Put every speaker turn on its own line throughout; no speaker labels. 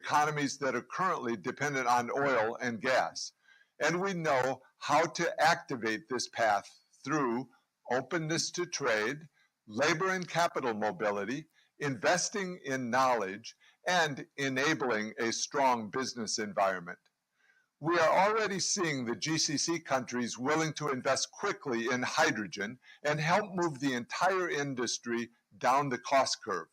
economies that are currently dependent on oil and gas. And we know how to activate this path through openness to trade, labor and capital mobility, investing in knowledge, and enabling a strong business environment. We are already seeing the GCC countries willing to invest quickly in hydrogen and help move the entire industry down the cost curve.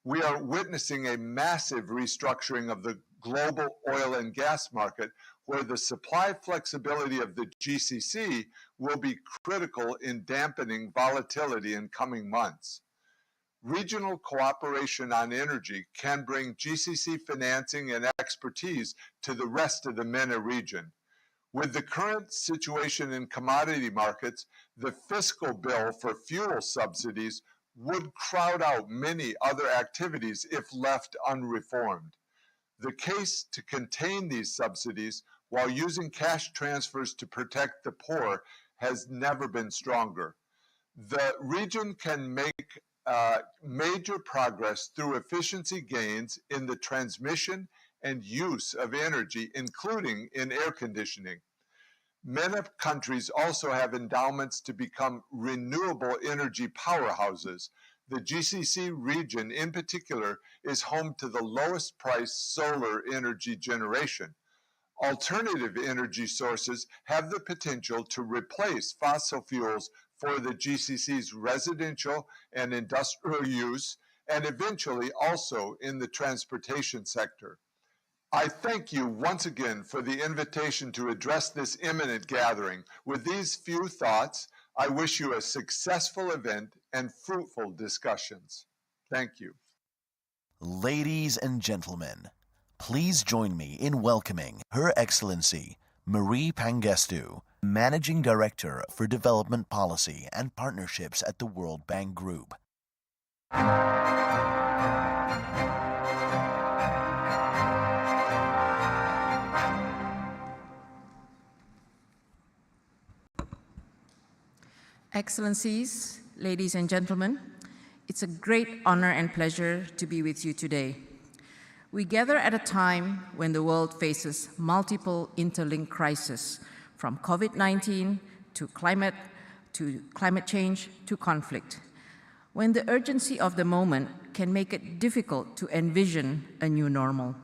We are witnessing a massive restructuring of the global oil and gas market, where the supply flexibility of the GCC will be critical in dampening volatility in coming months. Regional cooperation on energy can bring GCC financing and expertise to the rest of the MENA region. With the current situation in commodity markets, the fiscal bill for fuel subsidies would crowd out many other activities if left unreformed. The case to contain these subsidies while using cash transfers to protect the poor has never been stronger. The region can make major progress through efficiency gains in the transmission and use of energy, including in air conditioning. MENA countries also have endowments to become renewable energy powerhouses. The GCC region in particular is home to the lowest priced solar energy generation. Alternative energy sources have the potential to replace fossil fuels for the GCC's residential and industrial use, and eventually also in the transportation sector. I thank you once again for the invitation to address this imminent gathering. With these few thoughts, I wish you a successful event and fruitful discussions. Thank you.
Ladies and gentlemen, please join me in welcoming Her Excellency Marie Pangestu, Managing Director for Development Policy and Partnerships at the World Bank Group.
Excellencies, ladies and gentlemen, it's a great honor and pleasure to be with you today. We gather at a time when the world faces multiple interlinked crises, from COVID-19 to climate change to conflict, when the urgency of the moment can make it difficult to envision a new normal.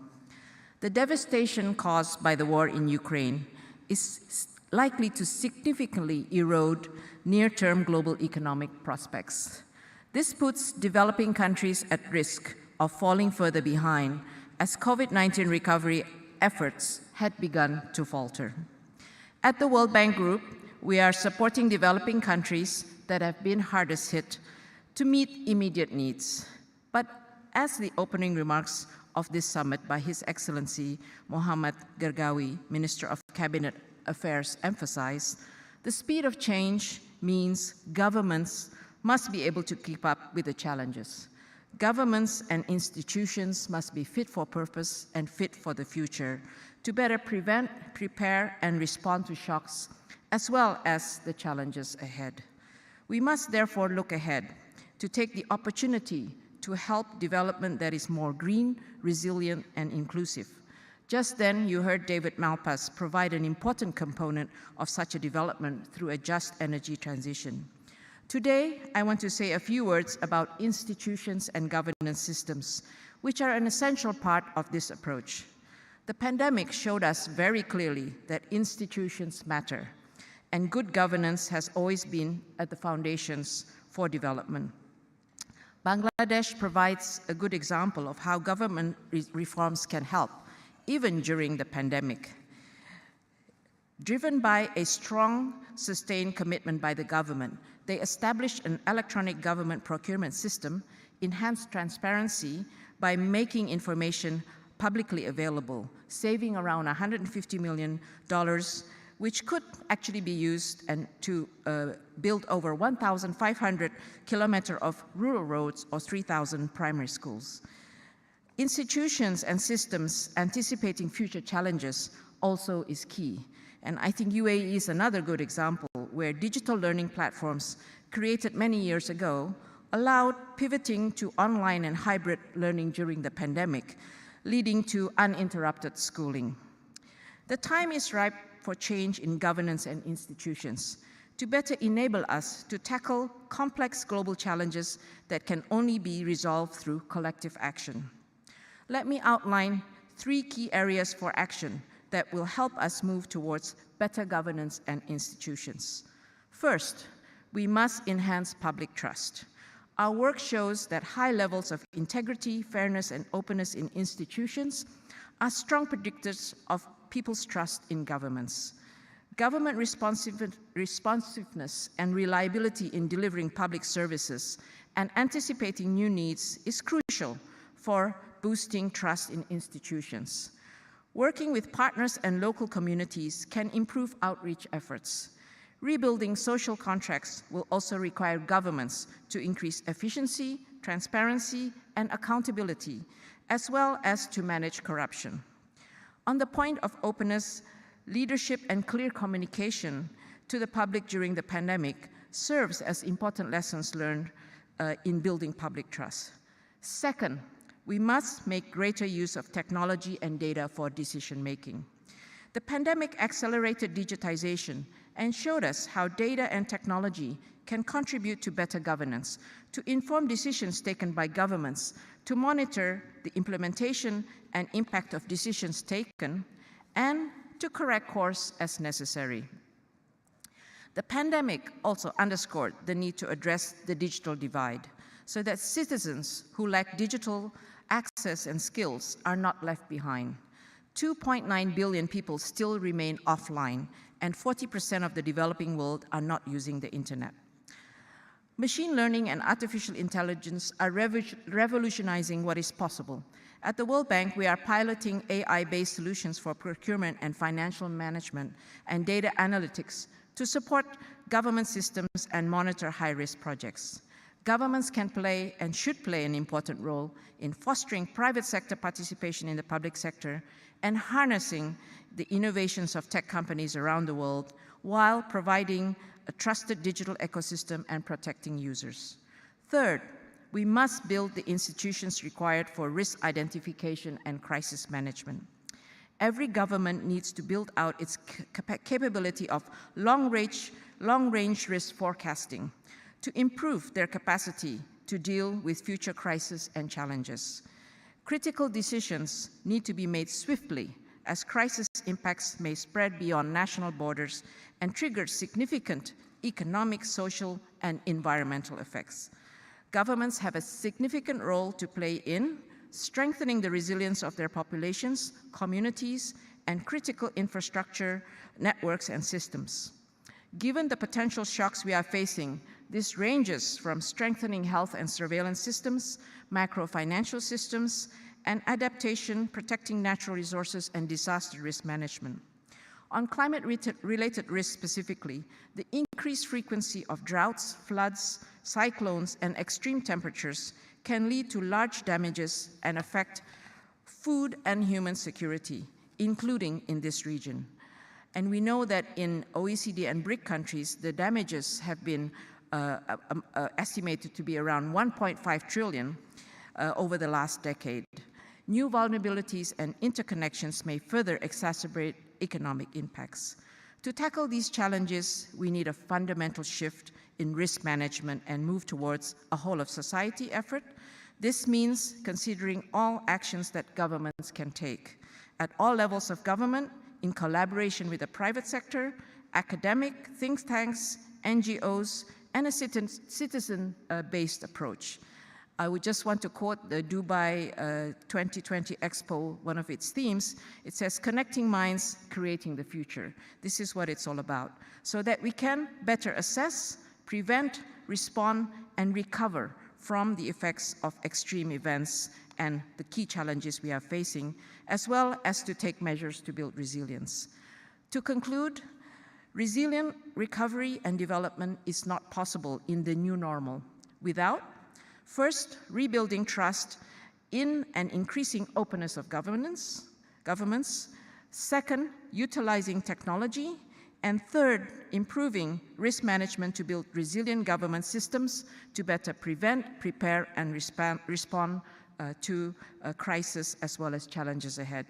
The devastation caused by the war in Ukraine is likely to significantly erode near-term global economic prospects. This puts developing countries at risk of falling further behind as COVID-19 recovery efforts had begun to falter. At the World Bank Group, we are supporting developing countries that have been hardest hit to meet immediate needs. But as the opening remarks of this summit by His Excellency Mohammad Gergawi, Minister of Cabinet Affairs, emphasized, the speed of change means governments must be able to keep up with the challenges. Governments and institutions must be fit for purpose and fit for the future to better prevent, prepare, and respond to shocks, as well as the challenges ahead. We must therefore look ahead to take the opportunity to help development that is more green, resilient, and inclusive. Just then, you heard David Malpass provide an important component of such a development through a just energy transition. Today, I want to say a few words about institutions and governance systems, which are an essential part of this approach. The pandemic showed us very clearly that institutions matter, and good governance has always been at the foundations for development. Bangladesh provides a good example of how government reforms can help, even during the pandemic. Driven by a strong, sustained commitment by the government, they established an electronic government procurement system, enhanced transparency by making information publicly available, saving around $150 million, which could actually be used to build over 1,500 kilometers of rural roads or 3,000 primary schools. Institutions and systems anticipating future challenges also is key. And I think UAE is another good example where digital learning platforms created many years ago allowed pivoting to online and hybrid learning during the pandemic, leading to uninterrupted schooling. The time is ripe for change in governance and institutions to better enable us to tackle complex global challenges that can only be resolved through collective action. Let me outline 3 key areas for action that will help us move towards better governance and institutions. First, we must enhance public trust. Our work shows that high levels of integrity, fairness, and openness in institutions are strong predictors of people's trust in governments. Government responsiveness and reliability in delivering public services and anticipating new needs is crucial for boosting trust in institutions. Working with partners and local communities can improve outreach efforts. Rebuilding social contracts will also require governments to increase efficiency, transparency, and accountability, as well as to manage corruption. On the point of openness, leadership and clear communication to the public during the pandemic serves as important lessons learned in building public trust. Second, we must make greater use of technology and data for decision-making. The pandemic accelerated digitization and showed us how data and technology can contribute to better governance, to inform decisions taken by governments, to monitor the implementation and impact of decisions taken, and to correct course as necessary. The pandemic also underscored the need to address the digital divide so that citizens who lack digital access and skills are not left behind. 2.9 billion people still remain offline, and 40% of the developing world are not using the internet. Machine learning and artificial intelligence are revolutionizing what is possible. At the World Bank, we are piloting AI-based solutions for procurement and financial management and data analytics to support government systems and monitor high-risk projects. Governments can play and should play an important role in fostering private sector participation in the public sector and harnessing the innovations of tech companies around the world while providing a trusted digital ecosystem and protecting users. Third, we must build the institutions required for risk identification and crisis management. Every government needs to build out its capability of long-range risk forecasting to improve their capacity to deal with future crises and challenges. Critical decisions need to be made swiftly, as crisis impacts may spread beyond national borders and trigger significant economic, social, and environmental effects. Governments have a significant role to play in strengthening the resilience of their populations, communities, and critical infrastructure, networks, and systems. Given the potential shocks we are facing, this ranges from strengthening health and surveillance systems, macro-financial systems, and adaptation, protecting natural resources, and disaster risk management. On climate-related risks specifically, the increased frequency of droughts, floods, cyclones, and extreme temperatures can lead to large damages and affect food and human security, including in this region. And we know that in OECD and BRIC countries, the damages have been estimated to be around 1.5 trillion over the last decade. New vulnerabilities and interconnections may further exacerbate economic impacts. To tackle these challenges, we need a fundamental shift in risk management and move towards a whole-of-society effort. This means considering all actions that governments can take at all levels of government, in collaboration with the private sector, academic, think tanks, NGOs, and a citizen-based approach. I would just want to quote the Dubai 2020 Expo, one of its themes. It says, "Connecting minds, creating the future." This is what it's all about, so that we can better assess, prevent, respond, and recover from the effects of extreme events and the key challenges we are facing, as well as to take measures to build resilience. To conclude, resilient recovery and development is not possible in the new normal without, first, rebuilding trust in an increasing openness of governments, second, utilizing technology, and third, improving risk management to build resilient government systems to better prevent, prepare, and respond to crisis as well as challenges ahead.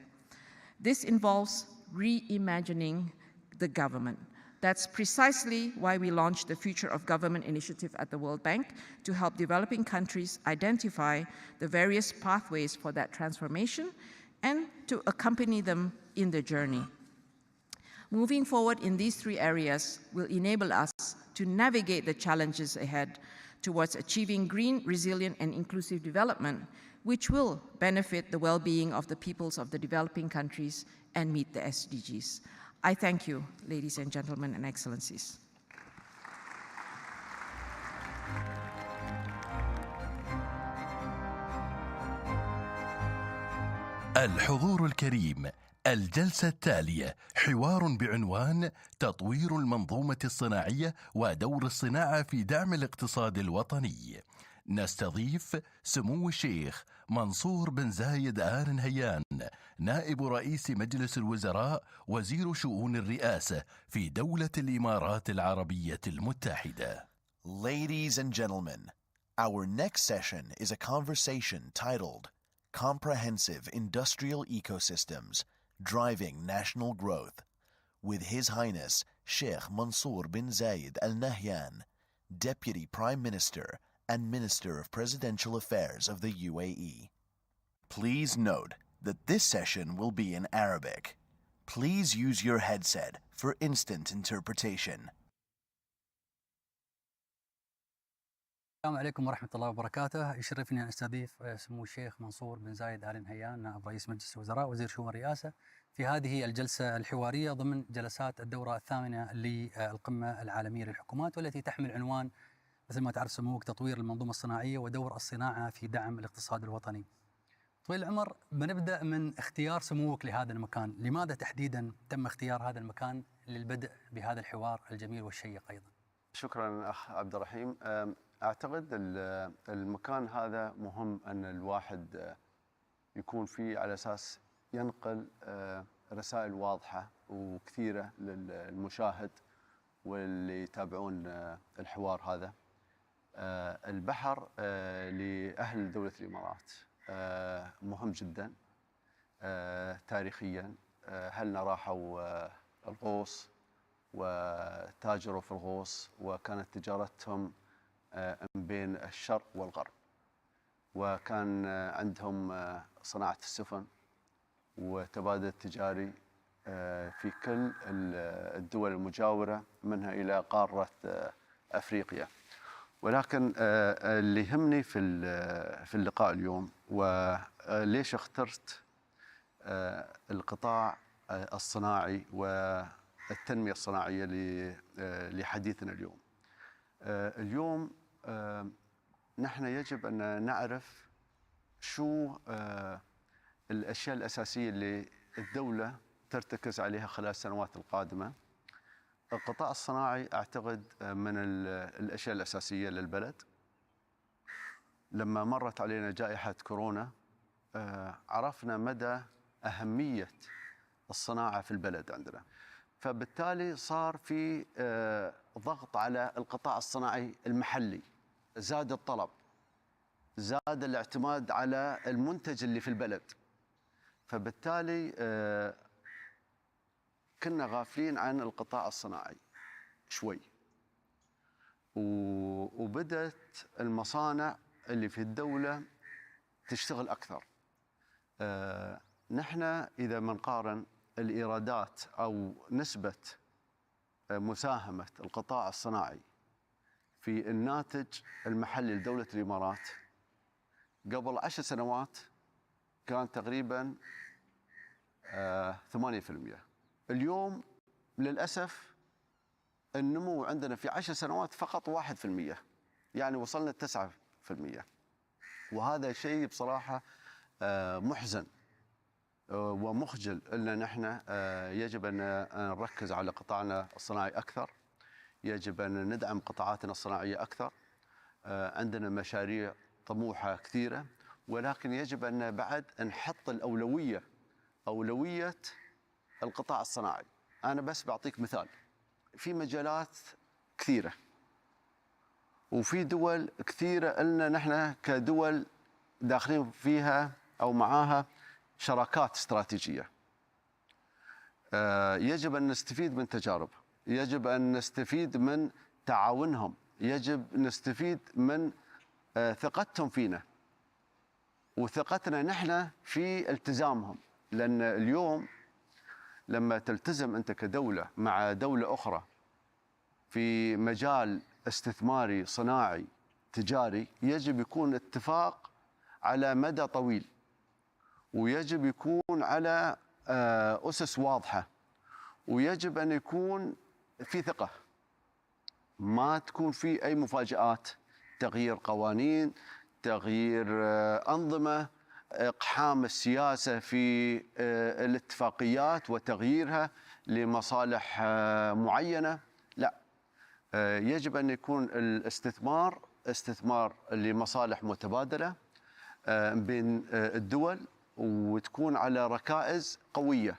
This involves reimagining the government. That's precisely why we launched the Future of Government initiative at the World Bank to help developing countries identify the various pathways for that transformation and to accompany them in the journey. Moving forward in these three areas will enable us to navigate the challenges ahead towards achieving green, resilient, and inclusive development, which will benefit the well-being of the peoples of the developing countries and meet the SDGs. I thank you, ladies and gentlemen and excellencies.
الحضور الكريم، الجلسة التالية حوار بعنوان تطوير المنظومة الصناعية ودور الصناعة في دعم الاقتصاد الوطني. نستضيف سمو الشيخ منصور بن زايد آل نهيان، نائب رئيس مجلس الوزراء وزير شؤون الرئاسة في دولة الإمارات العربية المتحدة.
Ladies and gentlemen, our next session is a conversation titled Comprehensive Industrial Ecosystems Driving National Growth with His Highness Sheikh Mansour bin Zayed Al Nahyan, Deputy Prime Minister and Minister of Presidential Affairs of the UAE. Please note that this session will be in Arabic. Please use your headset for instant interpretation.
السلام عليكم ورحمة الله وبركاته. يشرفني أن أستضيف سمو الشيخ منصور بن زايد آل نهيان، نائب رئيس مجلس الوزراء وزير شؤون الرئاسة، في هذه الجلسة الحوارية ضمن جلسات الدورة الثامنة للقمة العالمية للحكومات، والتي تحمل عنوان مثل ما تعرف سموك تطوير المنظومة الصناعية ودور الصناعة في دعم الاقتصاد الوطني. طويل العمر، بنبدأ من اختيار سموك لهذا المكان. لماذا تحديدا تم اختيار هذا المكان للبدء بهذا الحوار الجميل والشيق أيضا؟
شكرا أخ عبد الرحيم. أعتقد المكان هذا مهم أن الواحد يكون فيه على أساس ينقل رسائل واضحة وكثيرة للمشاهد واللي يتابعون الحوار هذا. البحر لأهل دولة الإمارات مهم جدا تاريخيا. أهلنا راحوا الغوص وتاجروا في الغوص، وكانت تجارتهم بين الشرق والغرب، وكان عندهم صناعة السفن وتبادل تجاري في كل الدول المجاورة منها إلى قارة أفريقيا. ولكن اللي يهمني في اللقاء اليوم، وليش اخترت القطاع الصناعي والتنمية الصناعية لحديثنا اليوم. اليوم نحن يجب أن نعرف شو الأشياء الأساسية اللي الدولة ترتكز عليها خلال السنوات القادمة. القطاع الصناعي أعتقد من الأشياء الأساسية للبلد. لما مرت علينا جائحة كورونا عرفنا مدى أهمية الصناعة في البلد عندنا، فبالتالي صار في ضغط على القطاع الصناعي المحلي. زاد الطلب، زاد الاعتماد على المنتج اللي في البلد، فبالتالي كنا غافلين عن القطاع الصناعي شوي، وبدأت المصانع اللي في الدولة تشتغل أكثر. نحن إذا منقارن الإيرادات أو نسبة مساهمة القطاع الصناعي في الناتج المحلي لدولة الإمارات قبل 10 سنوات كان تقريبا 8%. اليوم للأسف النمو عندنا في 10 سنوات فقط 1%، يعني وصلنا 9%، وهذا شيء بصراحة محزن ومخجل. إلا نحن يجب أن نركز على قطاعنا الصناعي أكثر، يجب أن ندعم قطاعاتنا الصناعية أكثر. عندنا مشاريع طموحة كثيرة، ولكن يجب أن بعد نحط أولوية القطاع الصناعي. أنا بس بعطيك مثال، في مجالات كثيرة وفي دول كثيرة لنا نحن كدول داخلين فيها أو معاها شراكات استراتيجية. يجب أن نستفيد من تجارب، يجب أن نستفيد من تعاونهم، يجب نستفيد من ثقتهم فينا وثقتنا نحن في التزامهم. لأن اليوم لما تلتزم أنت كدولة مع دولة أخرى في مجال استثماري صناعي تجاري، يجب يكون اتفاق على مدى طويل، ويجب يكون على أسس واضحة، ويجب أن يكون في ثقة، ما تكون في أي مفاجآت، تغيير قوانين، تغيير أنظمة، إقحام السياسة في الاتفاقيات وتغييرها لمصالح معينة. لا، يجب أن يكون الاستثمار استثمار لمصالح متبادلة بين الدول، وتكون على ركائز قوية،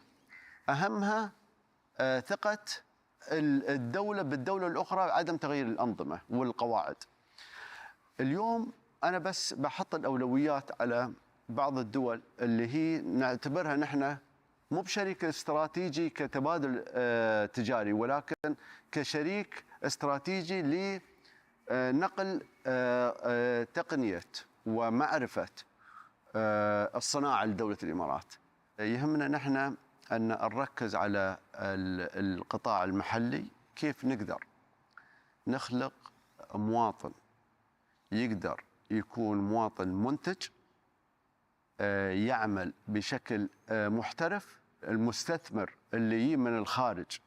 أهمها ثقة الدولة بالدولة الأخرى، عدم تغيير الأنظمة والقواعد. اليوم أنا بس بحط الأولويات على بعض الدول اللي هي نعتبرها نحن مو بشريك استراتيجي كتبادل تجاري، ولكن كشريك استراتيجي لنقل تقنية ومعرفة الصناعة لدولة الإمارات. يهمنا نحن أن نركز على القطاع المحلي، كيف نقدر نخلق مواطن يقدر يكون مواطن منتج، يعمل بشكل محترف، المستثمر اللي يجي من الخارج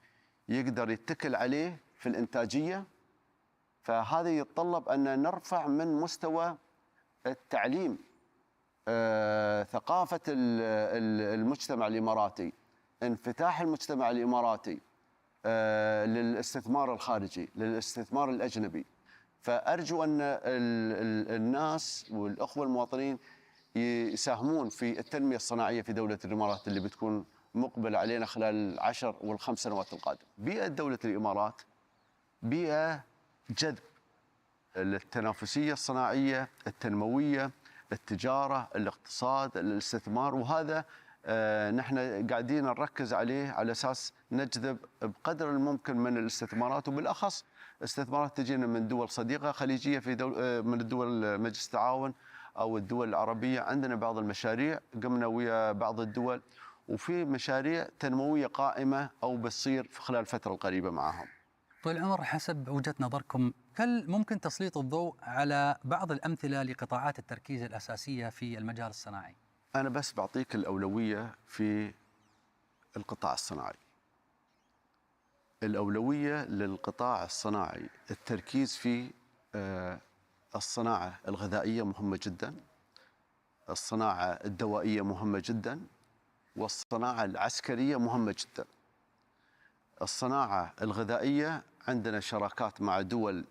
يقدر يتكل عليه في الإنتاجية. فهذا يتطلب أن نرفع من مستوى التعليم، ثقافة المجتمع الإماراتي، انفتاح المجتمع الإماراتي للاستثمار الخارجي، للاستثمار الأجنبي. فأرجو أن الناس والأخوة المواطنين يساهمون في التنمية الصناعية في دولة الإمارات اللي بتكون مقبلة علينا خلال 10 و5 سنوات القادمة. بيئة دولة الإمارات بيئة جذب للتنافسية الصناعية، التنموية، التجارة، الاقتصاد، الاستثمار، وهذا نحن قاعدين نركز عليه على أساس نجذب بقدر الممكن من الاستثمارات، وبالأخص استثمارات تجينا من دول صديقة خليجية في من الدول مجلس التعاون أو الدول العربية. عندنا بعض المشاريع قمنا ويا بعض الدول، وفي مشاريع تنموية قائمة أو بتصير في خلال الفترة القريبة معهم.
طويل العمر، حسب وجهة نظركم هل ممكن تسليط الضوء على بعض الأمثلة لقطاعات التركيز الأساسية في المجال الصناعي؟
أنا بس بعطيك الأولوية في القطاع الصناعي. الأولوية للقطاع الصناعي التركيز في الصناعة الغذائية مهمة جدا، الصناعة الدوائية مهمة جدا، والصناعة العسكرية مهمة جدا. الصناعة الغذائية عندنا شراكات مع دول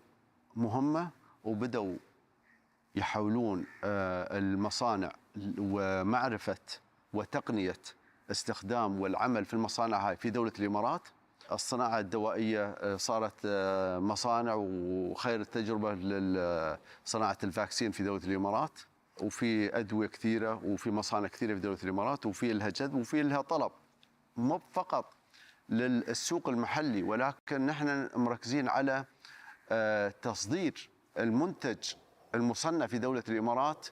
مهمة، وبدأوا يحاولون المصانع ومعرفة وتقنية استخدام والعمل في المصانع هاي في دولة الإمارات. الصناعة الدوائية صارت مصانع، وخير التجربة لصناعة الفاكسين في دولة الإمارات، وفي أدوية كثيرة وفي مصانع كثيرة في دولة الإمارات، وفي لها جذب وفي لها طلب، مو فقط للسوق المحلي، ولكن نحن مركزين على تصدير المنتج المصنع في دولة الإمارات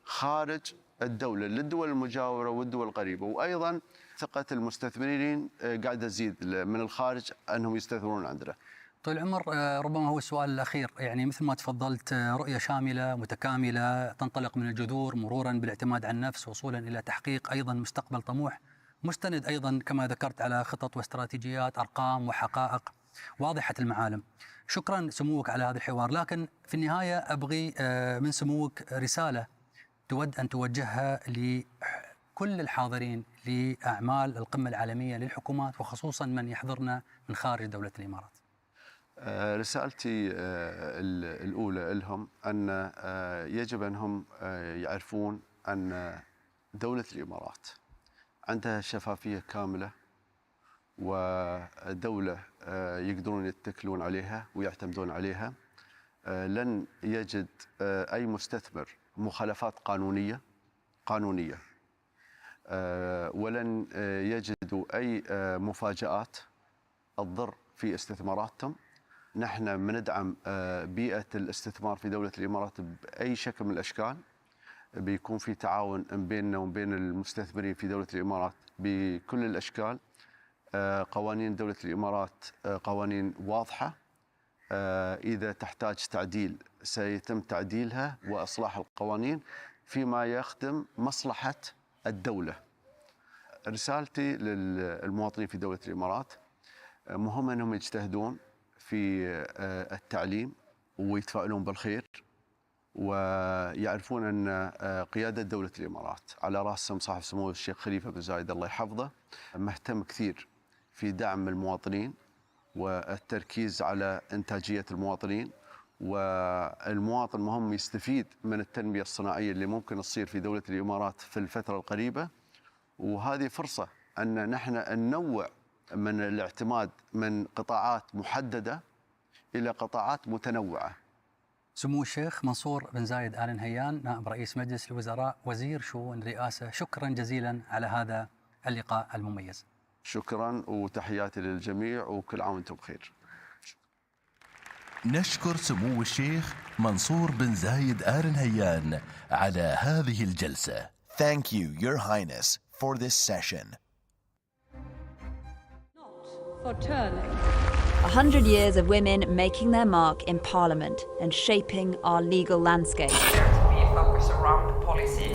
خارج الدولة للدول المجاورة والدول القريبة. وأيضا ثقة المستثمرين قاعدة تزيد من الخارج أنهم يستثمرون عندنا.
طويل العمر، ربما هو السؤال الأخير، يعني مثل ما تفضلت رؤية شاملة متكاملة تنطلق من الجذور مرورا بالاعتماد على النفس وصولا إلى تحقيق أيضا مستقبل طموح، مستند أيضا كما ذكرت على خطط واستراتيجيات، أرقام وحقائق واضحة المعالم. شكرا سموك على هذا الحوار، لكن في النهاية أبغي من سموك رسالة تود أن توجهها لكل الحاضرين لأعمال القمة العالمية للحكومات، وخصوصا من يحضرنا من خارج دولة الإمارات.
رسالتي الأولى لهم أن يجب أنهم يعرفون أن دولة الإمارات عندها شفافية كاملة، ودولة يقدرون يتكلون عليها ويعتمدون عليها. لن يجد أي مستثمر مخالفات قانونية ولن يجدوا أي مفاجآت تضر في استثماراتهم. نحن بندعم بيئة الاستثمار في دولة الإمارات بأي شكل من الأشكال. بيكون في تعاون بيننا وبين المستثمرين في دولة الإمارات بكل الأشكال. قوانين دولة الإمارات قوانين واضحة، إذا تحتاج تعديل سيتم تعديلها وإصلاح القوانين فيما يخدم مصلحة الدولة. رسالتي للمواطنين في دولة الإمارات مهم أنهم يجتهدون في التعليم ويتفائلون بالخير، ويعرفون أن قيادة دولة الإمارات على رأسهم صاحب سمو الشيخ خليفة بن زايد الله يحفظه مهتم كثير في دعم المواطنين والتركيز على إنتاجية المواطنين. والمواطن مهم يستفيد من التنمية الصناعية اللي ممكن تصير في دولة الإمارات في الفترة القريبة، وهذه فرصة أن نحن ننوع من الاعتماد من قطاعات محددة إلى قطاعات متنوعة.
سمو الشيخ منصور بن زايد آل نهيان نائب رئيس مجلس الوزراء وزير شؤون الرئاسة، شكرا جزيلا على هذا اللقاء المميز.
شكرا وتحياتي للجميع وكل عام وانتم بخير.
نشكر سمو الشيخ منصور بن زايد آل نهيان على هذه الجلسة.
Thank you, Your Highness, for this session.
For turning.
100 years of women making their mark in Parliament and shaping our legal landscape.
There to be a focus around policy.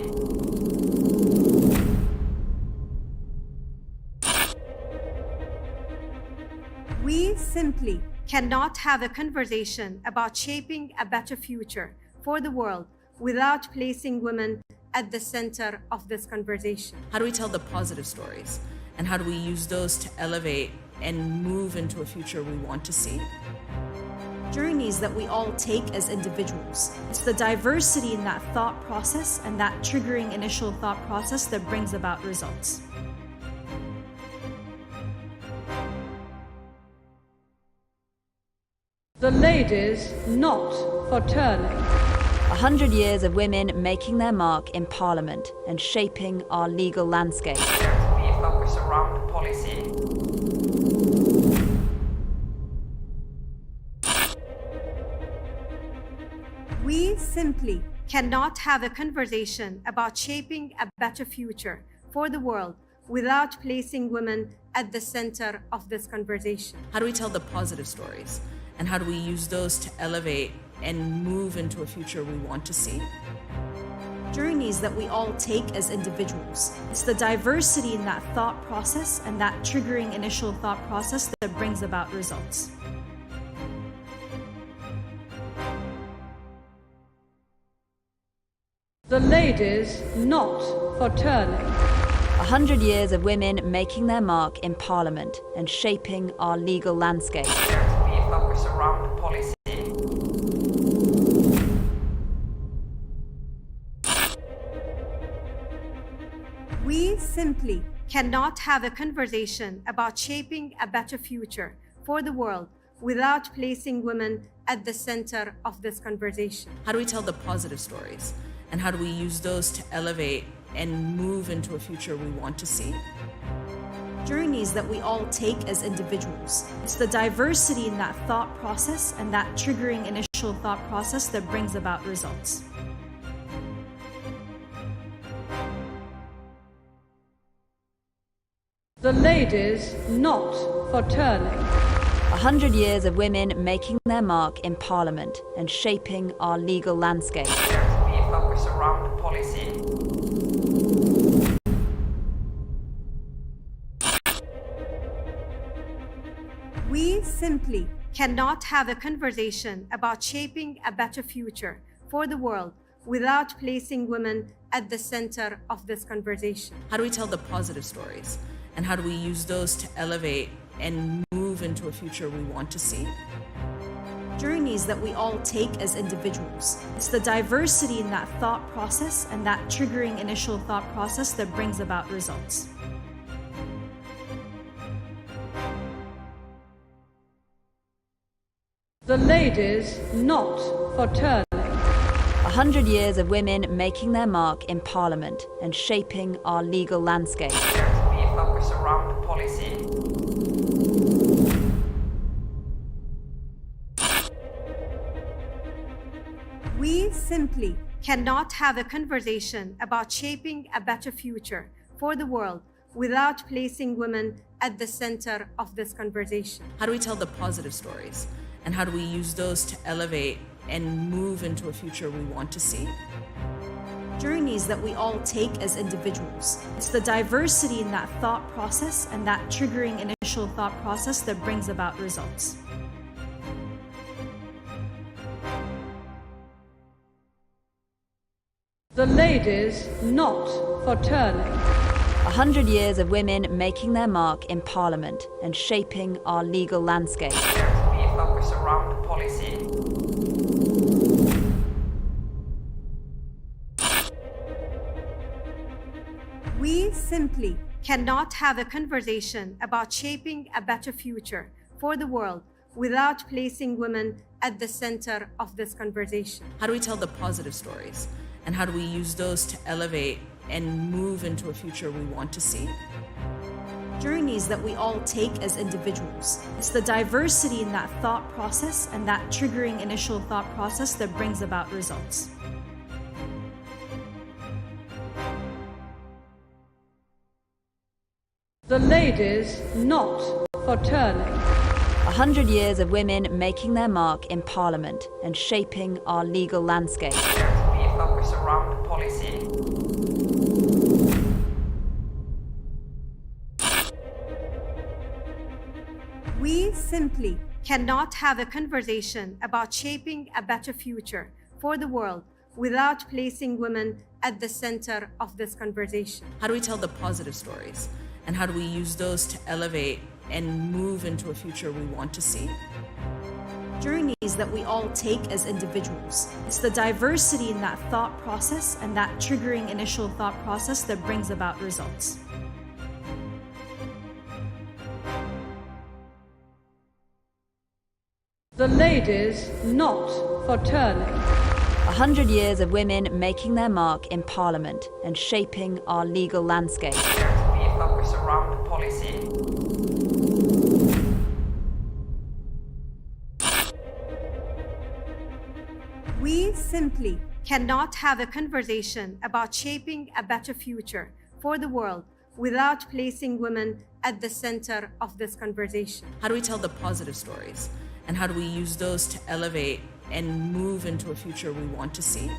We simply cannot have a conversation about shaping a better future for the world without placing women at the center of this conversation.
How do we tell the positive stories? And how do we use those to elevate and move into a future we want to see?
Journeys that we all take as individuals. It's the diversity in that thought process and that triggering initial thought process that brings about results.
The ladies not for turning.
100 years of women making their mark in Parliament and shaping our legal landscape.
There to be a focus around policy.
We simply cannot have a conversation about shaping a better future for the world without placing women at the center of this conversation.
How do we tell the positive stories? And how do we use those to elevate and move into a future we want to see?
Journeys that we all take as individuals. It's the diversity in that thought process and that triggering initial thought process that brings about results.
The ladies not for turning.
100 years of women making their mark in Parliament and shaping our legal landscape.
There to be a focus around policy.
We simply cannot have a conversation about shaping a better future for the world without placing women at the center of this conversation.
How do we tell the positive stories? And how do we use those to elevate and move into a future we want to see?
Journeys that we all take as individuals. It's the diversity in that thought process and that triggering initial thought process that brings about results.
The ladies not for turning.
100 years of women making their mark in Parliament and shaping our legal landscape.
There to be a focus around policy.
We simply cannot have a conversation about shaping a better future for the world without placing women at the center of this conversation.
How do we tell the positive stories? And how do we use those to elevate and move into a future we want to see?
Journeys that we all take as individuals. It's the diversity in that thought process and that triggering initial thought process that brings about results.
The ladies not for turning.
100 years of women making their mark in Parliament and shaping our legal landscape.
We focus around policy.
We simply cannot have a conversation about shaping a better future for the world without placing women at the center of this conversation.
How do we tell the positive stories? And how do we use those to elevate and move into a future we want to see?
Journeys that we all take as individuals. It's the diversity in that thought process and that triggering initial thought process that brings about results.
The ladies not for turning.
100 years of women making their mark in Parliament and shaping our legal landscape.
We focus around policy.
We simply cannot have a conversation about shaping a better future for the world without placing women at the center of this conversation.
How do we tell the positive stories? And how do we use those to elevate and move into a future we want to see?
Journeys that we all take as individuals. It's the diversity in that thought process and that triggering initial thought process that brings about results.
The ladies not for turning.
100 years of women making their mark in Parliament and shaping our legal landscape.
We focus around policy.
We simply cannot have a conversation about shaping a better future for the world without placing women at the center of this conversation.
How do we tell the positive stories? And how do we use those to elevate and move into a future we want to see?
Journeys that we all take as individuals. It's the diversity in that thought process and that triggering initial thought process that brings about results.
The ladies not for turning.
100 years of women making their mark in Parliament and shaping our legal landscape.
We focus around policy.
We simply cannot have a conversation about shaping a better future for the world without placing women at the center of this conversation.
How do we tell the positive stories? And how do we use those to elevate and move into a future we want to see?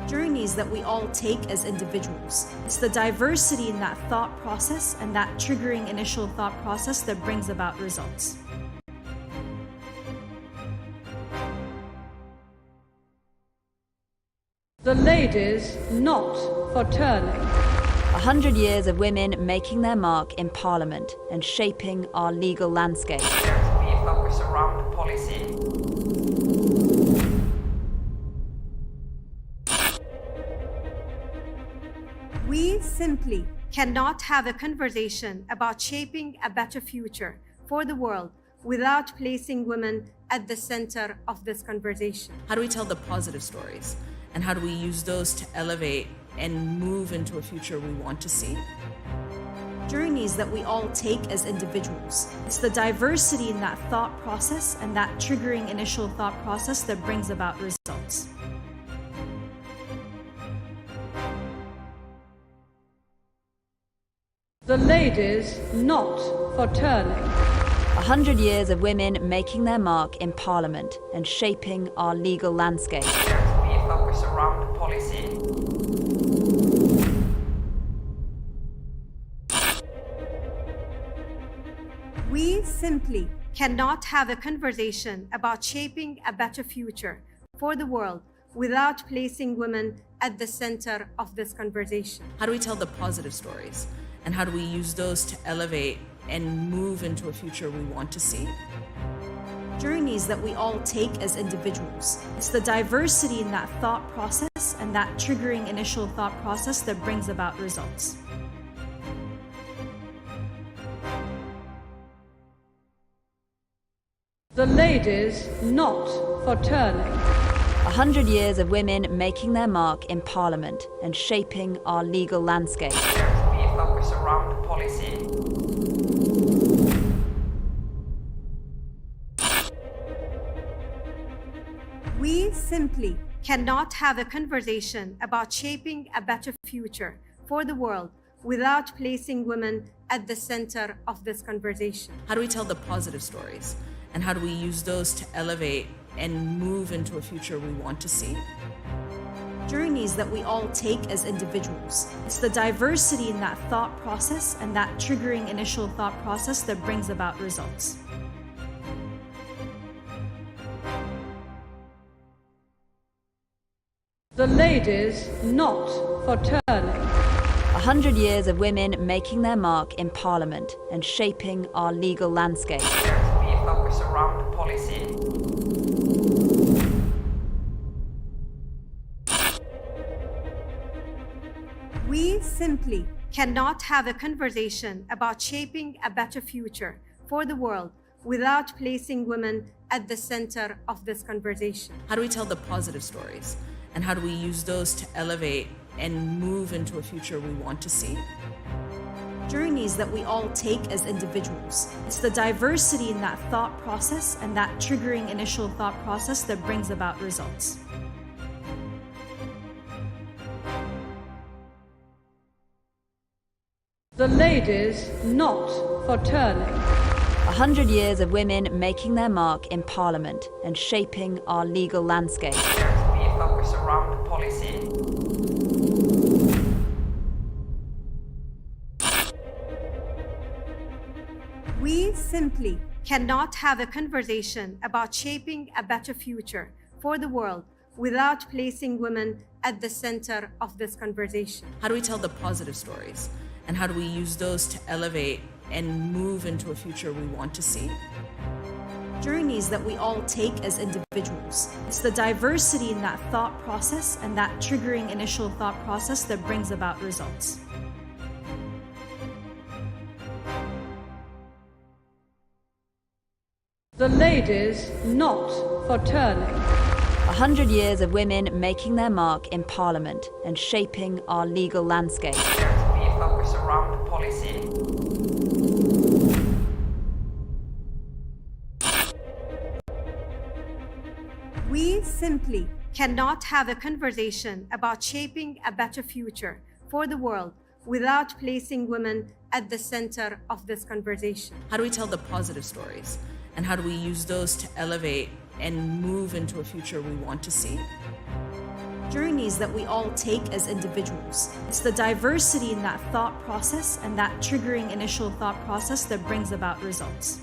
Journeys that we all take as individuals. It's the diversity in that thought process and that triggering initial thought process that brings about results.
The ladies not for turning.
100 years of women making their mark in Parliament and shaping our legal landscape.
We focus around policy.
We simply cannot have a conversation about shaping a better future for the world without placing women at the center of this conversation.
How do we tell the positive stories? And how do we use those to elevate and move into a future we want to see?
Journeys that we all take as individuals. It's the diversity in that thought process and that triggering initial thought process that brings about results.
The ladies not for turning.
100 years of women making their mark in Parliament and shaping our legal landscape.
We focus around policy.
We simply cannot have a conversation about shaping a better future for the world without placing women at the center of this conversation.
How do we tell the positive stories? And how do we use those to elevate and move into a future we want to see?
Journeys that we all take as individuals. It's the diversity in that thought process and that triggering initial thought process that brings about results.
The ladies not for turning.
100 years of women making their mark in Parliament and shaping our legal landscape.
We focus around policy.
We simply cannot have a conversation about shaping a better future for the world without placing women at the center of this conversation.
How do we tell the positive stories? And how do we use those to elevate and move into a future we want to see?
Journeys that we all take as individuals. It's the diversity in that thought process and that triggering initial thought process that brings about results.
The ladies not for turning.
100 years of women making their mark in Parliament and shaping our legal landscape.
We focus around policy.
We simply cannot have a conversation about shaping a better future for the world without placing women at the center of this conversation.
How do we tell the positive stories? And how do we use those to elevate and move into a future we want to see?
Journeys that we all take as individuals. It's the diversity in that thought process and that triggering initial thought process that brings about results.
The ladies not for turning.
100 years of women making their mark in Parliament and shaping our legal landscape.
We focus around policy.
We simply cannot have a conversation about shaping a better future for the world without placing women at the center of this conversation.
How do we tell the positive stories? And how do we use those to elevate and move into a future we want to see?
Journeys that we all take as individuals. It's the diversity in that thought process and that triggering initial thought process that brings about results.
The ladies not for turning.
100 years of women making their mark in Parliament and shaping our legal landscape.
We focus around policy.
We simply cannot have a conversation about shaping a better future for the world without placing women at the center of this conversation.
How do we tell the positive stories? And how do we use those to elevate and move into a future we want to see?
Journeys that we all take as individuals. It's the diversity in that thought process and that triggering initial thought process that brings about results.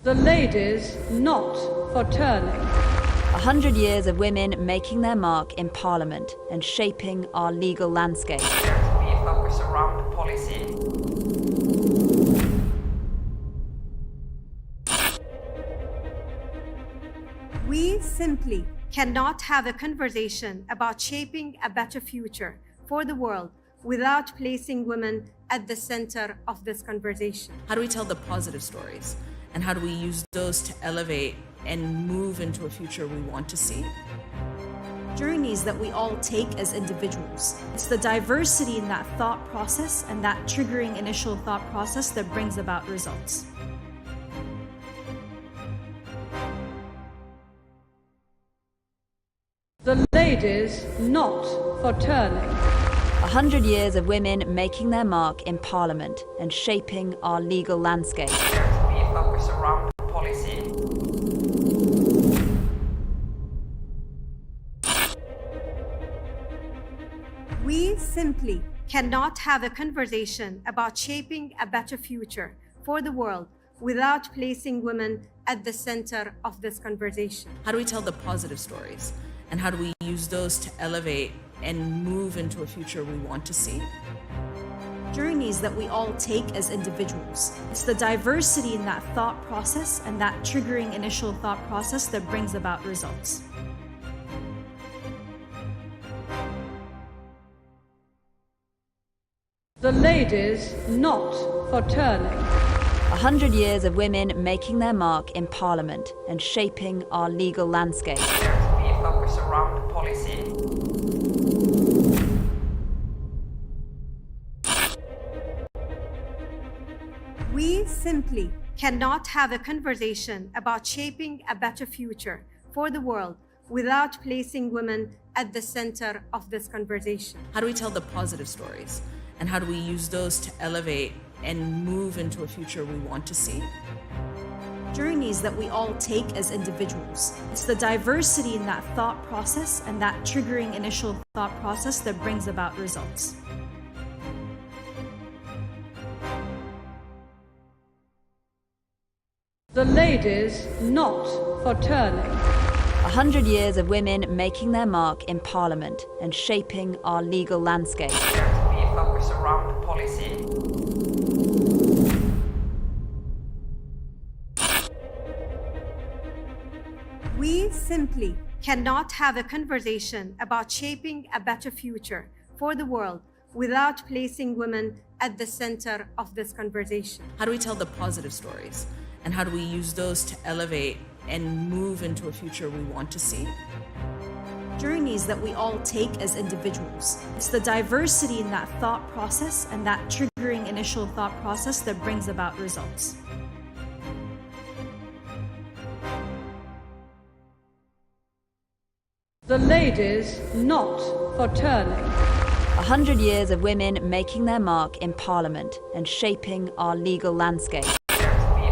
The ladies not for turning.
100 years of women making their mark in Parliament and shaping our legal landscape.
We focus around policy.
We simply cannot have a conversation about shaping a better future for the world without placing women at the center of this conversation.
How do we tell the positive stories? And how do we use those to elevate and move into a future we want to see?
Journeys that we all take as individuals. It's the diversity in that thought process and that triggering initial thought process that brings about results.
The ladies not for turning.
100 years of women making their mark in Parliament and shaping our legal landscape.
We focus around policy.
We simply cannot have a conversation about shaping a better future for the world without placing women at the center of this conversation.
How do we tell the positive stories? And how do we use those to elevate and move into a future we want to see?
Journeys that we all take as individuals. It's the diversity in that thought process and that triggering initial thought process that brings about results.
The ladies not for turning.
100 years of women making their mark in Parliament and shaping our legal landscape.
We focus around policy.
We simply cannot have a conversation about shaping a better future for the world without placing women at the center of this conversation.
How do we tell the positive stories? And how do we use those to elevate and move into a future we want to see?
Journeys that we all take as individuals. It's the diversity in that thought process and that triggering initial thought process that brings about results.
The ladies not for turning.
100 years of women making their mark in Parliament and shaping our legal landscape.
We focus around policy.
We simply cannot have a conversation about shaping a better future for the world without placing women at the center of this conversation.
How do we tell the positive stories? And how do we use those to elevate and move into a future we want to see?
Journeys that we all take as individuals. It's the diversity in that thought process and that triggering initial thought process that brings about results.
The ladies not for turning.
100 years of women making their mark in Parliament and shaping our legal landscape.
We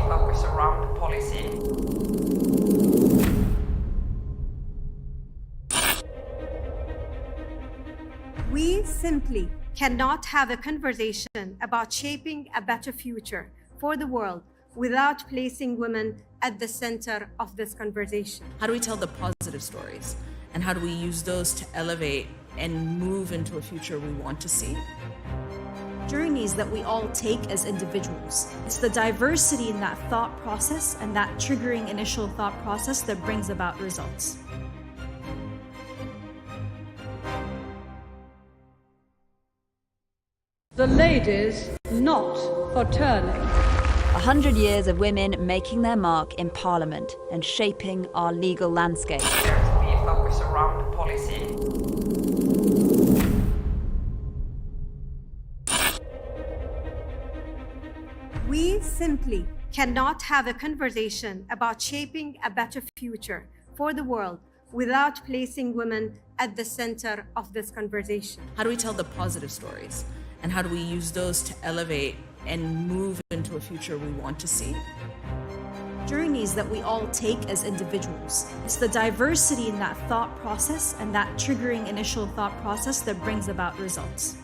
focus around policy.
We simply cannot have a conversation about shaping a better future for the world without placing women at the center of this conversation.
How do we tell the positive stories? And how do we use those to elevate and move into a future we want to see?
Journeys that we all take as individuals. It's the diversity in that thought process and that triggering initial thought process that brings about results.
The ladies not for turning.
100 years of women making their mark in Parliament and shaping our legal landscape.
We focus around policy.
We simply cannot have a conversation about shaping a better future for the world without placing women at the center of this conversation.
How do we tell the positive stories? And how do we use those to elevate and move into a future we want to see?
Journeys that we all take as individuals. It's the diversity in that thought process and that triggering initial thought process that brings about results.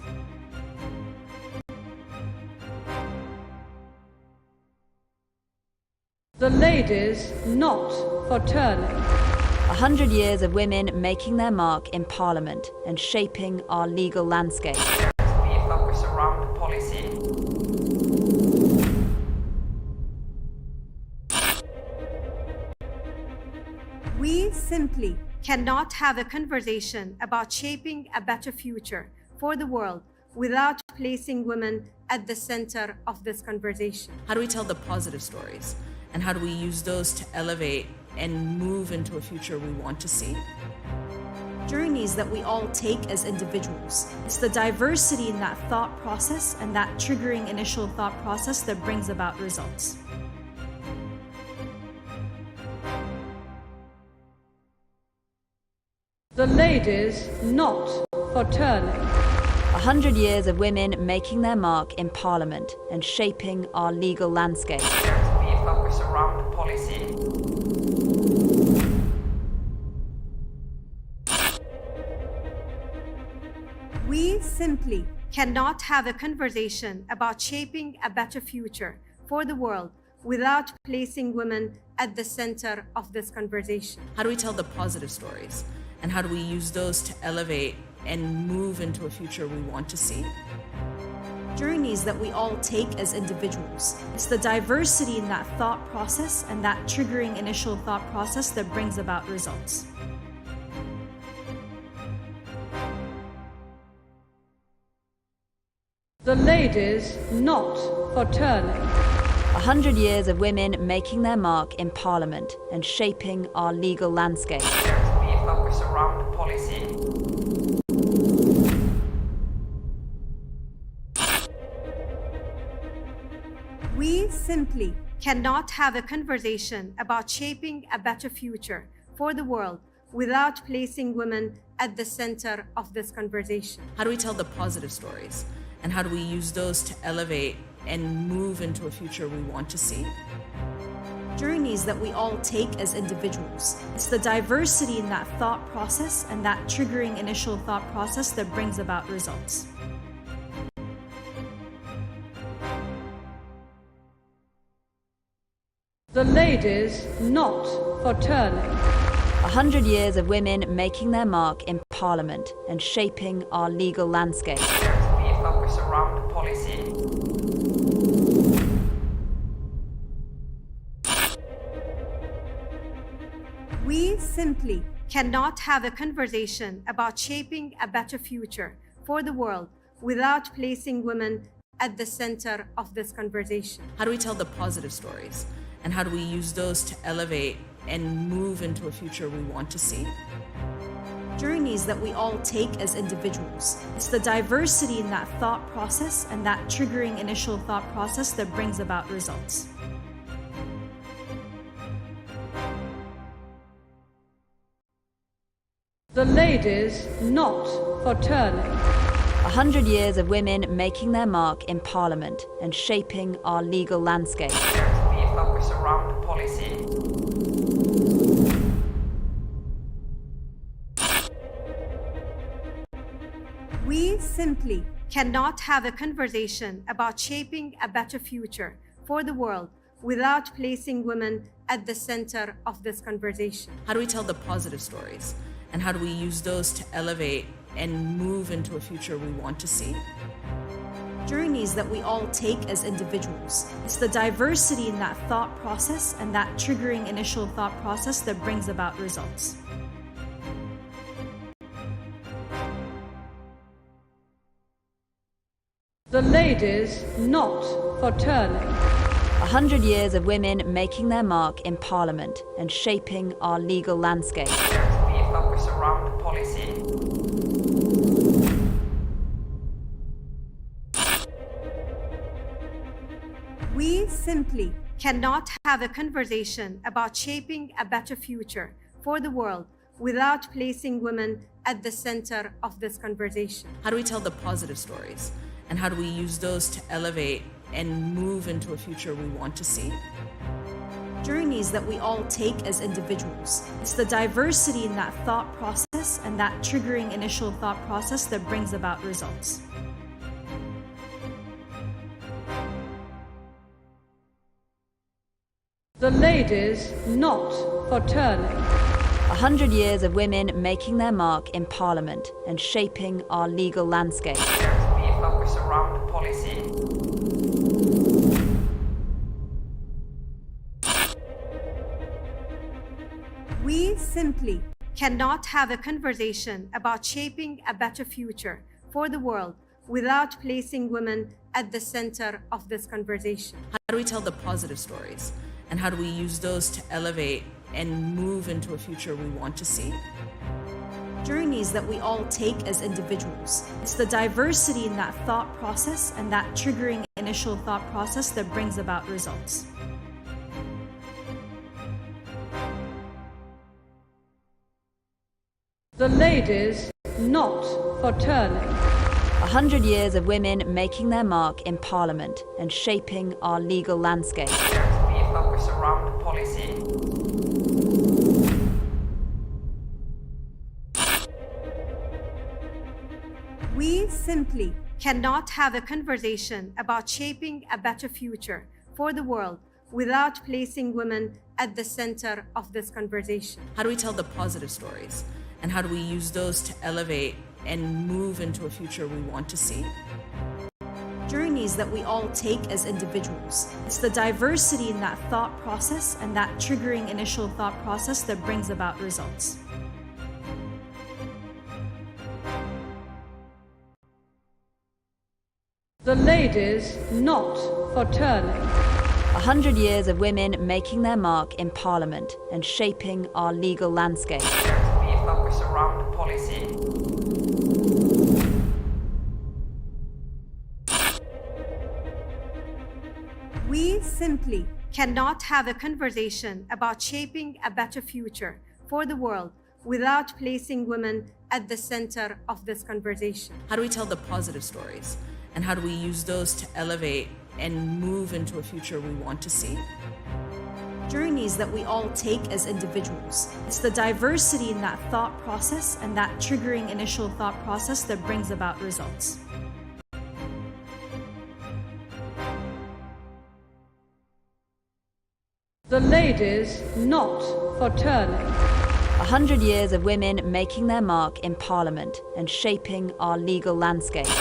The ladies not for turning.
100 years of women making their mark in Parliament and shaping our legal landscape.
We focus around policy.
We simply cannot have a conversation about shaping a better future for the world without placing women at the center of this conversation.
How do we tell the positive stories? And how do we use those to elevate and move into a future we want to see?
Journeys that we all take as individuals. It's the diversity in that thought process and that triggering initial thought process that brings about results.
The ladies not for turning.
100 years of women making their mark in Parliament and shaping our legal landscape.
We focus around policy.
We simply cannot have a conversation about shaping a better future for the world without placing women at the center of this conversation.
How do we tell the positive stories? And how do we use those to elevate and move into a future we want to see?
Journeys that we all take as individuals. It's the diversity in that thought process and that triggering initial thought process that brings about results.
The ladies not for turning.
100 years of women making their mark in Parliament and shaping our legal landscape.
We focus around policy.
We simply cannot have a conversation about shaping a better future for the world without placing women at the center of this conversation.
How do we tell the positive stories? And how do we use those to elevate and move into a future we want to see?
Journeys that we all take as individuals. It's the diversity in that thought process and that triggering initial thought process that brings about results.
The ladies not for turning.
100 years of women making their mark in Parliament and shaping our legal landscape.
We focus around policy.
We simply cannot have a conversation about shaping a better future for the world without placing women at the center of this conversation.
How do we tell the positive stories? And how do we use those to elevate and move into a future we want to see?
Journeys that we all take as individuals. It's the diversity in that thought process and that triggering initial thought process that brings about results.
The ladies not for turning.
100 years of women making their mark in Parliament and shaping our legal landscape.
We focus around policy.
We simply cannot have a conversation about shaping a better future for the world without placing women at the center of this conversation.
How do we tell the positive stories? And how do we use those to elevate and move into a future we want to see?
Journeys that we all take as individuals. It's the diversity in that thought process and that triggering initial thought process that brings about results.
The ladies not for turning.
100 years of women making their mark in Parliament and shaping our legal landscape.
We focus around policy.
We simply cannot have a conversation about shaping a better future for the world without placing women at the center of this conversation.
How do we tell the positive stories? And how do we use those to elevate and move into a future we want to see?
Journeys that we all take as individuals. It's the diversity in that thought process and that triggering initial thought process that brings about results.
The ladies not for turning.
100 years of women making their mark in Parliament and shaping our legal landscape.
We focus around policy.
We simply cannot have a conversation about shaping a better future for the world without placing women at the center of this conversation.
How do we tell the positive stories? And how do we use those to elevate and move into a future we want to see?
Journeys that we all take as individuals. It's the diversity in that thought process and that triggering initial thought process that brings about results.
The ladies not for turning.
100 years of women making their mark in Parliament and shaping our legal landscape.
We focus around policy.
We simply cannot have a conversation about shaping a better future for the world without placing women at the center of this conversation.
How do we tell the positive stories? And how do we use those to elevate and move into a future we want to see?
Journeys that we all take as individuals. It's the diversity in that thought process and that triggering initial thought process that brings about results.
The ladies not for turning.
100 years of women making their mark in Parliament and shaping our legal landscape.
We focus around policy.
We simply cannot have a conversation about shaping a better future for the world without placing women at the center of this conversation.
How do we tell the positive stories? And how do we use those to elevate and move into a future we want to see?
Journeys that we all take as individuals. It's the diversity in that thought process and that triggering initial thought process that brings about results.
The ladies not for turning.
100 years of women making their mark in Parliament and shaping our legal landscape.
We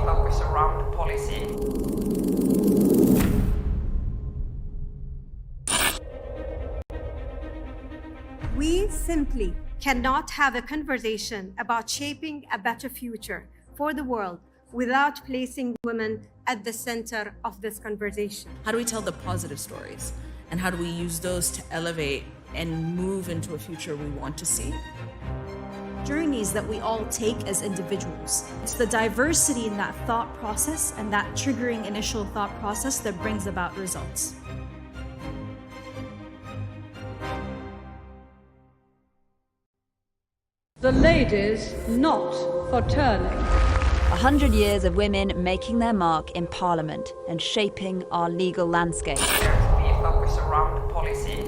focus around policy.
We simply cannot have a conversation about shaping a better future for the world without placing women at the center of this conversation.
How do we tell the positive stories? And how do we use those to elevate and move into a future we want to see?
Journeys that we all take as individuals. It's the diversity in that thought process and that triggering initial thought process that brings about results.
The ladies not for turning.
100 years of women making their mark in Parliament and shaping our legal landscape.
We focus around policy.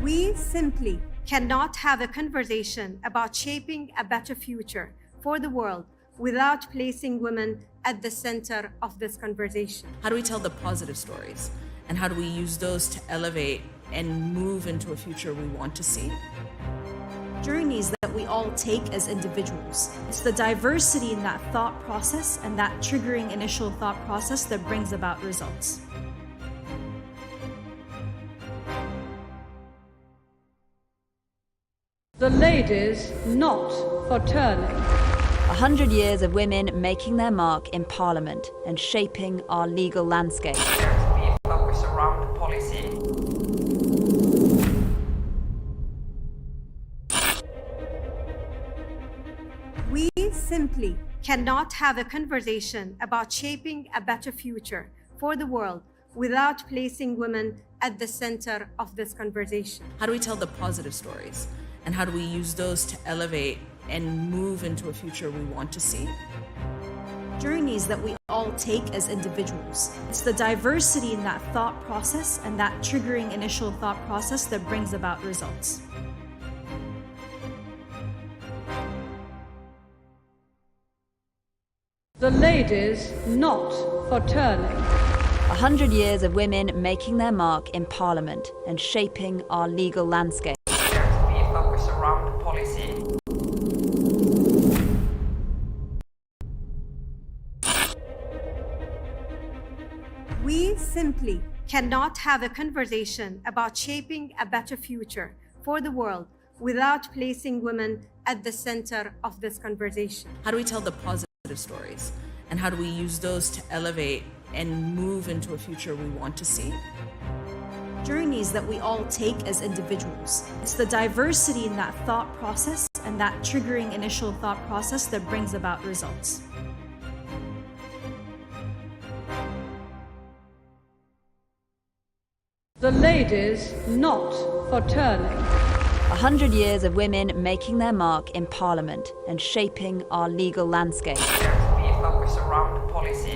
We simply cannot have a conversation about shaping a better future for the world without placing women at the center of this conversation.
How do we tell the positive stories? And how do we use those to elevate and move into a future we want to see?
Journeys that we all take as individuals. It's the diversity in that thought process and that triggering initial thought process that brings about results.
The ladies not for turning.
100 years of women making their mark in Parliament and shaping our legal landscape.
We focus around policy.
We simply cannot have a conversation about shaping a better future for the world without placing women at the center of this conversation.
How do we tell the positive stories? And how do we use those to elevate and move into a future we want to see?
Journeys that we all take as individuals. It's the diversity in that thought process and that triggering initial thought process that brings about results.
The ladies not for turning.
100 years of women making their mark in Parliament and shaping our legal landscape.
We focus around policy.
We simply cannot have a conversation about shaping a better future for the world without placing women at the center of this conversation.
How do we tell the positive stories? And how do we use those to elevate and move into a future we want to see?
Journeys that we all take as individuals. It's the diversity in that thought process and that triggering initial thought process that brings about results.
The ladies not for turning.
100 years of women making their mark in Parliament and shaping our legal landscape.
We focus around policy.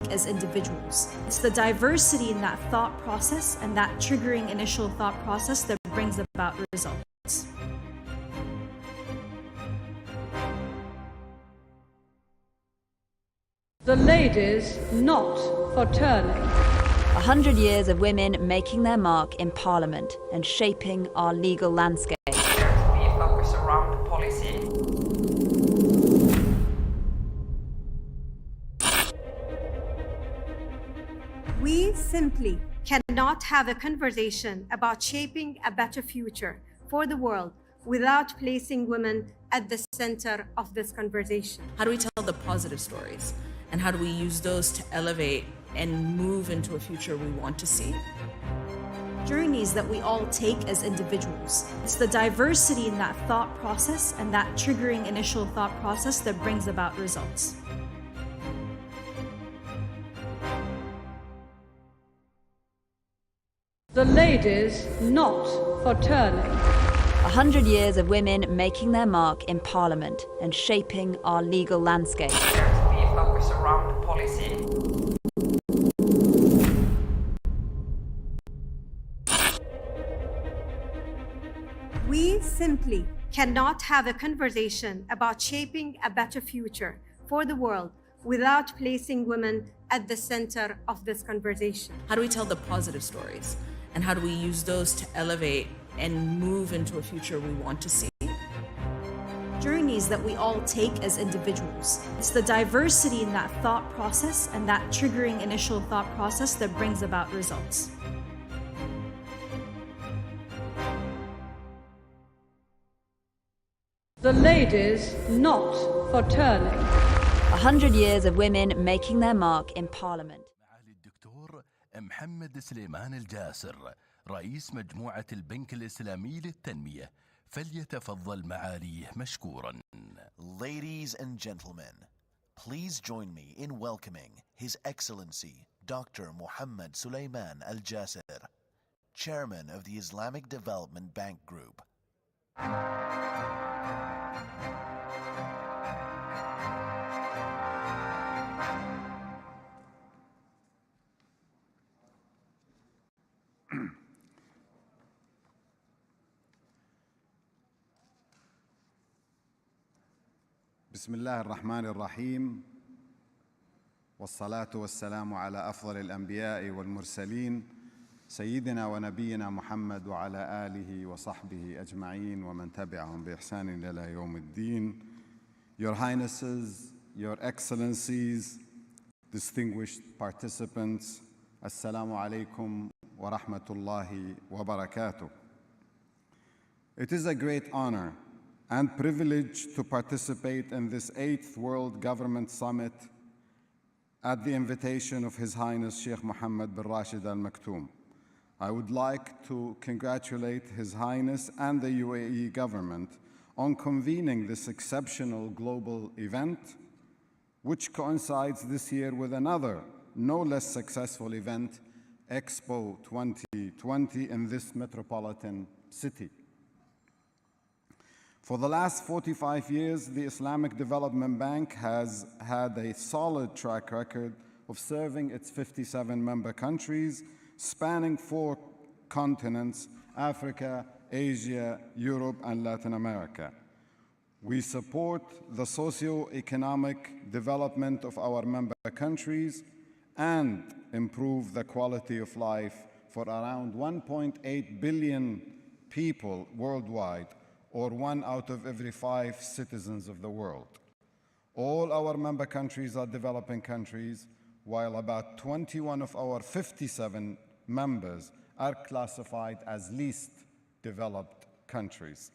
As individuals. It's the diversity in that thought process and that triggering initial thought process that brings about results.
The ladies not for turning.
100 years of women making their mark in Parliament and shaping our legal landscape.
We focus around policy.
simply cannot have a conversation about shaping a better future for the world without placing women at the center of this conversation.
How do we tell the positive stories? And how do we use those to elevate and move into a future we want to see?
Journeys that we all take as individuals. It's the diversity in that thought process and that triggering initial thought process that brings about results.
The ladies not for turning.
100 years of women making their mark in Parliament and shaping our legal landscape.
There to be a focus around policy.
We simply cannot have a conversation about shaping a better future for the world without placing women at the center of this conversation.
How do we tell the positive stories? And how do we use those to elevate and move into a future we want to see?
Journeys that we all take as individuals. It's the diversity in that thought process and that triggering initial thought process that brings about results.
The ladies not for turning.
100 years of women making their mark in Parliament.
معالي الدكتور محمد سليمان الجاسر رئيس مجموعة البنك الإسلامي للتنمية، فليتفضل معاليه مشكورا.
Ladies and gentlemen, please join me in welcoming His Excellency Dr. Muhammad Sulaiman Al-Jasir, Chairman of the Islamic Development Bank Group.
بسم الله الرحمن الرحيم، والصلاة والسلام على أفضل الأنبياء والمرسلين سيدنا ونبينا محمد وعلى آله وصحبه أجمعين ومن تبعهم بإحسان إلى يوم الدين. Your Highnesses, Your Excellencies, distinguished participants, Assalamu alaikum wa rahmatullahi wa barakatuh. It is a great honor and privilege to participate in this 8th World Government Summit at the invitation of His Highness Sheikh Mohammed bin Rashid Al Maktoum. I would like to congratulate His Highness and the UAE government on convening this exceptional global event, which coincides this year with another no less successful event, Expo 2020, in this metropolitan city. For the last 45 years, the Islamic Development Bank has had a solid track record of serving its 57 member countries, spanning 4 continents: Africa, Asia, Europe, and Latin America. We support the socio-economic development of our member countries and improve the quality of life for around 1.8 billion people worldwide, or 1 out of every 5 citizens of the world. All our member countries are developing countries, while about 21 of our 57 members are classified as least developed countries.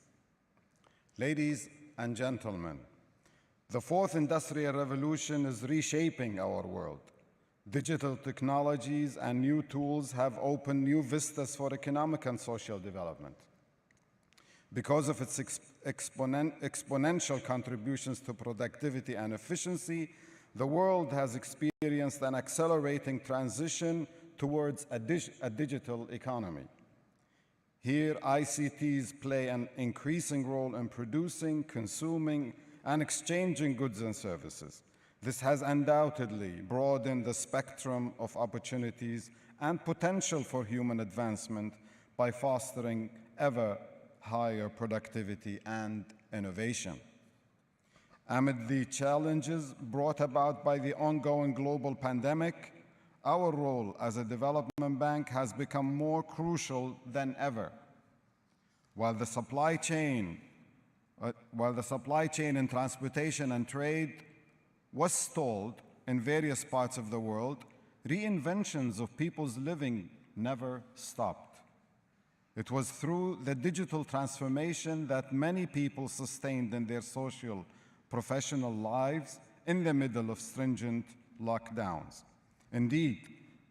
Ladies and gentlemen, the 4th Industrial Revolution is reshaping our world. Digital technologies and new tools have opened new vistas for economic and social development. Because of its exponential contributions to productivity and efficiency, the world has experienced an accelerating transition towards a digital economy. Here, ICTs play an increasing role in producing, consuming, and exchanging goods and services. This has undoubtedly broadened the spectrum of opportunities and potential for human advancement by fostering ever higher productivity and innovation. Amid the challenges brought about by the ongoing global pandemic, our role as a development bank has become more crucial than ever. While the supply chain in transportation and trade was stalled in various parts of the world, reinventions of people's living never stopped. It was through the digital transformation that many people sustained in their social, professional lives in the middle of stringent lockdowns. Indeed,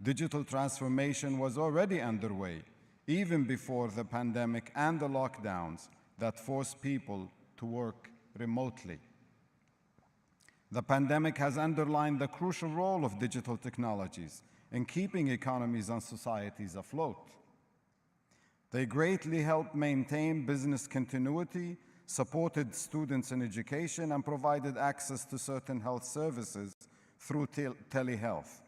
digital transformation was already underway, even before the pandemic and the lockdowns that forced people to work remotely. The pandemic has underlined the crucial role of digital technologies in keeping economies and societies afloat. They greatly helped maintain business continuity, supported students in education, and provided access to certain health services through telehealth.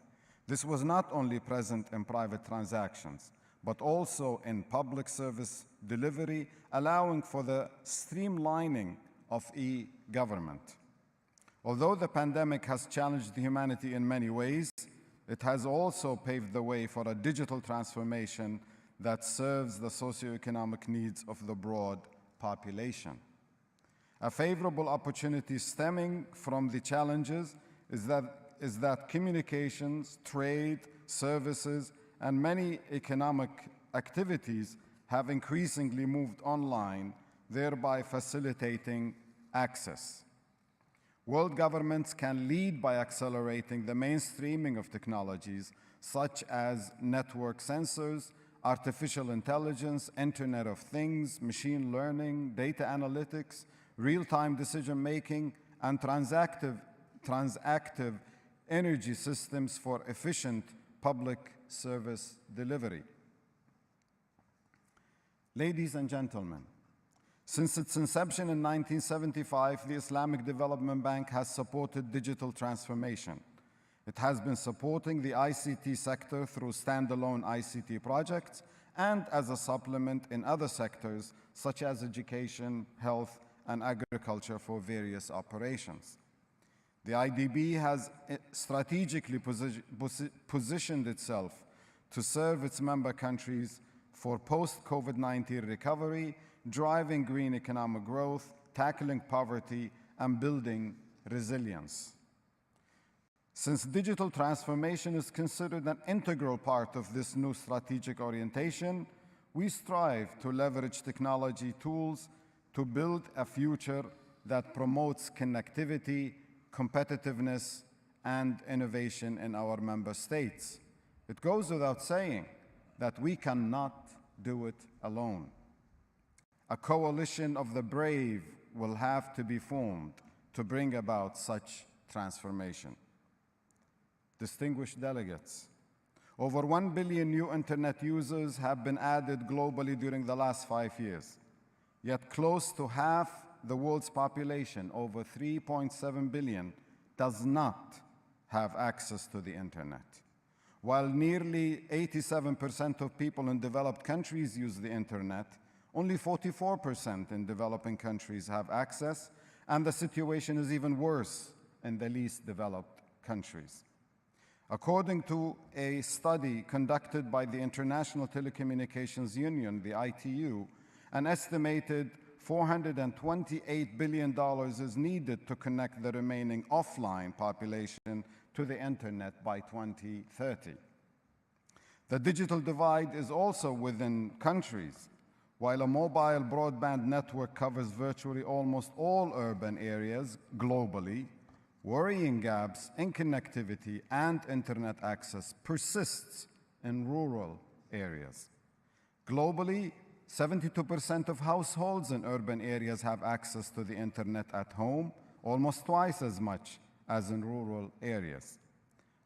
This was not only present in private transactions, but also in public service delivery, allowing for the streamlining of e-government. Although the pandemic has challenged humanity in many ways, it has also paved the way for a digital transformation that serves the socioeconomic needs of the broad population. A favorable opportunity stemming from the challenges is that communications, trade, services, and many economic activities have increasingly moved online, thereby facilitating access. World governments can lead by accelerating the mainstreaming of technologies such as network sensors, artificial intelligence, Internet of Things, machine learning, data analytics, real-time decision-making, and transactive energy systems for efficient public service delivery. Ladies and gentlemen, since its inception in 1975, the Islamic Development Bank has supported digital transformation. It has been supporting the ICT sector through standalone ICT projects and as a supplement in other sectors such as education, health, and agriculture for various operations. The IDB has strategically positioned itself to serve its member countries for post-COVID-19 recovery, driving green economic growth, tackling poverty, and building resilience. Since digital transformation is considered an integral part of this new strategic orientation, we strive to leverage technology tools to build a future that promotes connectivity, competitiveness, and innovation in our member states. It goes without saying that we cannot do it alone. A coalition of the brave will have to be formed to bring about such transformation. Distinguished delegates, over 1 billion new internet users have been added globally during the last 5 years. Yet close to half the world's population, over 3.7 billion, does not have access to the internet. While nearly 87% of people in developed countries use the internet, only 44% in developing countries have access, and the situation is even worse in the least developed countries. According to a study conducted by the International Telecommunications Union, the ITU, an estimated $428 billion is needed to connect the remaining offline population to the internet by 2030. The digital divide is also within countries. While a mobile broadband network covers virtually almost all urban areas globally, worrying gaps in connectivity and internet access persists in rural areas. Globally, 72% of households in urban areas have access to the internet at home, almost twice as much as in rural areas.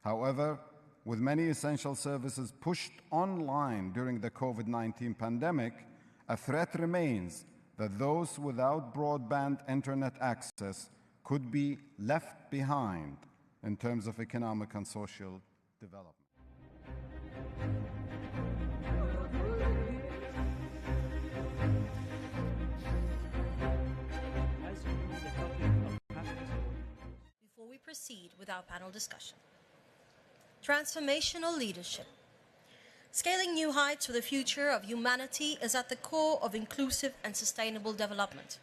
However, with many essential services pushed online during the COVID-19 pandemic, a threat remains that those without broadband internet access could be left behind in terms of economic and social development.
Before we proceed with our panel discussion, transformational leadership. Scaling new heights for the future of humanity is at the core of inclusive and sustainable development,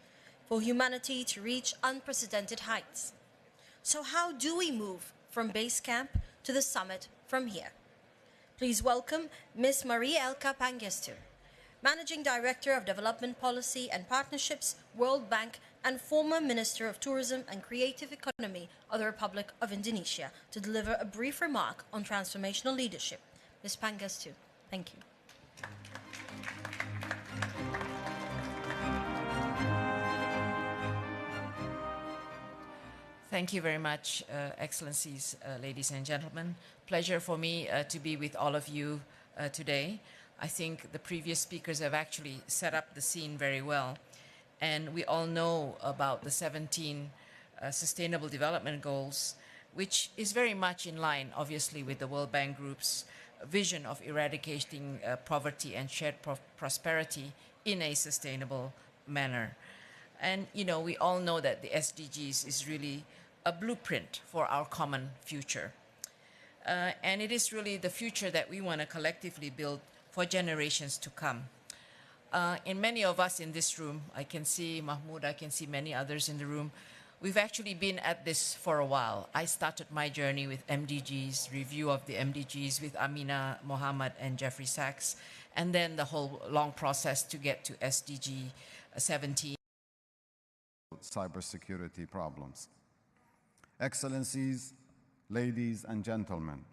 for humanity to reach unprecedented heights. So how do we move from base camp to the summit from here. Please welcome Ms. Marie Elka Pangestu, Managing Director of Development Policy and Partnerships, World Bank, and former Minister of Tourism and Creative Economy of the Republic of Indonesia, to deliver a brief remark on transformational leadership. Ms. Pangestu, thank you.
Thank you very much, Excellencies, ladies and gentlemen. Pleasure for me to be with all of you today. I think the previous speakers have actually set up the scene very well. And we all know about the 17 Sustainable Development Goals, which is very much in line, obviously, with the World Bank Group's vision of eradicating poverty and shared prosperity in a sustainable manner. And, you know, we all know that the SDGs is really a blueprint for our common future. And it is really the future that we want to collectively build for generations to come. And many of us in this room, I can see Mahmoud, I can see many others in the room, we've actually been at this for a while. I started my journey with MDGs, review of the MDGs with Amina Mohammed and Jeffrey Sachs, and then the whole long process to get to SDG 17.
Cybersecurity problems. Excellencies, ladies and gentlemen,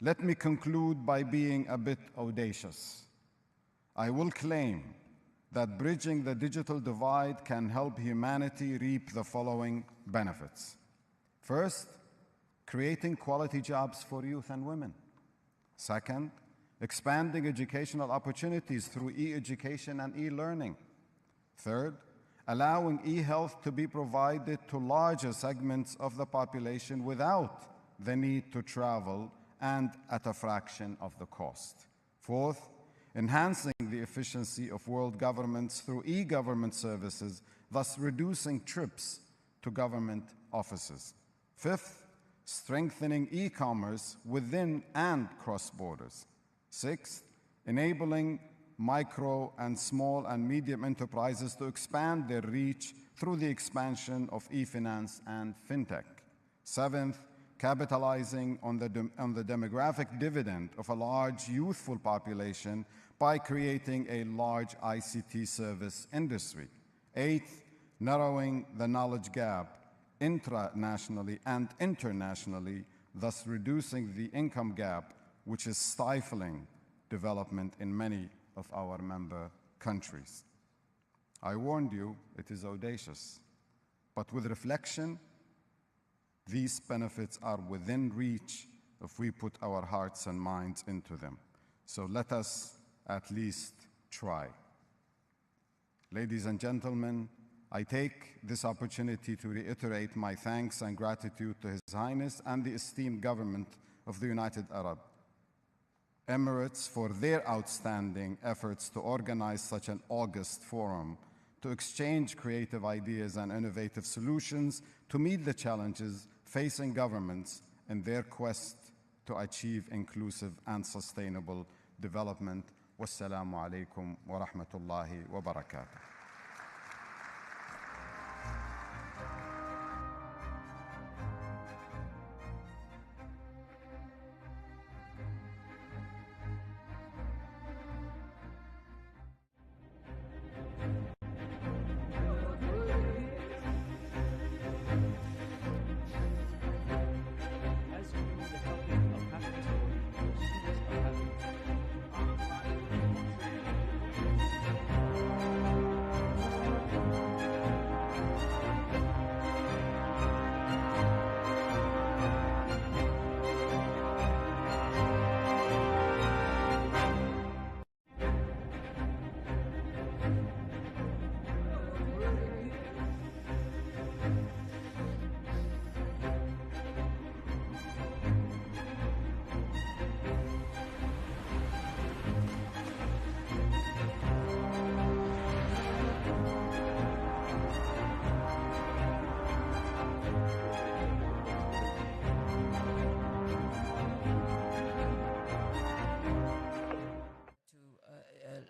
let me conclude by being a bit audacious. I will claim that bridging the digital divide can help humanity reap the following benefits. First, creating quality jobs for youth and women. Second, expanding educational opportunities through e-education and e-learning. Third, allowing e-health to be provided to larger segments of the population without the need to travel and at a fraction of the cost. Fourth, enhancing the efficiency of world governments through e-government services, thus reducing trips to government offices. Fifth, strengthening e-commerce within and cross borders. Sixth, enabling micro and small and medium enterprises to expand their reach through the expansion of e-finance and fintech. Seventh, capitalizing on the demographic dividend of a large youthful population by creating a large ICT service industry. Eighth, narrowing the knowledge gap intranationally and internationally, thus reducing the income gap, which is stifling development in many of our member countries. I warned you, it is audacious, but with reflection, these benefits are within reach if we put our hearts and minds into them. So let us at least try. Ladies and gentlemen, I take this opportunity to reiterate my thanks and gratitude to His Highness and the esteemed government of the United Arab Emirates for their outstanding efforts to organize such an august forum to exchange creative ideas and innovative solutions to meet the challenges facing governments in their quest to achieve inclusive and sustainable development. Wassalamu alaikum wa rahmatullahi wa barakatuh.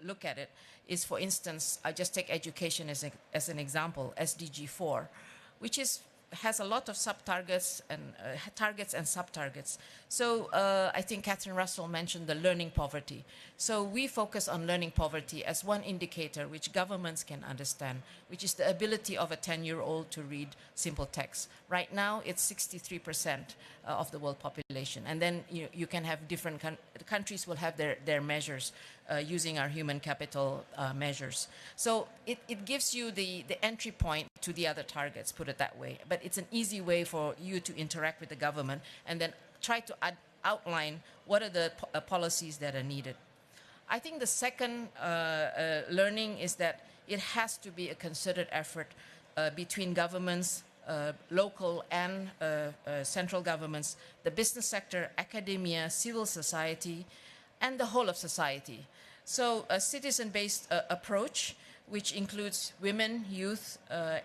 Look at it is, for instance, I just take education as an example, SDG 4, which is has a lot of sub-targets and targets and sub-targets. So I think Catherine Russell mentioned the learning poverty. So we focus on learning poverty as one indicator which governments can understand, which is the ability of a 10-year-old to read simple text. Right now, it's 63% of the world population. And then you can have different countries will have their measures using our human capital measures. So it gives you the entry point to the other targets, put it that way. But it's an easy way for you to interact with the government and then try to outline what are the policies that are needed. I think the second learning is that it has to be a concerted effort between governments, local and central governments, the business sector, academia, civil society, and the whole of society. So a citizen-based approach, which includes women, youth,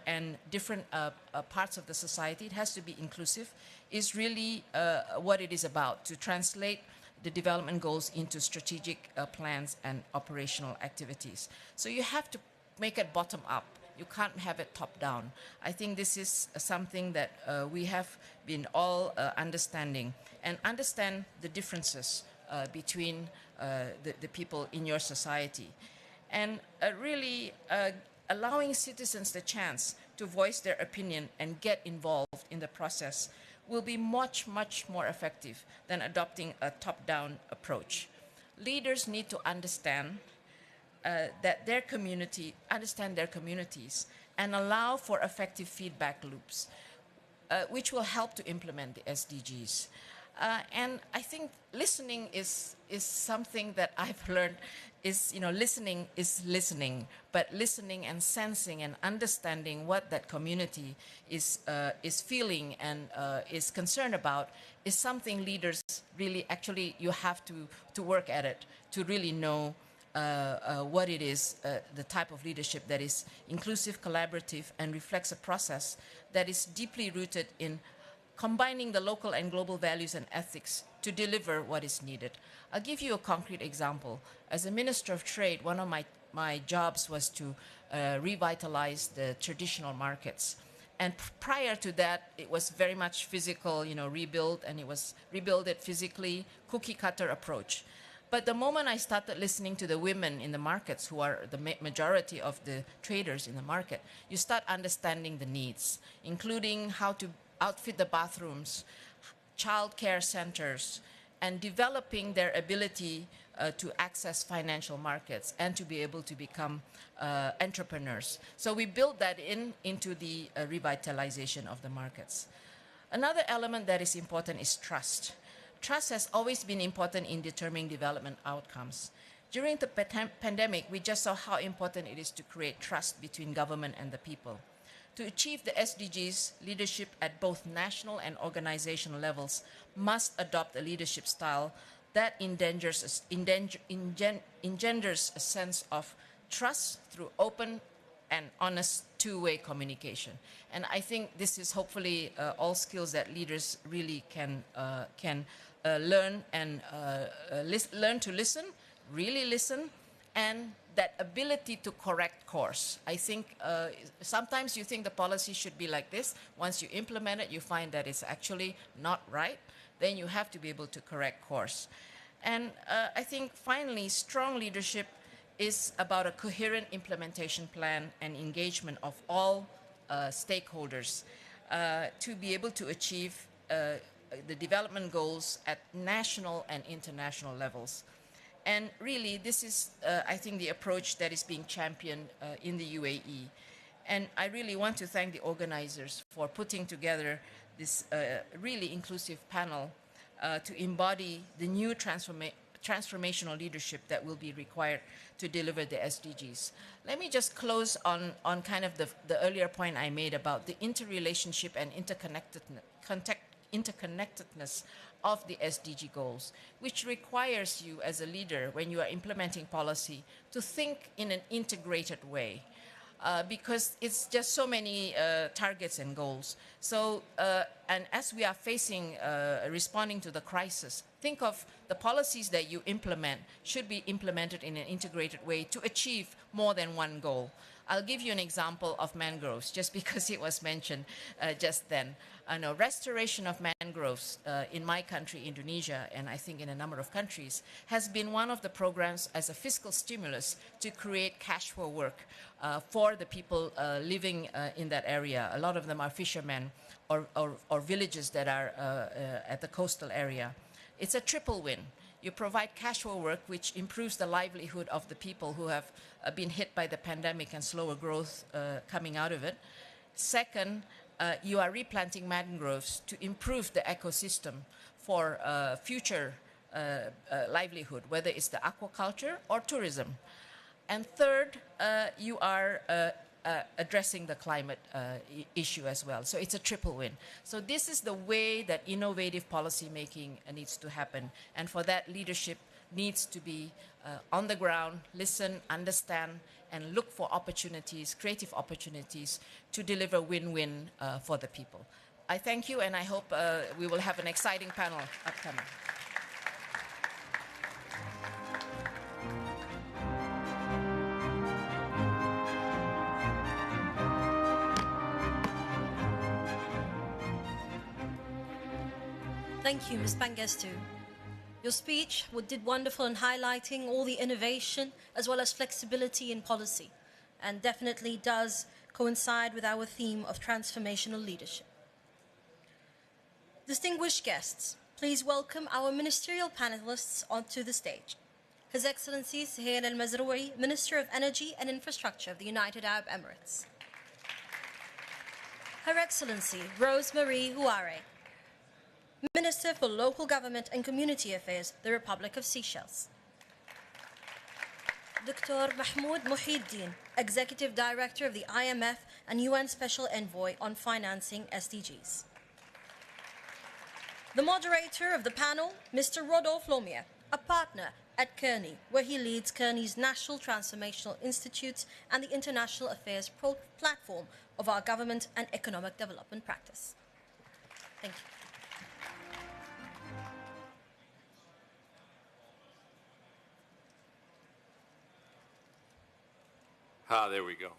and different parts of the society, it has to be inclusive, is really what it is about, to translate the development goals into strategic plans and operational activities. So you have to make it bottom up. You can't have it top down. I think this is something that we have been all understanding, and understand the differences between the people in your society. And really allowing citizens the chance to voice their opinion and get involved in the process will be much, much more effective than adopting a top-down approach. Leaders need to understand that their community, understand their communities, and allow for effective feedback loops, which will help to implement the SDGs. And I think listening is something that I've learned is, listening is listening, but listening and sensing and understanding what that community is feeling and is concerned about is something leaders really, actually, you have to work at it to really know what it is, the type of leadership that is inclusive, collaborative, and reflects a process that is deeply rooted in combining the local and global values and ethics to deliver what is needed. I'll give you a concrete example. As a Minister of Trade, one of my jobs was to revitalize the traditional markets. And prior to that, it was very much physical, rebuild, and it was rebuild it physically, cookie-cutter approach. But the moment I started listening to the women in the markets, who are the majority of the traders in the market, you start understanding the needs, including how to outfit the bathrooms, child care centers, and developing their ability to access financial markets and to be able to become entrepreneurs. So we built that into the revitalization of the markets. Another element that is important is trust. Trust has always been important in determining development outcomes. During the pandemic, we just saw how important it is to create trust between government and the people. To achieve the SDGs, leadership at both national and organizational levels must adopt a leadership style that engenders a sense of trust through open and honest two-way communication. And I think this is hopefully all skills that leaders really can learn and learn to listen, really listen, and that ability to correct course. I think sometimes you think the policy should be like this. Once you implement it, you find that it's actually not right. Then you have to be able to correct course. And I think finally, strong leadership is about a coherent implementation plan and engagement of all stakeholders to be able to achieve the development goals at national and international levels. And really, this is, I think, the approach that is being championed in the UAE. And I really want to thank the organizers for putting together this really inclusive panel to embody the new transformational leadership that will be required to deliver the SDGs. Let me just close on kind of the earlier point I made about the interrelationship and interconnectedness of the SDG goals, which requires you as a leader, when you are implementing policy, to think in an integrated way. Because it's just so many targets and goals. So, and as we are facing, responding to the crisis, think of the policies that you implement should be implemented in an integrated way to achieve more than one goal. I'll give you an example of mangroves, just because it was mentioned just then. Restoration of mangroves in my country, Indonesia, and I think in a number of countries, has been one of the programs as a fiscal stimulus to create cash for work for the people living in that area. A lot of them are fishermen or villages that are at the coastal area. It's a triple win. You provide cash for work, which improves the livelihood of the people who have been hit by the pandemic and slower growth coming out of it. Second, you are replanting mangroves to improve the ecosystem for future livelihood, whether it's the aquaculture or tourism. And third, you are addressing the climate issue as well. So it's a triple win. So this is the way that innovative policy making needs to happen. And for that, leadership needs to be on the ground, listen, understand, and look for opportunities, creative opportunities to deliver win-win for the people. I thank you, and I hope we will have an exciting panel upcoming.
Thank you, Ms. Pangestu. Your speech did wonderful in highlighting all the innovation as well as flexibility in policy, and definitely does coincide with our theme of transformational leadership. Distinguished guests, please welcome our ministerial panelists onto the stage. His Excellency Suhail Al-Mazroui, Minister of Energy and Infrastructure of the United Arab Emirates. Her Excellency Rose-Marie Huare, Minister for Local Government and Community Affairs, the Republic of Seychelles. Dr. Mahmoud Muhyiddin, Executive Director of the IMF and UN Special Envoy on Financing SDGs. The moderator of the panel, Mr. Rodolphe Lomier, a partner at Kearney, where he leads Kearney's National Transformational Institutes and the International Affairs platform of our government and economic development practice. Thank you.
There we go.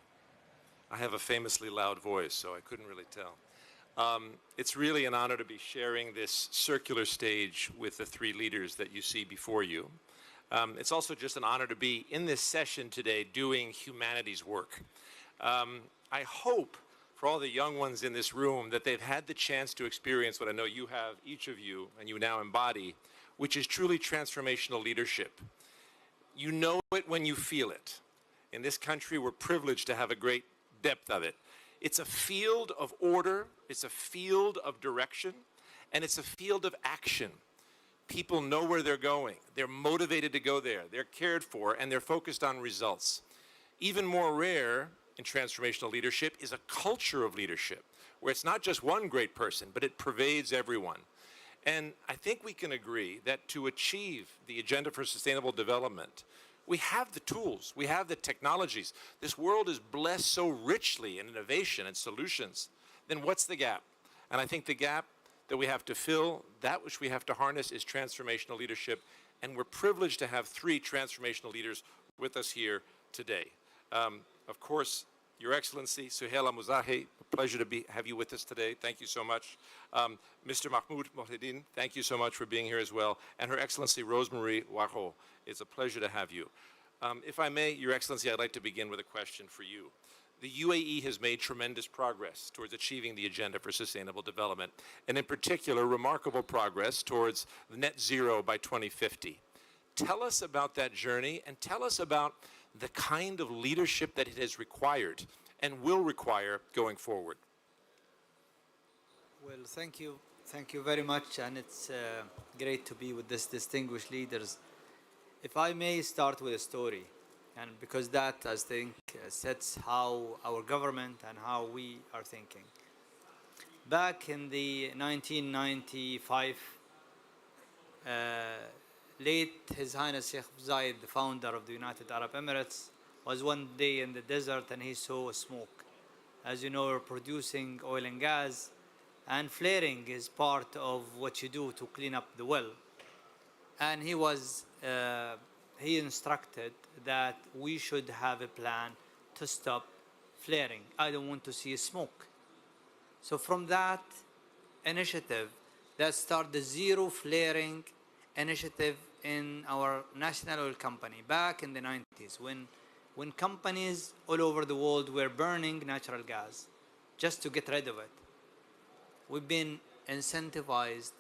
I have a famously loud voice, so I couldn't really tell. It's really an honor to be sharing this circular stage with the three leaders that you see before you. It's also just an honor to be in this session today doing humanities work. I hope for all the young ones in this room that they've had the chance to experience what I know you have, each of you, and you now embody, which is truly transformational leadership. You know it when you feel it. In this country, we're privileged to have a great depth of it. It's a field of order, it's a field of direction, and it's a field of action. People know where they're going. They're motivated to go there. They're cared for, and they're focused on results. Even more rare in transformational leadership is a culture of leadership, where it's not just one great person, but it pervades everyone. And I think we can agree that to achieve the Agenda for Sustainable Development, we have the tools, we have the technologies. This world is blessed so richly in innovation and solutions. Then what's the gap? And I think the gap that we have to fill, that which we have to harness, is transformational leadership. And we're privileged to have three transformational leaders with us here today. Of course, Your Excellency, Suhail Al-Mazroui, a pleasure to have you with us today. Thank you so much. Mr. Mahmoud Muhyiddin, thank you so much for being here as well. And Her Excellency Rose-Marie Huare, it's a pleasure to have you. If I may, Your Excellency, I'd like to begin with a question for you. The UAE has made tremendous progress towards achieving the Agenda for Sustainable Development, and in particular, remarkable progress towards net zero by 2050. Tell us about that journey, and tell us about the kind of leadership that it has required and will require going forward.
Well, thank you. Thank you very much, and it's great to be with these distinguished leaders. If I may start with a story, and because that, I think, sets how our government and how we are thinking. Back in the 1995, late His Highness Sheikh Zayed, the founder of the United Arab Emirates, was one day in the desert and he saw smoke. As you know, we're producing oil and gas, and flaring is part of what you do to clean up the well. And he instructed that we should have a plan to stop flaring. I don't want to see smoke. So from that initiative, that started the zero flaring initiative in our national oil company back in the 90s when companies all over the world were burning natural gas just to get rid of it. We've been incentivized,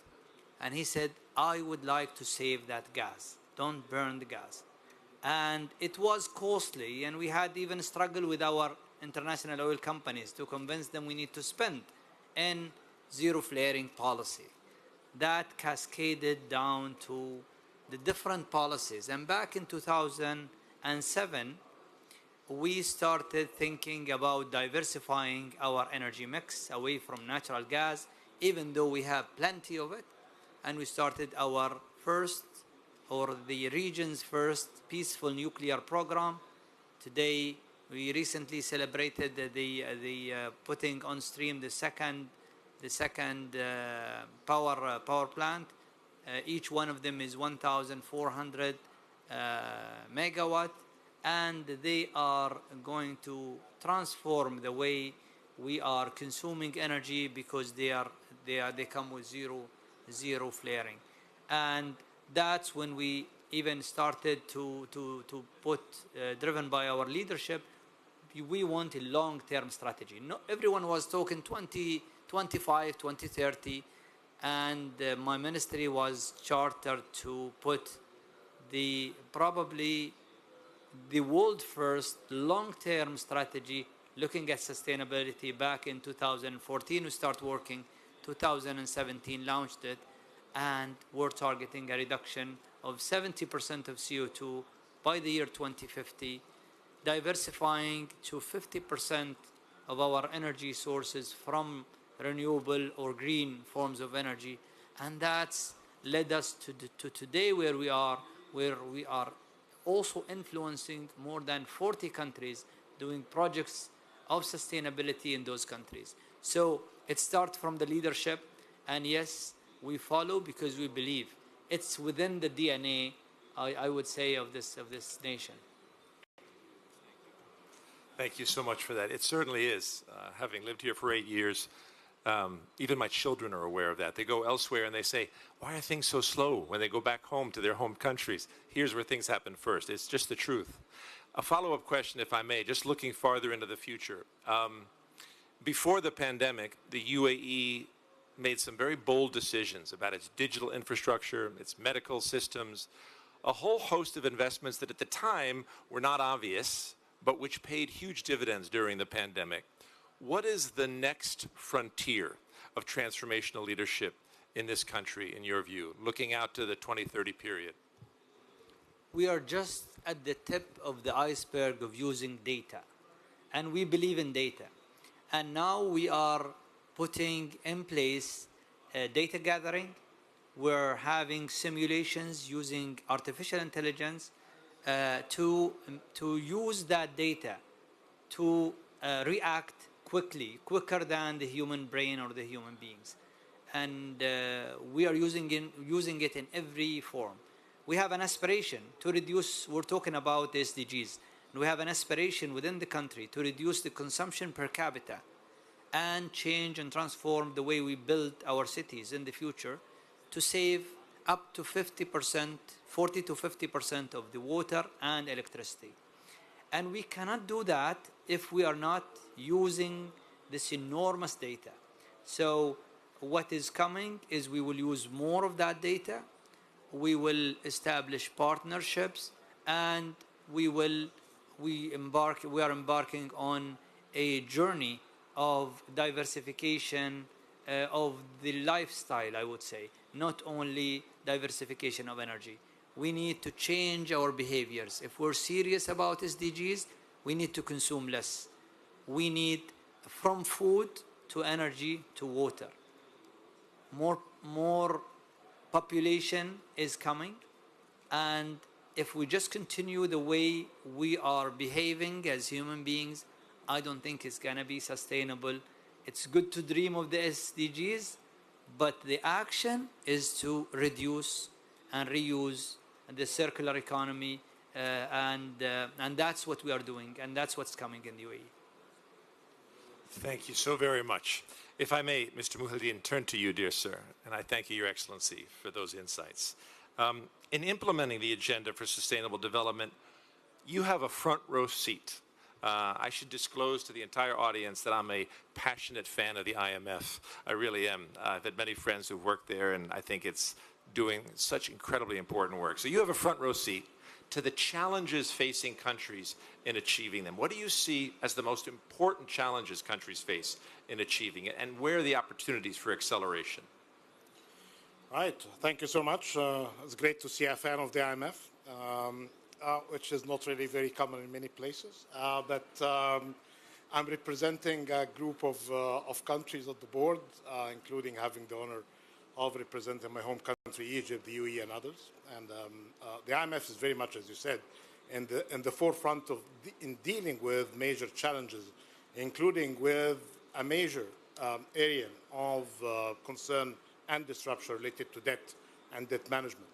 and he said, I would like to save that gas. Don't burn the gas. And it was costly, and we had even struggled with our international oil companies to convince them we need to spend in zero flaring policy. That cascaded down to the different policies. And back in 2007, we started thinking about diversifying our energy mix away from natural gas, even though we have plenty of it. And we started our first, or the region's first, peaceful nuclear program. Today, we recently celebrated the putting on stream the second power plant. Each one of them is 1,400 megawatt, and they are going to transform the way we are consuming energy because they come with zero flaring. And that's when we even started to put, driven by our leadership, we want a long-term strategy. No, everyone was talking 2025, 2030, and my ministry was chartered to put probably the world first long-term strategy looking at sustainability. Back in 2014 we started working, 2017 launched it, and we're targeting a reduction of 70% of CO2 by the year 2050, diversifying to 50% of our energy sources from renewable or green forms of energy. And that's led us to today where we are also influencing more than 40 countries, doing projects of sustainability in those countries. So it starts from the leadership, and yes, we follow because we believe it's within the DNA, I would say, of this nation.
Thank you so much for that. It certainly is. Having lived here for 8 years, even my children are aware of that. They go elsewhere and they say, why are things so slow when they go back home to their home countries? Here's where things happen first. It's just the truth. A follow-up question, if I may, just looking farther into the future. Before the pandemic, the UAE made some very bold decisions about its digital infrastructure, its medical systems, a whole host of investments that at the time were not obvious, but which paid huge dividends during the pandemic. What is the next frontier of transformational leadership in this country, in your view, looking out to the 2030 period?
We are just at the tip of the iceberg of using data, and we believe in data. And now we are putting in place data gathering. We're having simulations using artificial intelligence to use that data to react quicker than the human brain or the human beings. And we are using it in every form. We have an aspiration to reduce, we're talking about the SDGs, and we have an aspiration within the country to reduce the consumption per capita and change and transform the way we build our cities in the future to save up to 50%, 40 to 50% of the water and electricity. And we cannot do that if we are not using this enormous data. So what is coming is we will use more of that data, we will establish partnerships, and we are embarking on a journey of diversification of the lifestyle, I would say, not only diversification of energy. We need to change our behaviors. If we're serious about SDGs, we need to consume less. We need, from food to energy to water. More population is coming, and if we just continue the way we are behaving as human beings, I don't think it's gonna be sustainable. It's good to dream of the SDGs, but the action is to reduce and reuse the circular economy, and that's what we are doing, and that's what's coming in the UAE.
Thank you so very much. If I may, Mr. Muhyiddin, turn to you, dear sir, and I thank you, Your Excellency, for those insights. In implementing the Agenda for Sustainable Development, you have a front row seat. I should disclose to the entire audience that I'm a passionate fan of the IMF. I really am. I've had many friends who've worked there, and I think it's doing such incredibly important work. So you have a front row seat to the challenges facing countries in achieving them. What do you see as the most important challenges countries face in achieving it, and where are the opportunities for acceleration?
Right. Thank you so much. It's great to see a fan of the IMF. Which is not really very common in many places. But I'm representing a group of countries at the board, including having the honor of representing my home country, Egypt, the UAE, and others. And the IMF is very much, as you said, in the forefront of in dealing with major challenges, including with a major area of concern and disruption related to debt and debt management.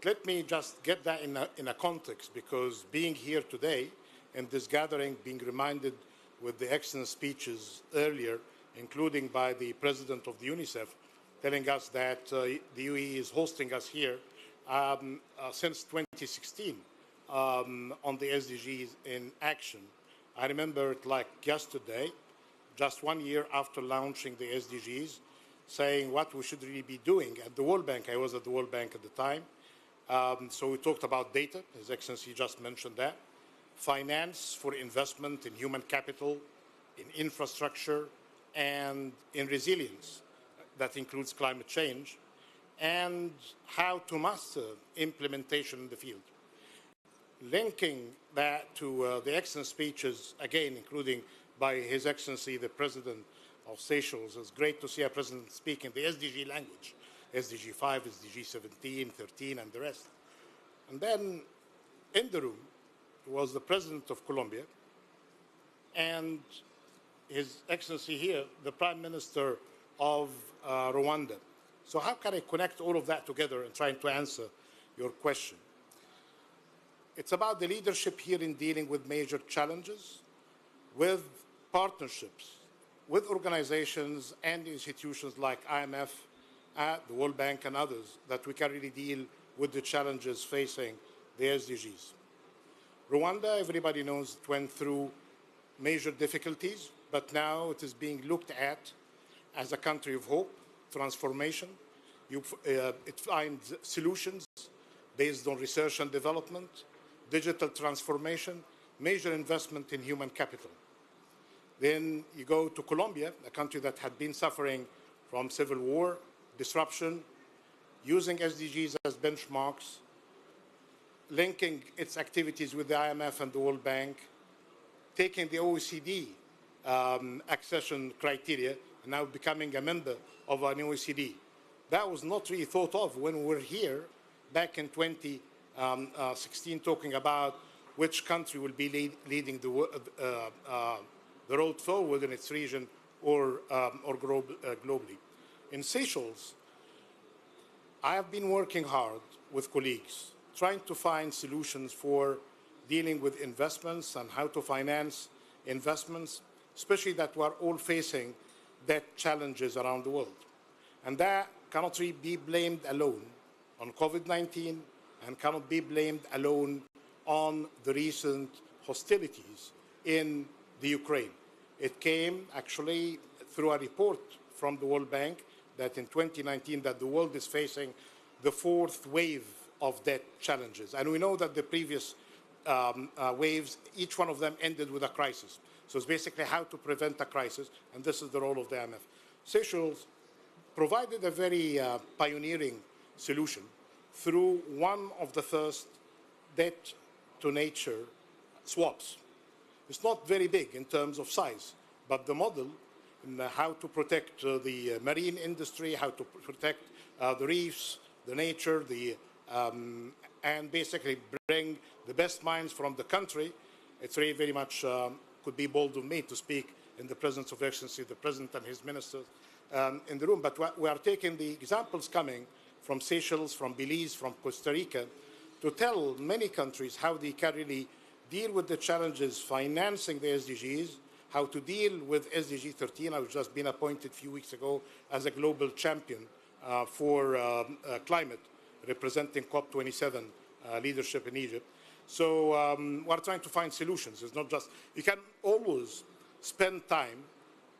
Let me just get that in a context, because being here today in this gathering, being reminded with the excellent speeches earlier, including by the president of the UNICEF, telling us that the UAE is hosting us here since 2016 on the SDGs in action. I remember it like yesterday, just 1 year after launching the SDGs, saying what we should really be doing at the World Bank. I was at the World Bank at the time. So we talked about data, His Excellency just mentioned that, finance for investment in human capital, in infrastructure, and in resilience. That includes climate change, and how to master implementation in the field. Linking that to the excellent speeches, again, including by His Excellency, the President of Seychelles. It's great to see a president speak in the SDG language. SDG 5, SDG 17, 13, and the rest. And then in the room was the President of Colombia and His Excellency here, the Prime Minister of Rwanda. So how can I connect all of that together and trying to answer your question? It's about the leadership here in dealing with major challenges, with partnerships, with organizations and institutions like IMF, the World Bank and others, that we can really deal with the challenges facing the SDGs. Rwanda, everybody knows, it went through major difficulties, but now it is being looked at as a country of hope, transformation. It finds solutions based on research and development, digital transformation, major investment in human capital. Then you go to Colombia, a country that had been suffering from civil war, disruption, using SDGs as benchmarks, linking its activities with the IMF and the World Bank, taking the OECD accession criteria, and now becoming a member of an OECD. That was not really thought of when we were here back in 2016 talking about which country will be leading the road forward in its region or globally. In Seychelles, I have been working hard with colleagues, trying to find solutions for dealing with investments and how to finance investments, especially that we are all facing debt challenges around the world. And that cannot really be blamed alone on COVID-19 and cannot be blamed alone on the recent hostilities in the Ukraine. It came actually through a report from the World Bank that in 2019 that the world is facing the fourth wave of debt challenges. And we know that the previous waves, each one of them ended with a crisis. So it's basically how to prevent a crisis, and this is the role of the IMF. Seychelles provided a very pioneering solution through one of the first debt-to-nature swaps. It's not very big in terms of size, but the model in how to protect the marine industry, how to protect the reefs, the nature, and basically bring the best minds from the country. It's really very much could be bold of me to speak in the presence of Excellency, the President and his ministers in the room. But we are taking the examples coming from Seychelles, from Belize, from Costa Rica, to tell many countries how they can really deal with the challenges financing the SDGs, how to deal with SDG 13. I've just been appointed a few weeks ago as a global champion for climate, representing COP27 leadership in Egypt. So we're trying to find solutions. It's not just, you can always spend time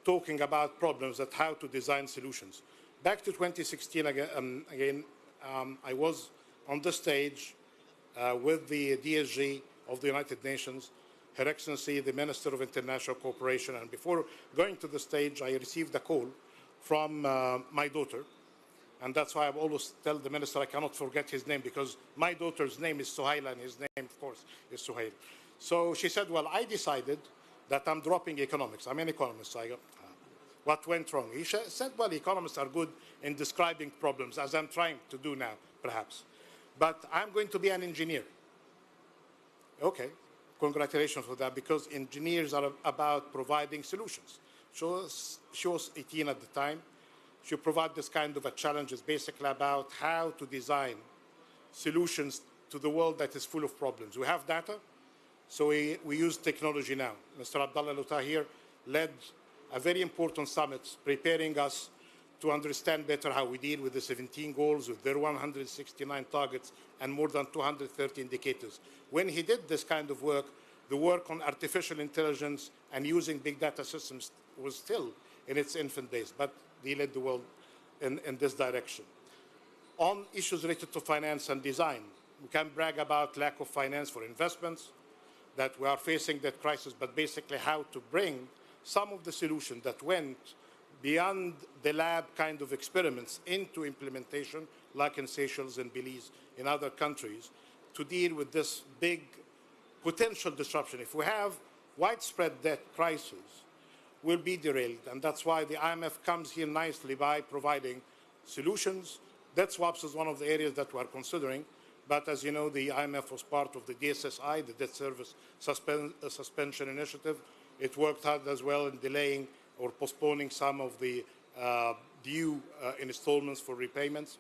talking about problems and how to design solutions. Back to 2016 again, I was on the stage with the DSG of the United Nations, Her Excellency, the Minister of International Cooperation, and before going to the stage, I received a call from my daughter, and that's why I always tell the Minister I cannot forget his name, because my daughter's name is Suhaila, and his name, of course, is Suhail. So she said, well, I decided that I'm dropping economics. I'm an economist. So I go, what went wrong? He said, well, economists are good in describing problems, as I'm trying to do now, perhaps. But I'm going to be an engineer. Okay, congratulations for that, because engineers are about providing solutions. She was 18 at the time. She provided this kind of a challenge. It's basically about how to design solutions to the world that is full of problems. We have data, so we use technology now. Mr. Abdallah Luta here led a very important summit, preparing us to understand better how we deal with the 17 goals, with their 169 targets, and more than 230 indicators. When he did this kind of work, the work on artificial intelligence and using big data systems was still in its infant days, but he led the world in this direction. On issues related to finance and design, we can brag about lack of finance for investments, that we are facing that crisis, but basically how to bring some of the solutions that went beyond the lab kind of experiments into implementation, like in Seychelles and Belize, in other countries, to deal with this big potential disruption. If we have widespread debt crisis, we'll be derailed. And that's why the IMF comes here nicely by providing solutions. Debt swaps is one of the areas that we're considering. But as you know, the IMF was part of the DSSI, the Debt Service Suspension Initiative. It worked hard as well in delaying or postponing some of the due installments for repayments.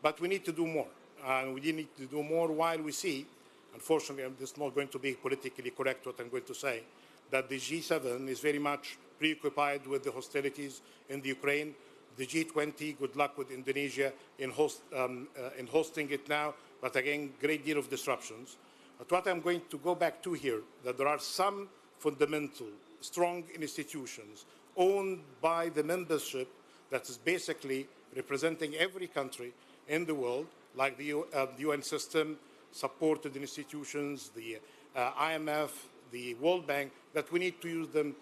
But we need to do more. And we need to do more while we see, unfortunately, this is not going to be politically correct what I'm going to say, that the G7 is very much preoccupied with the hostilities in the Ukraine. The G20, good luck with Indonesia in hosting it now, but again, great deal of disruptions. But what I'm going to go back to here, that there are some fundamental, strong institutions owned by the membership that is basically representing every country in the world, like the UN system, supported institutions, the IMF, the World Bank, that we need to use them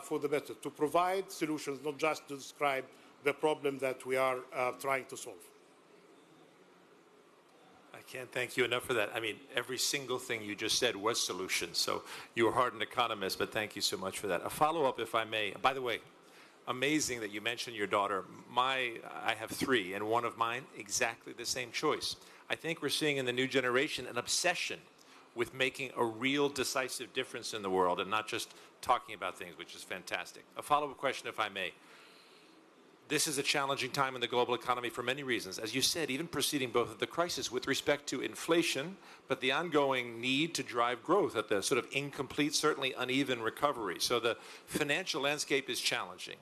for the better, to provide solutions, not just to describe the problem that we are trying to solve.
I can't thank you enough for that. I mean, every single thing you just said was solution. So you were hard an economist, but thank you so much for that. A follow-up, if I may. By the way, amazing that you mentioned your daughter. I have 3, and one of mine, exactly the same choice. I think we're seeing in the new generation an obsession with making a real decisive difference in the world and not just talking about things, which is fantastic. A follow-up question, if I may. This is a challenging time in the global economy for many reasons. As you said, even preceding both of the crisis with respect to inflation, but the ongoing need to drive growth at the sort of incomplete, certainly uneven recovery. So the financial landscape is challenging.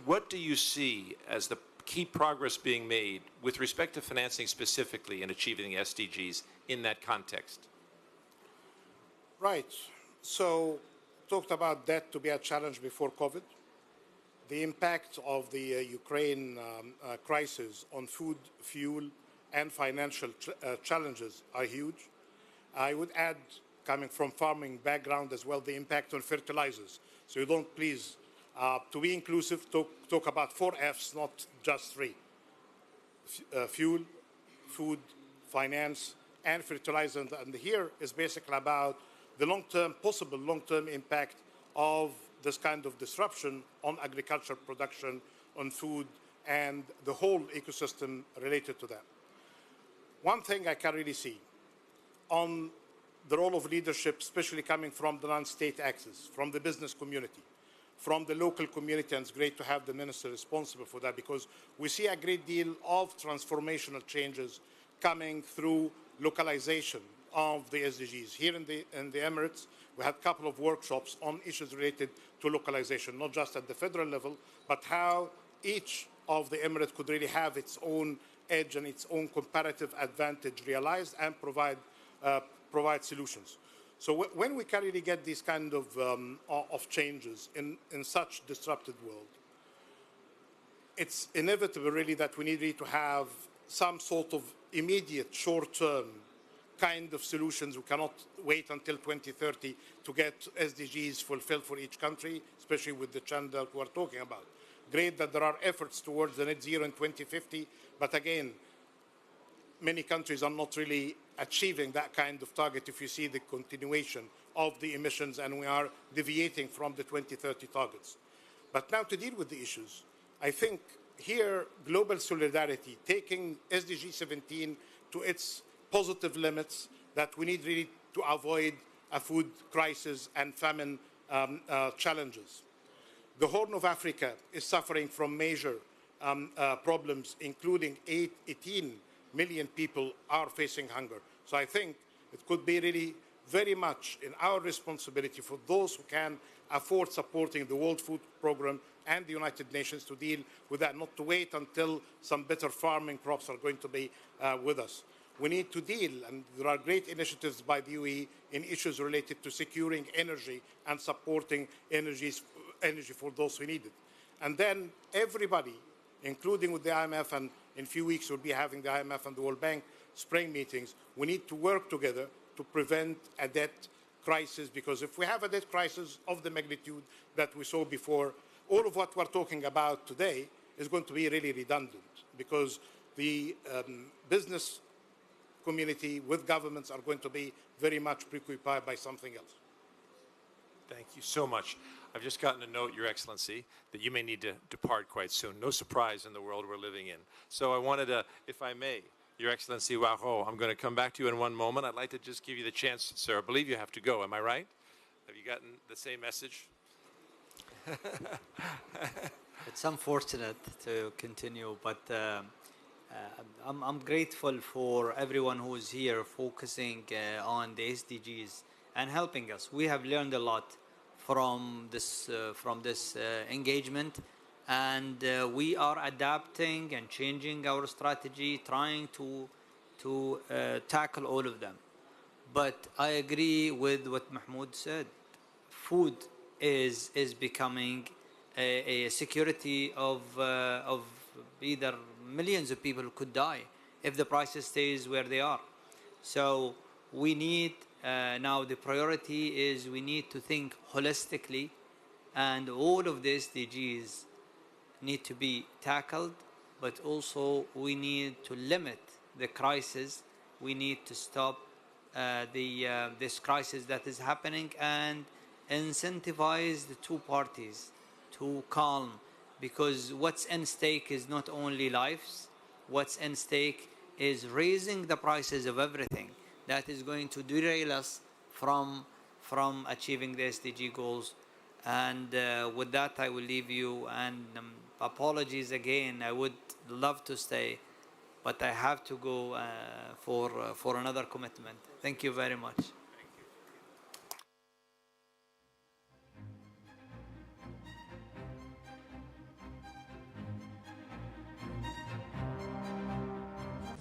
What do you see as the key progress being made with respect to financing specifically in achieving the SDGs in that context?
Right. So talked about debt to be a challenge before COVID. The impact of the Ukraine crisis on food, fuel, and financial challenges are huge. I would add, coming from farming background as well, the impact on fertilizers. So you don't please, to be inclusive, talk about 4 Fs, not just 3. Fuel, food, finance, and fertilizer. And here is basically about the long-term, possible long-term impact of this kind of disruption on agriculture production, on food, and the whole ecosystem related to that. One thing I can really see on the role of leadership, especially coming from the non-state axis, from the business community, from the local community, and it's great to have the minister responsible for that, because we see a great deal of transformational changes coming through localization of the SDGs. Here in the Emirates, we had a couple of workshops on issues related to localization, not just at the federal level, but how each of the Emirates could really have its own edge and its own comparative advantage realized and provide solutions. So when we can really get these kind of changes in such disrupted world, it's inevitable really that we need really to have some sort of immediate short-term kind of solutions. We cannot wait until 2030 to get SDGs fulfilled for each country, especially with the trend that we're talking about. Great that there are efforts towards the net zero in 2050, but again, many countries are not really achieving that kind of target if you see the continuation of the emissions, and we are deviating from the 2030 targets. But now to deal with the issues, I think here global solidarity, taking SDG 17 to its positive limits, that we need really to avoid a food crisis and famine challenges. The Horn of Africa is suffering from major problems, including 18 million people are facing hunger. So I think it could be really very much in our responsibility for those who can afford supporting the World Food Programme and the United Nations to deal with that, not to wait until some better farming crops are going to be with us. We need to deal, and there are great initiatives by the UAE in issues related to securing energy and supporting energy for those who need it. And then everybody, including with the IMF, and in a few weeks we'll be having the IMF and the World Bank spring meetings, we need to work together to prevent a debt crisis, because if we have a debt crisis of the magnitude that we saw before, all of what we're talking about today is going to be really redundant, because the business community with governments are going to be very much preoccupied by something else.
Thank you so much. I've just gotten a note, Your Excellency, that you may need to depart quite soon. No surprise in the world we're living in. So I wanted to, if I may, Your Excellency Wahro, I'm going to come back to you in one moment. I'd like to just give you the chance, sir. I believe you have to go. Am I right? Have you gotten the same message?
It's unfortunate to continue, but I'm grateful for everyone who is here focusing on the SDGs and helping us. We have learned a lot from this engagement, and we are adapting and changing our strategy, trying to tackle all of them. But I agree with what Mahmoud said. Food is becoming a security of either millions of people could die if the prices stays where they are. So we need now the priority is we need to think holistically, and all of the SDGs need to be tackled, but also we need to limit the crisis. We need to stop this crisis that is happening and incentivize the two parties to calm, because what's in stake is not only lives. What's in stake is raising the prices of everything. That is going to derail us from achieving the SDG goals. And with that, I will leave you. And apologies again. I would love to stay, but I have to go for another commitment. Thank you very much.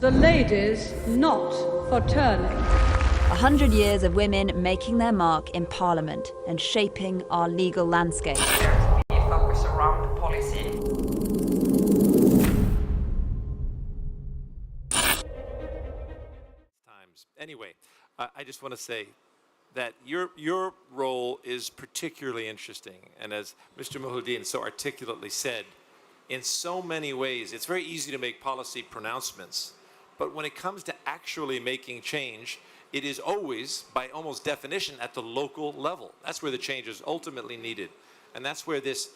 The ladies not for turning.
100 years of women making their mark in Parliament and shaping our legal landscape.
There to be focus around policy.
Anyway, I just want to say that your role is particularly interesting, and as Mr. Muhuddin so articulately said, in so many ways, it's very easy to make policy pronouncements, but when it comes to actually making change, it is always, by almost definition, at the local level. That's where the change is ultimately needed, and that's where this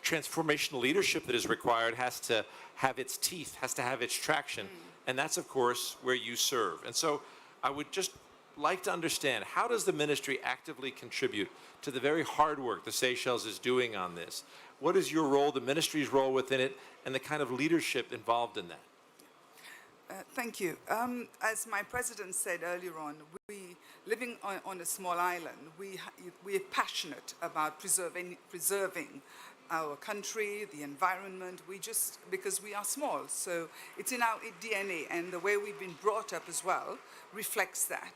transformational leadership that is required has to have its teeth, has to have its traction, and that's, of course, where you serve. And so I would just like to understand, how does the ministry actively contribute to the very hard work the Seychelles is doing on this? What is your role, the ministry's role within it, and the kind of leadership involved in that?
Thank you. As my president said earlier on, we living on a small island, we are passionate about preserving our country, the environment. Because we are small, so it's in our DNA, and the way we've been brought up as well reflects that.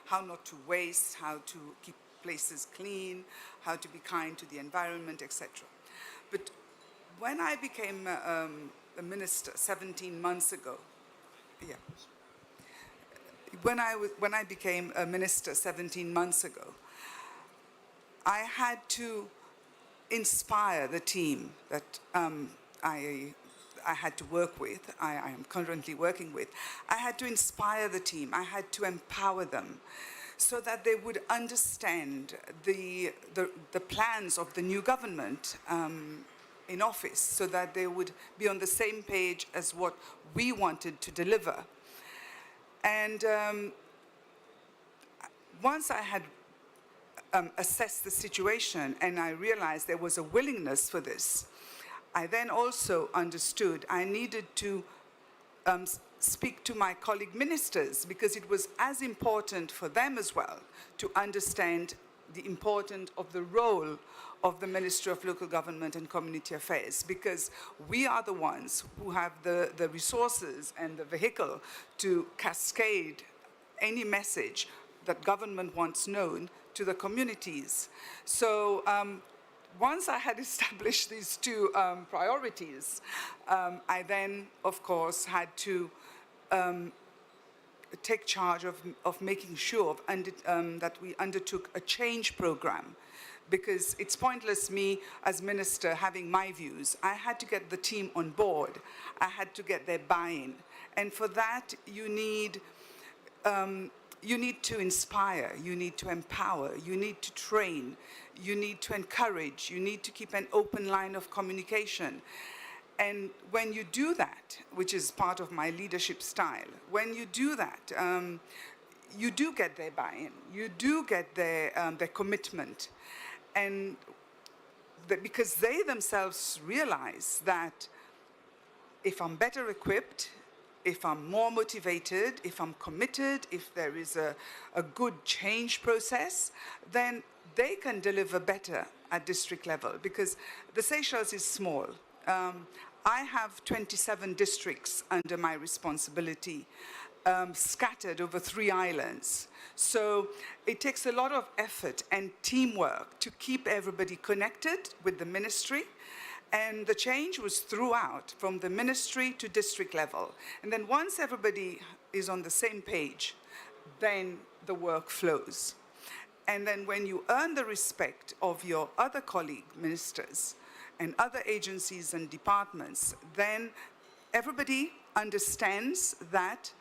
How not to waste, how to keep places clean, how to be kind to the environment, etc. But when I became a minister 17 months ago, when I became a minister 17 months ago, I had to inspire the team that I had to work with, I am currently working with. I had to inspire the team, I had to empower them so that they would understand the plans of the new government in office, so that they would be on the same page as what we wanted to deliver. And once I had assessed the situation and I realized there was a willingness for this, I then also understood I needed to speak to my colleague ministers, because it was as important for them as well to understand the importance of the role of the Ministry of Local Government and Community Affairs, because we are the ones who have the resources and the vehicle to cascade any message that government wants known to the communities. So once I had established these two priorities, I then, of course, had to take charge of making sure that we undertook a change program, because it's pointless me as minister having my views. I had to get the team on board. I had to get their buy-in. And for that, you need to inspire, you need to empower, you need to train, you need to encourage, you need to keep an open line of communication. And when you do that, which is part of my leadership style, when you do that, you do get their buy-in, you do get their commitment. And because they themselves realize that if I'm better equipped, if I'm more motivated, if I'm committed, if there is a good change process, then they can deliver better at district level, because the Seychelles is small. I have 27 districts under my responsibility, scattered over 3 islands. So it takes a lot of effort and teamwork to keep everybody connected with the ministry. And the change was throughout, from the ministry to district level. And then once everybody is on the same page, then the work flows. And then when you earn the respect of your other colleague ministers and other agencies and departments, then everybody understands that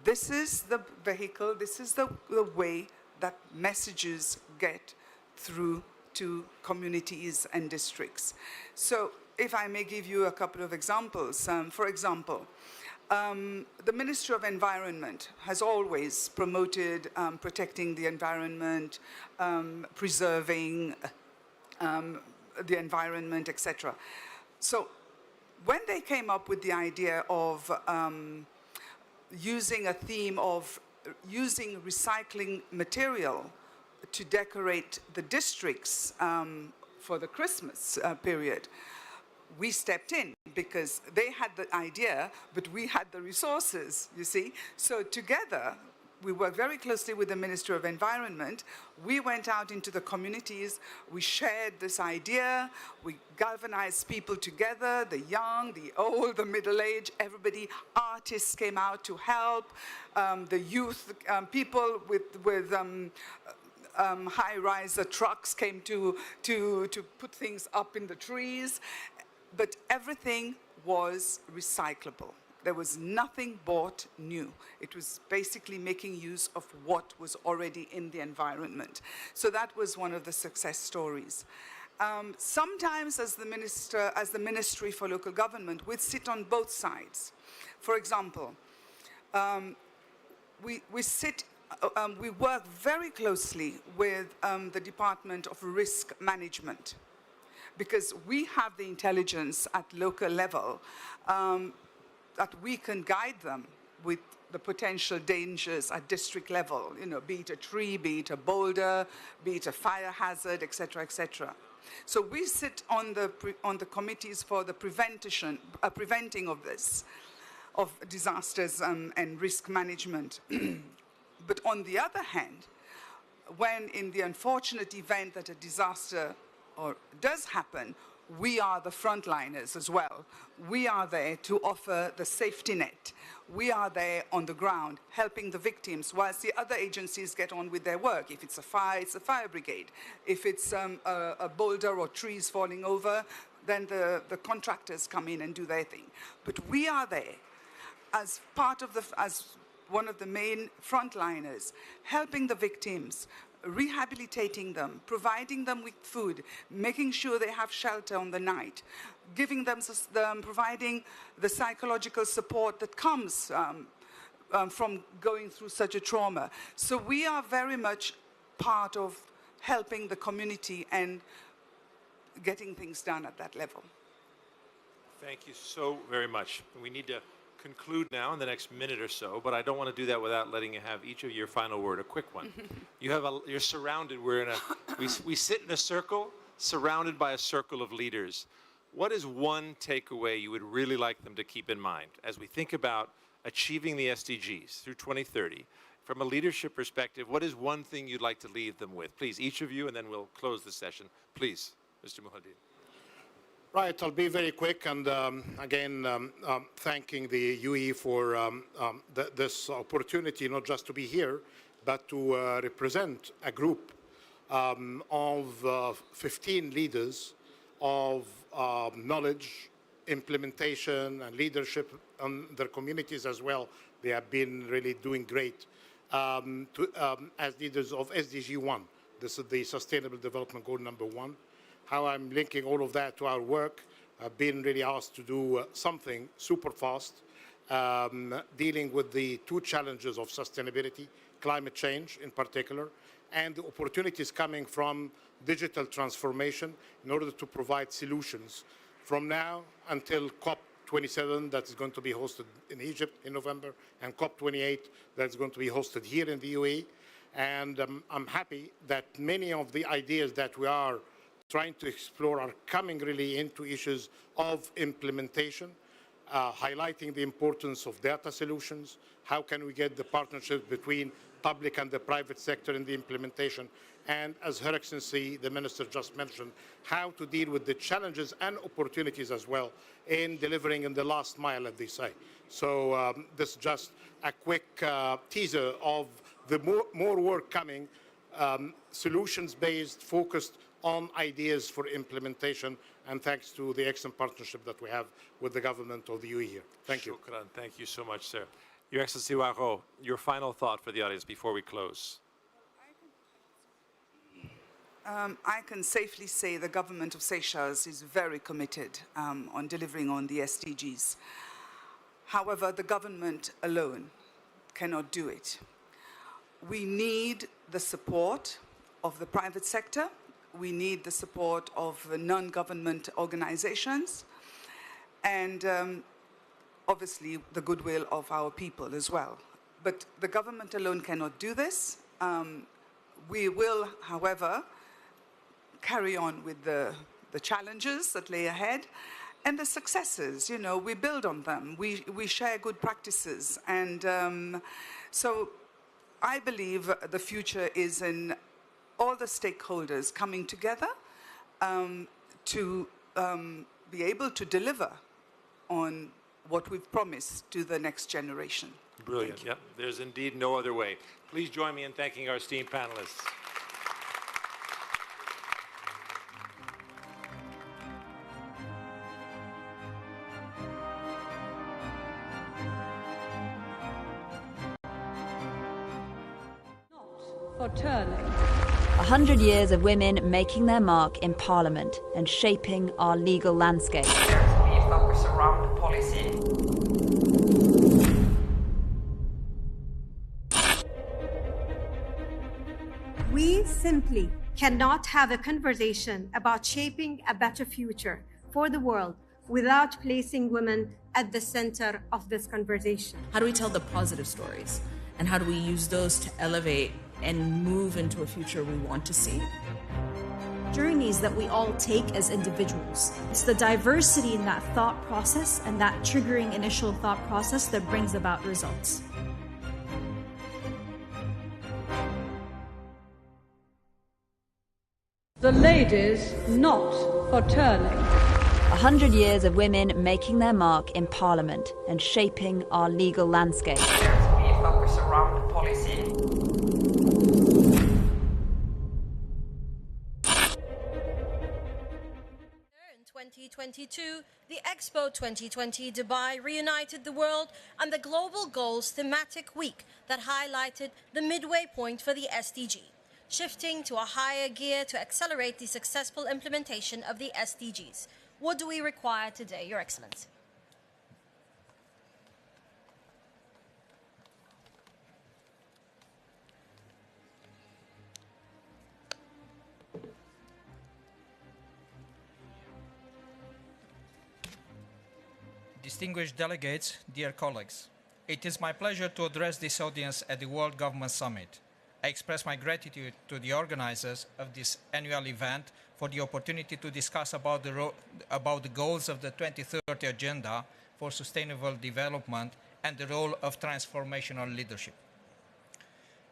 this is the vehicle, this is the way that messages get through to communities and districts. So if I may give you a couple of examples. For example, the Ministry of Environment has always promoted protecting the environment, preserving the environment, etc. So when they came up with the idea of using a theme of using recycling material to decorate the districts for the Christmas period, we stepped in, because they had the idea, but we had the resources, you see. So together, we worked very closely with the Ministry of Environment. We went out into the communities, we shared this idea, we galvanized people together, the young, the old, the middle-aged, everybody. Artists came out to help, the youth, people with high-riser trucks came to put things up in the trees. But everything was recyclable. There was nothing bought new. It was basically making use of what was already in the environment. So that was one of the success stories. Sometimes as the Ministry for Local Government, we'd sit on both sides. For example, we work very closely with the Department of Risk Management, because we have the intelligence at local level that we can guide them with the potential dangers at district level, be it a tree, be it a boulder, be it a fire hazard, etc., etc. So we sit on the committees for the preventing of this, of disasters and risk management. But on the other hand, when in the unfortunate event that a disaster does happen, we are the frontliners as well. We are there to offer the safety net. We are there on the ground helping the victims whilst the other agencies get on with their work. If it's a fire, it's a fire brigade. If it's a boulder or trees falling over, then the contractors come in and do their thing. But we are there as part of as one of the main frontliners, helping the victims, rehabilitating them, providing them with food, making sure they have shelter on the night, giving them, providing the psychological support that comes from going through such a trauma. So we are very much part of helping the community and getting things done at that level.
Thank you so very much. We need to conclude now in the next minute or so, but I don't want to do that without letting you have each of your final word, a quick one. You're surrounded, we sit in a circle, surrounded by a circle of leaders. What is one takeaway you would really like them to keep in mind as we think about achieving the SDGs through 2030? From a leadership perspective, what is one thing you'd like to leave them with? Please, each of you, and then we'll close the session. Please, Mr. Muhaddin.
Right, I'll be very quick, and again, thanking the UAE for this opportunity, not just to be here, but to represent a group of 15 leaders of knowledge, implementation, and leadership in their communities as well. They have been really doing great as leaders of SDG 1. This is the Sustainable Development Goal number 1. How I'm linking all of that to our work. I've been really asked to do something super fast, dealing with the two challenges of sustainability, climate change in particular, and the opportunities coming from digital transformation in order to provide solutions from now until COP27 that is going to be hosted in Egypt in November, and COP28 that's going to be hosted here in the UAE. And I'm happy that many of the ideas that we are trying to explore are coming really into issues of implementation, highlighting the importance of data solutions. How can we get the partnership between public and the private sector in the implementation? And as Her Excellency, the Minister just mentioned, how to deal with the challenges and opportunities as well in delivering in the last mile, as they say. So this is just a quick teaser of the more work coming, solutions-based, focused on ideas for implementation, and thanks to the excellent partnership that we have with the government of the UAE here. Thank you.
Shukran. Thank you so much, sir. Your Excellency Waro, your final thought for the audience before we close.
I can safely say the government of Seychelles is very committed on delivering on the SDGs. However, the government alone cannot do it. We need the support of the private sector. We need the support of non-government organizations, and obviously the goodwill of our people as well. But the government alone cannot do this. We will, however, carry on with the challenges that lay ahead and the successes. We build on them. We share good practices. And so I believe the future is in all the stakeholders coming together to be able to deliver on what we've promised to the next generation.
Brilliant. Yep. There's indeed no other way. Please join me in thanking our esteemed panelists.
For turning.
100 years of women making their mark in Parliament and shaping our legal landscape.
We focus around the policy.
We simply cannot have a conversation about shaping a better future for the world without placing women at the center of this conversation.
How do we tell the positive stories? And how do we use those to elevate and move into a future we want to see?
Journeys that we all take as individuals. It's the diversity in that thought process and that triggering initial thought process that brings about results.
The ladies not for turning.
100 years of women making their mark in Parliament and shaping our legal landscape.
We focus around policy.
In 2022, the Expo 2020 Dubai reunited the world on the Global Goals thematic week that highlighted the midway point for the SDG, shifting to a higher gear to accelerate the successful implementation of the SDGs. What do we require today, Your Excellency?
Distinguished delegates, dear colleagues, it is my pleasure to address this audience at the World Government Summit. I express my gratitude to the organizers of this annual event for the opportunity to discuss about the goals of the 2030 Agenda for Sustainable Development and the role of transformational leadership.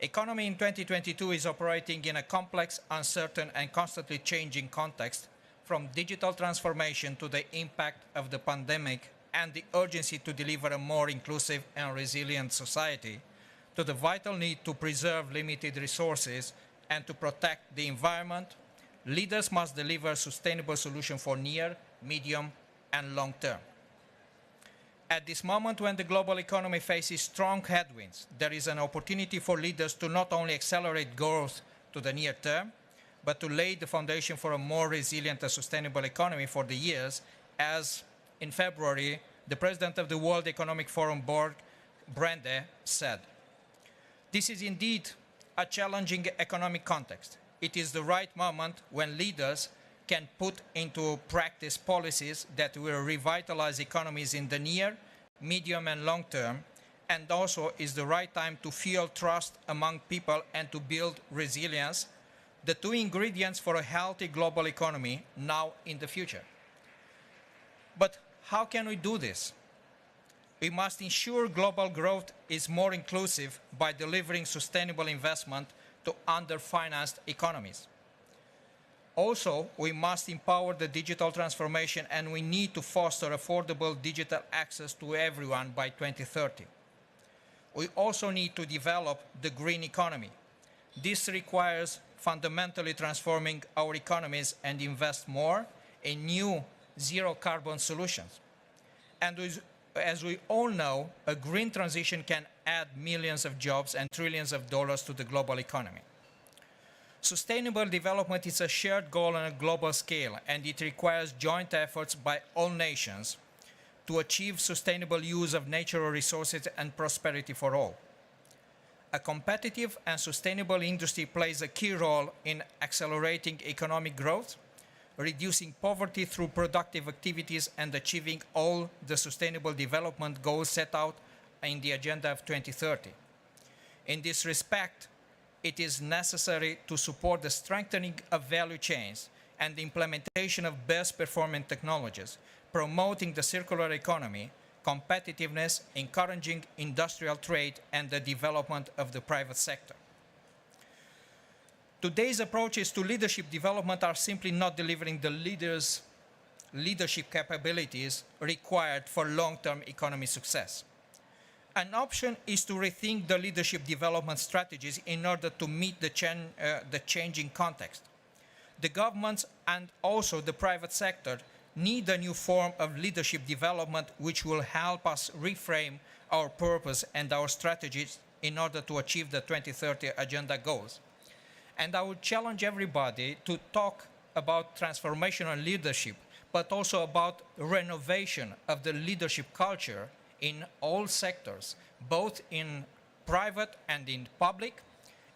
Economy in 2022 is operating in a complex, uncertain, and constantly changing context, from digital transformation to the impact of the pandemic and the urgency to deliver a more inclusive and resilient society, to the vital need to preserve limited resources and to protect the environment. Leaders must deliver sustainable solutions for near, medium, and long term. At this moment when the global economy faces strong headwinds, there is an opportunity for leaders to not only accelerate growth to the near term, but to lay the foundation for a more resilient and sustainable economy for the years, as in February, the President of the World Economic Forum Board, Brande, said. This is indeed a challenging economic context. It is the right moment when leaders can put into practice policies that will revitalize economies in the near, medium, and long term, and also is the right time to fuel trust among people and to build resilience, the two ingredients for a healthy global economy now in the future. But how can we do this? We must ensure global growth is more inclusive by delivering sustainable investment to under-financed economies. Also, we must empower the digital transformation, and we need to foster affordable digital access to everyone by 2030. We also need to develop the green economy. This requires fundamentally transforming our economies and invest more in new zero-carbon solutions. And as we all know, a green transition can add millions of jobs and trillions of dollars to the global economy. Sustainable development is a shared goal on a global scale, and it requires joint efforts by all nations to achieve sustainable use of natural resources and prosperity for all. A competitive and sustainable industry plays a key role in accelerating economic growth, reducing poverty through productive activities, and achieving all the sustainable development goals set out in the Agenda of 2030. In this respect, it is necessary to support the strengthening of value chains and the implementation of best performing technologies, promoting the circular economy, competitiveness, encouraging industrial trade, and the development of the private sector. Today's approaches to leadership development are simply not delivering the leadership capabilities required for long-term economic success. An option is to rethink the leadership development strategies in order to meet the changing context. The governments and also the private sector need a new form of leadership development which will help us reframe our purpose and our strategies in order to achieve the 2030 Agenda goals. And I would challenge everybody to talk about transformational leadership, but also about renovation of the leadership culture in all sectors, both in private and in public,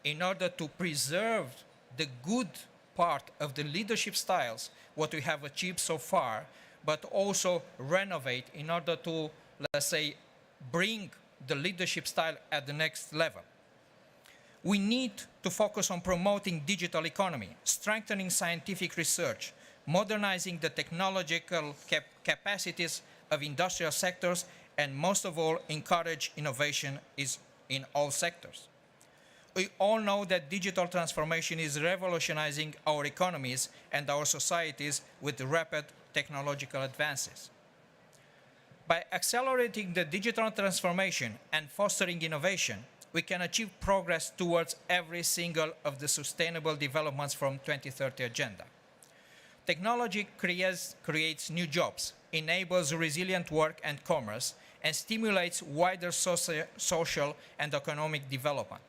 in order to preserve the good part of the leadership styles, what we have achieved so far, but also renovate in order to, let's say, bring the leadership style at the next level. We need to focus on promoting digital economy, strengthening scientific research, modernizing the technological capacities of industrial sectors, and most of all, encourage innovation in all sectors. We all know that digital transformation is revolutionizing our economies and our societies with rapid technological advances. By accelerating the digital transformation and fostering innovation, we can achieve progress towards every single of the sustainable developments from 2030 agenda. Technology creates new jobs, enables resilient work and commerce, and stimulates wider social and economic development.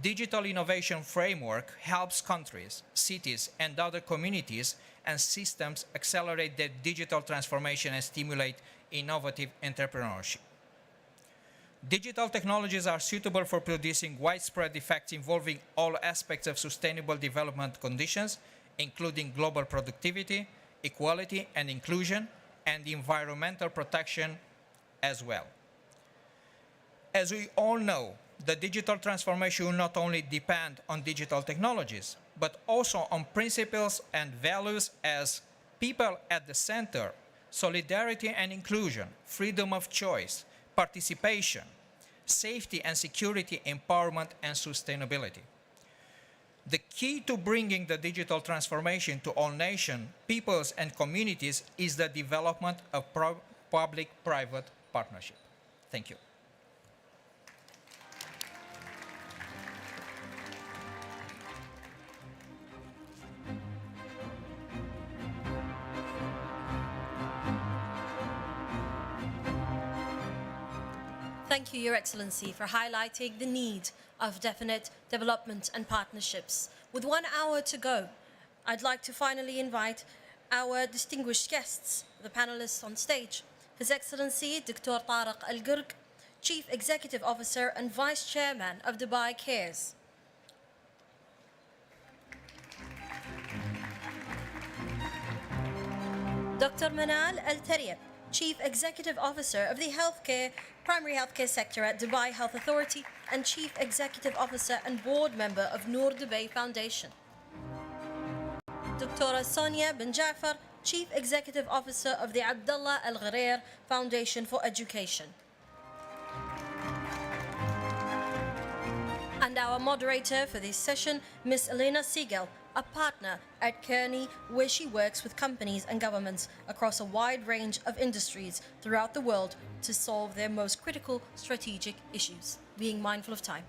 Digital innovation framework helps countries, cities, and other communities and systems accelerate their digital transformation and stimulate innovative entrepreneurship. Digital technologies are suitable for producing widespread effects involving all aspects of sustainable development conditions, including global productivity, equality and inclusion, and environmental protection as well. As we all know, the digital transformation will not only depend on digital technologies, but also on principles and values as people at the center, solidarity and inclusion, freedom of choice, participation, safety and security, empowerment, and sustainability. The key to bringing the digital transformation to all nations, peoples, and communities is the development of public-private partnership. Thank you.
Thank you, Your Excellency, for highlighting the need of definite development and partnerships. With 1 hour to go, I'd like to finally invite our distinguished guests, the panelists on stage. His Excellency Dr. Tariq Al-Gurq, Chief Executive Officer and Vice Chairman of Dubai Cares. Dr. Manal Al-Taliya, Chief Executive Officer of the Primary Healthcare Sector at Dubai Health Authority and Chief Executive Officer and Board Member of Noor Dubai Foundation. Dr. Sonia bin Jafar, Chief Executive Officer of the Abdullah Al Ghareer Foundation for Education. And our moderator for this session, Ms. Elena Siegel, a partner at Kearney, where she works with companies and governments across a wide range of industries throughout the world to solve their most critical strategic issues. Being mindful of time.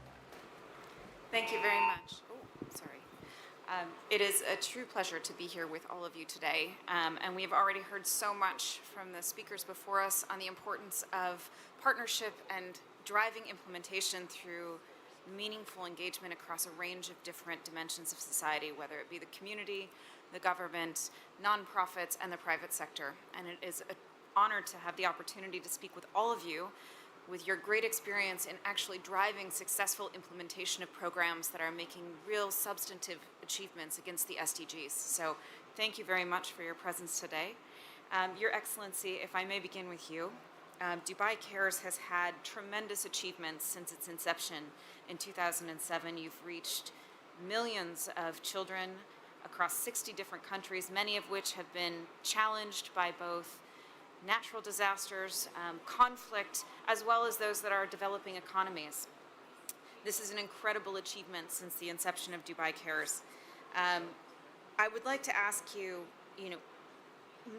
Thank you very much. Oh, sorry. It is a true pleasure to be here with all of you today. And we have already heard so much from the speakers before us on the importance of partnership and driving implementation through meaningful engagement across a range of different dimensions of society, whether it be the community, the government, nonprofits, and the private sector. And it is an honor to have the opportunity to speak with all of you with your great experience in actually driving successful implementation of programs that are making real substantive achievements against the SDGs. So thank you very much for your presence today. Your Excellency, if I may begin with you, Dubai Cares has had tremendous achievements since its inception. In 2007, you've reached millions of children across 60 different countries, many of which have been challenged by both natural disasters, conflict, as well as those that are developing economies. This is an incredible achievement since the inception of Dubai Cares. I would like to ask you,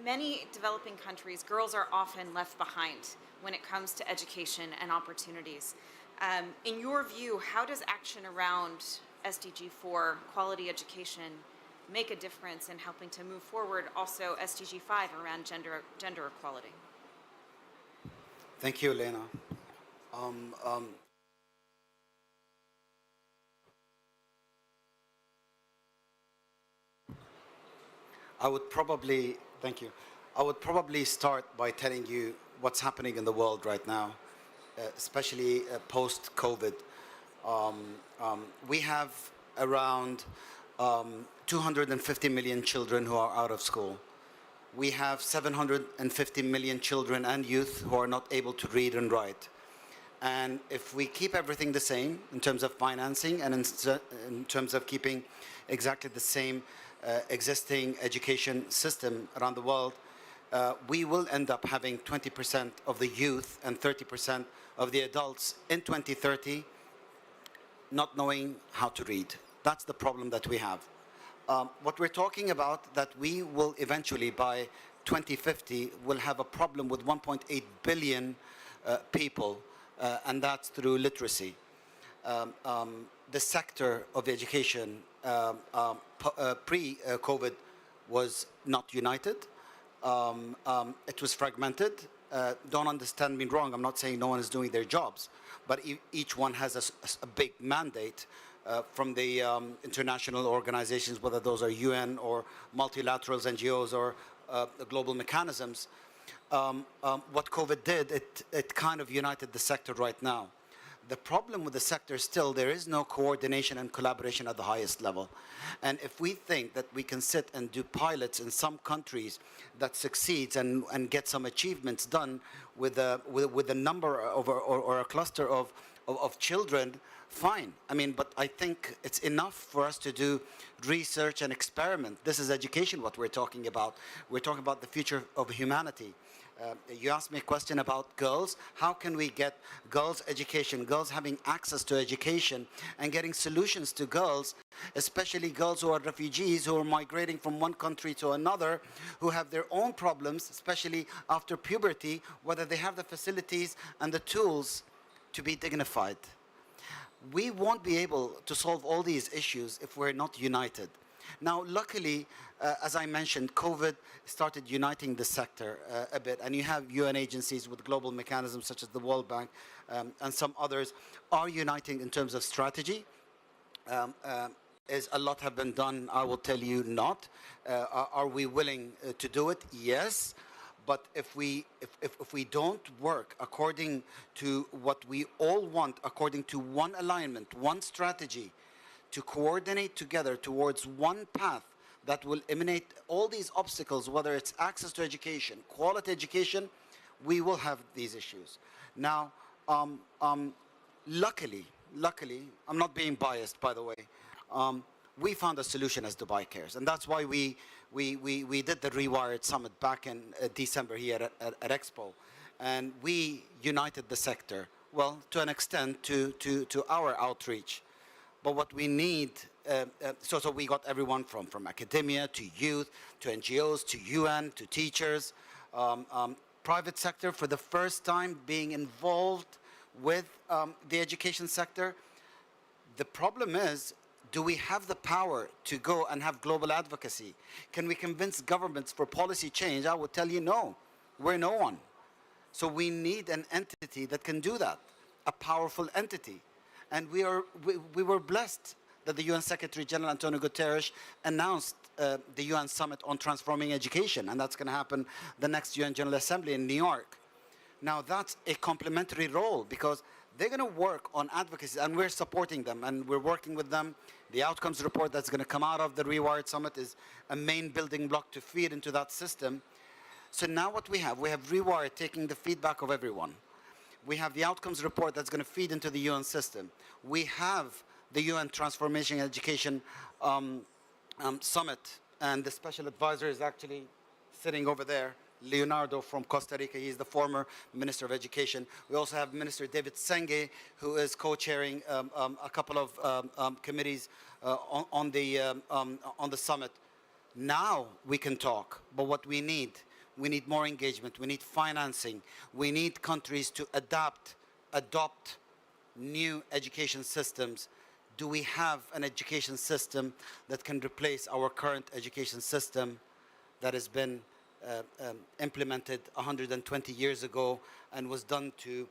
many developing countries, girls are often left behind when it comes to education and opportunities. In your view, how does action around SDG 4, quality education, make a difference in helping to move forward also SDG 5 around gender equality?
Thank you, Lena. I would probably start by telling you what's happening in the world right now, especially post-COVID. We have around 250 million children who are out of school. we have 750 million children and youth who are not able to read and write. And if we keep everything the same in terms of financing and in terms of keeping exactly the same existing education system around the world, we will end up having 20% of the youth and 30% of the adults in 2030 not knowing how to read. That's the problem that we have. What we're talking about, that we will eventually, by 2050, will have a problem with 1.8 billion people, and that's through literacy. The sector of education pre-COVID was not united. It was fragmented. Don't understand me wrong, I'm not saying no one is doing their jobs, but each one has a big mandate from the international organizations, whether those are UN or multilaterals, NGOs, or global mechanisms. What COVID did, it kind of united the sector right now. The problem with the sector still, there is no coordination and collaboration at the highest level. And if we think that we can sit and do pilots in some countries that succeeds and get some achievements done with a number of, or a cluster of children, fine. I mean, but I think it's enough for us to do research and experiment. This is education, what we're talking about. We're talking about the future of humanity. You asked me a question about girls. How can we get girls' education, girls having access to education, and getting solutions to girls, especially girls who are refugees, who are migrating from one country to another, who have their own problems, especially after puberty, whether they have the facilities and the tools to be dignified. We won't be able to solve all these issues if we're not united. Now, luckily, as I mentioned, COVID started uniting the sector a bit, and you have UN agencies with global mechanisms such as the World Bank and some others are uniting in terms of strategy. Is a lot have been done? I will tell you not. Are we willing to do it? Yes. But if we don't work according to what we all want, according to one alignment, one strategy, to coordinate together towards one path that will eliminate all these obstacles, whether it's access to education, quality education, we will have these issues. Now, luckily, I'm not being biased, by the way, we found a solution as Dubai Cares, and that's why we did the Rewired Summit back in December here at Expo, and we united the sector, well, to an extent, to our outreach. But what we need, so we got everyone from academia to youth, to NGOs, to UN, to teachers, private sector for the first time being involved with the education sector. The problem is, do we have the power to go and have global advocacy? Can we convince governments for policy change? I would tell you no, we're no one. So we need an entity that can do that, a powerful entity. And we were blessed that the UN Secretary General Antonio Guterres announced the UN Summit on Transforming Education, and that's going to happen the next UN General Assembly in New York. Now that's a complementary role because they're going to work on advocacy, and we're supporting them, and we're working with them. The outcomes report that's going to come out of the Rewired Summit is a main building block to feed into that system. So now what we have Rewired taking the feedback of everyone. We have the outcomes report that's going to feed into the UN system. We have the UN Transformation Education Summit, and the special advisor is actually sitting over there, Leonardo from Costa Rica. He's the former Minister of Education. We also have Minister David Senge, who is co-chairing a couple of committees on the summit. Now we can talk, but what we need more engagement, we need financing, we need countries to adopt new education systems. Do we have an education system that can replace our current education system that has been implemented 120 years ago and was done to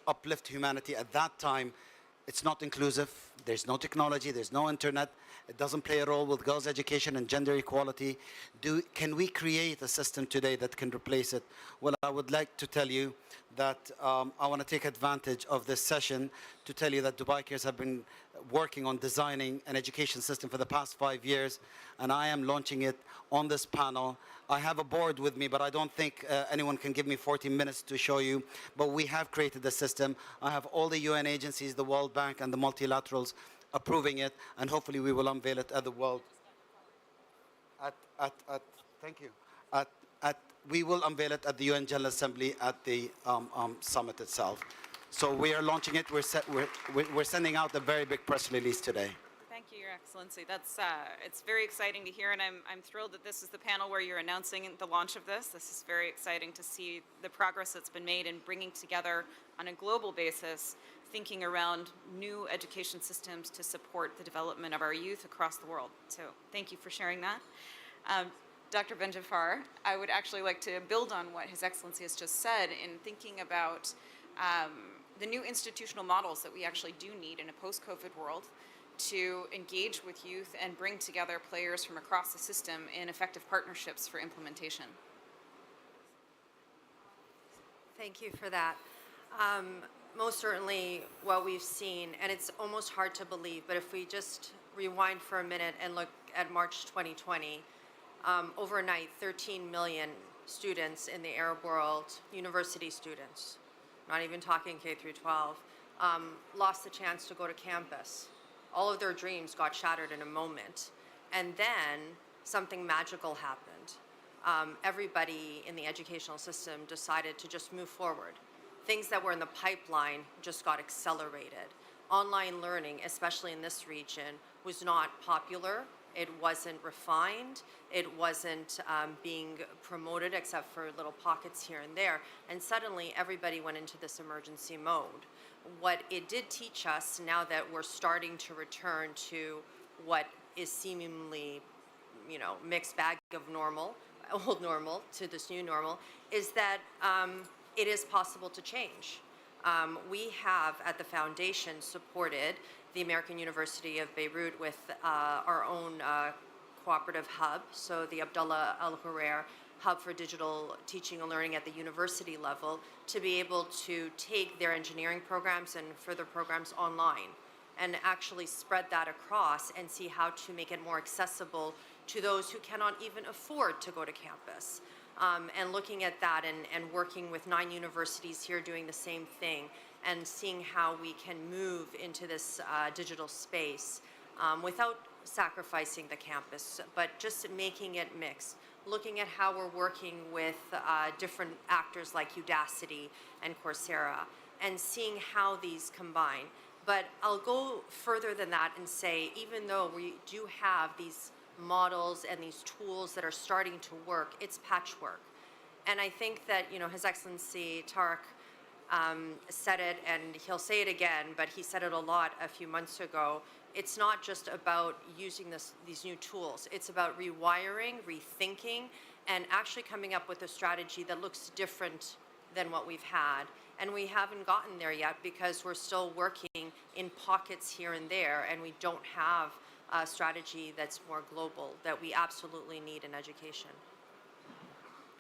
uplift humanity at that time? It's not inclusive. There's no technology, there's no internet. It doesn't play a role with girls' education and gender equality. Can we create a system today that can replace it? Well, I would like to tell you that I want to take advantage of this session to tell you that Dubai Cares have been working on designing an education system for the past 5 years, and I am launching it on this panel. I have a board with me, but I don't think anyone can give me 40 minutes to show you, but we have created the system. I have all the UN agencies, the World Bank, and the multilaterals approving it, and hopefully we will unveil it at the World. Thank you. We will unveil it at the UN General Assembly at the summit itself. So we are launching it. We're sending out a very big press release today.
Thank you, Your Excellency. That's it's very exciting to hear, and I'm thrilled that this is the panel where you're announcing the launch of this. This is very exciting to see the progress that's been made in bringing together on a global basis, thinking around new education systems to support the development of our youth across the world. So thank you for sharing that. Dr. Ben Jafar, I would actually like to build on what His Excellency has just said in thinking about the new institutional models that we actually do need in a post-COVID world to engage with youth and bring together players from across the system in effective partnerships for implementation.
Thank you for that. Most certainly what we've seen, and it's almost hard to believe, but if we just rewind for a minute and look at March 2020, overnight 13 million students in the Arab world, university students, not even talking K through 12, lost the chance to go to campus. All of their dreams got shattered in a moment. And then something magical happened. Everybody in the educational system decided to just move forward. Things that were in the pipeline just got accelerated. Online learning, especially in this region, was not popular. It wasn't refined. It wasn't being promoted except for little pockets here and there. And suddenly everybody went into this emergency mode. What it did teach us, now that we're starting to return to what is seemingly, mixed bag of normal, old normal to this new normal, is that it is possible to change. We have, at the foundation, supported the American University of Beirut with our own cooperative hub, so the Abdullah Al-Hurair Hub for Digital Teaching and Learning at the university level, to be able to take their engineering programs and further programs online and actually spread that across and see how to make it more accessible to those who cannot even afford to go to campus. And looking at that and working with 9 universities here doing the same thing and seeing how we can move into this digital space without sacrificing the campus, but just making it mixed. Looking at how we're working with different actors like Udacity and Coursera and seeing how these combine. But I'll go further than that and say, even though we do have these models and these tools that are starting to work, it's patchwork. And I think that, His Excellency Tariq said it, and he'll say it again, but he said it a lot a few months ago. It's not just about using these new tools. It's about rewiring, rethinking, and actually coming up with a strategy that looks different than what we've had. And we haven't gotten there yet because we're still working in pockets here and there, and we don't have a strategy that's more global that we absolutely need in education.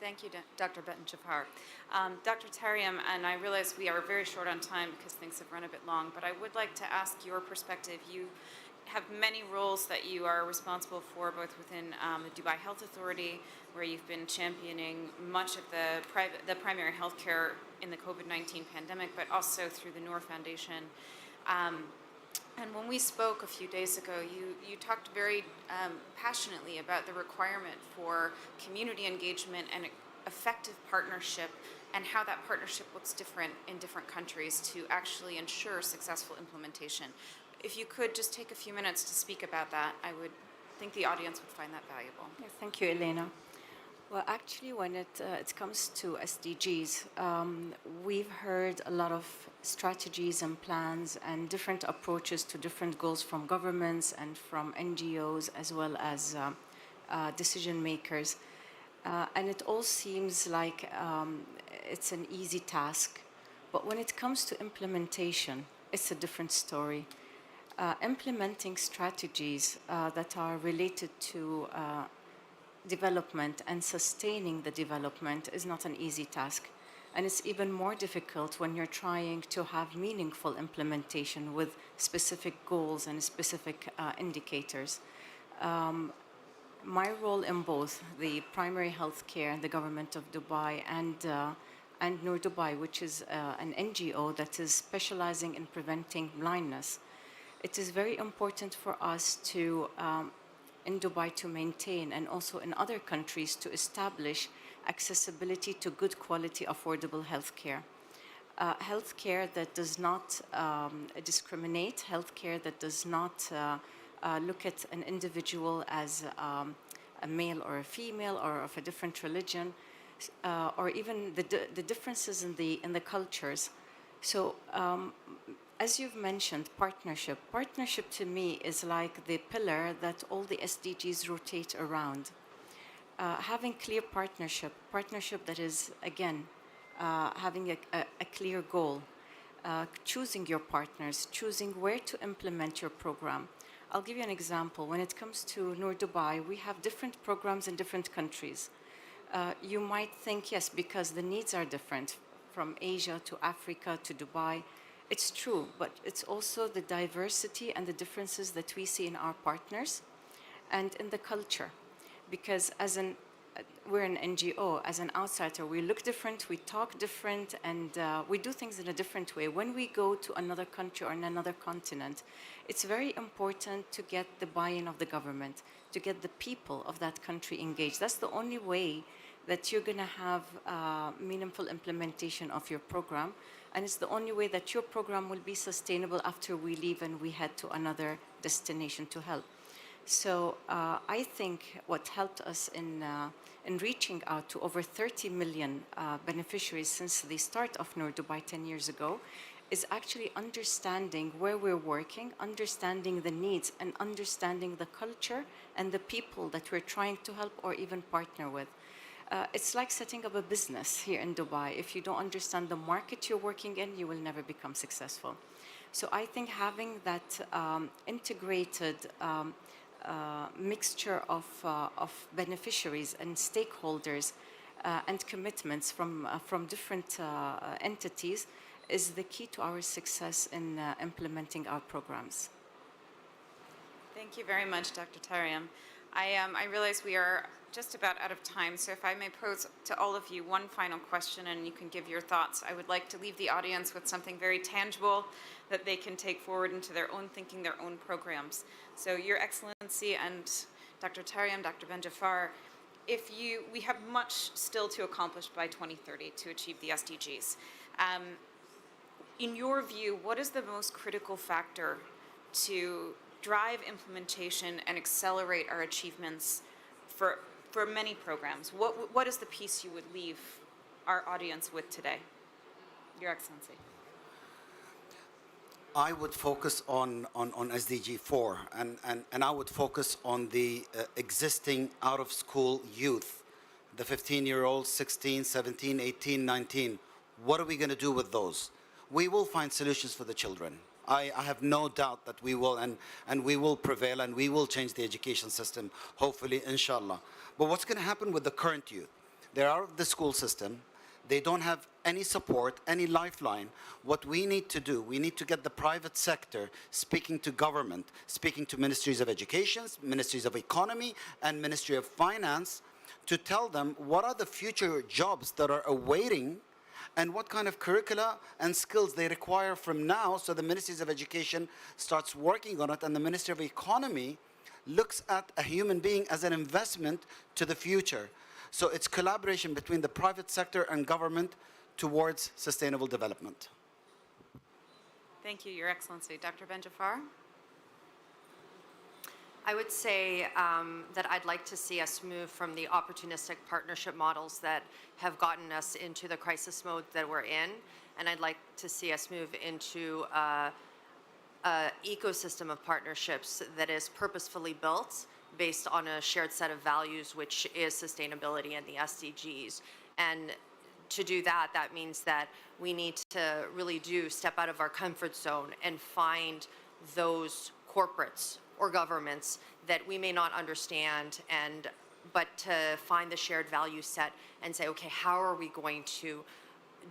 Thank you, Dr. Ben Jafar. Dr. Taryam, and I realize we are very short on time because things have run a bit long, but I would like to ask your perspective. You have many roles that you are responsible for, both within the Dubai Health Authority, where you've been championing much of the primary health care in the COVID-19 pandemic, but also through the Noor Foundation. And when we spoke a few days ago, you talked very passionately about the requirement for community engagement and effective partnership, and how that partnership looks different in different countries to actually ensure successful implementation. If you could just take a few minutes to speak about that, I would think the audience would find that valuable.
Yeah, thank you, Elena. Well, actually, when it comes to SDGs, we've heard a lot of strategies and plans and different approaches to different goals from governments and from NGOs as well as decision makers. And it all seems like it's an easy task. But when it comes to implementation, it's a different story. implementing strategies that are related to development and sustaining the development is not an easy task. And it's even more difficult when you're trying to have meaningful implementation with specific goals and specific indicators. My role in both the primary health care and the government of Dubai and Noor Dubai, which is an NGO that is specializing in preventing blindness, it is very important for us to, in Dubai, to maintain, and also in other countries, to establish accessibility to good quality, affordable healthcare. Healthcare that does not discriminate, healthcare that does not look at an individual as a male or a female or of a different religion, or even the differences in the cultures. So, as you've mentioned, partnership. Partnership to me is like the pillar that all the SDGs rotate around. Having clear partnership that is, again, having a clear goal, choosing your partners, choosing where to implement your program. I'll give you an example. When it comes to Noor Dubai, we have different programs in different countries. You might think, yes, because the needs are different from Asia to Africa to Dubai. It's true, but it's also the diversity and the differences that we see in our partners and in the culture. Because we're an NGO, as an outsider, we look different, we talk different, and we do things in a different way. When we go to another country or in another continent, it's very important to get the buy-in of the government, to get the people of that country engaged. That's the only way that you're going to have meaningful implementation of your program, and it's the only way that your program will be sustainable after we leave and we head to another destination to help. So I think what helped us in reaching out to over 30 million beneficiaries since the start of Noor Dubai 10 years ago is actually understanding where we're working, understanding the needs, and understanding the culture and the people that we're trying to help or even partner with. It's like setting up a business here in Dubai. If you don't understand the market you're working in, you will never become successful. So I think having that integrated mixture of beneficiaries and stakeholders and commitments from different entities is the key to our success in implementing our programs.
Thank you very much, Dr. Taryam. I realize we are just about out of time, so if I may pose to all of you one final question and you can give your thoughts. I would like to leave the audience with something very tangible that they can take forward into their own thinking, their own programs. So Your Excellency and Dr. Taryam, Dr. Ben-Jafar, we have much still to accomplish by 2030 to achieve the SDGs. In your view, what is the most critical factor to drive implementation and accelerate our achievements for many programs? What is the piece you would leave our audience with today? Your Excellency.
I would focus on SDG 4, and I would focus on the existing out-of-school youth, the 15-year-olds, 16, 17, 18, 19. What are we going to do with those? We will find solutions for the children. I have no doubt that we will, and we will prevail, and we will change the education system, hopefully, inshallah. But what's going to happen with the current youth? They're out of the school system. They don't have any support, any lifeline. What we need to do, we need to get the private sector speaking to government, speaking to ministries of education, ministries of economy, and Ministry of Finance to tell them what are the future jobs that are awaiting and what kind of curricula and skills they require from now, so the Ministries of Education starts working on it, and the Ministry of Economy looks at a human being as an investment to the future. So it's collaboration between the private sector and government towards sustainable development.
Thank you, Your Excellency. Dr. Ben-Jafar?
I would say that I'd like to see us move from the opportunistic partnership models that have gotten us into the crisis mode that we're in, and I'd like to see us move into an ecosystem of partnerships that is purposefully built based on a shared set of values, which is sustainability and the SDGs. And to do that, that means that we need to really step out of our comfort zone and find those corporates or governments that we may not understand, but to find the shared value set and say, okay, how are we going to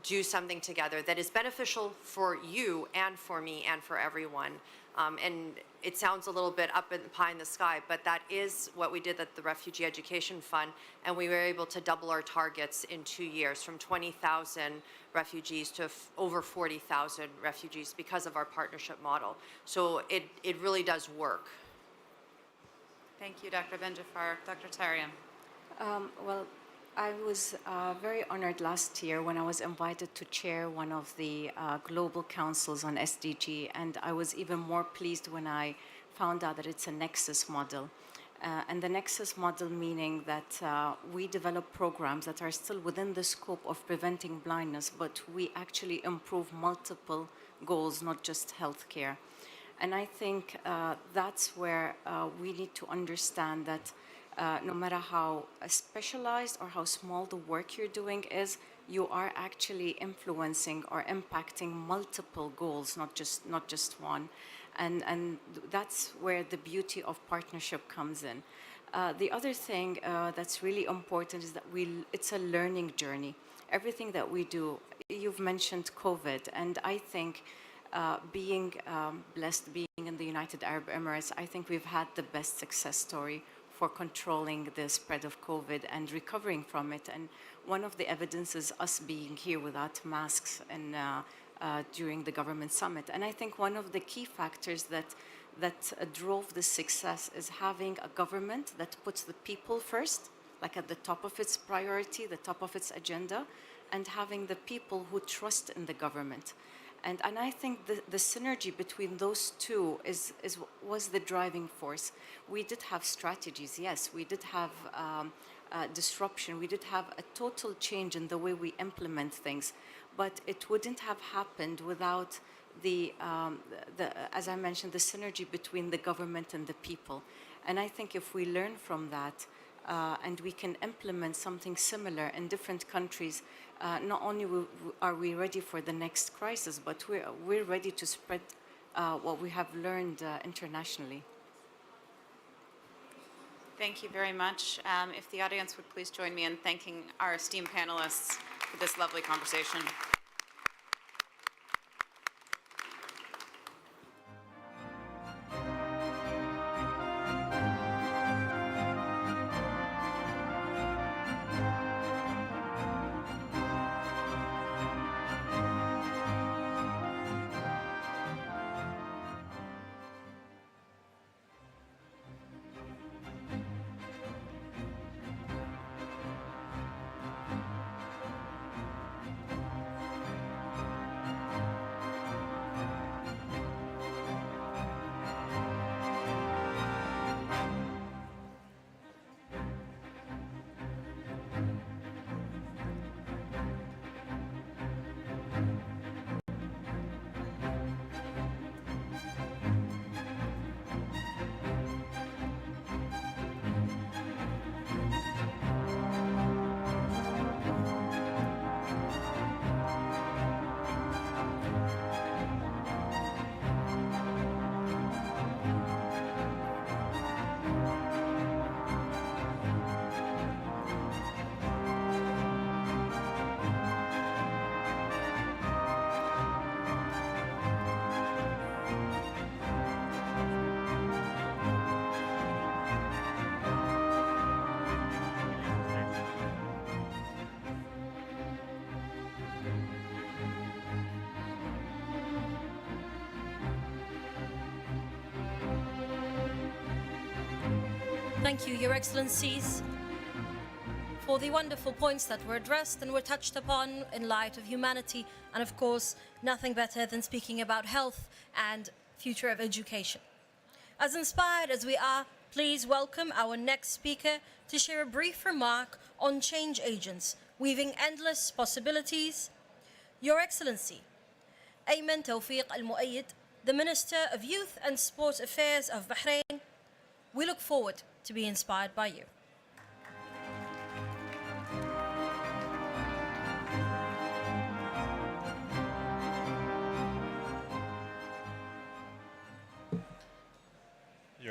do something together that is beneficial for you and for me and for everyone. And it sounds a little bit up in pie in the sky, but that is what we did at the Refugee Education Fund, and we were able to double our targets in 2 years, from 20,000 refugees to over 40,000 refugees because of our partnership model. So it really does work.
Thank you, Dr. Benjafar. Dr. Tariam.
Well, I was very honored last year when I was invited to chair one of the global councils on SDG, and I was even more pleased when I found out that it's a nexus model. And the nexus model meaning that we develop programs that are still within the scope of preventing blindness, but we actually improve multiple goals, not just healthcare. And I think that's where we need to understand that no matter how specialized or how small the work you're doing is, you are actually influencing or impacting multiple goals, not just one. And that's where the beauty of partnership comes in. The other thing that's really important is that it's a learning journey. Everything that we do, you've mentioned COVID, and I think being blessed, being in the United Arab Emirates, I think we've had the best success story for controlling the spread of COVID and recovering from it. And one of the evidence is us being here without masks and during the government summit. And I think one of the key factors that drove this success is having a government that puts the people first, like at the top of its priority, the top of its agenda, and having the people who trust in the government. And I think the synergy between those two was the driving force. We did have strategies, yes. We did have disruption. We did have a total change in the way we implement things. But it wouldn't have happened without as I mentioned, the synergy between the government and the people. And I think if we learn from that, and we can implement something similar in different countries, not only are we ready for the next crisis, but we're ready to spread what we have learned internationally.
Thank you very much. If the audience would please join me in thanking our esteemed panelists for this lovely conversation.
Thank you, Your Excellencies, for the wonderful points that were addressed and were touched upon in light of humanity, and of course, nothing better than speaking about health and future of education. As inspired as we are, please welcome our next speaker to share a brief remark on change agents, weaving endless possibilities. Your Excellency, Ayman Tawfiq Al-Muayyid, the Minister of Youth and Sports Affairs of Bahrain, we look forward to be inspired by you.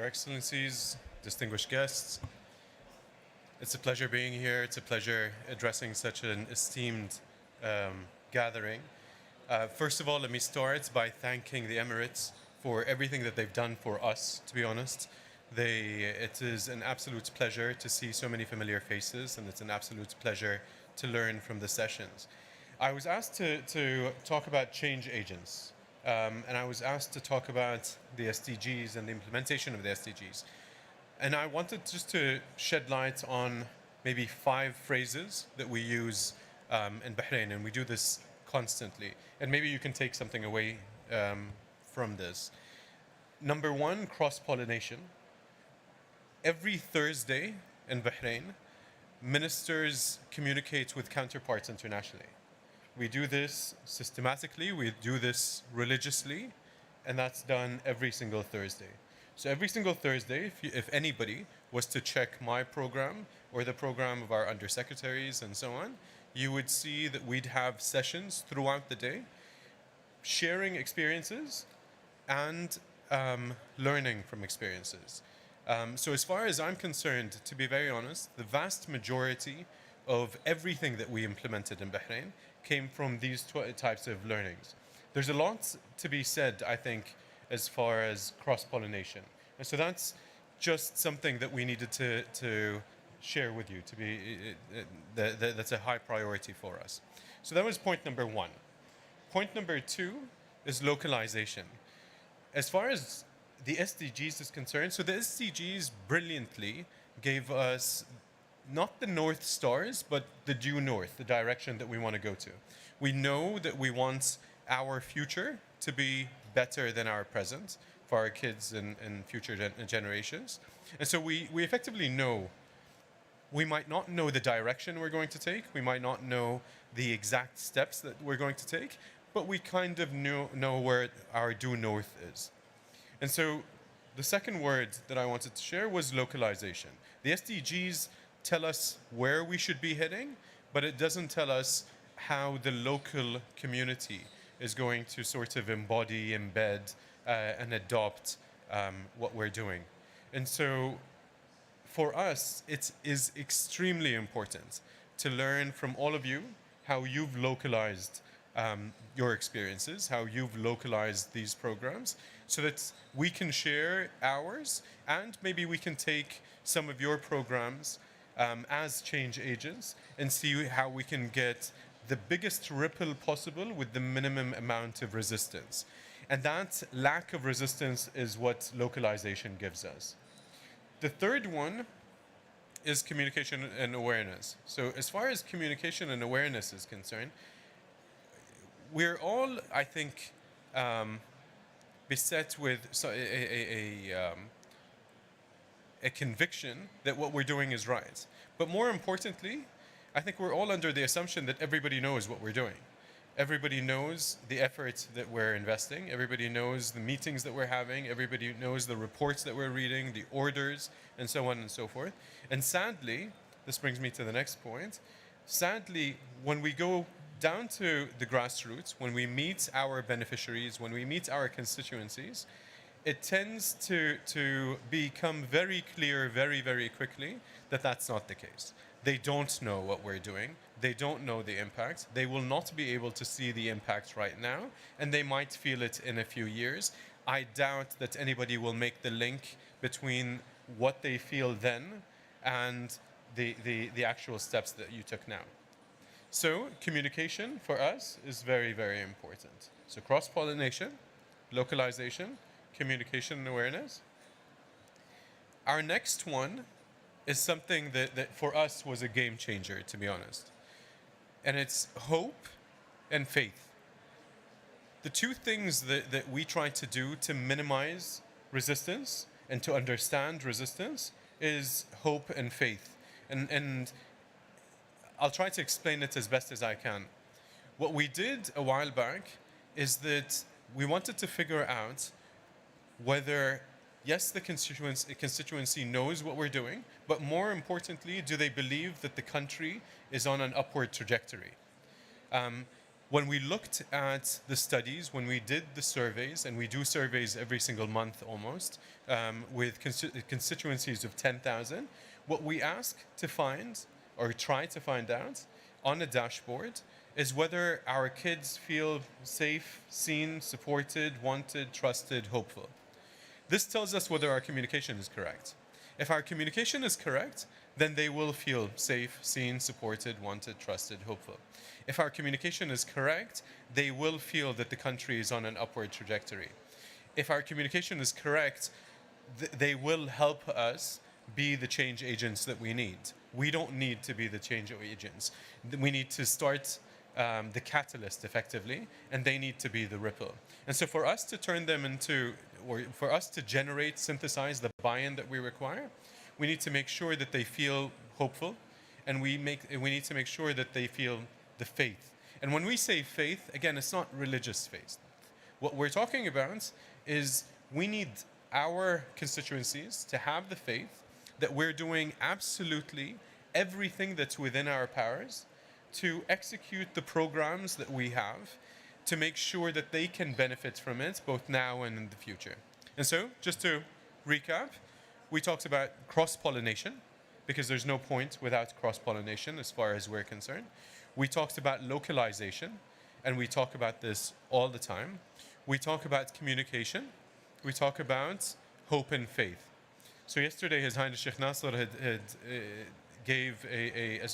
Excellencies, distinguished guests. It's a pleasure being here. It's a pleasure addressing such an esteemed gathering. First of all, let me start by thanking the Emirates for everything that they've done for us, to be honest. It is an absolute pleasure to see so many familiar faces, and it's an absolute pleasure to learn from the sessions. I was asked to talk about change agents, and I was asked to talk about the SDGs and the implementation of the SDGs. And I wanted just to shed light on maybe 5 phrases that we use in Bahrain, and we do this constantly. And maybe you can take something away from this. Number 1, cross-pollination. Every Thursday in Bahrain, ministers communicate with counterparts internationally. We do this systematically, we do this religiously, and that's done every single Thursday. So every single Thursday, if anybody was to check my program or the program of our undersecretaries and so on, you would see that we'd have sessions throughout the day, sharing experiences and learning from experiences. So as far as I'm concerned, to be very honest, the vast majority of everything that we implemented in Bahrain came from these types of learnings. There's a lot to be said, I think, as far as cross-pollination. And so that's just something that we needed to share with you, that's a high priority for us. So that was point number 1. Point number 2 is localization. As far as the SDGs is concerned, so the SDGs brilliantly gave us not the North Stars, but the due north, the direction that we want to go to. We know that we want our future to be better than our present for our kids and future generations. And so we effectively know, we might not know the direction we're going to take, we might not know the exact steps that we're going to take, but we kind of know where our due north is. And so the second word that I wanted to share was localization. The SDGs tell us where we should be heading, but it doesn't tell us how the local community is going to sort of embody, embed, and adopt what we're doing. And so for us, it is extremely important to learn from all of you how you've localized your experiences, how you've localized these programs, so that we can share ours, and maybe we can take some of your programs as change agents and see how we can get the biggest ripple possible with the minimum amount of resistance. And that lack of resistance is what localization gives us. The third one is communication and awareness. So as far as communication and awareness is concerned, we're all, I think, beset with a conviction that what we're doing is right. But more importantly, I think we're all under the assumption that everybody knows what we're doing. Everybody knows the efforts that we're investing. Everybody knows the meetings that we're having. Everybody knows the reports that we're reading, the orders, and so on and so forth. And sadly, this brings me to the next point, sadly, when we go down to the grassroots, when we meet our beneficiaries, when we meet our constituencies, it tends to become very clear very, very quickly that that's not the case. They don't know what we're doing. They don't know the impact. They will not be able to see the impact right now, and they might feel it in a few years. I doubt that anybody will make the link between what they feel then and the actual steps that you took now. So communication for us is very, very important. So cross-pollination, localization, communication and awareness. Our next one is something that for us was a game changer, to be honest. And it's hope and faith. The two things that we try to do to minimize resistance and to understand resistance is hope and faith. And I'll try to explain it as best as I can. What we did a while back is that we wanted to figure out whether, yes, the constituency knows what we're doing, but more importantly, do they believe that the country is on an upward trajectory? When we looked at the studies, when we did the surveys, and we do surveys every single month almost, with constituencies of 10,000, what we ask to find, or try to find out, on a dashboard, is whether our kids feel safe, seen, supported, wanted, trusted, hopeful. This tells us whether our communication is correct. If our communication is correct, then they will feel safe, seen, supported, wanted, trusted, hopeful. If our communication is correct, they will feel that the country is on an upward trajectory. If our communication is correct, they will help us be the change agents that we need. We don't need to be the change agents. We need to start the catalyst effectively, and they need to be the ripple. And so for us to turn them into, or for us to generate, synthesize the buy-in that we require, we need to make sure that they feel hopeful, and we need to make sure that they feel the faith. And when we say faith, again, it's not religious faith. What we're talking about is we need our constituencies to have the faith that we're doing absolutely everything that's within our powers to execute the programs that we have to make sure that they can benefit from it both now and in the future. And so, just to recap, we talked about cross-pollination, because there's no point without cross-pollination as far as we're concerned. We talked about localization, and we talk about this all the time. We talk about communication. We talk about hope and faith. So yesterday, His Highness Sheikh Nasser gave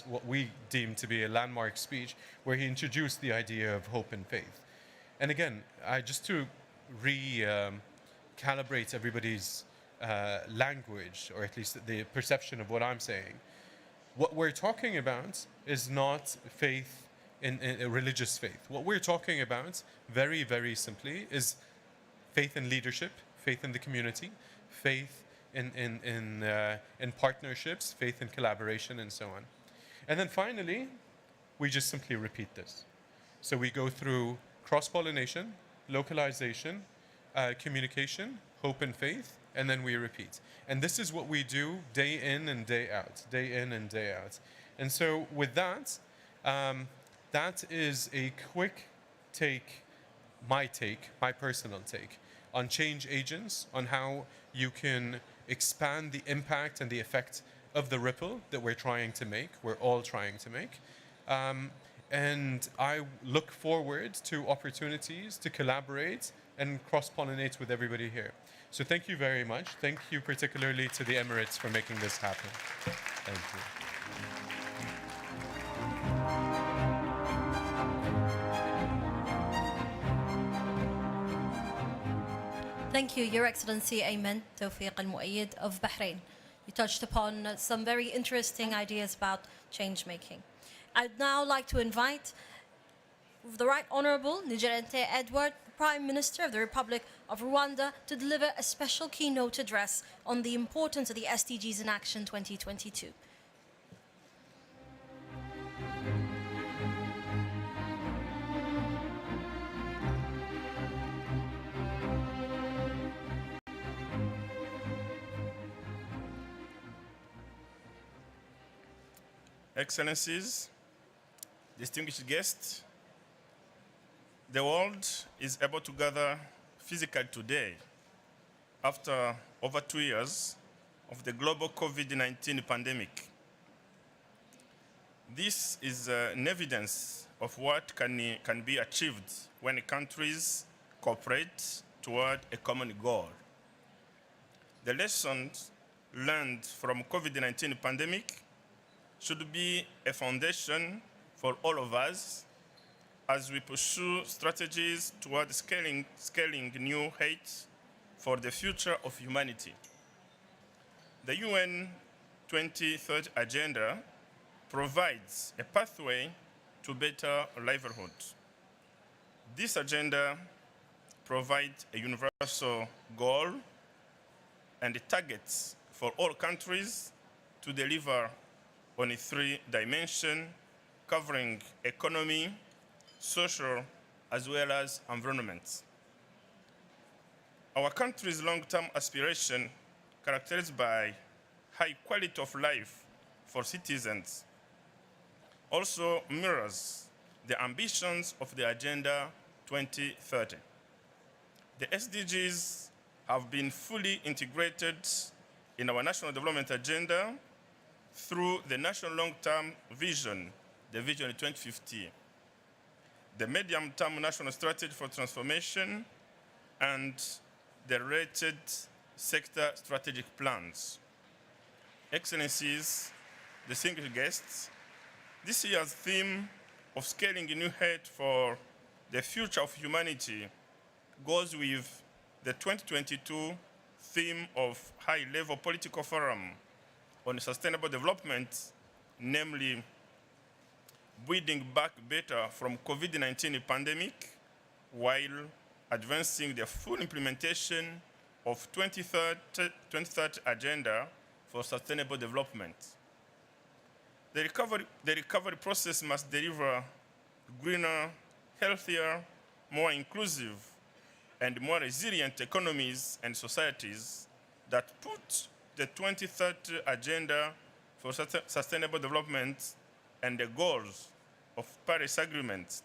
what we deem to be a landmark speech where he introduced the idea of hope and faith. And again, just to recalibrate everybody's language, or at least the perception of what I'm saying, what we're talking about is not faith in a religious faith. What we're talking about, very, very simply, is faith in leadership, faith in the community, faith in partnerships, faith in collaboration, and so on. And then finally, we just simply repeat this. So we go through cross-pollination, localization, communication, hope and faith, and then we repeat. And this is what we do day in and day out, day in and day out. And so with that, that is a quick take, my personal take, on change agents, on how you can expand the impact and the effect of the ripple that we're trying to make, we're all trying to make. And I look forward to opportunities to collaborate and cross-pollinate with everybody here. So thank you very much. Thank you particularly to the Emirates for making this happen. Thank you.
Thank you, Your Excellency Ayman Tawfiq Al-Muayyid of Bahrain. You touched upon some very interesting ideas about change making. I'd now like to invite the Right Honourable Nigerente Edward, Prime Minister of the Republic of Rwanda, to deliver a special keynote address on the importance of the SDGs in Action 2022.
Excellencies, distinguished guests, the world is able to gather physically today after over 2 years of the global COVID-19 pandemic. This is an evidence of what can be achieved when countries cooperate toward a common goal. The lessons learned from COVID-19 pandemic should be a foundation for all of us as we pursue strategies toward scaling new heights for the future of humanity. The UN 2030 Agenda provides a pathway to better livelihood. This agenda provides a universal goal and targets for all countries to deliver on a 3 dimensions covering economy, social, as well as environment. Our country's long-term aspiration, characterized by high quality of life for citizens, also mirrors the ambitions of the Agenda 2030. The SDGs have been fully integrated in our national development agenda through the National Long-Term Vision, the Vision 2050, the Medium-Term National Strategy for Transformation, and the related sector strategic plans. Excellencies, distinguished guests, this year's theme of scaling a new height for the future of humanity goes with the 2022 theme of high-level political forum on sustainable development, namely building back better from COVID-19 pandemic while advancing the full implementation of 2030 Agenda for Sustainable Development. The recovery process must deliver greener, healthier, more inclusive, and more resilient economies and societies that put the 2030 Agenda for Sustainable Development and the goals of Paris Agreement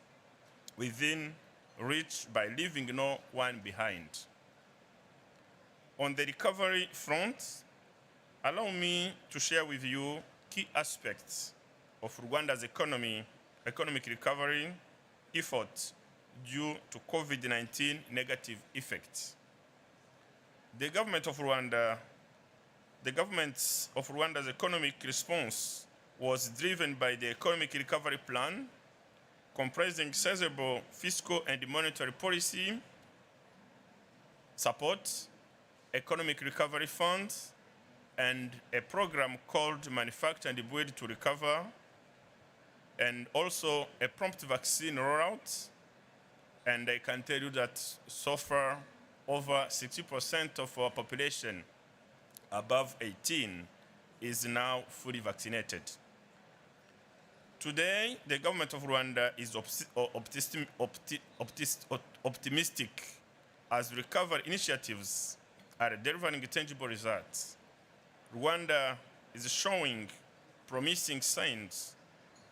within reach by leaving no one behind. On the recovery front, allow me to share with you key aspects of Rwanda's economic recovery efforts due to COVID-19 negative effects. The government of Rwanda's economic response was driven by the Economic Recovery Plan, comprising sizable fiscal and monetary policy support, economic recovery funds, and a program called Manufacture and Build to Recover, and also a prompt vaccine rollout. And I can tell you that so far, over 60% of our population above 18 is now fully vaccinated. Today, the government of Rwanda is optimistic as recovery initiatives are delivering tangible results. Rwanda is showing promising signs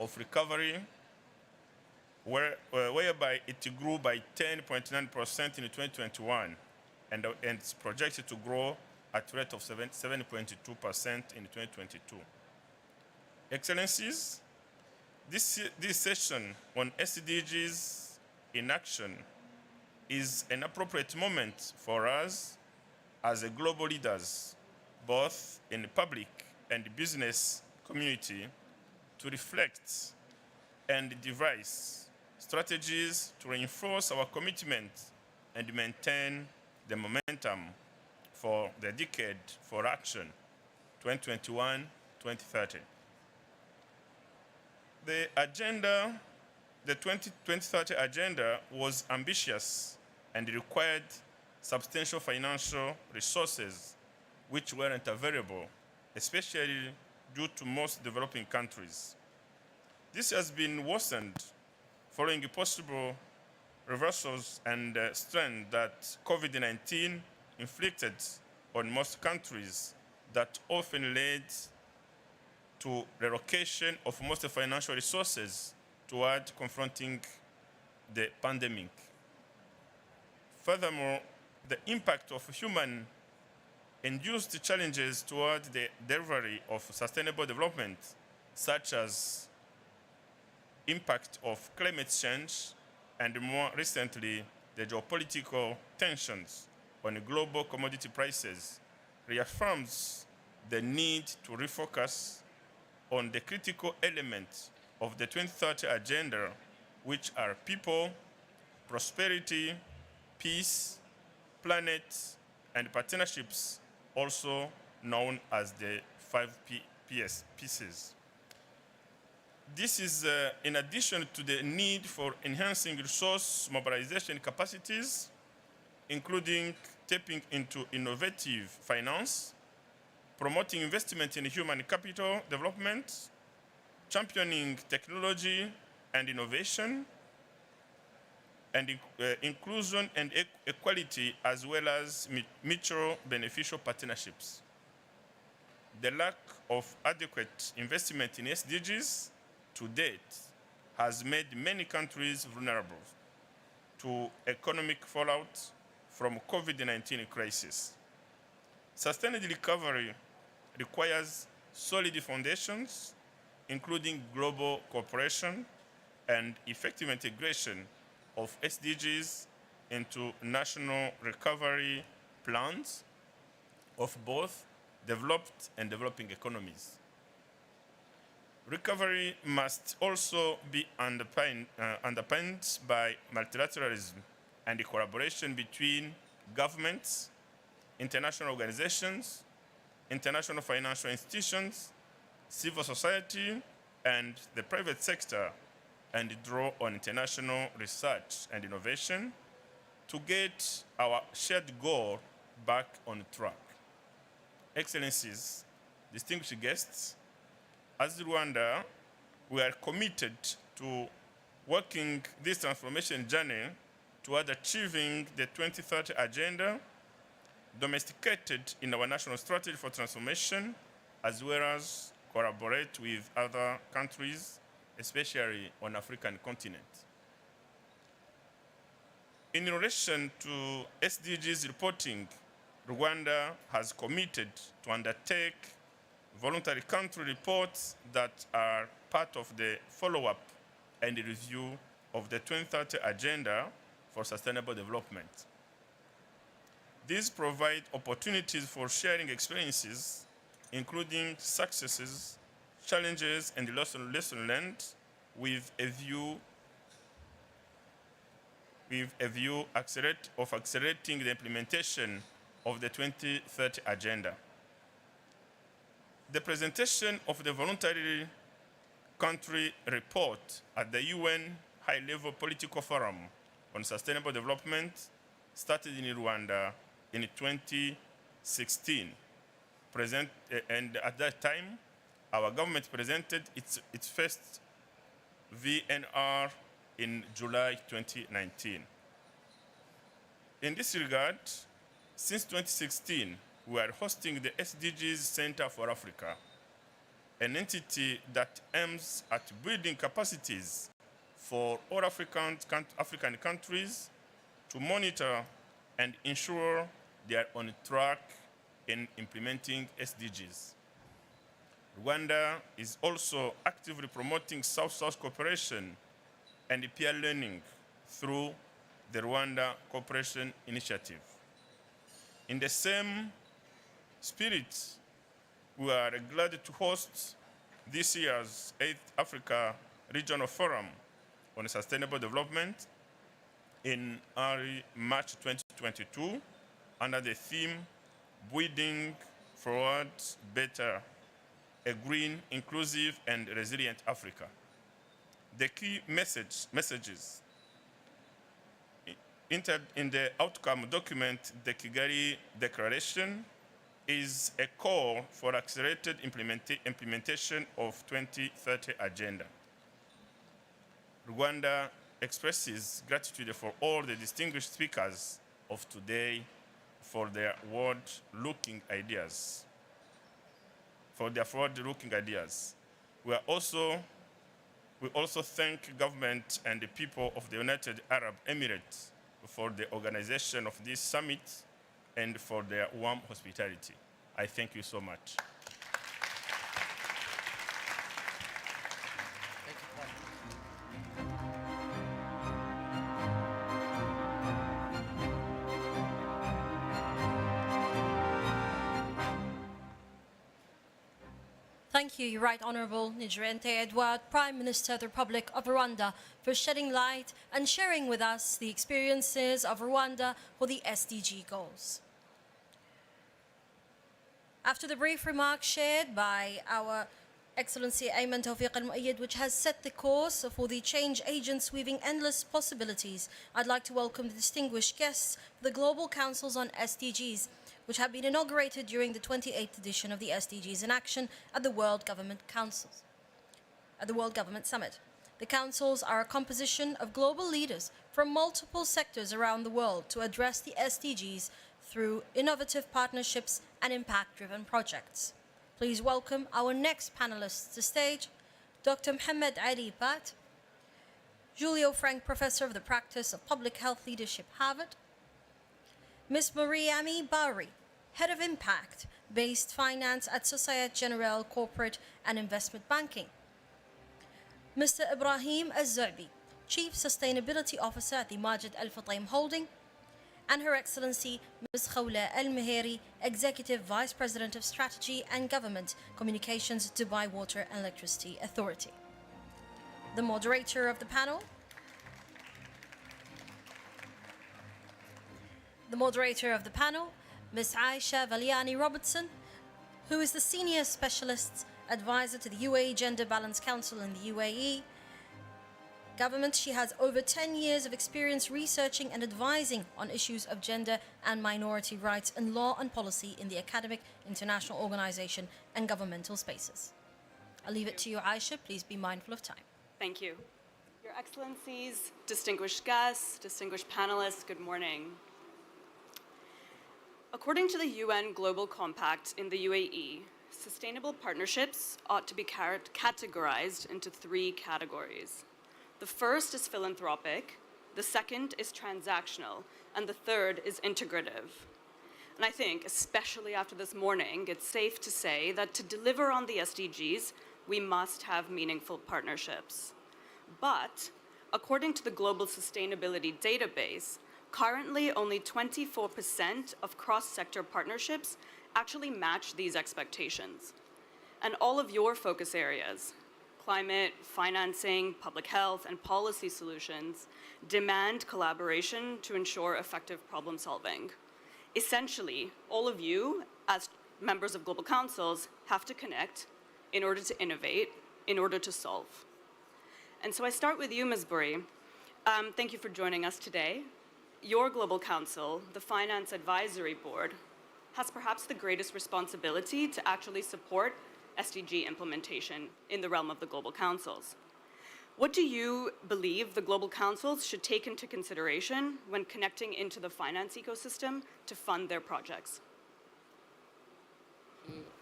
of recovery, whereby it grew by 10.9% in 2021, and it's projected to grow at a rate of 7.2% in 2022. Excellencies, this session on SDGs in action is an appropriate moment for us as a global leaders, both in the public and the business community, to reflect and devise strategies to reinforce our commitment and maintain the momentum for the decade for action, 2021-2030. The 2030 Agenda was ambitious and required substantial financial resources which weren't available, especially due to most developing countries. This has been worsened following possible reversals and strain that COVID-19 inflicted on most countries that often led to relocation of most financial resources toward confronting the pandemic. Furthermore, the impact of human-induced challenges toward the delivery of sustainable development, such as impact of climate change and more recently the geopolitical tensions on global commodity prices, reaffirms the need to refocus on the critical elements of the 2030 Agenda, which are people, prosperity, peace, planet, and partnerships, also known as the 5 pieces. This is in addition to the need for enhancing resource mobilization capacities, including tapping into innovative finance, promoting investment in human capital development, championing technology and innovation, and inclusion and equality, as well as mutual beneficial partnerships. The lack of adequate investment in SDGs to date has made many countries vulnerable to economic fallout from COVID-19 crisis. Sustained recovery requires solid foundations, including global cooperation and effective integration of SDGs into national recovery plans of both developed and developing economies. Recovery must also be underpinned by multilateralism and the collaboration between governments, international organizations, international financial institutions, civil society, and the private sector, and draw on international research and innovation to get our shared goal back on track. Excellencies, distinguished guests, as Rwanda, we are committed to working this transformation journey toward achieving the 2030 agenda domesticated in our national strategy for transformation, as well as collaborate with other countries, especially on the African continent. In relation to SDGs reporting, Rwanda has committed to undertake voluntary country reports that are part of the follow-up and review of the 2030 Agenda for Sustainable Development. These provide opportunities for sharing experiences, including successes, challenges, and lessons learned with a view of accelerating the implementation of the 2030 Agenda. The presentation of the voluntary country report at the UN High-Level Political Forum on Sustainable Development started in Rwanda in 2016. And at that time, our government presented its first VNR in July 2019. In this regard, since 2016, we are hosting the SDGs Center for Africa, an entity that aims at building capacities for all African countries to monitor and ensure they are on track in implementing SDGs. Rwanda is also actively promoting South-South cooperation and peer learning through the Rwanda Cooperation Initiative. In the same spirit, we are glad to host this year's 8th Africa Regional Forum on Sustainable Development in early March 2022 under the theme Building Forward Better, a Green, Inclusive, and Resilient Africa. The key messages entered in the outcome document, the Kigali Declaration, is a call for accelerated implementation of 2030 Agenda. Rwanda expresses gratitude for all the distinguished speakers of today for their forward-looking ideas. We also thank government and the people of the United Arab Emirates for the organization of this summit and for their warm hospitality. I thank you so much.
Thank you, Right Honourable Nijrente Edward, Prime Minister of the Republic of Rwanda, for shedding light and sharing with us the experiences of Rwanda for the SDG goals. After the brief remarks shared by our Excellency Ayman Tawfiq Al-Muayyid, which has set the course for the change agents weaving endless possibilities, I'd like to welcome the distinguished guests for the Global Councils on SDGs, which have been inaugurated during the 28th edition of the SDGs in Action at the World Government Summit. The councils are a composition of global leaders from multiple sectors around the world to address the SDGs through innovative partnerships and impact-driven projects. Please welcome our next panelists to the stage, Dr. Mohammed Ali Pat, Julio Frank Professor of the Practice of Public Health Leadership, Harvard. Ms. Marie-Ami Bari, Head of Impact-Based Finance at Societe Generale Corporate and Investment Banking. Mr. Ibrahim Az-Zu'bi, Chief Sustainability Officer at the Majid Al Futtaim Holding, and Her Excellency Ms. Khawla Al Meheri, Executive Vice President of Strategy and Government Communications, Dubai Water and Electricity Authority. The moderator of the panel, Ms. Aisha Valiani Robertson, who is the Senior Specialist Advisor to the UAE Gender Balance Council in the UAE government. She has over 10 years of experience researching and advising on issues of gender and minority rights and law and policy in the academic, international organization and governmental spaces. I'll leave it to you, Aisha. Please be mindful of time.
Thank you. Your Excellencies, distinguished guests, distinguished panelists, good morning. According to the UN Global Compact in the UAE, sustainable partnerships ought to be categorized into 3 categories. The first is philanthropic, the second is transactional, and the third is integrative. And I think, especially after this morning, it's safe to say that to deliver on the SDGs, we must have meaningful partnerships. But, according to the Global Sustainability Database, currently only 24% of cross-sector partnerships actually match these expectations. And all of your focus areas, climate, financing, public health, and policy solutions, demand collaboration to ensure effective problem solving. Essentially, all of you, as members of global councils, have to connect in order to innovate, in order to solve. And so I start with you, Ms. Buri. Thank you for joining us today. Your global council, the Finance Advisory Board, has perhaps the greatest responsibility to actually support SDG implementation in the realm of the global councils. What do you believe the global councils should take into consideration when connecting into the finance ecosystem to fund their projects?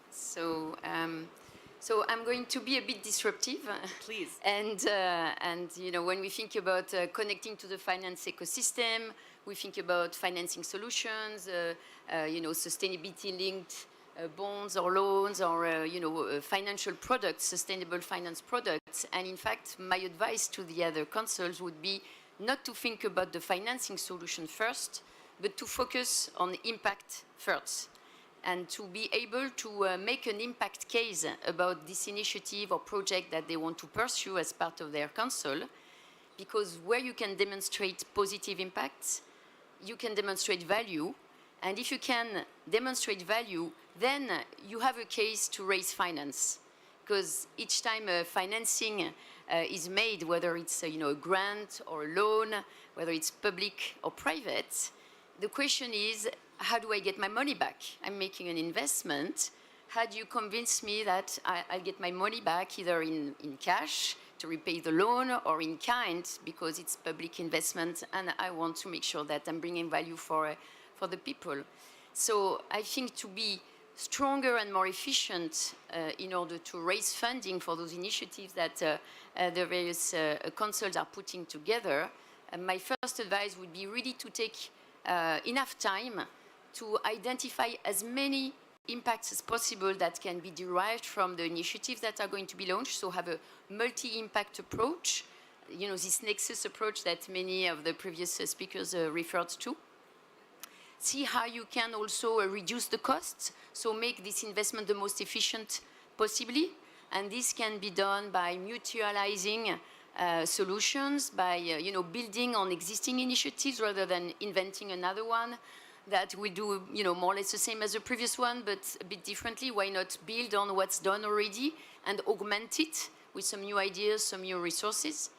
So I'm going to be a bit disruptive.
Please.
And you know, when we think about connecting to the finance ecosystem, we think about financing solutions, you know, sustainability-linked bonds or loans or, you know, financial products, sustainable finance products. And in fact, my advice to the other councils would be not to think about the financing solution first, but to focus on impact first, and to be able to make an impact case about this initiative or project that they want to pursue as part of their council, because where you can demonstrate positive impacts, you can demonstrate value, and if you can demonstrate value, then you have a case to raise finance, because each time financing is made, whether it's you know, a grant or a loan, whether it's public or private, the question is, how do I get my money back? I'm making an investment. How do you convince me that I'll get my money back either in cash to repay the loan or in kind because it's public investment and I want to make sure that I'm bringing value for the people. So I think to be stronger and more efficient in order to raise funding for those initiatives that the various councils are putting together, my first advice would be really to take enough time to identify as many impacts as possible that can be derived from the initiatives that are going to be launched, so have a multi-impact approach, you know, this nexus approach that many of the previous speakers referred to. See how you can also reduce the costs, so make this investment the most efficient possibly, and this can be done by mutualizing solutions, by you know, building on existing initiatives rather than inventing another one that will do, you know, more or less the same as the previous one, but a bit differently. Why not build on what's done already and augment it with some new ideas, some new resources,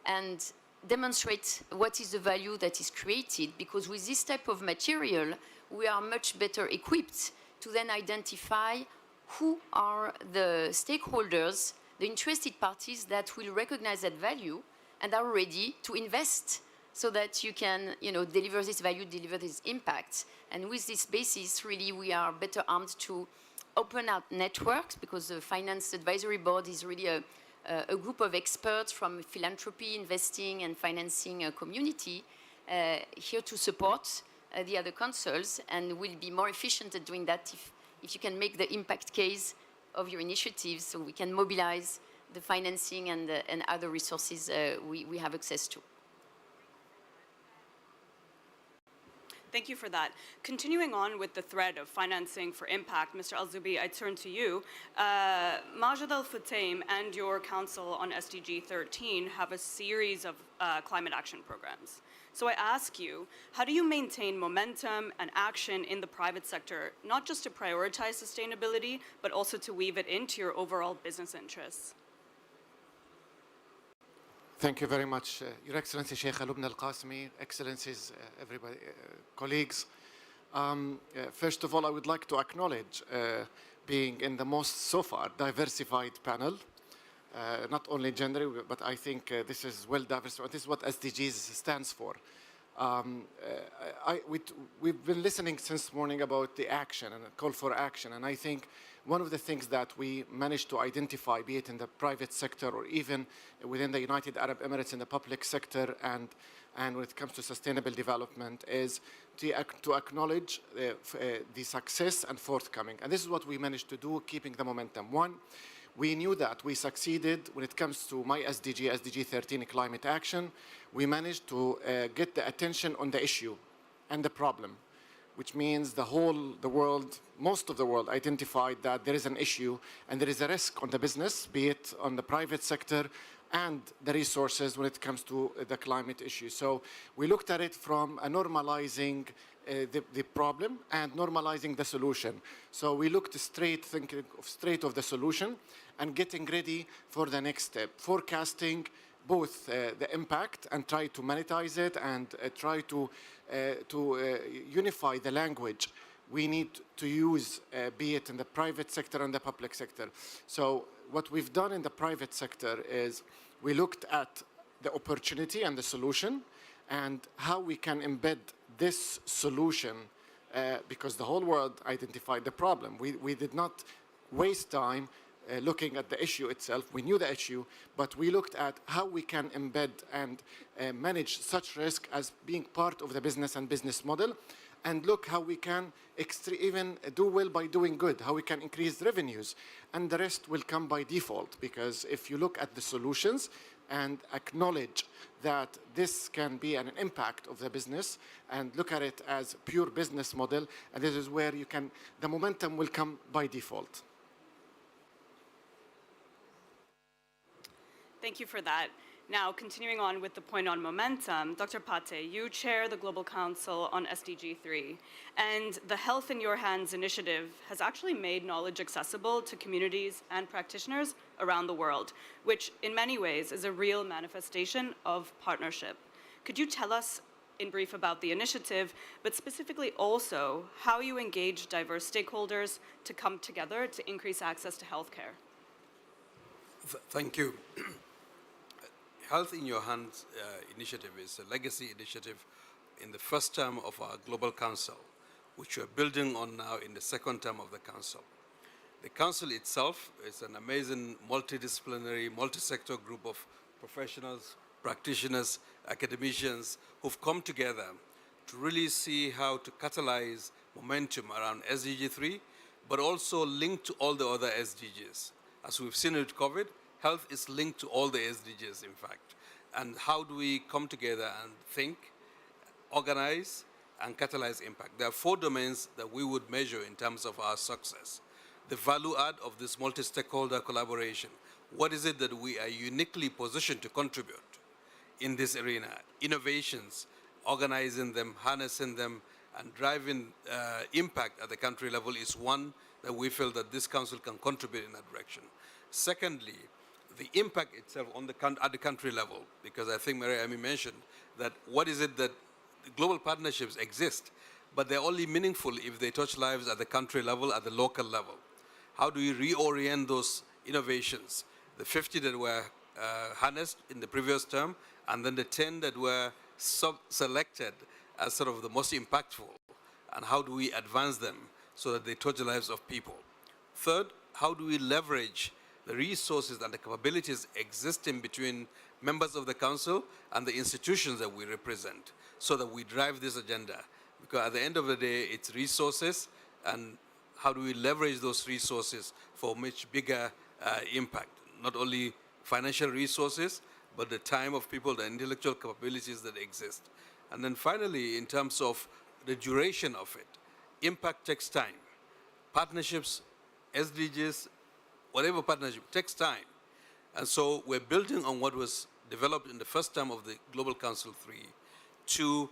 and demonstrate what is the value that is created, because with this type of material, we are much better equipped to then identify who are the stakeholders, the interested parties that will recognize that value and are ready to invest so that you can, you know, deliver this value, deliver this impact. And with this basis, really, we are better armed to open out networks, because the Finance Advisory Board is really a a group of experts from philanthropy, investing, and financing community here to support the other councils, and we'll be more efficient at doing that if you can make the impact case of your initiatives, so we can mobilize the financing and other resources we have access to.
Thank you for that. Continuing on with the thread of financing for impact, Mr. Al-Zubi, I turn to you. Majid Al-Futtaim and your Council on SDG 13 have a series of climate action programs. So I ask you, how do you maintain momentum and action in the private sector, not just to prioritize sustainability, but also to weave it into your overall business interests?
Thank you very much, Your Excellency Sheikh Lubna Al-Qasimi, Excellencies, everybody, colleagues. First of all, I would like to acknowledge being in the most, so far, diversified panel. Not only gender, but I think this is well diversified. This is what SDGs stands for. We've been listening since morning about the action and a call for action, and I think one of the things that we managed to identify, be it in the private sector or even within the United Arab Emirates in the public sector, and when it comes to sustainable development, is to acknowledge the success and forthcoming. And this is what we managed to do, keeping the momentum. One, we knew that we succeeded when it comes to my SDG, SDG 13, climate action. We managed to get the attention on the issue and the problem, which means the world, most of the world identified that there is an issue and there is a risk on the business, be it on the private sector and the resources when it comes to the climate issue. So we looked at it from normalizing the problem and normalizing the solution. So we looked thinking straight of the solution and getting ready for the next step, forecasting both the impact and try to monetize it and try to unify the language we need to use, be it in the private sector and the public sector. So what we've done in the private sector is we looked at the opportunity and the solution and how we can embed this solution because the whole world identified the problem. We did not waste time looking at the issue itself. We knew the issue, but we looked at how we can embed and manage such risk as being part of the business and business model, and look how we can even do well by doing good, how we can increase revenues, and the rest will come by default, because if you look at the solutions and acknowledge that this can be an impact of the business and look at it as pure business model, and this is where the momentum will come by default.
Thank you for that. Now, continuing on with the point on momentum, Dr. Pate, you chair the Global Council on SDG 3, and the Health in Your Hands initiative has actually made knowledge accessible to communities and practitioners around the world, which in many ways is a real manifestation of partnership. Could you tell us in brief about the initiative, but specifically also how you engage diverse stakeholders to come together to increase access to healthcare?
Thank you. Health in Your Hands initiative is a legacy initiative in the first term of our Global Council, which we're building on now in the second term of the Council. The Council itself is an amazing multidisciplinary, multi-sector group of professionals, practitioners, academicians who've come together to really see how to catalyze momentum around SDG 3, but also linked to all the other SDGs. As we've seen with COVID, health is linked to all the SDGs, in fact. And how do we come together and think, organize, and catalyze impact? There are 4 domains that we would measure in terms of our success. The value add of this multi-stakeholder collaboration. What is it that we are uniquely positioned to contribute in this arena? Innovations, organizing them, harnessing them, and driving impact at the country level is one that we feel that this council can contribute in that direction. Secondly, the impact itself on at the country level, because I think Mary Amy mentioned that what is it that global partnerships exist, but they're only meaningful if they touch lives at the country level, at the local level. How do we reorient those innovations? The 50 that were harnessed in the previous term, and then the 10 that were selected as sort of the most impactful, and how do we advance them so that they touch the lives of people? Third, how do we leverage the resources and the capabilities existing between members of the council and the institutions that we represent so that we drive this agenda. Because at the end of the day, it's resources and how do we leverage those resources for much bigger impact, not only financial resources, but the time of people, the intellectual capabilities that exist. And then finally, in terms of the duration of it, impact takes time. Partnerships, SDGs, whatever partnership takes time. And so we're building on what was developed in the first term of the Global Council 3 to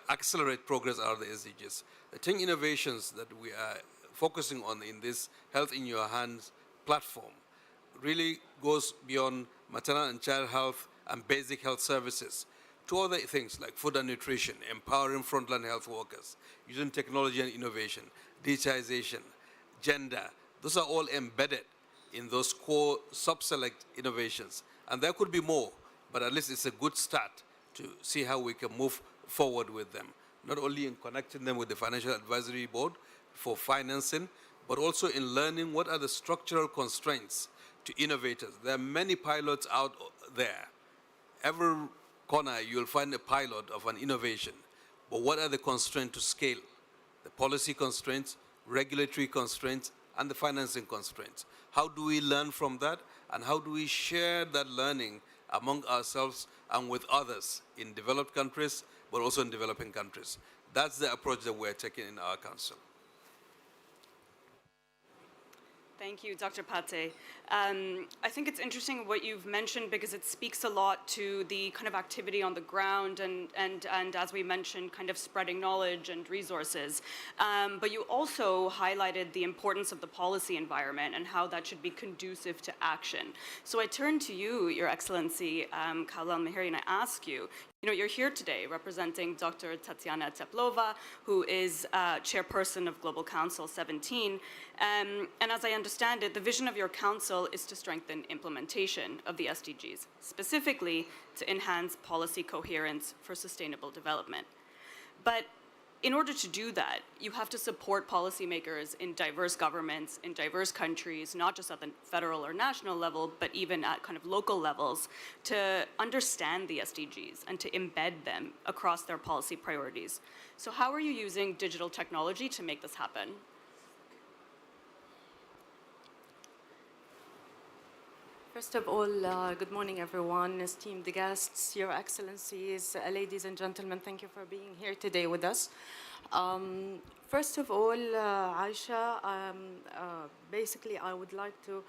accelerate progress out of the SDGs. The 10 innovations that we are focusing on in this Health in Your Hands platform really goes beyond maternal and child health and basic health services to other things like food and nutrition, empowering frontline health workers, using technology and innovation, digitization, gender. Those are all embedded in those core sub-select innovations. And there could be more, but at least it's a good start to see how we can move forward with them, not only in connecting them with the Financial Advisory Board for financing, but also in learning what are the structural constraints to innovators. There are many pilots out there. Every corner you'll find a pilot of an innovation, but what are the constraints to scale? The policy constraints, regulatory constraints, and the financing constraints. How do we learn from that, and how do we share that learning among ourselves and with others in developed countries, but also in developing countries? That's the approach that we're taking in our council.
Thank you, Dr. Pate. I think it's interesting what you've mentioned because it speaks a lot to the kind of activity on the ground and as we mentioned, kind of spreading knowledge and resources. But you also highlighted the importance of the policy environment and how that should be conducive to action. So I turn to you, Your Excellency, Kaula Meheri, and I ask you, you're here today representing Dr. Tatiana Teplova, who is chairperson of Global Council 17. And as I understand it, the vision of your council is to strengthen implementation of the SDGs, specifically to enhance policy coherence for sustainable development. But in order to do that, you have to support policymakers in diverse governments, in diverse countries, not just at the federal or national level, but even at kind of local levels, to understand the SDGs and to embed them across their policy priorities. So how are you using digital technology to make this happen?
First of all, good morning, everyone, esteemed guests, Your Excellencies, ladies and gentlemen, thank you for being here today with us. First of all, Aisha, basically I would like to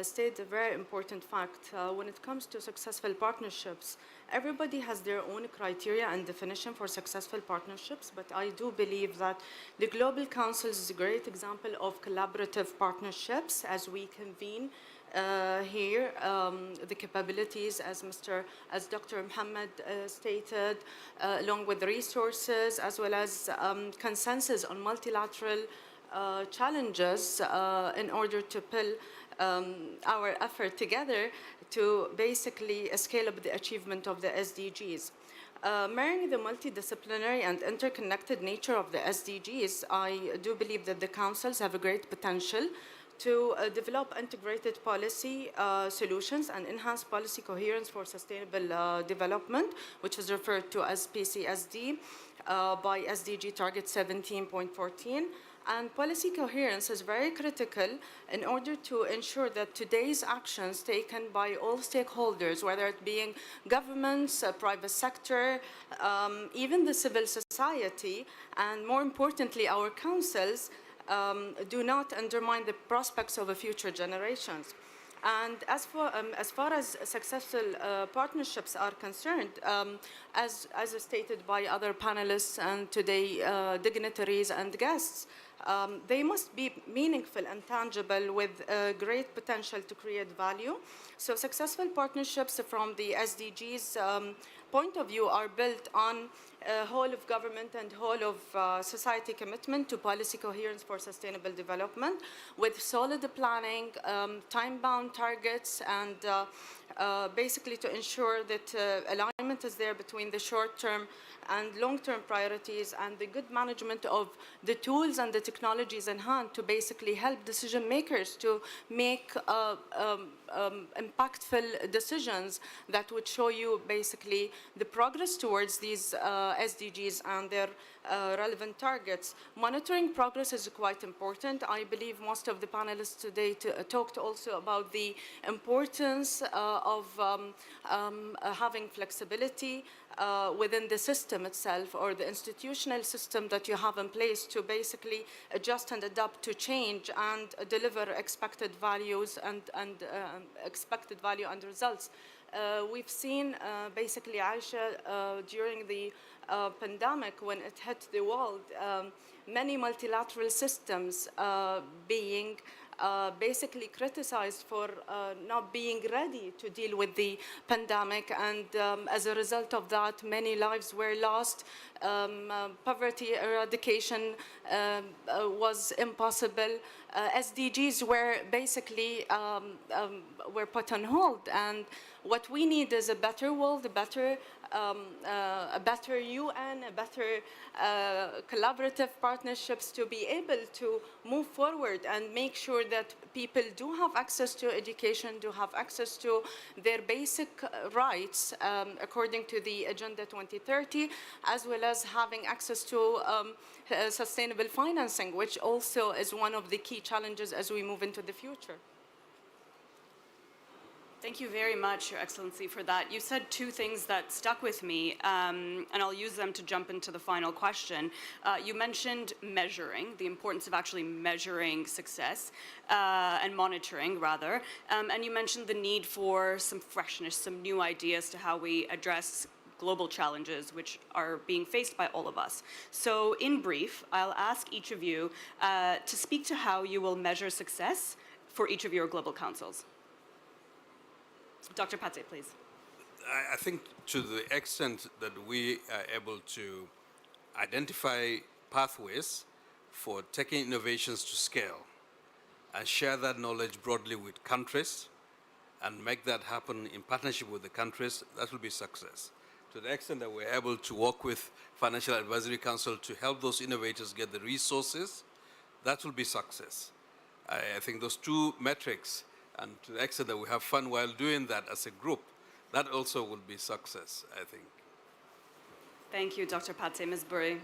state a very important fact. When it comes to successful partnerships, everybody has their own criteria and definition for successful partnerships, but I do believe that the Global Council is a great example of collaborative partnerships as we convene here, the capabilities, as Dr. Mohammed stated, along with the resources, as well as consensus on multilateral challenges in order to pull our effort together to basically scale up the achievement of the SDGs. Marrying the multidisciplinary and interconnected nature of the SDGs, I do believe that the councils have a great potential to develop integrated policy solutions and enhance policy coherence for sustainable development, which is referred to as PCSD by SDG Target 17.14. And policy coherence is very critical in order to ensure that today's actions taken by all stakeholders, whether it being governments, private sector, even the civil society, and more importantly, our councils, do not undermine the prospects of the future generations. And as far as successful partnerships are concerned, as stated by other panelists and today dignitaries and guests, they must be meaningful and tangible with great potential to create value. So successful partnerships from the SDGs point of view are built on whole of government and whole of society commitment to policy coherence for sustainable development with solid planning, time-bound targets, and basically to ensure that alignment is there between the short-term and long-term priorities and the good management of the tools and the technologies in hand to basically help decision makers to make impactful decisions that would show you basically the progress towards these SDGs and their relevant targets. Monitoring progress is quite important. I believe most of the panelists today talked also about the importance of having flexibility within the system itself or the institutional system that you have in place to basically adjust and adapt to change and deliver expected values and expected value and results. We've seen basically, Aisha, during the pandemic when it hit the world, many multilateral systems being basically criticized for not being ready to deal with the pandemic, and as a result of that, many lives were lost. Poverty eradication was impossible. SDGs were basically were put on hold, and what we need is a better world, a better UN, a better collaborative partnerships to be able to move forward and make sure that people do have access to education, do have access to their basic rights according to the Agenda 2030, as well as having access to sustainable financing, which also is one of the key challenges as we move into the future.
Thank you very much, Your Excellency, for that. You said two things that stuck with me, and I'll use them to jump into the final question. You mentioned measuring, the importance of actually measuring success and monitoring, rather, and you mentioned the need for some freshness, some new ideas to how we address global challenges which are being faced by all of us. So in brief, I'll ask each of you to speak to how you will measure success for each of your global councils. Dr. Pate, please.
I think to the extent that we are able to identify pathways for taking innovations to scale and share that knowledge broadly with countries and make that happen in partnership with the countries, that will be success. To the extent that we're able to work with Financial Advisory Council to help those innovators get the resources, that will be success. I think those two metrics, and to the extent that we have fun while doing that as a group, that also will be success, I think.
Thank you, Dr. Pate. Ms. Buri.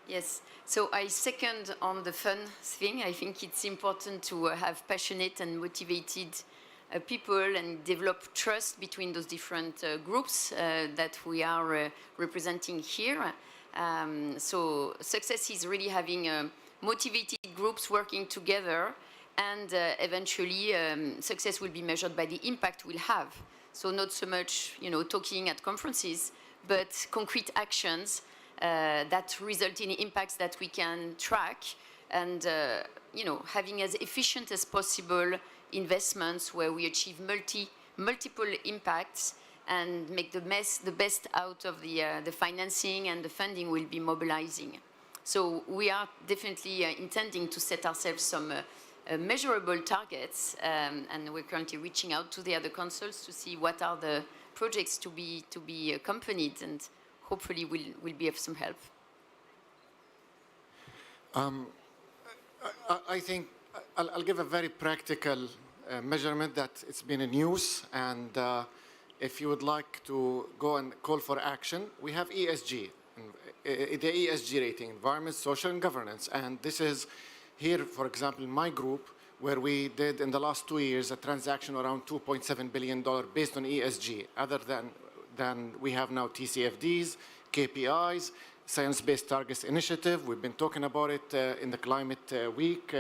Yes, so I second on the fun thing. I think it's important to have passionate and motivated people and develop trust between those different groups that we are representing here. So success is really having motivated groups working together, and eventually success will be measured by the impact we'll have. So not so much, talking at conferences, but concrete actions that result in impacts that we can track, and having as efficient as possible investments where we achieve multiple impacts and make the best out of the financing and the funding we'll be mobilizing. So we are definitely intending to set ourselves some measurable targets, and we're currently reaching out to the other councils to see what are the projects to be accompanied, and hopefully will be of some help.
I think I'll give a very practical measurement that it's been in use, and if you would like to go and call for action, we have ESG. The ESG rating, environment, social, and governance. And this is here, for example, in my group, where we did in the last 2 years a transaction around $2.7 billion based on ESG. Other than we have now TCFDs, KPIs, Science-Based Targets Initiative. We've been talking about it in the Climate Week,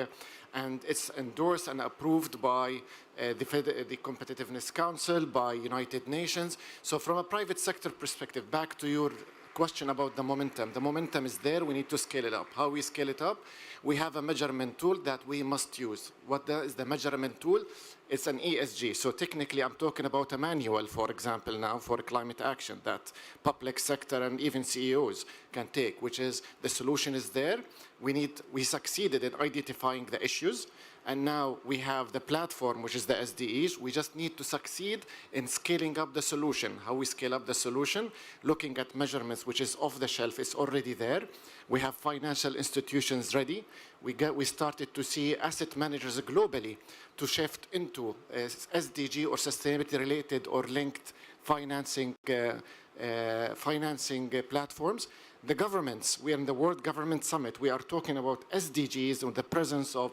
and it's endorsed and approved by the Competitiveness Council, by United Nations. So from a private sector perspective, back to your question about the momentum. The momentum is there. We need to scale it up. How we scale it up? We have a measurement tool that we must use. What is the measurement tool? It's an ESG. So technically, I'm talking about a manual, for example, now for climate action that public sector and even CEOs can take, which is the solution is there. We succeeded in identifying the issues, and now we have the platform, which is the SDGs. We just need to succeed in scaling up the solution. How we scale up the solution, looking at measurements, which is off the shelf, it's already there. We have financial institutions ready. We started to see asset managers globally to shift into SDG or sustainability-related or linked financing platforms. The governments, we are in the World Government Summit, we are talking about SDGs and the presence of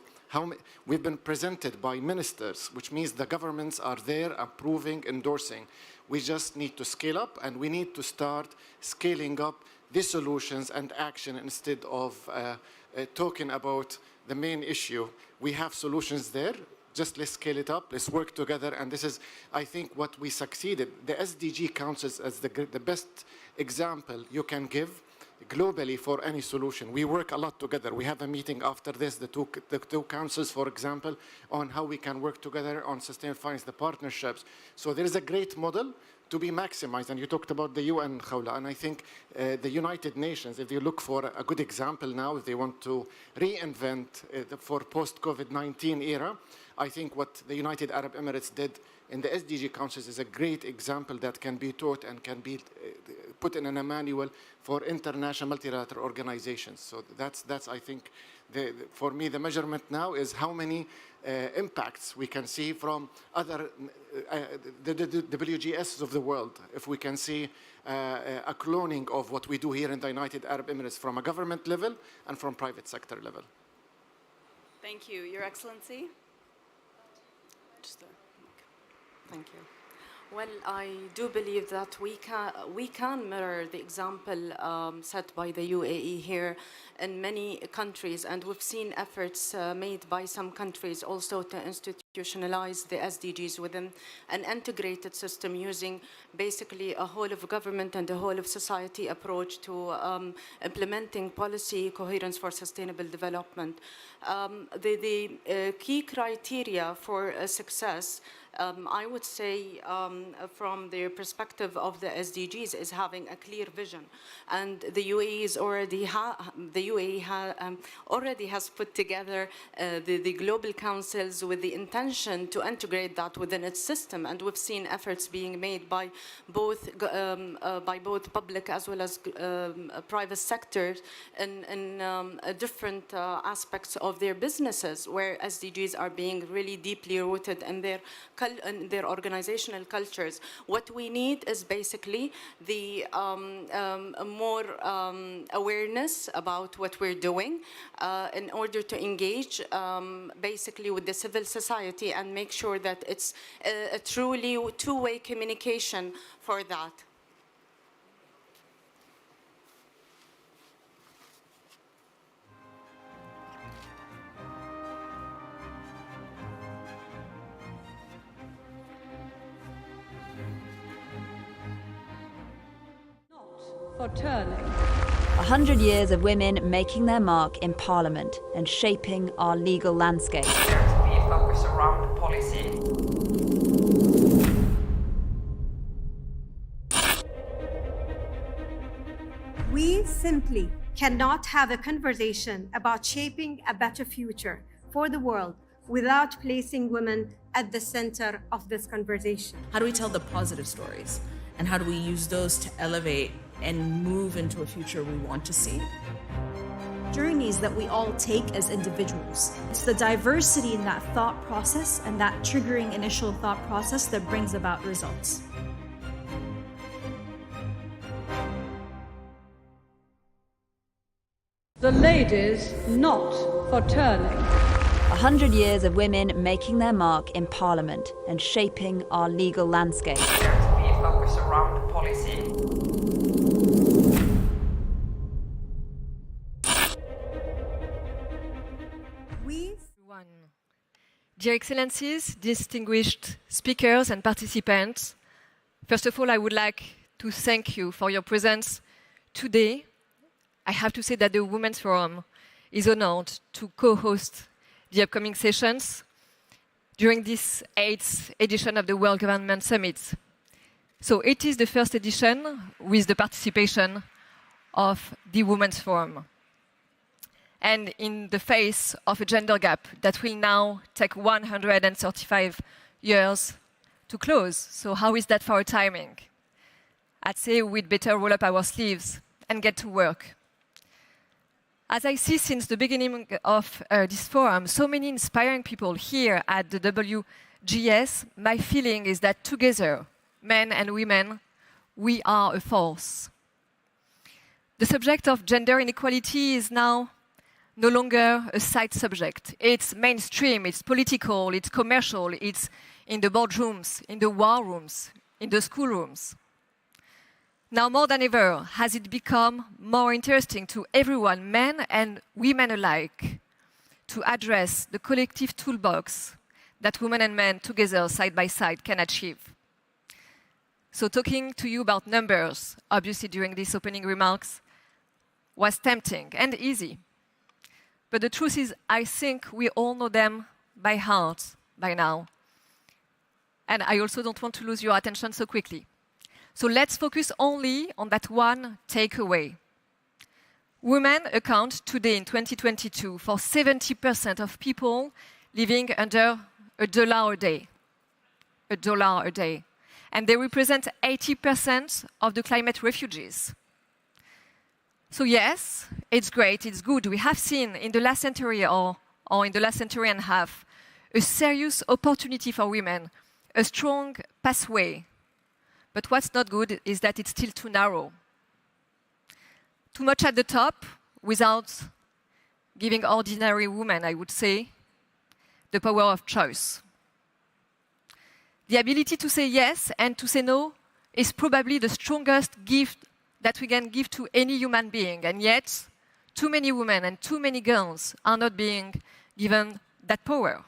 we've been presented by ministers, which means the governments are there approving, endorsing. We just need to scale up, and we need to start scaling up the solutions and action instead of talking about the main issue. We have solutions there. Just let's scale it up, let's work together, and this is, I think, what we succeeded. The SDG counts as the best example you can give globally for any solution. We work a lot together. We have a meeting after this, the two councils, for example, on how we can work together on sustainable finance, the partnerships. So there is a great model to be maximized, and you talked about the UN, Khawla, and I think the United Nations, if you look for a good example now, if they want to reinvent for post-COVID-19 era, I think what the United Arab Emirates did in the SDG councils is a great example that can be taught and can be put in a manual for international multilateral organizations. So that's I think, for me, the measurement now is how many impacts we can see from other the WGS of the world. If we can see a cloning of what we do here in the United Arab Emirates from a government level and from private sector level.
Thank you, Your Excellency.
Thank you. Well, I do believe that we can mirror the example set by the UAE here in many countries, and we've seen efforts made by some countries also to institutionalize the SDGs within an integrated system using basically a whole of government and a whole of society approach to implementing policy coherence for sustainable development. The key criteria for success, I would say, from the perspective of the SDGs, is having a clear vision, and the UAE is already already has put together the global councils with the intention to integrate that within its system, and we've seen efforts being made by both public as well as private sectors in different aspects of their businesses, where SDGs are being really deeply rooted in their organizational cultures. What we need is basically the more awareness about what we're doing in order to engage basically with the civil society and make sure that it's a truly two-way communication for that.
For turning.
100 years of women making their mark in Parliament and shaping our legal landscape.
We focus around policy.
We simply cannot have a conversation about shaping a better future for the world without placing women at the center of this conversation.
How do we tell the positive stories? And how do we use those to elevate and move into a future we want to see?
Journeys that we all take as individuals. It's the diversity in that thought process and that triggering initial thought process that brings about results.
The ladies not for turning.
100 years of women making their mark in Parliament and shaping our legal landscape.
We focus around policy.
Dear Excellencies, distinguished speakers and participants, first of all, I would like to thank you for your presence today. I have to say that the Women's Forum is honored to co-host the upcoming sessions during this 8th edition of the World Government Summit. So it is the first edition with the participation of the Women's Forum. and in the face of a gender gap that will now take 135 years to close. So how is that for our timing? I'd say we'd better roll up our sleeves and get to work. As I see since the beginning of this forum, so many inspiring people here at the WGS, my feeling is that together, men and women, we are a force. The subject of gender inequality is now no longer a side subject. It's mainstream, it's political, it's commercial, it's in the boardrooms, in the war rooms, in the schoolrooms. Now more than ever has it become more interesting to everyone, men and women alike, to address the collective toolbox that women and men together, side by side, can achieve. So talking to you about numbers, obviously during these opening remarks, was tempting and easy. But the truth is, I think we all know them by heart by now. And I also don't want to lose your attention so quickly. So let's focus only on that one takeaway. Women account today in 2022 for 70% of people living under $1 a day. $1 a day. And they represent 80% of the climate refugees. So yes, it's great, it's good. We have seen in the last century or in the last century and a half a serious opportunity for women, a strong pathway. But what's not good is that it's still too narrow. Too much at the top without giving ordinary women, I would say, the power of choice. The ability to say yes and to say no is probably the strongest gift that we can give to any human being. And yet, too many women and too many girls are not being given that power.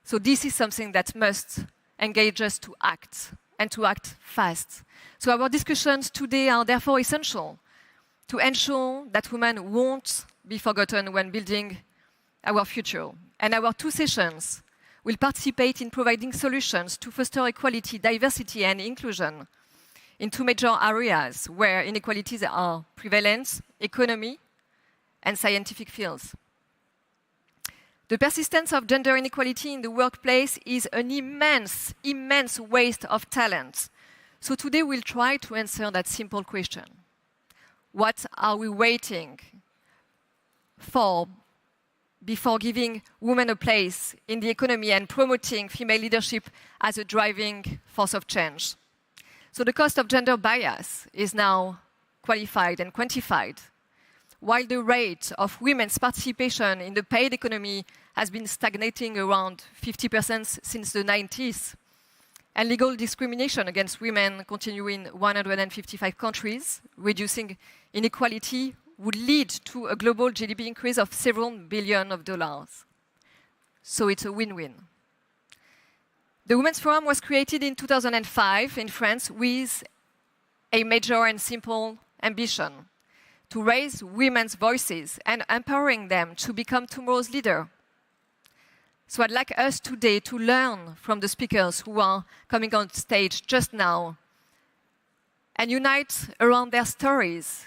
So this is something that must engage us to act, and to act fast. So our discussions today are therefore essential to ensure that women won't be forgotten when building our future. And our two sessions will participate in providing solutions to foster equality, diversity, and inclusion in two major areas where inequalities are prevalent: economy and scientific fields. The persistence of gender inequality in the workplace is an immense, immense waste of talent. So today we'll try to answer that simple question. What are we waiting for before giving women a place in the economy and promoting female leadership as a driving force of change? So the cost of gender bias is now qualified and quantified. While the rate of women's participation in the paid economy has been stagnating around 50% since the 90s, and legal discrimination against women continue in 155 countries, reducing inequality would lead to a global GDP increase of several billion of dollars. So it's a win-win. The Women's Forum was created in 2005 in France with a major and simple ambition: to raise women's voices and empowering them to become tomorrow's leader. So I'd like us today to learn from the speakers who are coming on stage just now and unite around their stories.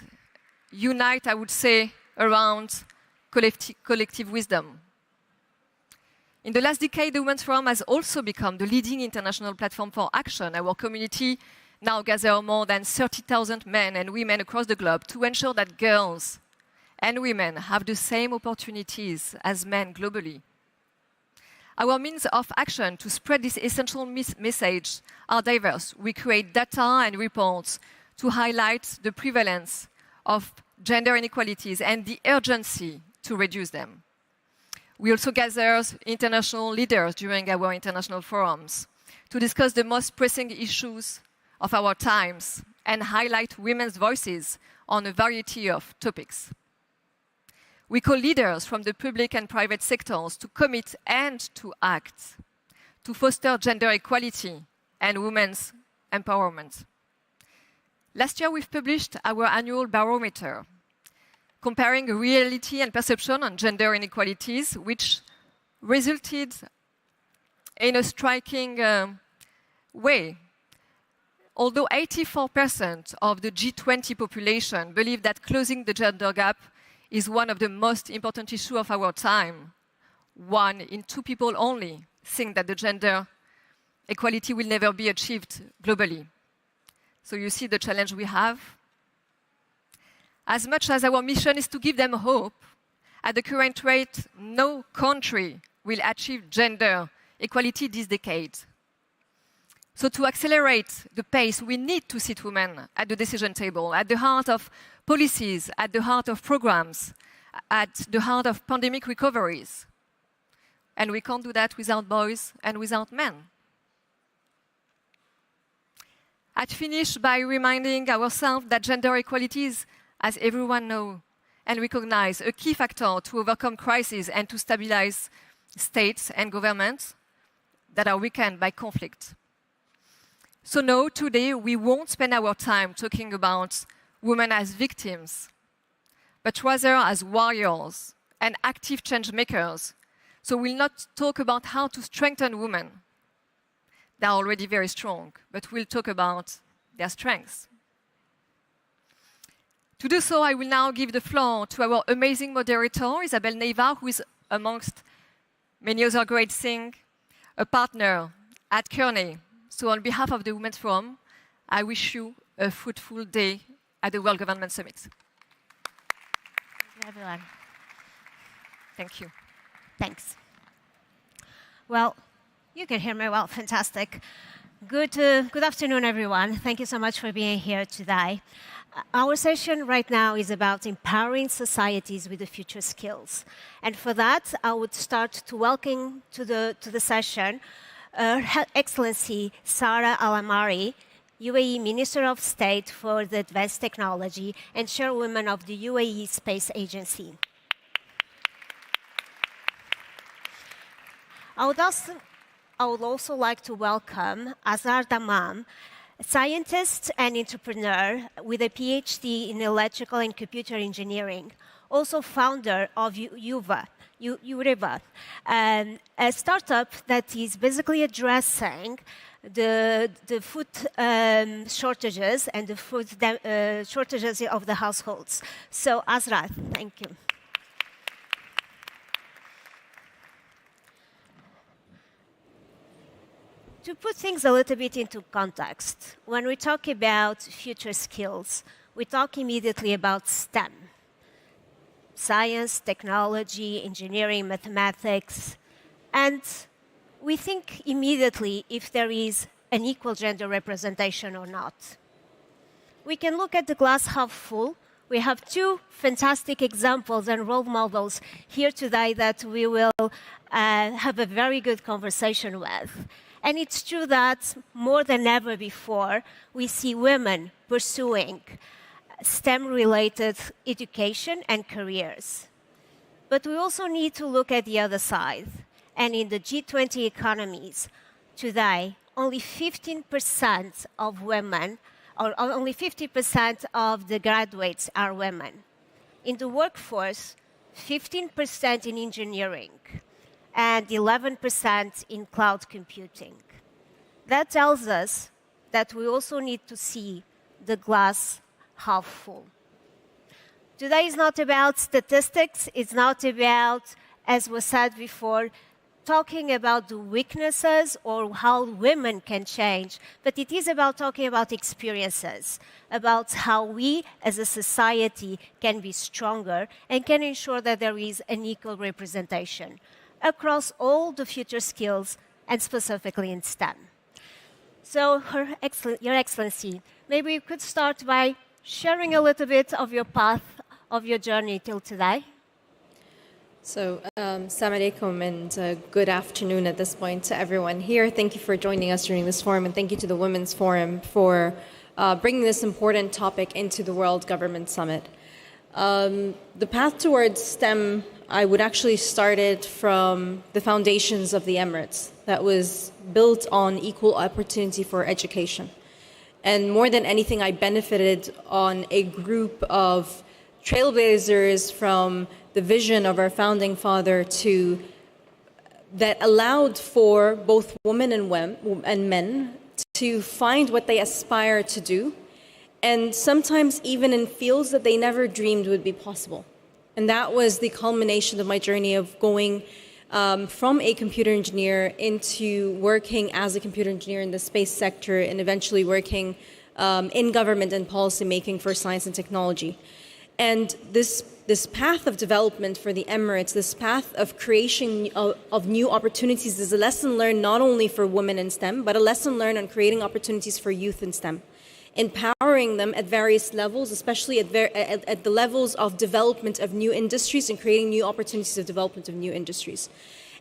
Unite, I would say, around collective wisdom. In the last decade, the Women's Forum has also become the leading international platform for action. Our community now gathers more than 30,000 men and women across the globe to ensure that girls and women have the same opportunities as men globally. Our means of action to spread this essential message are diverse. We create data and reports to highlight the prevalence of gender inequalities and the urgency to reduce them. We also gather international leaders during our international forums to discuss the most pressing issues of our times and highlight women's voices on a variety of topics. We call leaders from the public and private sectors to commit and to act, to foster gender equality and women's empowerment. Last year, we've published our annual barometer, comparing reality and perception on gender inequalities, which resulted in a striking way. although 84% of the G20 population believe that closing the gender gap is one of the most important issues of our time, 1 in 2 people only think that the gender equality will never be achieved globally. So you see the challenge we have. As much as our mission is to give them hope, at the current rate, no country will achieve gender equality this decade. So to accelerate the pace, we need to sit women at the decision table, at the heart of policies, at the heart of programs, at the heart of pandemic recoveries. And we can't do that without boys and without men. I'd finish by reminding ourselves that gender equality is, as everyone knows and recognize, a key factor to overcome crises and to stabilize states and governments that are weakened by conflict. So no, today we won't spend our time talking about women as victims, but rather as warriors and active change makers. So we'll not talk about how to strengthen women. They are already very strong, but we'll talk about their strengths. To do so, I will now give the floor to our amazing moderator, Isabel Neiva, who is, amongst many other great things, a partner at Kearney. So on behalf of the Women's Forum, I wish you a fruitful day at the World Government Summit.
Thank you, everyone.
Thank you.
Thanks. Well, you can hear me well. Fantastic. Good afternoon, everyone. Thank you so much for being here today. Our session right now is about empowering societies with the future skills. And for that, I would start to welcome to the session Her Excellency Sarah Al-Amari, UAE Minister of State for the Advanced Technology and Chairwoman of the UAE Space Agency. I would also like to welcome Azhar Damam, a scientist and entrepreneur with a PhD in electrical and computer engineering, also founder of Ureva, a startup that is basically addressing the food shortages and the food shortages of the households. So, Azhar, thank you. To put things a little bit into context, when we talk about future skills, we talk immediately about STEM. Science, technology, engineering, mathematics, and we think immediately if there is an equal gender representation or not. We can look at the glass half full. We have 2 fantastic examples and role models here today that we will have a very good conversation with. And it's true that more than ever before, we see women pursuing STEM-related education and careers. But we also need to look at the other side. And in the G20 economies, today, only 15% of women, or only 50% of the graduates are women. In the workforce, 15% in engineering, and 11% in cloud computing. That tells us that we also need to see the glass half full. Today is not about statistics, it's not about, as was said before, talking about the weaknesses or how women can change, but it is about talking about experiences, about how we as a society can be stronger and can ensure that there is an equal representation across all the future skills, and specifically in STEM. So, Your Excellency, maybe you could start by sharing a little bit of your path, of your journey till today.
So, Assalamu alaikum and good afternoon at this point to everyone here. Thank you for joining us during this forum, and thank you to the Women's Forum for bringing this important topic into the World Government Summit. The path towards STEM, I would actually start it from the foundations of the Emirates that was built on equal opportunity for education. And more than anything, I benefited on a group of trailblazers from the vision of our founding father that allowed for both women and men to find what they aspire to do, and sometimes even in fields that they never dreamed would be possible. And that was the culmination of my journey of going from a computer engineer into working as a computer engineer in the space sector and eventually working in government and policy making for science and technology. And this path of development for the Emirates, this path of creation of new opportunities is a lesson learned not only for women in STEM, but a lesson learned on creating opportunities for youth in STEM, empowering them at various levels, especially at the levels of development of new industries and creating new opportunities of development of new industries.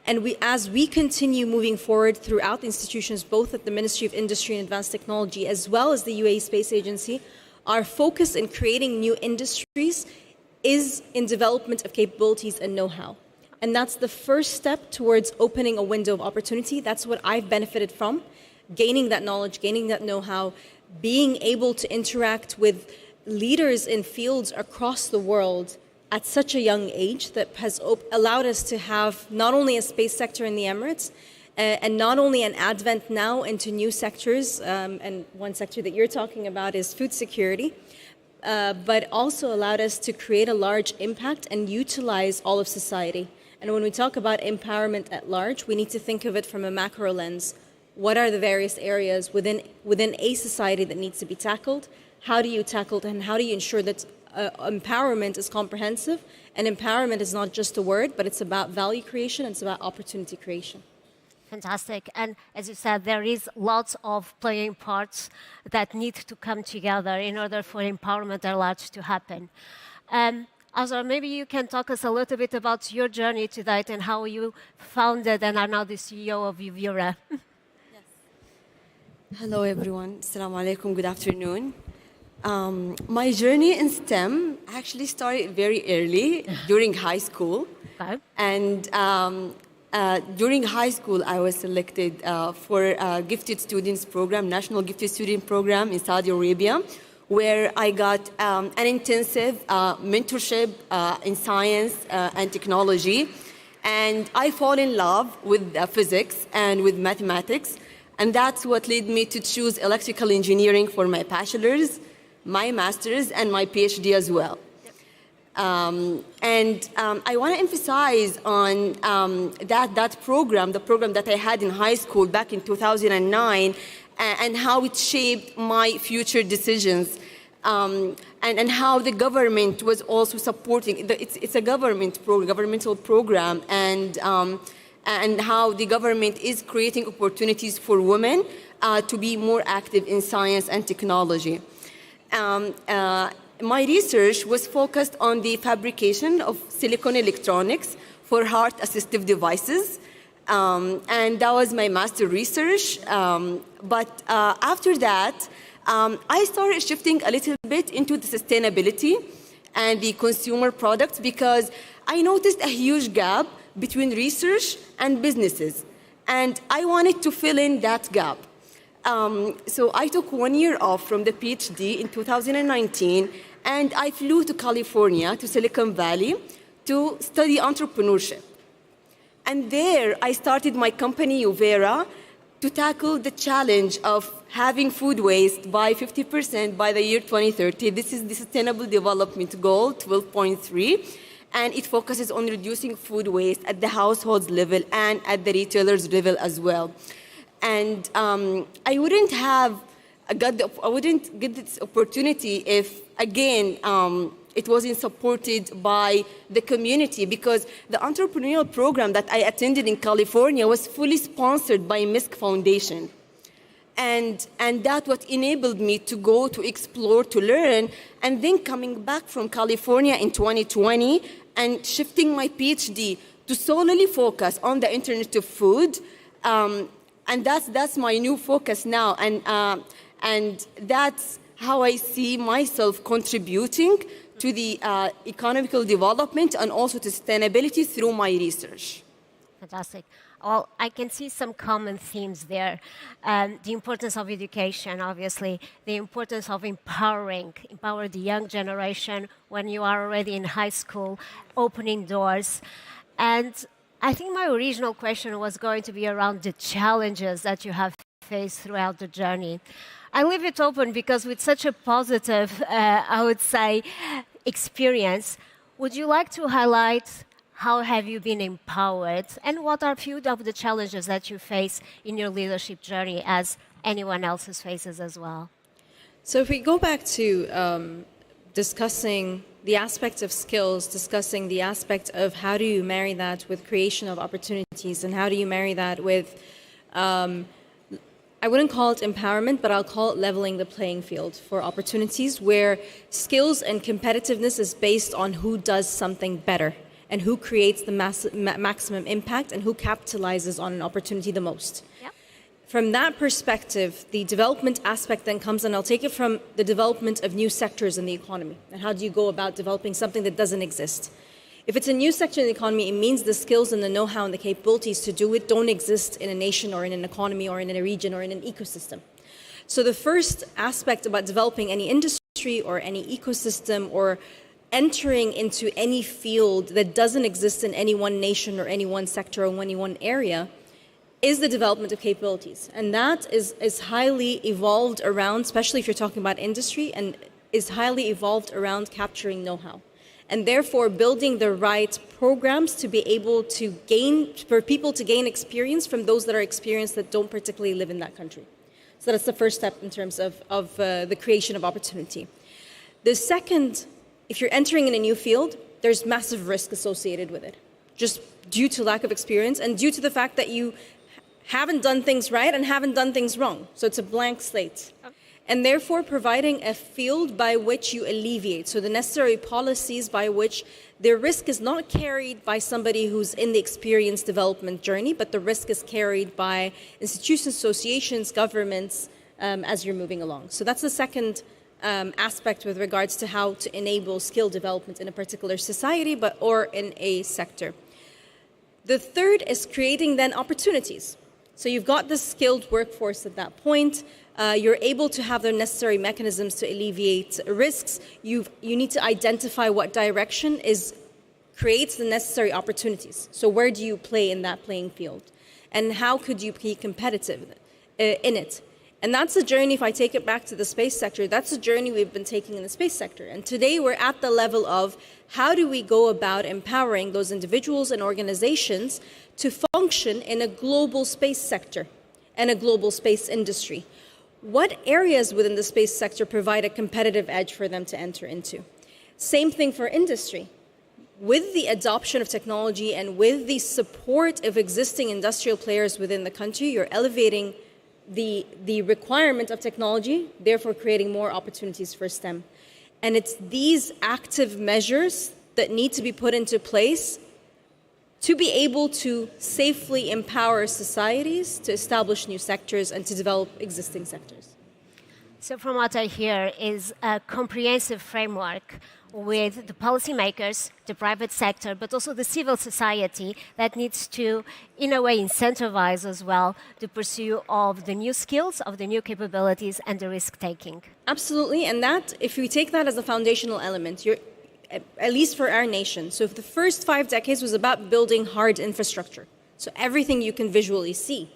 And as we continue moving forward throughout the institutions, both at the Ministry of Industry and Advanced Technology, as well as the UAE Space Agency, our focus in creating new industries is in development of capabilities and know-how. And that's the first step towards opening a window of opportunity. That's what I've benefited from, gaining that knowledge, gaining that know-how, being able to interact with leaders in fields across the world at such a young age that has allowed us to have not only a space sector in the Emirates, and not only an advent now into new sectors, and one sector that you're talking about is food security, but also allowed us to create a large impact and utilize all of society. And when we talk about empowerment at large, we need to think of it from a macro lens. What are the various areas within a society that needs to be tackled? How do you tackle it, and how do you ensure that empowerment is comprehensive? And empowerment is not just a word, but it's about value creation, and it's about opportunity creation.
Fantastic. And as you said, there is lots of playing parts that need to come together in order for empowerment at large to happen. Azra, maybe you can talk us a little bit about your journey to date and how you founded and are now the CEO of Uvira.
Hello, everyone. Assalamu alaikum. Good afternoon. My journey in STEM actually started very early during high school.
Okay.
And during high school, I was selected for a Gifted Students Program, National Gifted Student Program in Saudi Arabia, where I got an intensive mentorship in science and technology. And I fall in love with physics and with mathematics. And that's what led me to choose electrical engineering for my bachelor's, my master's, and my PhD as well. I want to emphasize on that program, the program that I had in high school back in 2009, and how it shaped my future decisions, and how the government was also supporting. It's a governmental program, and how the government is creating opportunities for women to be more active in science and technology. My research was focused on the fabrication of silicon electronics for heart assistive devices. And that was my master research. But after that, I started shifting a little bit into the sustainability and the consumer products because I noticed a huge gap between research and businesses. And I wanted to fill in that gap. So I took 1 year off from the PhD in 2019, and I flew to California, to Silicon Valley, to study entrepreneurship. And there I started my company, Uvira, to tackle the challenge of having food waste by 50% by the year 2030. This is the Sustainable Development Goal 12.3, and it focuses on reducing food waste at the households level and at the retailers level as well. And I wouldn't get this opportunity if, again, it wasn't supported by the community, because the entrepreneurial program that I attended in California was fully sponsored by MISC Foundation. And that's what enabled me to go to explore, to learn, and then coming back from California in 2020 and shifting my PhD to solely focus on the Internet of Food. And that's my new focus now. And that's how I see myself contributing to the economical development and also to sustainability through my research.
Fantastic. Well, I can see some common themes there. The importance of education, obviously, the importance of empower the young generation when you are already in high school, opening doors. And I think my original question was going to be around the challenges that you have faced throughout the journey. I leave it open because with such a positive, I would say, experience, would you like to highlight how have you been empowered and what are a few of the challenges that you face in your leadership journey as anyone else's faces as well?
So if we go back to discussing the aspect of skills, discussing the aspect of how do you marry that with creation of opportunities and how do you marry that with, I wouldn't call it empowerment, but I'll call it leveling the playing field for opportunities where skills and competitiveness is based on who does something better and who creates the maximum impact and who capitalizes on an opportunity the most.
Yep.
From that perspective, the development aspect then comes, and I'll take it from the development of new sectors in the economy. And how do you go about developing something that doesn't exist? If it's a new sector in the economy, it means the skills and the know-how and the capabilities to do it don't exist in a nation or in an economy or in a region or in an ecosystem. So the first aspect about developing any industry or any ecosystem or entering into any field that doesn't exist in any one nation or any one sector or any one area is the development of capabilities. And that is highly evolved around, especially if you're talking about industry, and is highly evolved around capturing know-how. And therefore building the right programs to be able to gain, for people to gain experience from those that are experienced that don't particularly live in that country. So that's the first step in terms of the creation of opportunity. The second, if you're entering in a new field, there's massive risk associated with it, just due to lack of experience and due to the fact that you haven't done things right and haven't done things wrong. So it's a blank slate. And therefore providing a field by which you alleviate, so the necessary policies by which the risk is not carried by somebody who's in the experience development journey, but the risk is carried by institutions, associations, governments, as you're moving along. So that's the second aspect with regards to how to enable skill development in a particular society or in a sector. The third is creating then opportunities. So you've got the skilled workforce at that point. You're able to have the necessary mechanisms to alleviate risks. You need to identify what direction creates the necessary opportunities. So where do you play in that playing field? And how could you be competitive in it? And that's a journey, if I take it back to the space sector, that's a journey we've been taking in the space sector. And today we're at the level of how do we go about empowering those individuals and organizations to function in a global space sector and a global space industry. What areas within the space sector provide a competitive edge for them to enter into? Same thing for industry. With the adoption of technology and with the support of existing industrial players within the country, you're elevating the requirement of technology, therefore creating more opportunities for STEM. And it's these active measures that need to be put into place to be able to safely empower societies to establish new sectors and to develop existing sectors.
So from what I hear is a comprehensive framework with the policymakers, the private sector, but also the civil society that needs to, in a way, incentivize as well the pursuit of the new skills, of the new capabilities, and the risk-taking.
Absolutely, and that, if we take that as a foundational element, at least for our nation, so if the first 5 decades was about building hard infrastructure, so everything you can visually see,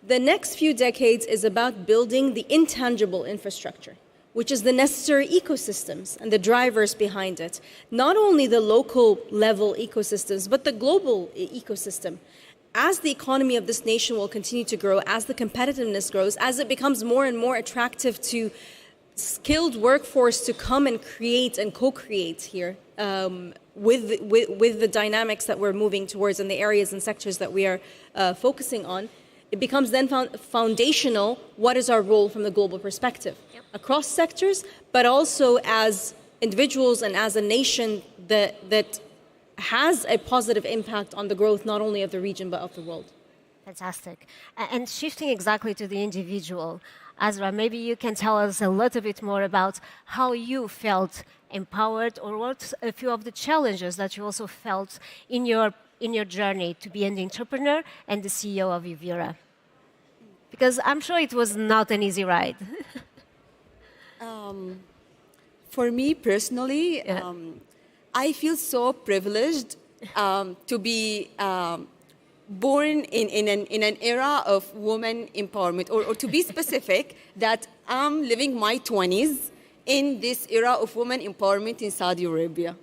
the next few decades is about building the intangible infrastructure, which is the necessary ecosystems and the drivers behind it. Not only the local level ecosystems, but the global ecosystem. As the economy of this nation will continue to grow, as the competitiveness grows, as it becomes more and more attractive to skilled workforce to come and create and co-create here with the dynamics that we're moving towards in the areas and sectors that we are focusing on, it becomes then foundational, what is our role from the global perspective? Across sectors, but also as individuals and as a nation that has a positive impact on the growth not only of the region but of the world.
Fantastic. And shifting exactly to the individual, Azra, maybe you can tell us a little bit more about how you felt empowered or what a few of the challenges that you also felt in your journey to be an entrepreneur and the CEO of Uvira. Because I'm sure it was not an easy ride.
For me personally, I feel so privileged to be born in an era of women empowerment, or to be specific, that I'm living my 20s in this era of women empowerment in Saudi Arabia.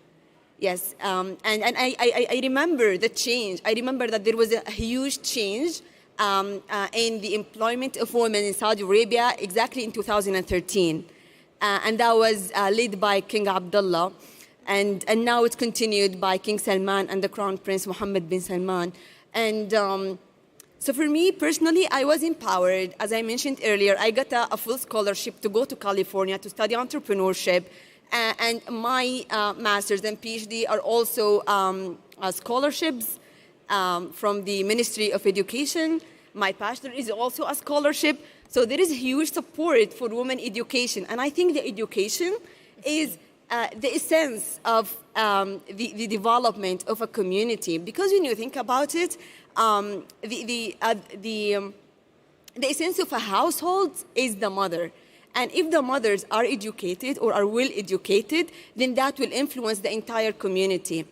Yes, and I remember the change. I remember that there was a huge change in the employment of women in Saudi Arabia exactly in 2013. And that was led by King Abdullah. And now it's continued by King Salman and the Crown Prince Mohammed bin Salman. And so for me personally, I was empowered. As I mentioned earlier, I got a full scholarship to go to California to study entrepreneurship. And my master's and PhD are also scholarships from the Ministry of Education. My bachelor is also a scholarship. So there is huge support for women education. And I think the education is the essence of the development of a community. Because when you think about it, the essence of a household is the mother. And if the mothers are educated or are well educated, then that will influence the entire community.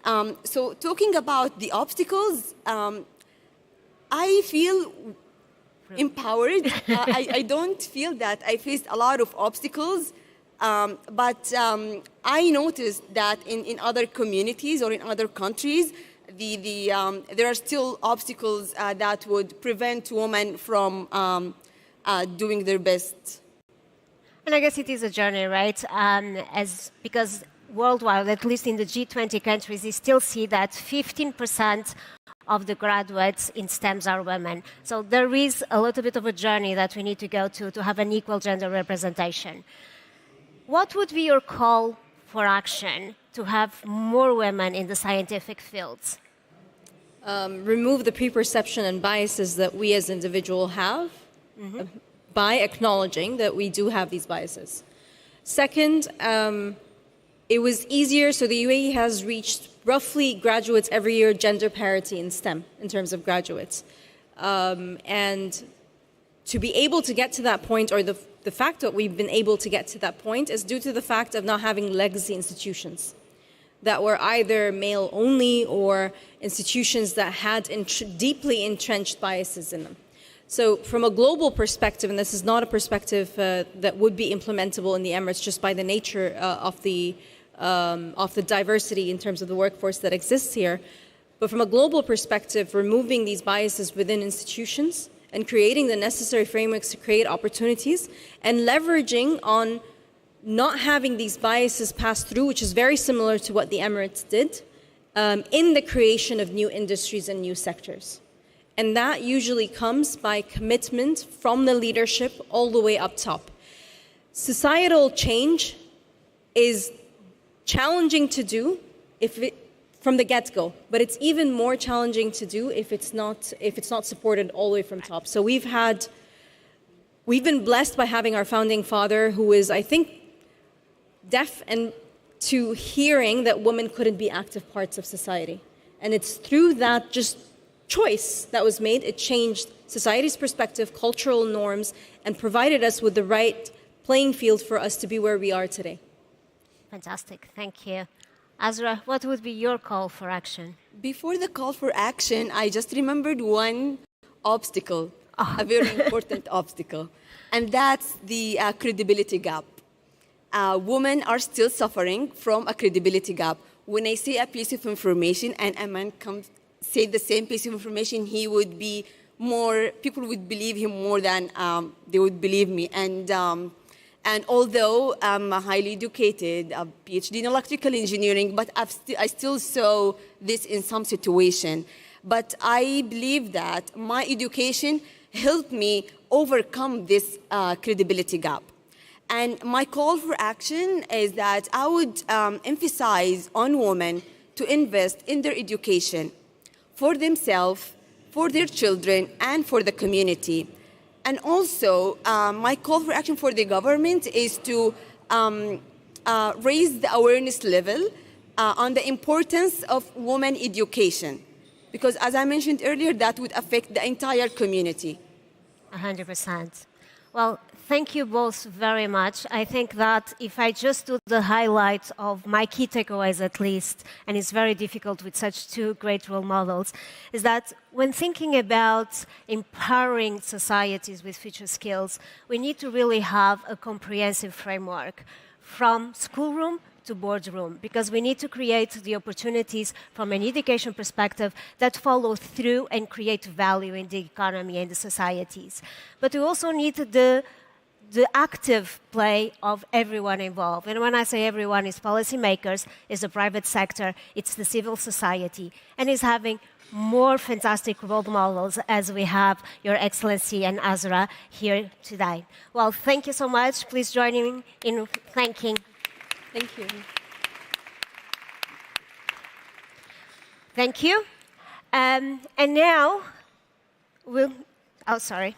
So talking about the obstacles, I feel empowered. I don't feel that I faced a lot of obstacles, but I noticed that in other communities or in other countries, there are still obstacles that would prevent women from doing their best.
And I guess it is a journey, right? Because worldwide, at least in the G20 countries, you still see that 15% of the graduates in STEMs are women. So there is a little bit of a journey that we need to go to have an equal gender representation. What would be your call for action to have more women in the scientific fields?
Remove the preperception and biases that we as individuals have. Mm-hmm. By acknowledging that we do have these biases. Second, it was easier, so the UAE has reached roughly graduates every year gender parity in STEM in terms of graduates. And to be able to get to that point, or the fact that we've been able to get to that point, is due to the fact of not having legacy institutions that were either male only or institutions that had deeply entrenched biases in them. So from a global perspective, and this is not a perspective that would be implementable in the Emirates just by the nature of the diversity in terms of the workforce that exists here, but from a global perspective, removing these biases within institutions and creating the necessary frameworks to create opportunities and leveraging on not having these biases pass through, which is very similar to what the Emirates did, in the creation of new industries and new sectors. And that usually comes by commitment from the leadership all the way up top. Societal change is challenging to do from the get-go, but it's even more challenging to do if it's not supported all the way from top. So we've been blessed by having our founding father, who is, I think, deaf and to hearing that women couldn't be active parts of society. And it's through that just choice that was made, it changed society's perspective, cultural norms, and provided us with the right playing field for us to be where we are today.
Fantastic, thank you. Azra, what would be your call for action?
Before the call for action, I just remembered one obstacle, a very important obstacle, and that's the credibility gap. Women are still suffering from a credibility gap. When I say a piece of information and a man comes say the same piece of information, people would believe him more than they would believe me. And although I'm highly educated, a PhD in electrical engineering, but I still saw this in some situation. But I believe that my education helped me overcome this credibility gap. And my call for action is that I would emphasize on women to invest in their education, for themselves, for their children, and for the community. And also, my call for action for the government is to raise the awareness level on the importance of women education. Because as I mentioned earlier, that would affect the entire community.
100%. Well, thank you both very much. I think that if I just do the highlights of my key takeaways at least, and it's very difficult with such two great role models, is that when thinking about empowering societies with future skills, we need to really have a comprehensive framework from schoolroom to boardroom, because we need to create the opportunities from an education perspective that follow through and create value in the economy and the societies. But we also need the active play of everyone involved. And when I say everyone, it's policymakers, it's the private sector, it's the civil society, and it's having more fantastic role models as we have Your Excellency and Azra here today. Well, thank you so much. Please join me in thanking.
Thank you.
Thank you. And now we'll, oh, sorry.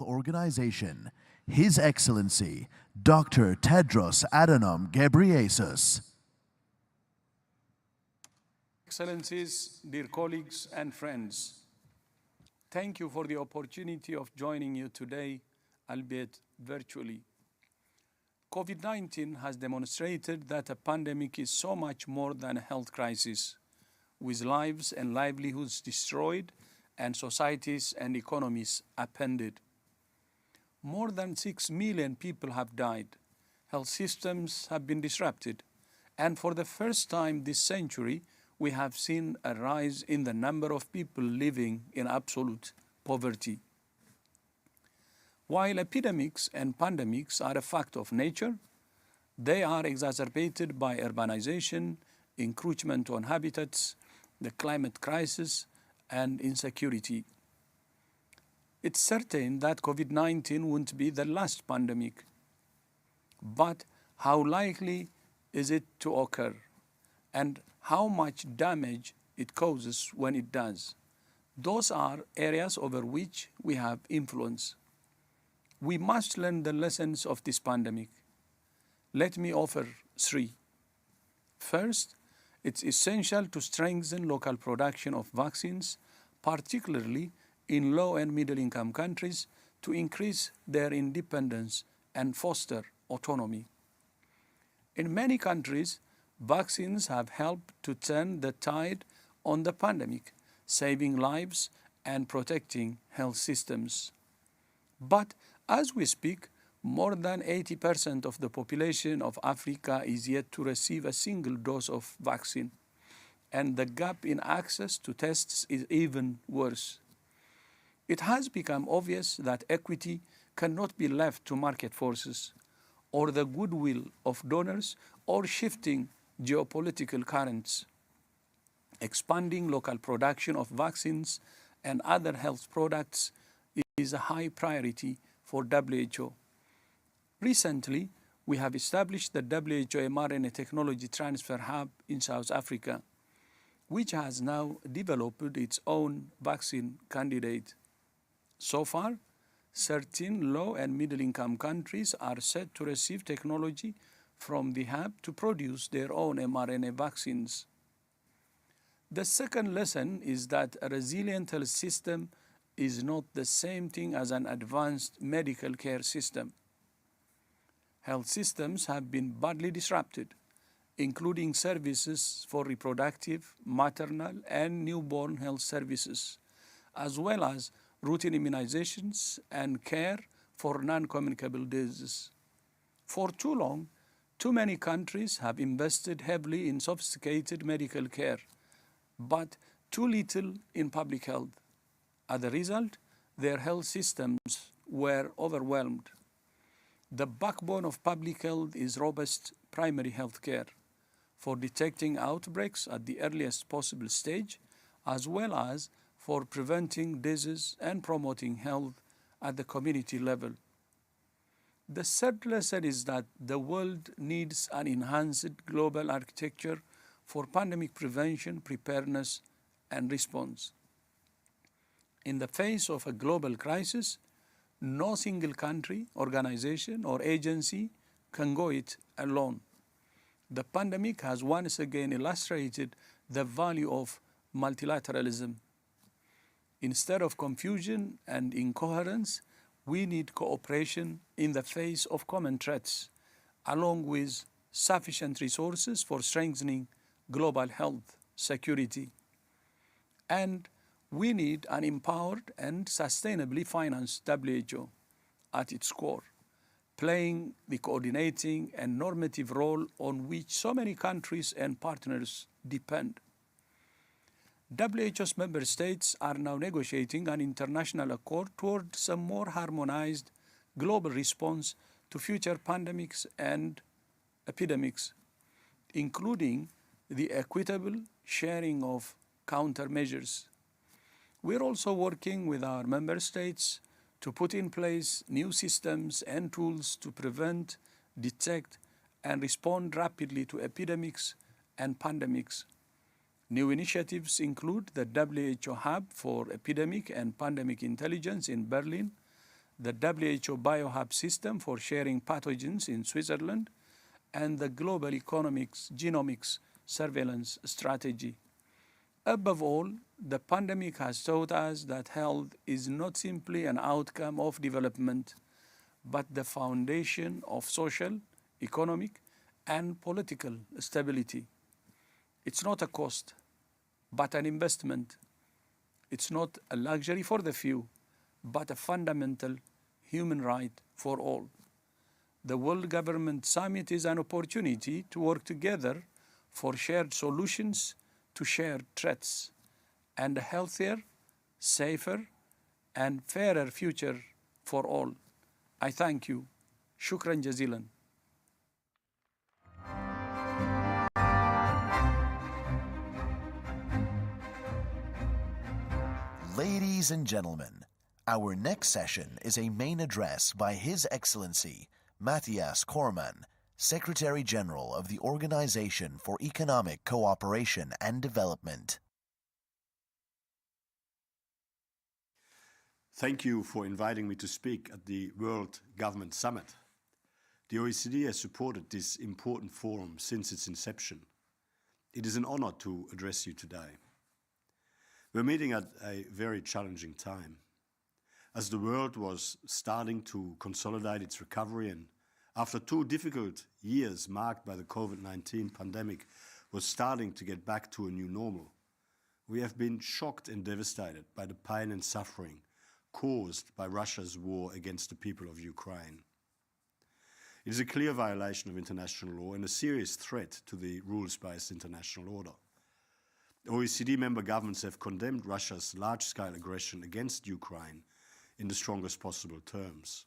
Organization, His Excellency, Dr. Tedros Adhanom Ghebreyesus.
Excellencies, dear colleagues and friends, thank you for the opportunity of joining you today, albeit virtually. COVID-19 has demonstrated that a pandemic is so much more than a health crisis, with lives and livelihoods destroyed and societies and economies upended. More than 6 million people have died. Health systems have been disrupted. And for the first time this century, we have seen a rise in the number of people living in absolute poverty. While epidemics and pandemics are a fact of nature, they are exacerbated by urbanization, encroachment on habitats, the climate crisis, and insecurity. It's certain that COVID-19 won't be the last pandemic, but how likely is it to occur, and how much damage it causes when it does? Those are areas over which we have influence. We must learn the lessons of this pandemic. Let me offer 3. First, it's essential to strengthen local production of vaccines, particularly in low and middle-income countries, to increase their independence and foster autonomy. In many countries, vaccines have helped to turn the tide on the pandemic, saving lives and protecting health systems. But as we speak, more than 80% of the population of Africa is yet to receive a single dose of vaccine, and the gap in access to tests is even worse. It has become obvious that equity cannot be left to market forces, or the goodwill of donors, or shifting geopolitical currents. Expanding local production of vaccines and other health products is a high priority for WHO. Recently, we have established the WHO mRNA Technology Transfer Hub in South Africa, which has now developed its own vaccine candidate. So far, 13 low and middle-income countries are set to receive technology from the hub to produce their own mRNA vaccines. The second lesson is that a resilient health system is not the same thing as an advanced medical care system. Health systems have been badly disrupted, including services for reproductive, maternal, and newborn health services, as well as routine immunizations and care for non-communicable diseases. For too long, too many countries have invested heavily in sophisticated medical care, but too little in public health. As a result, their health systems were overwhelmed. The backbone of public health is robust primary health care for detecting outbreaks at the earliest possible stage, as well as for preventing disease and promoting health at the community level. The third lesson is that the world needs an enhanced global architecture for pandemic prevention, preparedness, and response. In the face of a global crisis, no single country, organization, or agency can go it alone. The pandemic has once again illustrated the value of multilateralism. Instead of confusion and incoherence, we need cooperation in the face of common threats, along with sufficient resources for strengthening global health security. And we need an empowered and sustainably financed WHO at its core, playing the coordinating and normative role on which so many countries and partners depend. WHO's member states are now negotiating an international accord towards a more harmonized global response to future pandemics and epidemics, including the equitable sharing of countermeasures. We're also working with our member states to put in place new systems and tools to prevent, detect, and respond rapidly to epidemics and pandemics. New initiatives include the WHO Hub for Epidemic and Pandemic Intelligence in Berlin, the WHO BioHub system for sharing pathogens in Switzerland, and the Global Economics Genomics Surveillance Strategy. Above all, the pandemic has taught us that health is not simply an outcome of development, but the foundation of social, economic, and political stability. It's not a cost, but an investment. It's not a luxury for the few, but a fundamental human right for all. The World Government Summit is an opportunity to work together for shared solutions to shared threats and a healthier, safer, and fairer future for all. I thank you. Shukran jazilan.
Ladies and gentlemen, our next session is a main address by His Excellency Matthias Cormann, Secretary General of the Organization for Economic Cooperation and Development.
Thank you for inviting me to speak at the World Government Summit. The OECD has supported this important forum since its inception. It is an honor to address you today. We're meeting at a very challenging time. as the world was starting to consolidate its recovery and after 2 difficult years marked by the COVID-19 pandemic was starting to get back to a new normal, we have been shocked and devastated by the pain and suffering caused by Russia's war against the people of Ukraine. It is a clear violation of international law and a serious threat to the rules-based international order. OECD member governments have condemned Russia's large-scale aggression against Ukraine in the strongest possible terms.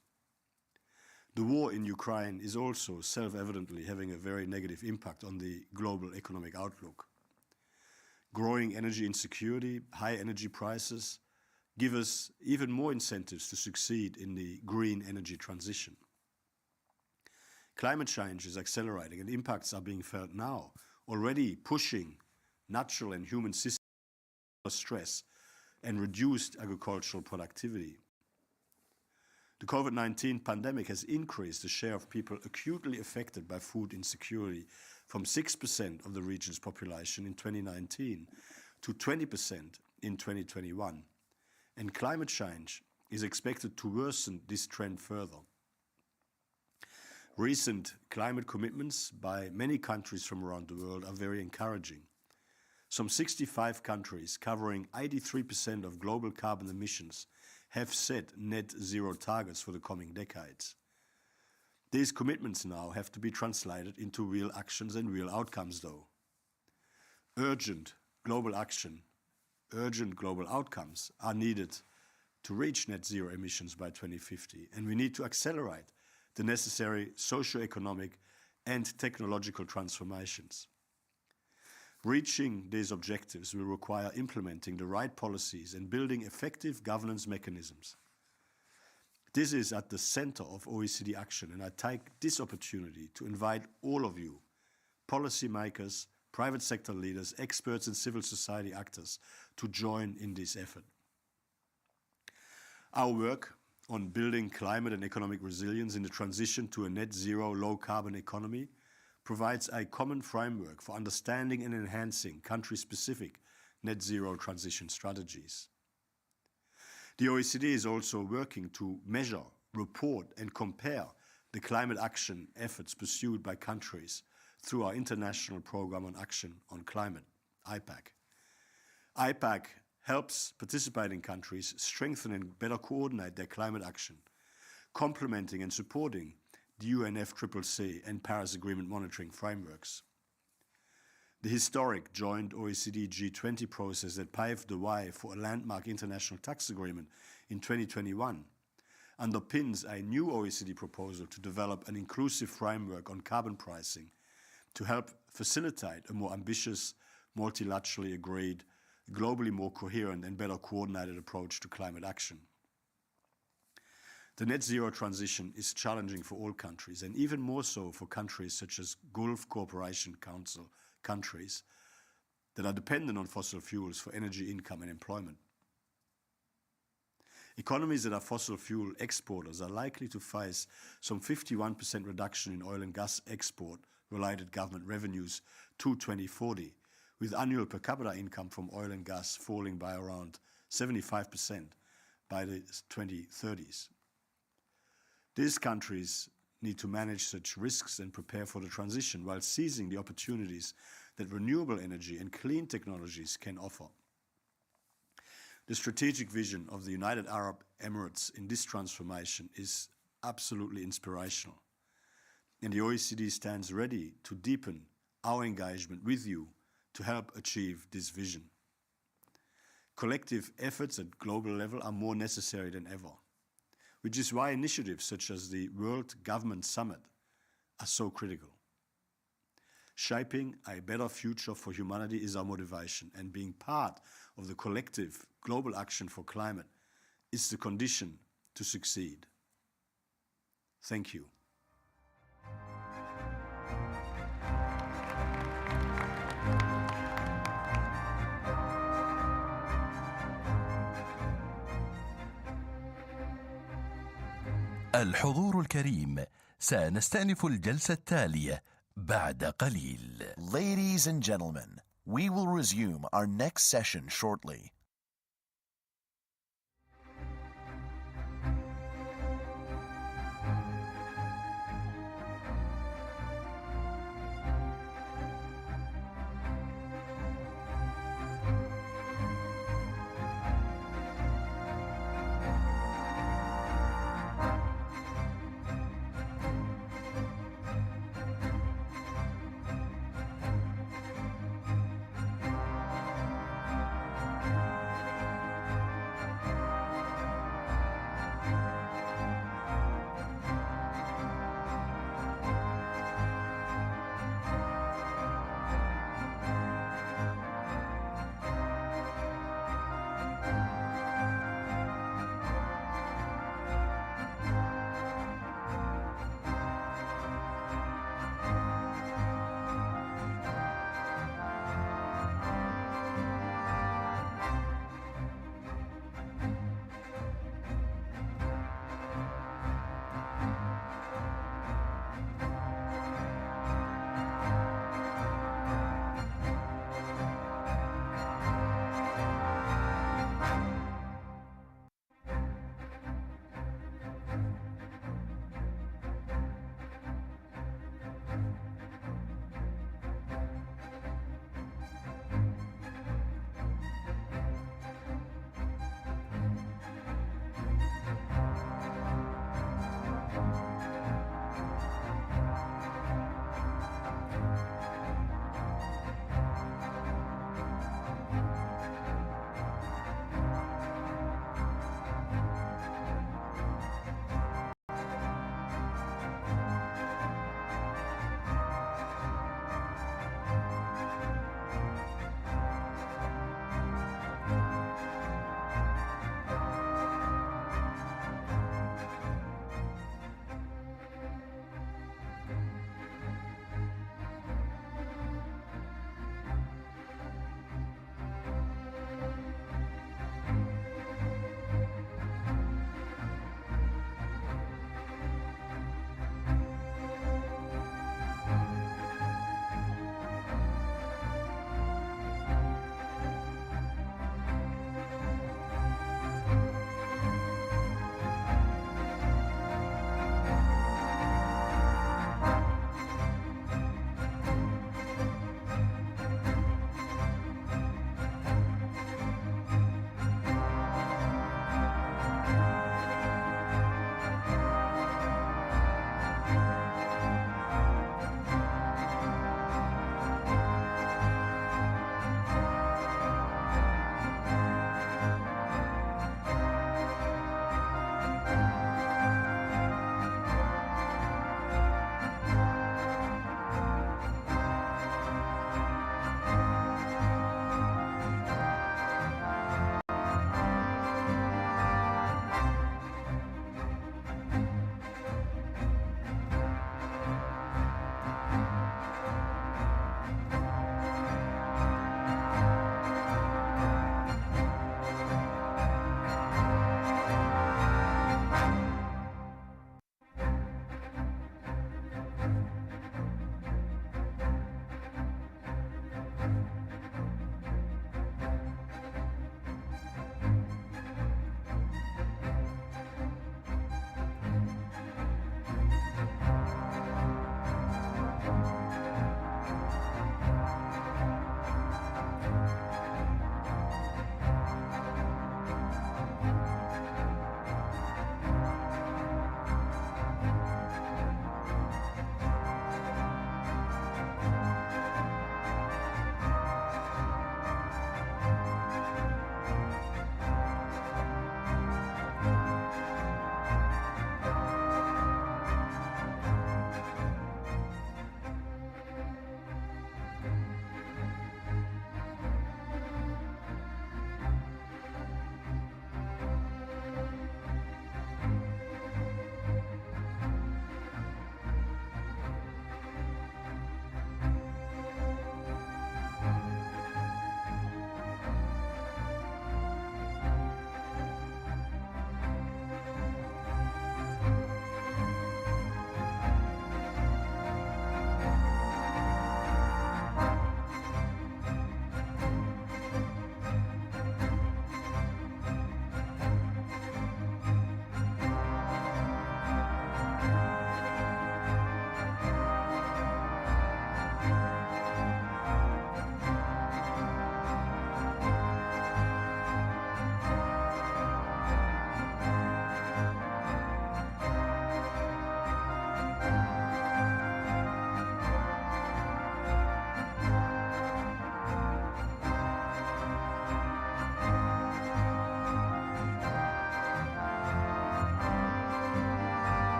The war in Ukraine is also self-evidently having a very negative impact on the global economic outlook. Growing energy insecurity, high energy prices give us even more incentives to succeed in the green energy transition. Climate change is accelerating and impacts are being felt now, already pushing natural and human systems under stress and reduced agricultural productivity. The COVID-19 pandemic has increased the share of people acutely affected by food insecurity from 6% of the region's population in 2019 to 20% in 2021. And climate change is expected to worsen this trend further. Recent climate commitments by many countries from around the world are very encouraging. Some 65 countries, covering 83% of global carbon emissions, have set net zero targets for the coming decades. These commitments now have to be translated into real actions and real outcomes, though. Urgent global action, urgent global outcomes are needed to reach net zero emissions by 2050, and we need to accelerate the necessary socio-economic and technological transformations. Reaching these objectives will require implementing the right policies and building effective governance mechanisms. This is at the center of OECD action, and I take this opportunity to invite all of you, policymakers, private sector leaders, experts and civil society actors, to join in this effort. Our work on building climate and economic resilience in the transition to a net zero low-carbon economy provides a common framework for understanding and enhancing country-specific net zero transition strategies. The OECD is also working to measure, report and compare the climate action efforts pursued by countries through our International Programme on Action on Climate, IPAC. IPAC helps participating countries strengthen and better coordinate their climate action, complementing and supporting the UNFCCC and Paris Agreement monitoring frameworks. The historic joint OECD G20 process that paved the way for a landmark international tax agreement in 2021 underpins a new OECD proposal to develop an inclusive framework on carbon pricing to help facilitate a more ambitious, multilaterally agreed, globally more coherent and better coordinated approach to climate action. The net zero transition is challenging for all countries, and even more so for countries such as Gulf Cooperation Council countries that are dependent on fossil fuels for energy, income and employment. Economies that are fossil fuel exporters are likely to face some 51% reduction in oil and gas export-related government revenues to 2040, with annual per capita income from oil and gas falling by around 75% by the 2030s. These countries need to manage such risks and prepare for the transition while seizing the opportunities that renewable energy and clean technologies can offer. The strategic vision of the United Arab Emirates in this transformation is absolutely inspirational, and the OECD stands ready to deepen our engagement with you to help achieve this vision. Collective efforts at global level are more necessary than ever, which is why initiatives such as the World Government Summit are so critical. Shaping a better future for humanity is our motivation, and being part of the collective global action for climate is the condition to succeed. Thank you.
الحضور الكريم، سنستأنف الجلسة التالية بعد قليل.
Ladies and gentlemen, we will resume our next session shortly.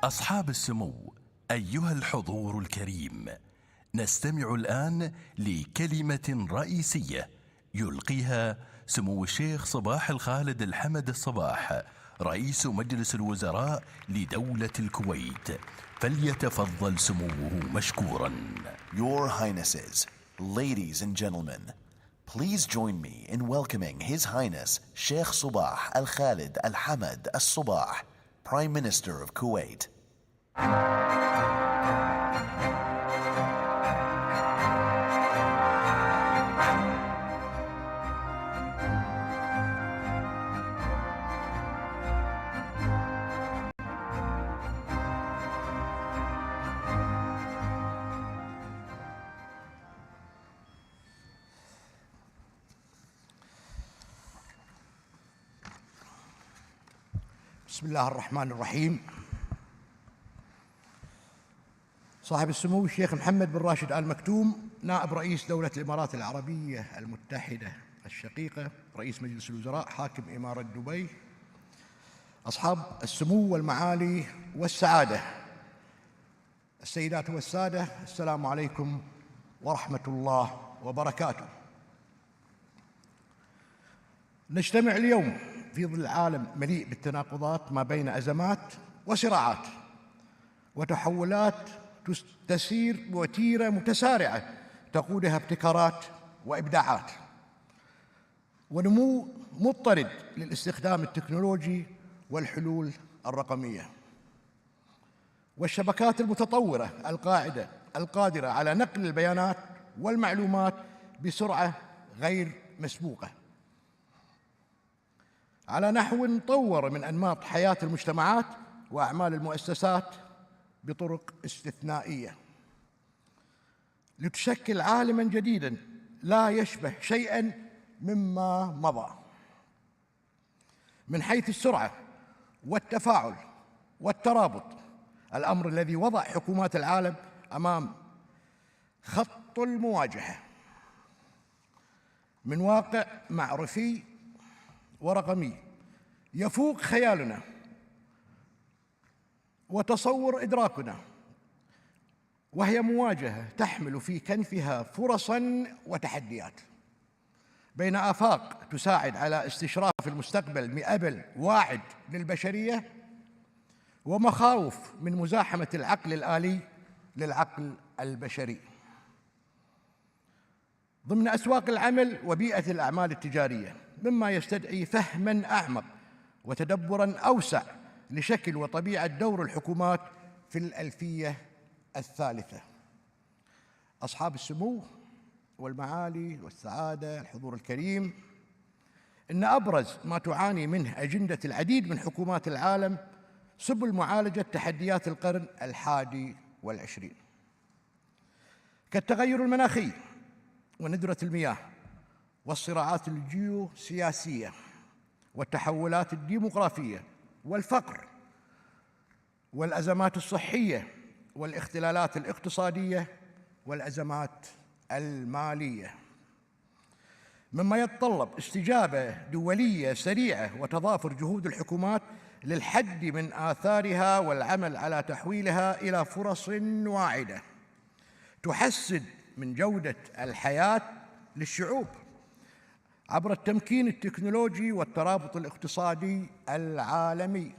أصحاب السمو، أيها الحضور الكريم، نستمع الآن لكلمة رئيسية يلقيها سمو الشيخ صباح الخالد الحمد الصباح، رئيس مجلس الوزراء لدولة الكويت، فليتفضل سموه مشكورا.
Your Highnesses, ladies and gentlemen, please join me in welcoming His Highness Sheikh Sabah Al-Khalid Al-Hamad Al-Sabah, Prime Minister of Kuwait.
بسم الله الرحمن الرحيم. صاحب السمو الشيخ محمد بن راشد آل مكتوم، نائب رئيس دولة الإمارات العربية المتحدة الشقيقة، رئيس مجلس الوزراء، حاكم إمارة دبي، أصحاب السمو والمعالي والسعادة، السيدات والسادة، السلام عليكم ورحمة الله وبركاته. نجتمع اليوم في ظل عالم مليء بالتناقضات ما بين أزمات وصراعات وتحولات تسير بوتيرة متسارعة تقودها ابتكارات وإبداعات، ونمو مضطرد للاستخدام التكنولوجي والحلول الرقمية، والشبكات المتطورة القادرة على نقل البيانات والمعلومات بسرعة غير مسبوقة على نحو طور من أنماط حياة المجتمعات وأعمال المؤسسات بطرق استثنائية، لتشكل عالماً جديداً لا يشبه شيئاً مما مضى من حيث السرعة والتفاعل والترابط، الأمر الذي وضع حكومات العالم أمام خط المواجهة من واقع معرفي ورقمي يفوق خيالنا وتصور إدراكنا، وهي مواجهة تحمل في كنفها فرصاً وتحديات بين آفاق تساعد على استشراف المستقبل مئبل واعد للبشرية، ومخاوف من مزاحمة العقل الآلي للعقل البشري ضمن أسواق العمل وبيئة الأعمال التجارية، مما يستدعي فهماً أعمق وتدبراً أوسع لشكل وطبيعة دور الحكومات في الألفية الثالثة. أصحاب السمو والمعالي والسعادة، الحضور الكريم، إن أبرز ما تعاني منه أجندة العديد من حكومات العالم سبل معالجة تحديات القرن 21 كالتغير المناخي وندرة المياه والصراعات الجيوسياسية والتحولات الديموغرافية والفقر والأزمات الصحية والاختلالات الاقتصادية والأزمات المالية، مما يتطلب استجابة دولية سريعة وتضافر جهود الحكومات للحد من آثارها والعمل على تحويلها إلى فرص واعدة تحسن من جودة الحياة للشعوب عبر التمكين التكنولوجي والترابط الاقتصادي العالمي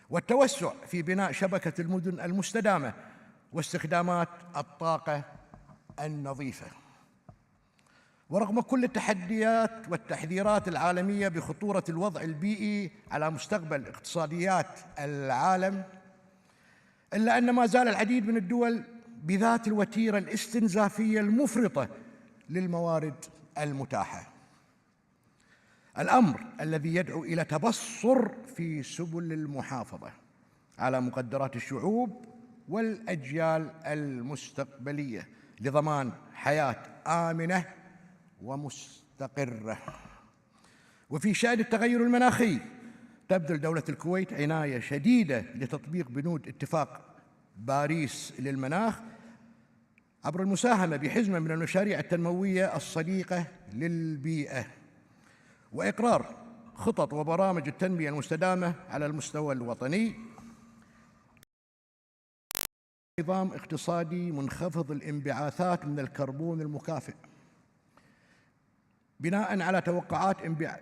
والتوسع في بناء شبكة المدن المستدامة واستخدامات الطاقة النظيفة. ورغم كل التحديات والتحذيرات العالمية بخطورة الوضع البيئي على مستقبل اقتصاديات العالم، إلا أن ما زال العديد من الدول بذات الوتيرة الاستنزافية المفرطة للموارد المتاحة، الأمر الذي يدعو إلى تبصر في سبل المحافظة على مقدرات الشعوب والأجيال المستقبلية لضمان حياة آمنة ومستقرة. وفي شأن التغير المناخي تبذل دولة الكويت عناية شديدة لتطبيق بنود اتفاق باريس للمناخ عبر المساهمة بحزمة من المشاريع التنموية الصديقة للبيئة وإقرار خطط وبرامج التنمية المستدامة على المستوى الوطني نظام اقتصادي منخفض الانبعاثات من الكربون المكافئ بناء على توقعات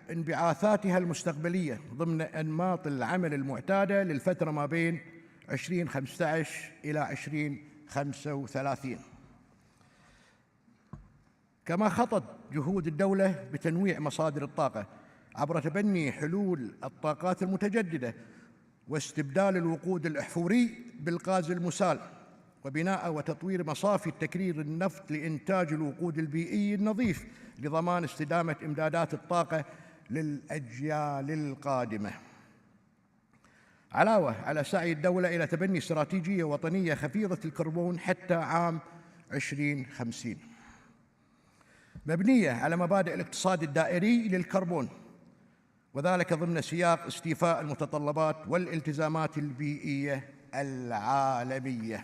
انبعاثاتها المستقبلية ضمن أنماط العمل المعتادة للفترة ما بين 2015 إلى 2035. كما خطت جهود الدولة بتنويع مصادر الطاقة عبر تبني حلول الطاقات المتجددة واستبدال الوقود الأحفوري بالغاز المسال، وبناء وتطوير مصافي التكرير النفط لإنتاج الوقود البيئي النظيف لضمان استدامة إمدادات الطاقة للأجيال القادمة. علاوة على سعي الدولة إلى تبني استراتيجية وطنية خفيضة الكربون حتى عام 2050 مبنية على مبادئ الاقتصاد الدائري للكربون، وذلك ضمن سياق استيفاء المتطلبات والالتزامات البيئية العالمية.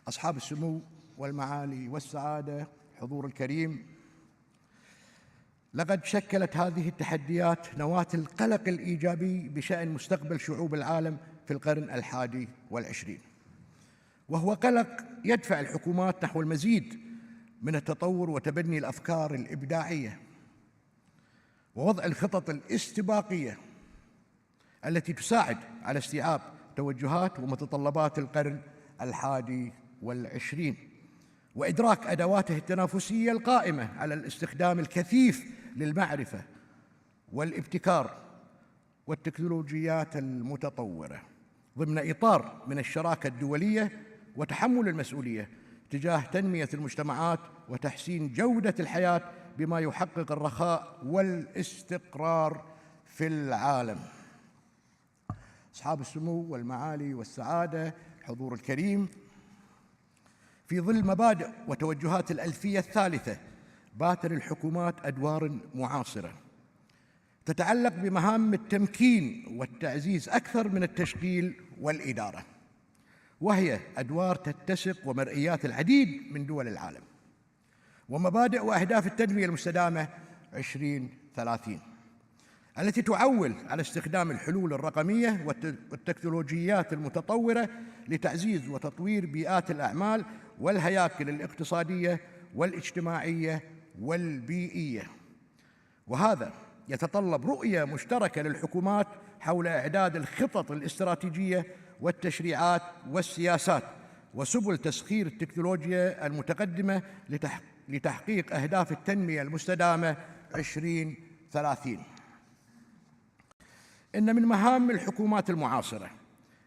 أصحاب السمو والمعالي والسعادة، حضور الكريم، لقد شكلت هذه التحديات نواة القلق الإيجابي بشأن مستقبل شعوب العالم في القرن 21، وهو قلق يدفع الحكومات نحو المزيد من التطور وتبني الأفكار الإبداعية ووضع الخطط الاستباقية التي تساعد على استيعاب توجهات ومتطلبات القرن 21 وإدراك أدواته التنافسية القائمة على الاستخدام الكثيف للمعرفة والابتكار والتكنولوجيات المتطورة ضمن إطار من الشراكة الدولية وتحمل المسؤولية تجاه تنمية المجتمعات وتحسين جودة الحياة بما يحقق الرخاء والاستقرار في العالم. أصحاب السمو والمعالي والسعادة، حضور الكريم، في ظل مبادئ وتوجهات الألفية الثالثة بات للحكومات أدوار معاصرة تتعلق بمهام التمكين والتعزيز أكثر من التشغيل والإدارة، وهي أدوار تتسق ومرئيات العديد من دول العالم، ومبادئ وأهداف التنمية المستدامة 2030 التي تعول على استخدام الحلول الرقمية والتكنولوجيات المتطورة لتعزيز وتطوير بيئات الأعمال والهياكل الاقتصادية والاجتماعية والبيئية. وهذا يتطلب رؤية مشتركة للحكومات حول إعداد الخطط الاستراتيجية والتشريعات والسياسات وسبل تسخير التكنولوجيا المتقدمة لتحقيق أهداف التنمية المستدامة 2030. إن من مهام الحكومات المعاصرة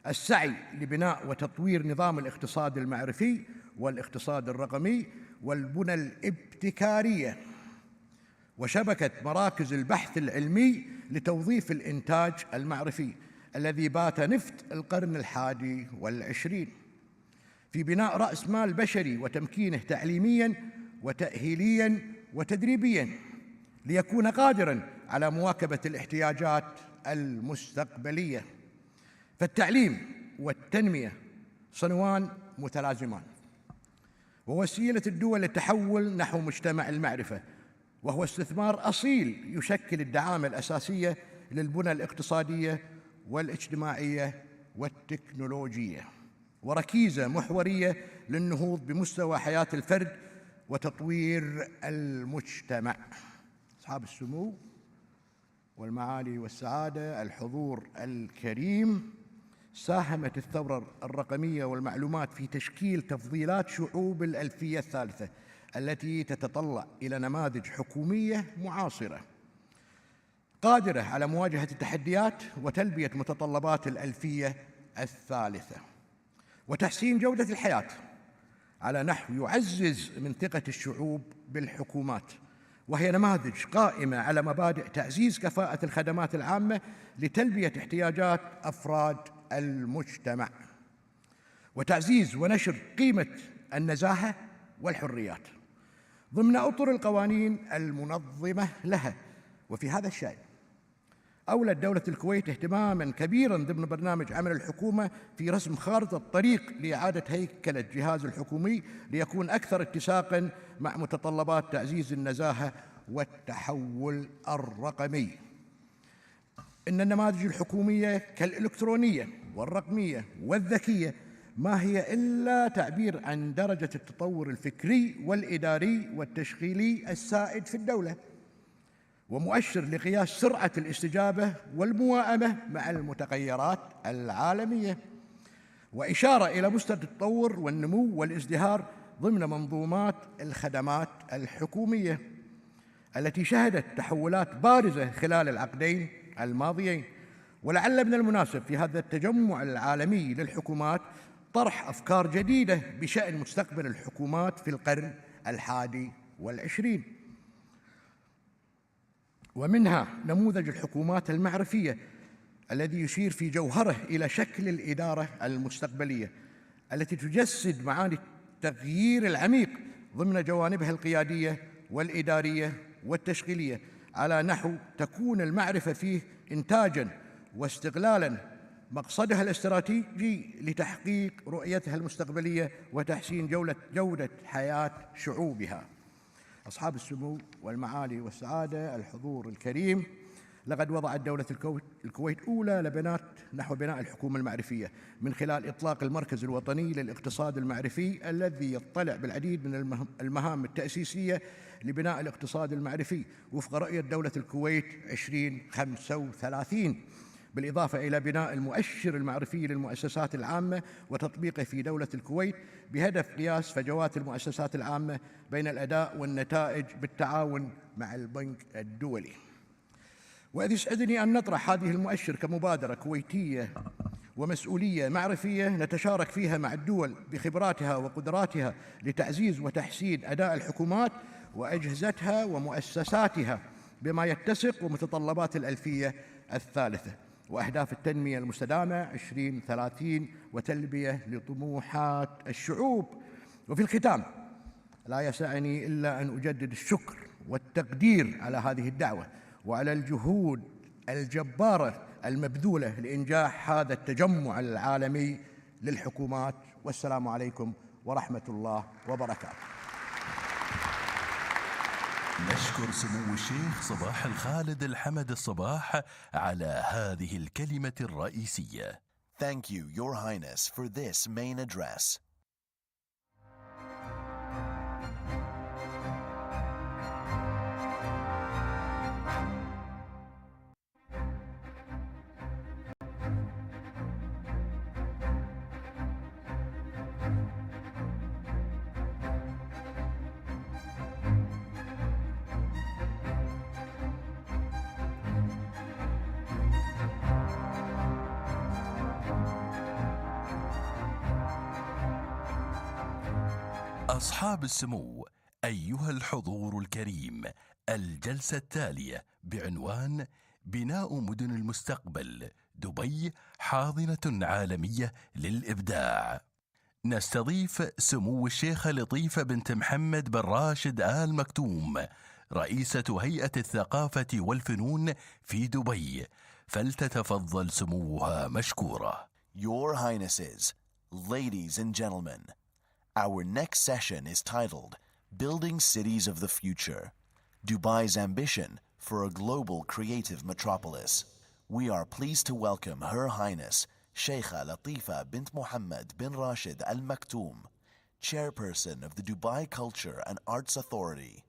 السعي لبناء وتطوير نظام الاقتصاد المعرفي والاقتصاد الرقمي والبنى الابتكارية وشبكة مراكز البحث العلمي لتوظيف الإنتاج المعرفي الذي بات نفط القرن 21 في بناء رأس مال بشري وتمكينه تعليمياً وتأهيلياً وتدريبياً ليكون قادراً على مواكبة الاحتياجات المستقبلية. فالتعليم والتنمية صنوان متلازمان ووسيلة الدول للتحول نحو مجتمع المعرفة، وهو استثمار أصيل يشكل الدعامة الأساسية للبنى الاقتصادية والاجتماعية والتكنولوجية، وركيزة محورية للنهوض بمستوى حياة الفرد وتطوير المجتمع. أصحاب السمو والمعالي والسعادة، الحضور الكريم، ساهمت الثورة الرقمية والمعلومات في تشكيل تفضيلات شعوب الألفية الثالثة التي تتطلع إلى نماذج حكومية معاصرة قادرة على مواجهة التحديات وتلبية متطلبات الألفية الثالثة وتحسين جودة الحياة على نحو يعزز من ثقة الشعوب بالحكومات، وهي نماذج قائمة على مبادئ تعزيز كفاءة الخدمات العامة لتلبية احتياجات أفراد المجتمع وتعزيز ونشر قيمة النزاهة والحريات ضمن أطر القوانين المنظمة لها. وفي هذا الشأن أولت دولة الكويت اهتماماً كبيراً ضمن برنامج عمل الحكومة في رسم خارطة طريق لإعادة هيكلة الجهاز الحكومي ليكون أكثر اتساقاً مع متطلبات تعزيز النزاهة والتحول الرقمي. إن النماذج الحكومية كالإلكترونية والرقمية والذكية ما هي إلا تعبير عن درجة التطور الفكري والإداري والتشغيلي السائد في الدولة، ومؤشر لقياس سرعة الاستجابة والمواءمة مع المتغيرات العالمية، وإشارة إلى مستوى التطور والنمو والازدهار ضمن منظومات الخدمات الحكومية التي شهدت تحولات بارزة خلال العقدين الماضيين. ولعل من المناسب في هذا التجمع العالمي للحكومات طرح أفكار جديدة بشأن مستقبل الحكومات في القرن 21، ومنها نموذج الحكومات المعرفية الذي يشير في جوهره إلى شكل الإدارة المستقبلية التي تجسد معاني التغيير العميق ضمن جوانبها القيادية والإدارية والتشغيلية، على نحو تكون المعرفة فيه إنتاجاً واستغلالاً مقصدها الاستراتيجي لتحقيق رؤيتها المستقبلية وتحسين جودة حياة شعوبها. أصحاب السمو والمعالي والسعادة، الحضور الكريم، لقد وضعت دولة الكويت أولى لبنات نحو بناء الحكومة المعرفية من خلال إطلاق المركز الوطني للاقتصاد المعرفي الذي يطلع بالعديد من المهام التأسيسية لبناء الاقتصاد المعرفي وفق رؤية دولة الكويت 2035، بالإضافة إلى بناء المؤشر المعرفي للمؤسسات العامة وتطبيقه في دولة الكويت بهدف قياس فجوات المؤسسات العامة بين الأداء والنتائج بالتعاون مع البنك الدولي. وإذ يسعدني أن نطرح هذه المؤشر كمبادرة كويتية ومسؤولية معرفية نتشارك فيها مع الدول بخبراتها وقدراتها لتعزيز وتحسين أداء الحكومات وأجهزتها ومؤسساتها بما يتسق ومتطلبات الألفية الثالثة وأهداف التنمية المستدامة 2030 وتلبية لطموحات الشعوب. وفي الختام لا يسعني إلا أن أجدد الشكر والتقدير على هذه الدعوة وعلى الجهود الجبارة المبذولة لإنجاح هذا التجمع العالمي للحكومات. والسلام عليكم ورحمة الله وبركاته.
نشكر سمو الشيخ صباح الخالد الحمد الصباح على هذه الكلمة الرئيسية.
Thank you, Your Highness, for this main address.
أصحاب السمو، أيها الحضور الكريم، الجلسة التالية بعنوان بناء مدن المستقبل دبي حاضنة عالمية للإبداع. نستضيف سمو الشيخة لطيفة بنت محمد بن راشد آل مكتوم، رئيسة هيئة الثقافة والفنون في دبي، فلتتفضل سموها مشكورة.
Your Highnesses, ladies and gentlemen, our next session is titled Building Cities of the Future, Dubai's Ambition for a Global Creative Metropolis. We are pleased to welcome Her Highness Sheikha Latifa bint Muhammad bin Rashid Al Maktoum, Chairperson of the Dubai Culture and Arts Authority.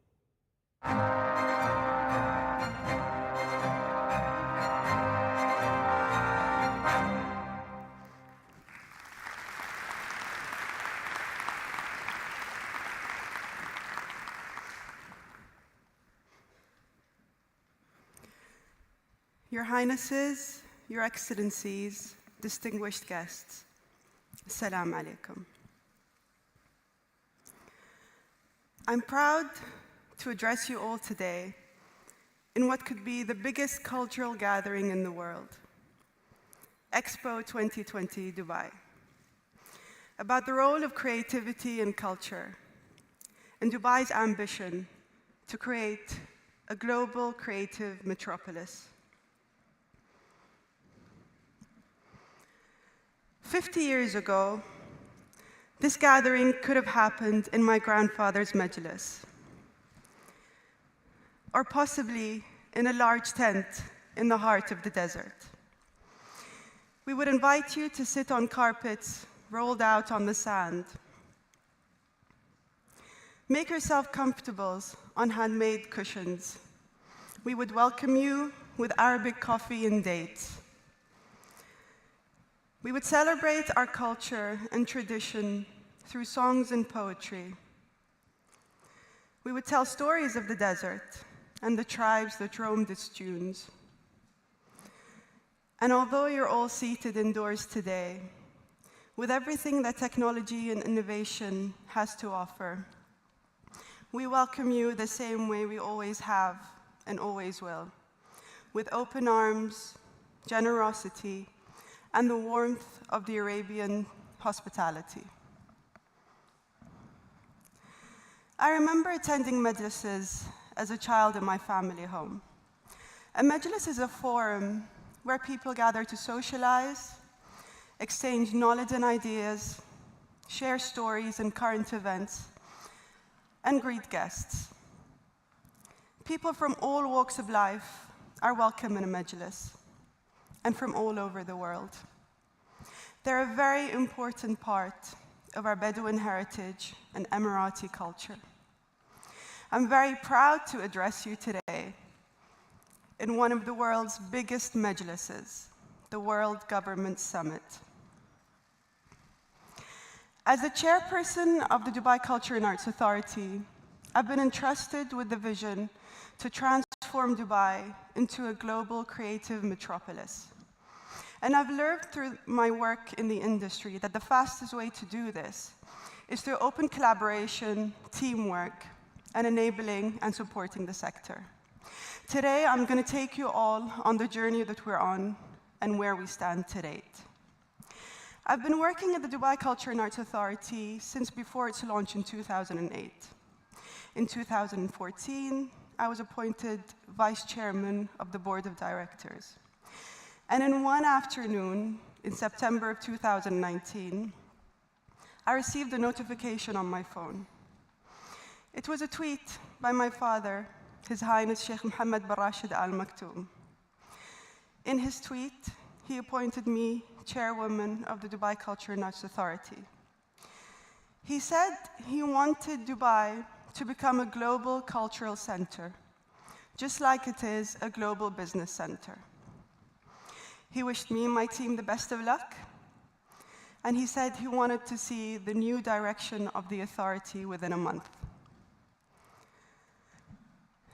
Your Highnesses, Your Excellencies, distinguished guests, Assalamu alaikum. I'm proud to address you all today in what could be the biggest cultural gathering in the world, Expo 2020 Dubai, about the role of creativity and culture and Dubai's ambition to create a global creative metropolis. 50 years ago, this gathering could have happened in my grandfather's majlis, or possibly in a large tent in the heart of the desert. We would invite you to sit on carpets rolled out on the sand. Make yourself comfortable on handmade cushions. We would welcome you with Arabic coffee and dates. We would celebrate our culture and tradition through songs and poetry. We would tell stories of the desert and the tribes that roamed its dunes. And although you're all seated indoors today, with everything that technology and innovation has to offer, we welcome you the same way we always have and always will, with open arms, generosity, and the warmth of the Arabian hospitality. I remember attending majlises as a child in my family home. A majlis is a forum where people gather to socialize, exchange knowledge and ideas, share stories and current events, and greet guests. People from all walks of life are welcome in a majlis, and from all over the world. They're a very important part of our Bedouin heritage and Emirati culture. I'm very proud to address you today in one of the world's biggest majlises, the World Government Summit. As the chairperson of the Dubai Culture and Arts Authority, I've been entrusted with the vision to transform Dubai into a global creative metropolis. And I've learned through my work in the industry that the fastest way to do this is through open collaboration, teamwork, and enabling and supporting the sector. Today, I'm going to take you all on the journey that we're on and where we stand to date. I've been working at the Dubai Culture and Arts Authority since before its launch in 2008. In 2014, I was appointed vice chairman of the board of directors. And in one afternoon, in September of 2019, I received a notification on my phone. It was a tweet by my father, His Highness Sheikh Mohammed bin Rashid Al Maktoum. In his tweet, he appointed me chairwoman of the Dubai Culture and Arts Authority. He said he wanted Dubai to become a global cultural center, just like it is a global business center. He wished me and my team the best of luck, and he said he wanted to see the new direction of the authority within a month.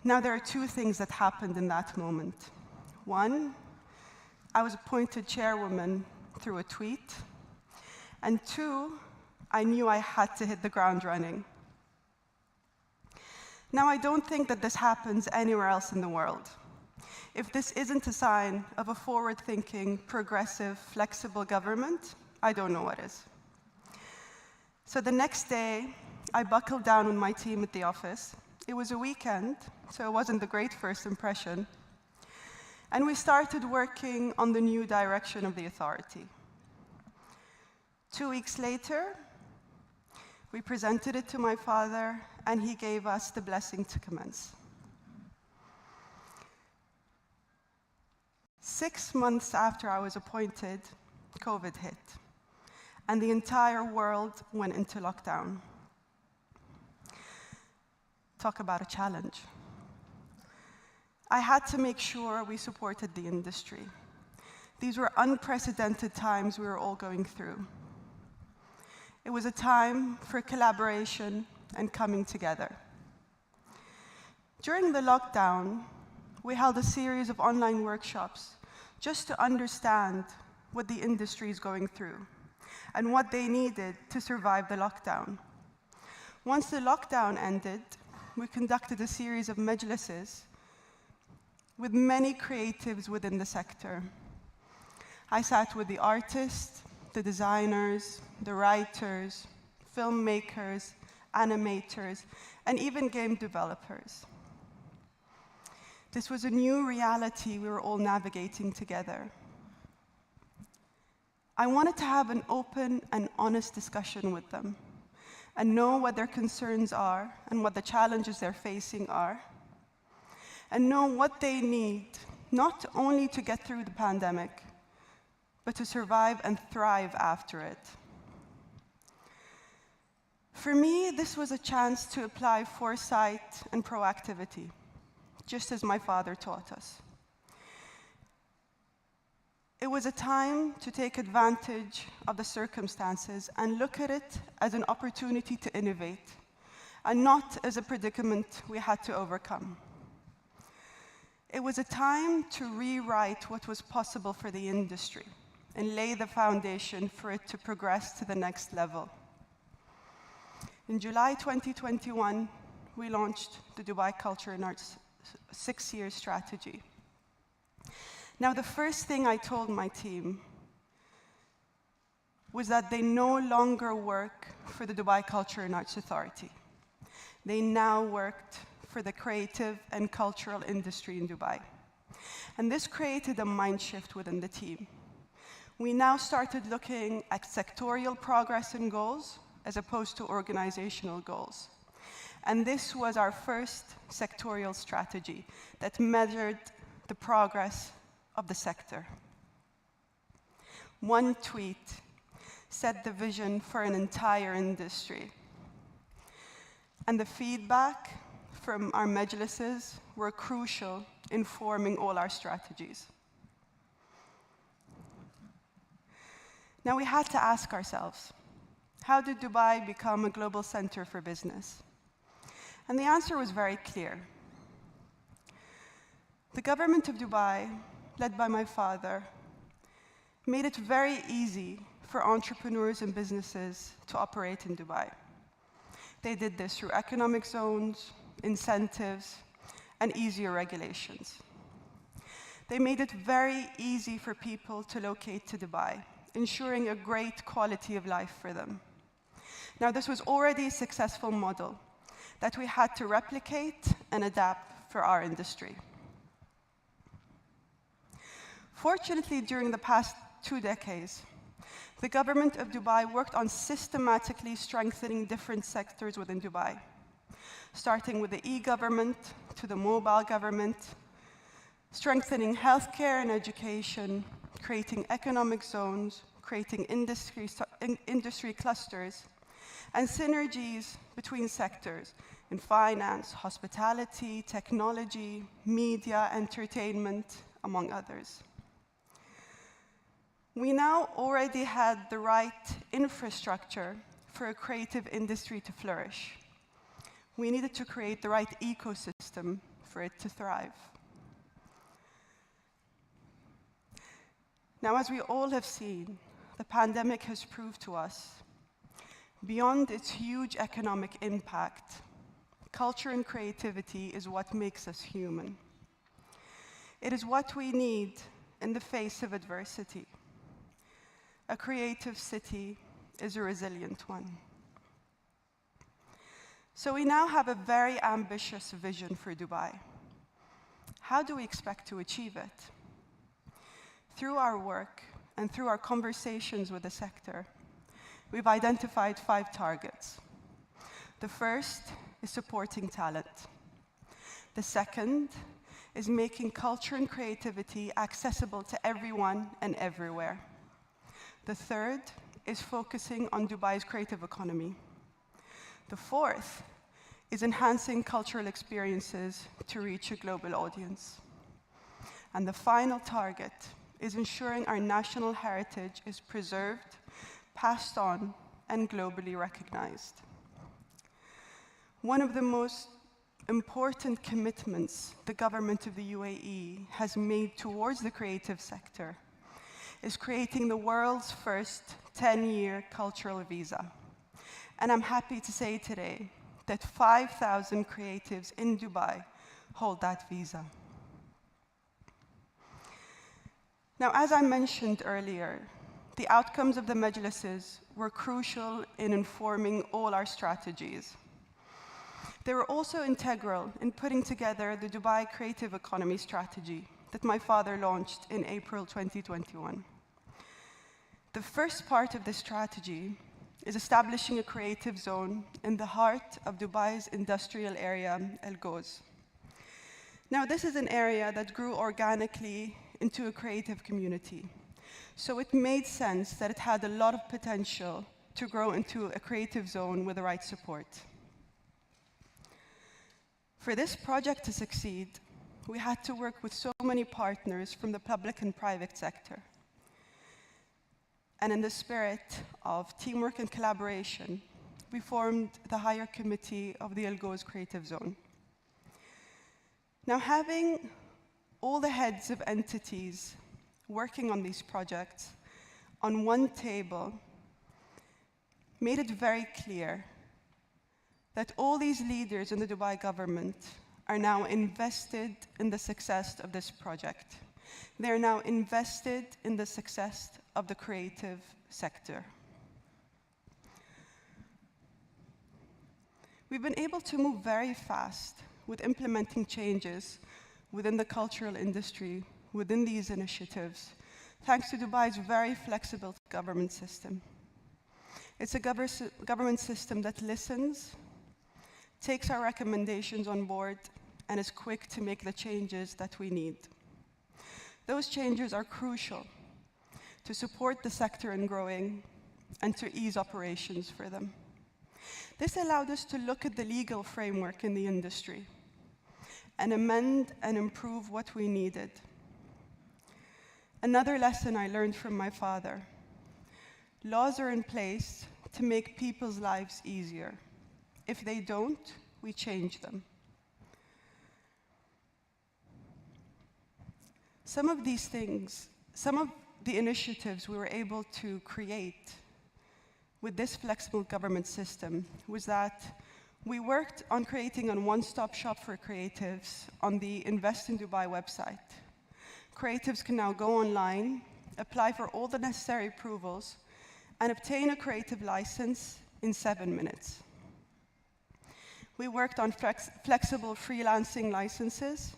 Now, there are two things that happened in that moment. One, I was appointed chairwoman through a tweet, and two, I knew I had to hit the ground running. Now, I don't think that this happens anywhere else in the world. If this isn't a sign of a forward-thinking, progressive, flexible government, I don't know what is. So the next day, I buckled down with my team at the office. It was a weekend, so it wasn't the great first impression. And we started working on the new direction of the authority. 2 weeks later, we presented it to my father, and he gave us the blessing to commence. 6 months after I was appointed, COVID hit, and the entire world went into lockdown. Talk about a challenge. I had to make sure we supported the industry. These were unprecedented times we were all going through. It was a time for collaboration and coming together. During the lockdown, we held a series of online workshops just to understand what the industry is going through and what they needed to survive the lockdown. Once the lockdown ended, we conducted a series of majlises with many creatives within the sector. I sat with the artists, the designers, the writers, filmmakers, animators, and even game developers. This was a new reality we were all navigating together. I wanted to have an open and honest discussion with them and know what their concerns are and what the challenges they're facing are, and know what they need, not only to get through the pandemic, but to survive and thrive after it. For me, this was a chance to apply foresight and proactivity, just as my father taught us. It was a time to take advantage of the circumstances and look at it as an opportunity to innovate, and not as a predicament we had to overcome. It was a time to rewrite what was possible for the industry and lay the foundation for it to progress to the next level. In July 2021, we launched the Dubai Culture and Arts 6-year strategy. Now, the first thing I told my team was that they no longer work for the Dubai Culture and Arts Authority. They now worked for the creative and cultural industry in Dubai. And this created a mind shift within the team. We now started looking at sectorial progress and goals as opposed to organizational goals. And this was our first sectorial strategy that measured the progress of the sector. One tweet set the vision for an entire industry. And the feedback from our majlises were crucial in forming all our strategies. Now we had to ask ourselves, how did Dubai become a global center for business? And the answer was very clear. The government of Dubai, led by my father, made it very easy for entrepreneurs and businesses to operate in Dubai. They did this through economic zones, incentives, and easier regulations. They made it very easy for people to locate to Dubai, ensuring a great quality of life for them. Now, this was already a successful model that we had to replicate and adapt for our industry. Fortunately, during the past 2 decades, the government of Dubai worked on systematically strengthening different sectors within Dubai, starting with the e-government to the mobile government, strengthening healthcare and education, creating economic zones, creating industry clusters, and synergies between sectors in finance, hospitality, technology, media, entertainment, among others. We now already had the right infrastructure for a creative industry to flourish. We needed to create the right ecosystem for it to thrive. Now, as we all have seen, the pandemic has proved to us, beyond its huge economic impact, culture and creativity is what makes us human. It is what we need in the face of adversity. A creative city is a resilient one. So we now have a very ambitious vision for Dubai. How do we expect to achieve it? Through our work and through our conversations with the sector, we've identified 5 targets. The first is supporting talent. The second is making culture and creativity accessible to everyone and everywhere. The third is focusing on Dubai's creative economy. The fourth is enhancing cultural experiences to reach a global audience. And the final target is ensuring our national heritage is preserved, passed on, and globally recognized. One of the most important commitments the government of the UAE has made towards the creative sector is creating the world's first 10-year cultural visa. And I'm happy to say today that 5,000 creatives in Dubai hold that visa. Now, as I mentioned earlier, the outcomes of the majlises were crucial in informing all our strategies. They were also integral in putting together the Dubai Creative Economy Strategy that my father launched in April 2021. The first part of this strategy is establishing a creative zone in the heart of Dubai's industrial area, Al Goz. Now, this is an area that grew organically into a creative community. So it made sense that it had a lot of potential to grow into a creative zone with the right support. For this project to succeed, we had to work with so many partners from the public and private sector. And in the spirit of teamwork and collaboration, we formed the higher committee of the Algoz Creative Zone. Now, having all the heads of entities working on these projects on one table made it very clear that all these leaders in the Dubai government are now invested in the success of this project. They're now invested in the success of the creative sector. We've been able to move very fast with implementing changes within the cultural industry, within these initiatives, thanks to Dubai's very flexible government system. It's a government system that listens, takes our recommendations on board, and is quick to make the changes that we need. Those changes are crucial to support the sector in growing and to ease operations for them. This allowed us to look at the legal framework in the industry and amend and improve what we needed. Another lesson I learned from my father: laws are in place to make people's lives easier. If they don't, we change them. Some of these things, some of the initiatives we were able to create with this flexible government system was that we worked on creating a one-stop shop for creatives on the Invest in Dubai website. Creatives can now go online, apply for all the necessary approvals, and obtain a creative license in 7 minutes. We worked on flexible freelancing licenses.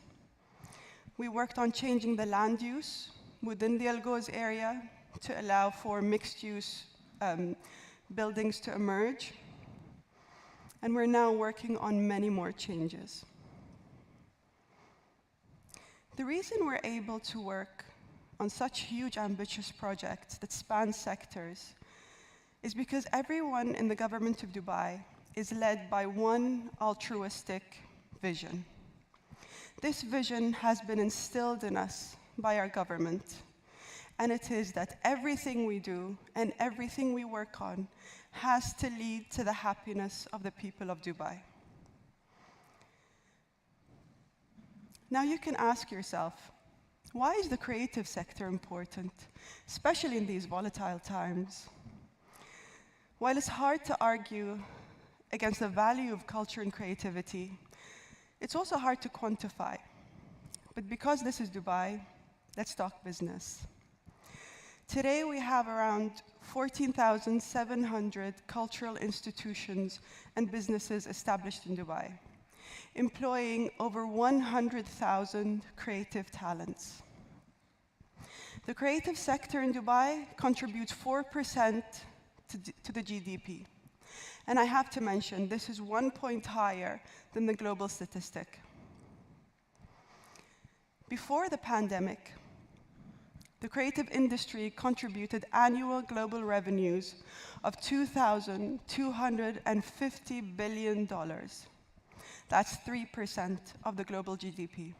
We worked on changing the land use within the Algoz area to allow for mixed-use buildings to emerge. And we're now working on many more changes. The reason we're able to work on such huge, ambitious projects that span sectors is because everyone in the government of Dubai is led by one altruistic vision. This vision has been instilled in us by our government, and it is that everything we do and everything we work on has to lead to the happiness of the people of Dubai. Now you can ask yourself, why is the creative sector important, especially in these volatile times? While it's hard to argue against the value of culture and creativity, it's also hard to quantify. But because this is Dubai, let's talk business. Today we have around 14,700 cultural institutions and businesses established in Dubai, employing over 100,000 creative talents. The creative sector in Dubai contributes 4% to the GDP. And I have to mention, this is 1 point higher than the global statistic. Before the pandemic, the creative industry contributed annual global revenues of $2,250 billion. That's 3% of the global GDP.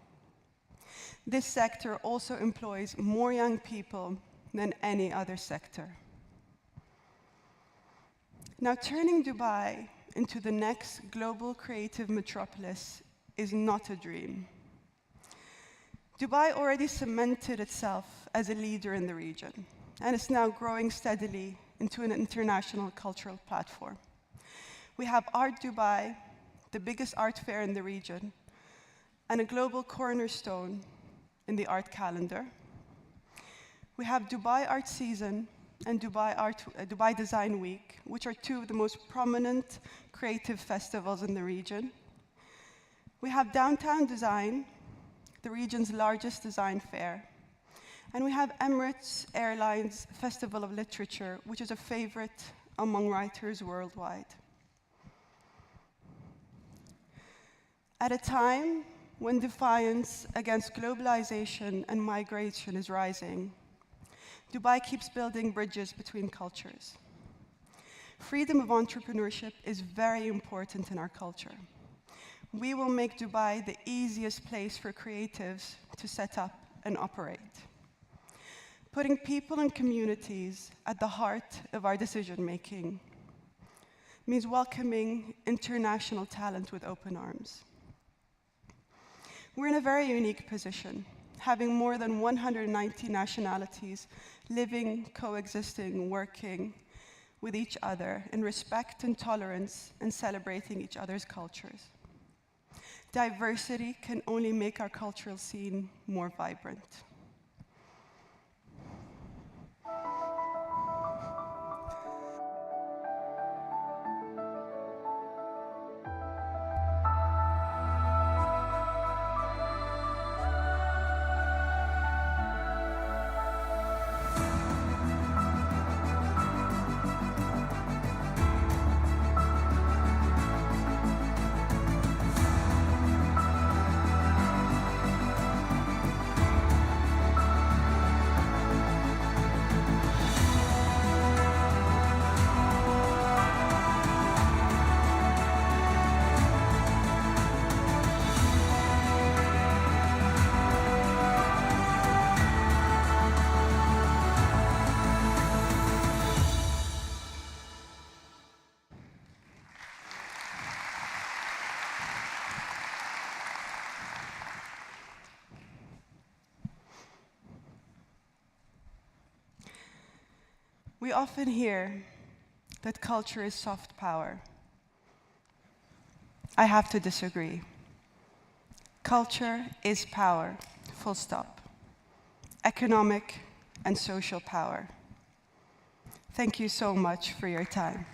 This sector also employs more young people than any other sector. Now, turning Dubai into the next global creative metropolis is not a dream. Dubai already cemented itself as a leader in the region, and is now growing steadily into an international cultural platform. We have Art Dubai, the biggest art fair in the region, and a global cornerstone in the art calendar. We have Dubai Art Season and Dubai Design Week, which are two of the most prominent creative festivals in the region. We have Downtown Design, the region's largest design fair. And we have Emirates Airlines Festival of Literature, which is a favorite among writers worldwide. At a time when defiance against globalization and migration is rising, Dubai keeps building bridges between cultures. Freedom of entrepreneurship is very important in our culture. We will make Dubai the easiest place for creatives to set up and operate. Putting people and communities at the heart of our decision-making means welcoming international talent with open arms. We're in a very unique position, having more than 190 nationalities living, coexisting, working with each other in respect and tolerance and celebrating each other's cultures. Diversity can only make our cultural scene more vibrant. We often hear that culture is soft power. I have to disagree. Culture is power, full stop. Economic and social power. Thank you so much for your time.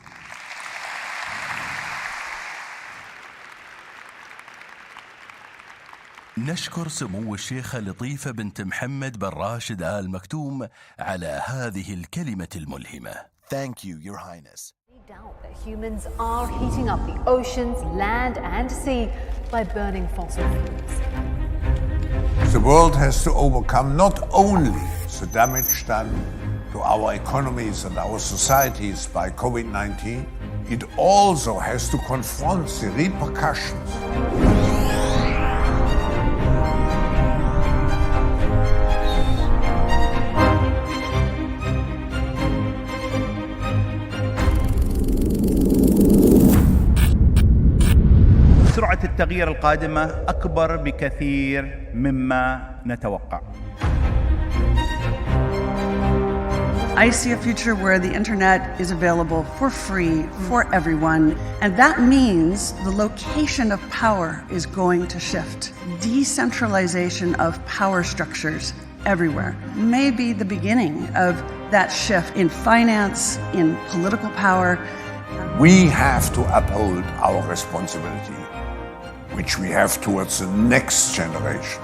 نشكر سمو الشيخة لطيفة بنت محمد بن راشد آل مكتوم على هذه الكلمة الملهمة.
Thank you, Your Highness.
Doubt that humans are heating up the oceans, land and sea by burning fossil fuels.
The world has to overcome not only the damage done to our economies and our societies by COVID-19, it also has to confront the repercussions.
سرعة التغيير القادمة أكبر بكثير مما نتوقع.
I see a future where the internet is available for free for everyone, and that means the location of power is going to shift. Decentralization of power structures everywhere may be the beginning of that shift in finance, in political power.
We have to uphold our responsibility, which we have towards the next generation.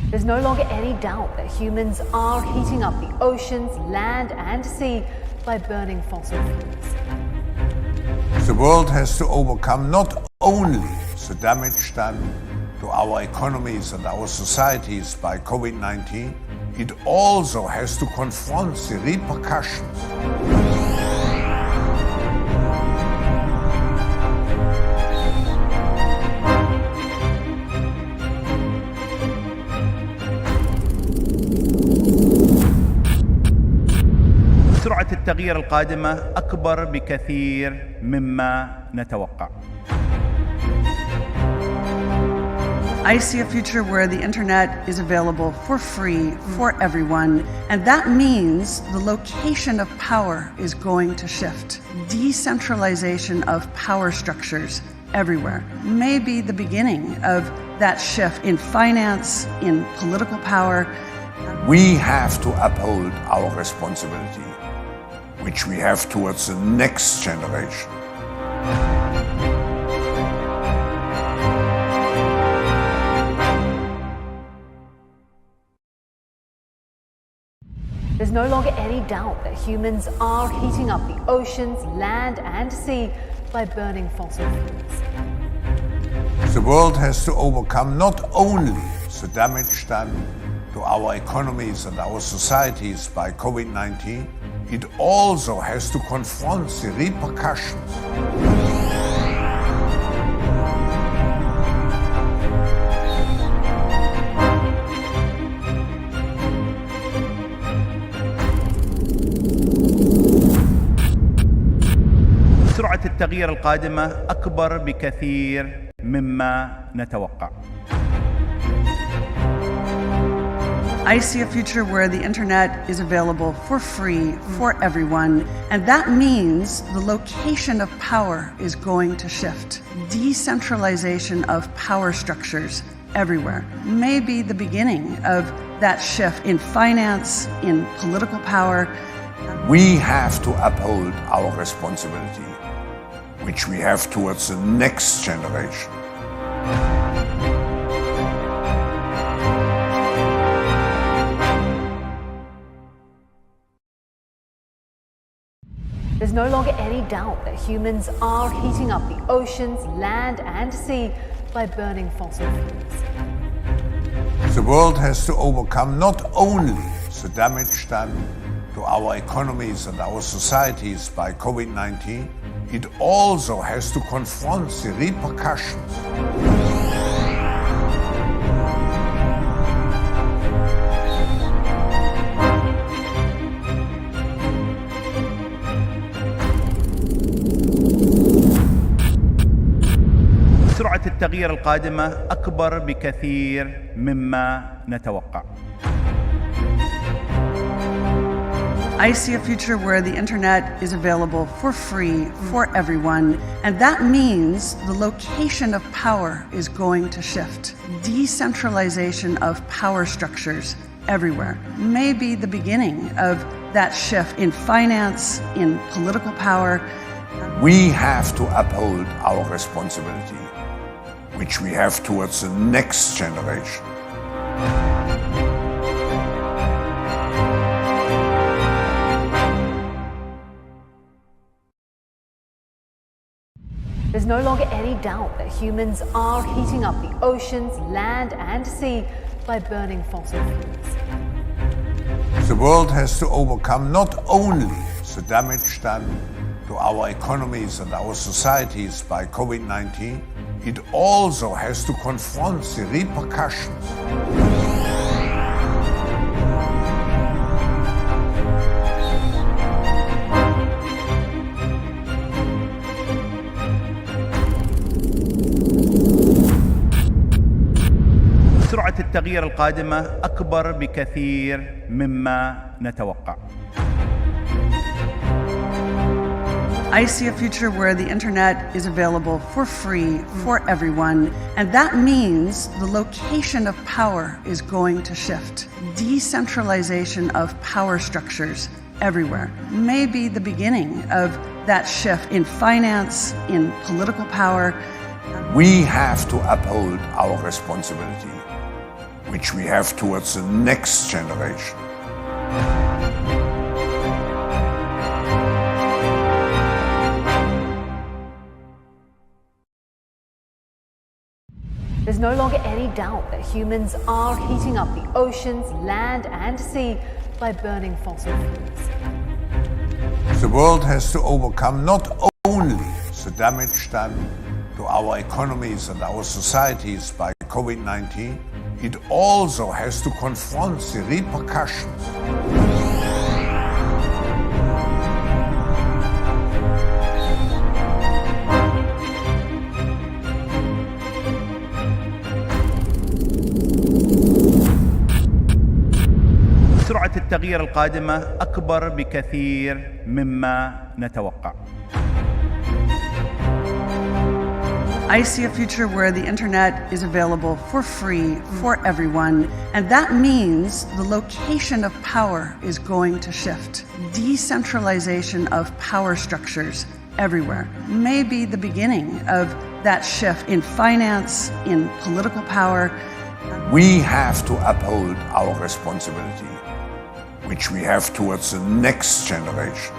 There's no longer any doubt that humans are heating up the oceans, land and sea by burning fossil fuels.
The world has to overcome not only the damage done to our economies and our societies by COVID-19, it also has to confront the repercussions.
سرعة التغيير القادمة أكبر بكثير مما نتوقع.
I see a future where the internet is available for free for everyone, and that means the location of power is going to shift. Decentralization of power structures everywhere may be the beginning of that shift in finance, in political power.
We have to uphold our responsibility, which we have towards the next generation.
There's no longer any doubt that humans are heating up the oceans, land and sea by burning fossil fuels.
The world has to overcome not only the damage done to our economies and our societies by COVID-19, it also has to confront the repercussions.
سرعة التغيير القادمة أكبر بكثير مما نتوقع.
I see a future where the internet is available for free for everyone, and that means the location of power is going to shift. Decentralization of power structures everywhere may be the beginning of that shift in finance, in political power.
We have to uphold our responsibility, which we have towards the next generation.
There's no longer any doubt that humans are heating up the oceans, land, and sea by burning fossil fuels.
The world has to overcome not only the damage done to our economies and our societies by COVID-19, it also has to confront the repercussions.
سرعة التغيير القادمة أكبر بكثير مما نتوقع.
I see a future where the internet is available for free for everyone, and that means the location of power is going to shift. Decentralization of power structures everywhere may be the beginning of that shift in finance, in political power.
We have to uphold our responsibility, which we have towards the next generation.
There's no longer any doubt that humans are heating up the oceans, land, and sea by burning fossil fuels.
The world has to overcome not only the damage done to our economies and our societies by COVID-19, it also has to confront the repercussions.
سرعة التغيير القادمة أكبر بكثير مما نتوقع.
I see a future where the internet is available for free for everyone, and that means the location of power is going to shift. Decentralization of power structures everywhere may be the beginning of that shift in finance, in political power.
We have to uphold our responsibility, which we have towards the next generation.
There's no longer any doubt that humans are heating up the oceans, land, and sea by burning fossil fuels.
The world has to overcome not only the damage done to our economies and our societies by COVID-19, it also has to confront the repercussions.
سرعة التغيير القادمة أكبر بكثير مما نتوقع.
I see a future where the internet is available for free for everyone, and that means the location of power is going to shift. Decentralization of power structures everywhere may be the beginning of that shift in finance, in political power.
We have to uphold our responsibility, which we have towards the next generation.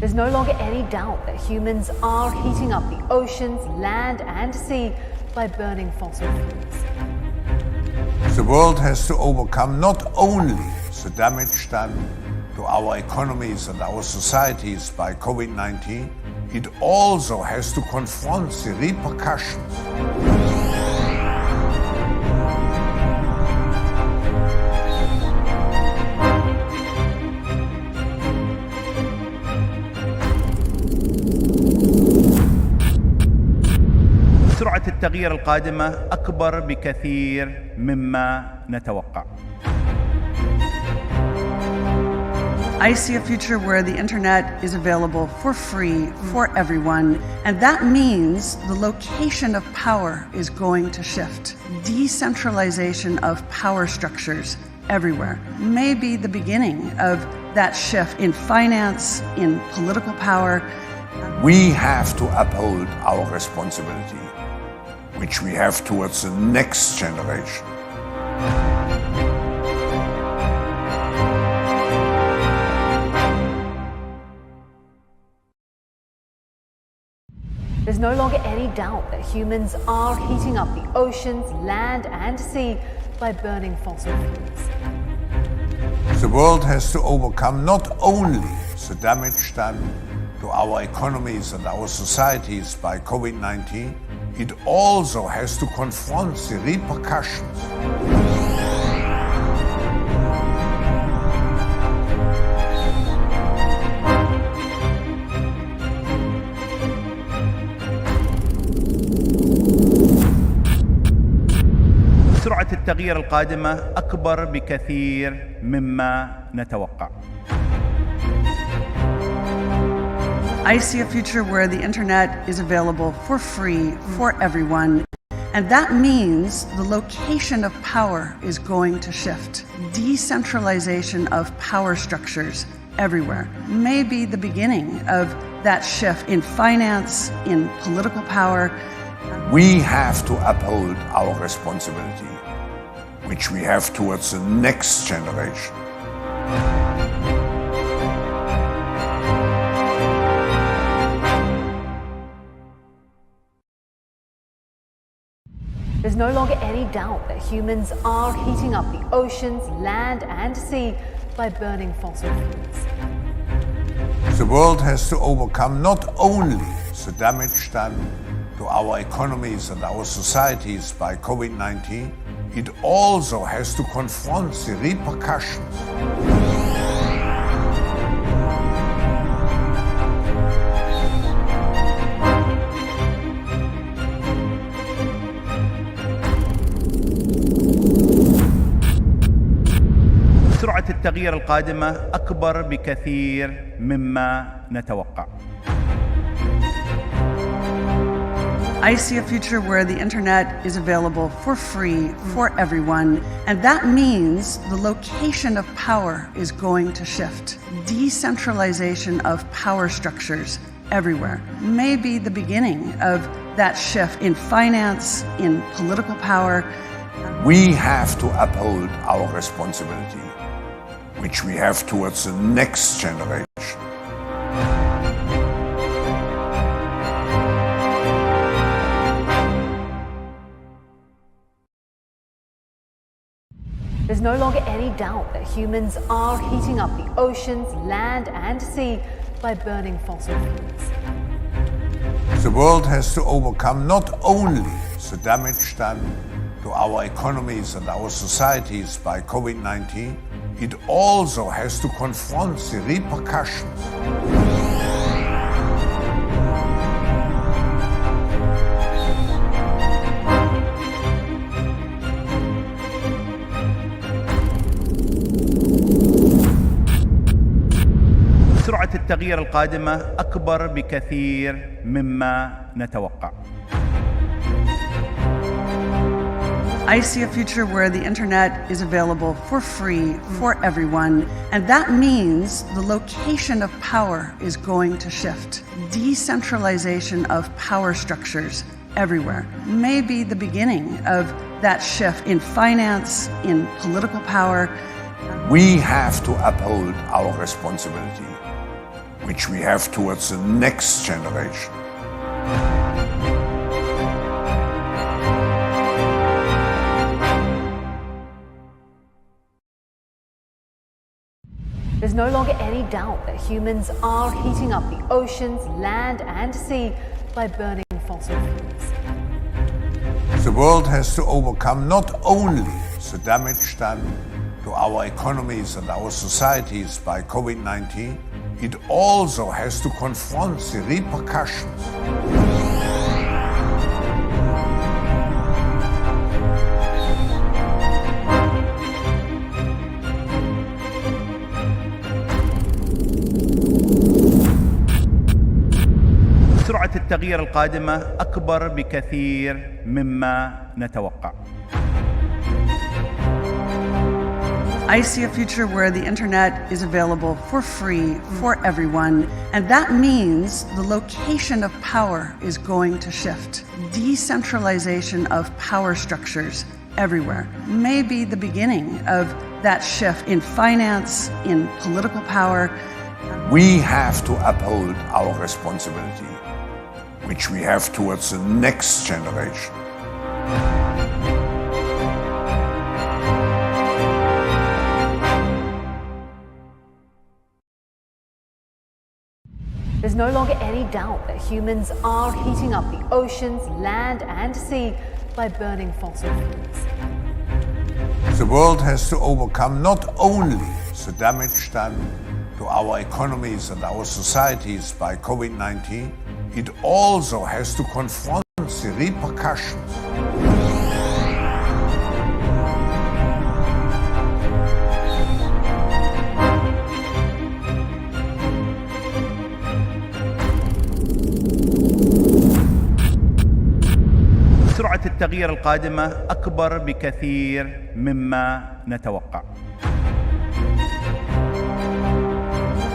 There's no longer any doubt that humans are heating up the oceans, land, and sea by burning fossil fuels.
The world has to overcome not only the damage done to our economies and our societies by COVID-19, it also has to confront the repercussions.
سرعة التغيير القادمة أكبر بكثير مما نتوقع.
I see a future where the internet is available for free for everyone, and that means the location of power is going to shift. Decentralization of power structures everywhere may be the beginning of that shift in finance, in political power.
We have to uphold our responsibility, which we have towards the next generation.
There's no longer any doubt that humans are heating up the oceans, land, and sea by burning fossil fuels.
The world has to overcome not only the damage done to our economies and our societies by COVID-19, it also has to confront the repercussions.
سرعة التغيير القادمة أكبر بكثير مما نتوقع.
I see a future where the internet is available for free for everyone, and that means the location of power is going to shift. Decentralization of power structures everywhere may be the beginning of that shift in finance, in political power.
We have to uphold our responsibility, which we have towards the next generation.
There's no longer any doubt that humans are heating up the oceans, land, and sea by burning fossil fuels.
The world has to overcome not only the damage done to our economies and our societies by COVID-19, it also has to confront the repercussions.
سرعة التغيير القادمة أكبر بكثير مما نتوقع.
I see a future where the internet is available for free for everyone, and that means the location of power is going to shift. Decentralization of power structures everywhere may be the beginning of that shift in finance, in political power.
We have to uphold our responsibility, which we have towards the next generation.
There's no longer any doubt that humans are heating up the oceans, land, and sea by burning fossil fuels.
The world has to overcome not only the damage done to our economies and our societies by COVID-19, it also has to confront the repercussions.
سرعة التغيير القادمة أكبر بكثير مما نتوقع.
I see a future where the internet is available for free for everyone, and that means the location of power is going to shift. Decentralization of power structures everywhere may be the beginning of that shift in finance, in political power.
We have to uphold our responsibility, which we have towards the next generation.
There's no longer any doubt that humans are heating up the oceans, land, and sea by burning fossil fuels.
The world has to overcome not only the damage done to our economies and our societies by COVID-19, it also has to confront the repercussions.
سرعة التغيير القادمة أكبر بكثير مما نتوقع.
I see a future where the internet is available for free for everyone, and that means the location of power is going to shift. Decentralization of power structures everywhere may be the beginning of that shift in finance, in political power.
We have to uphold our responsibility, which we have towards the next generation.
There's no longer any doubt that humans are heating up the oceans, land, and sea by burning fossil fuels.
The world has to overcome not only the damage done to our economies and our societies by COVID-19, it also has to confront the repercussions.
سرعة التغيير القادمة أكبر بكثير مما نتوقع.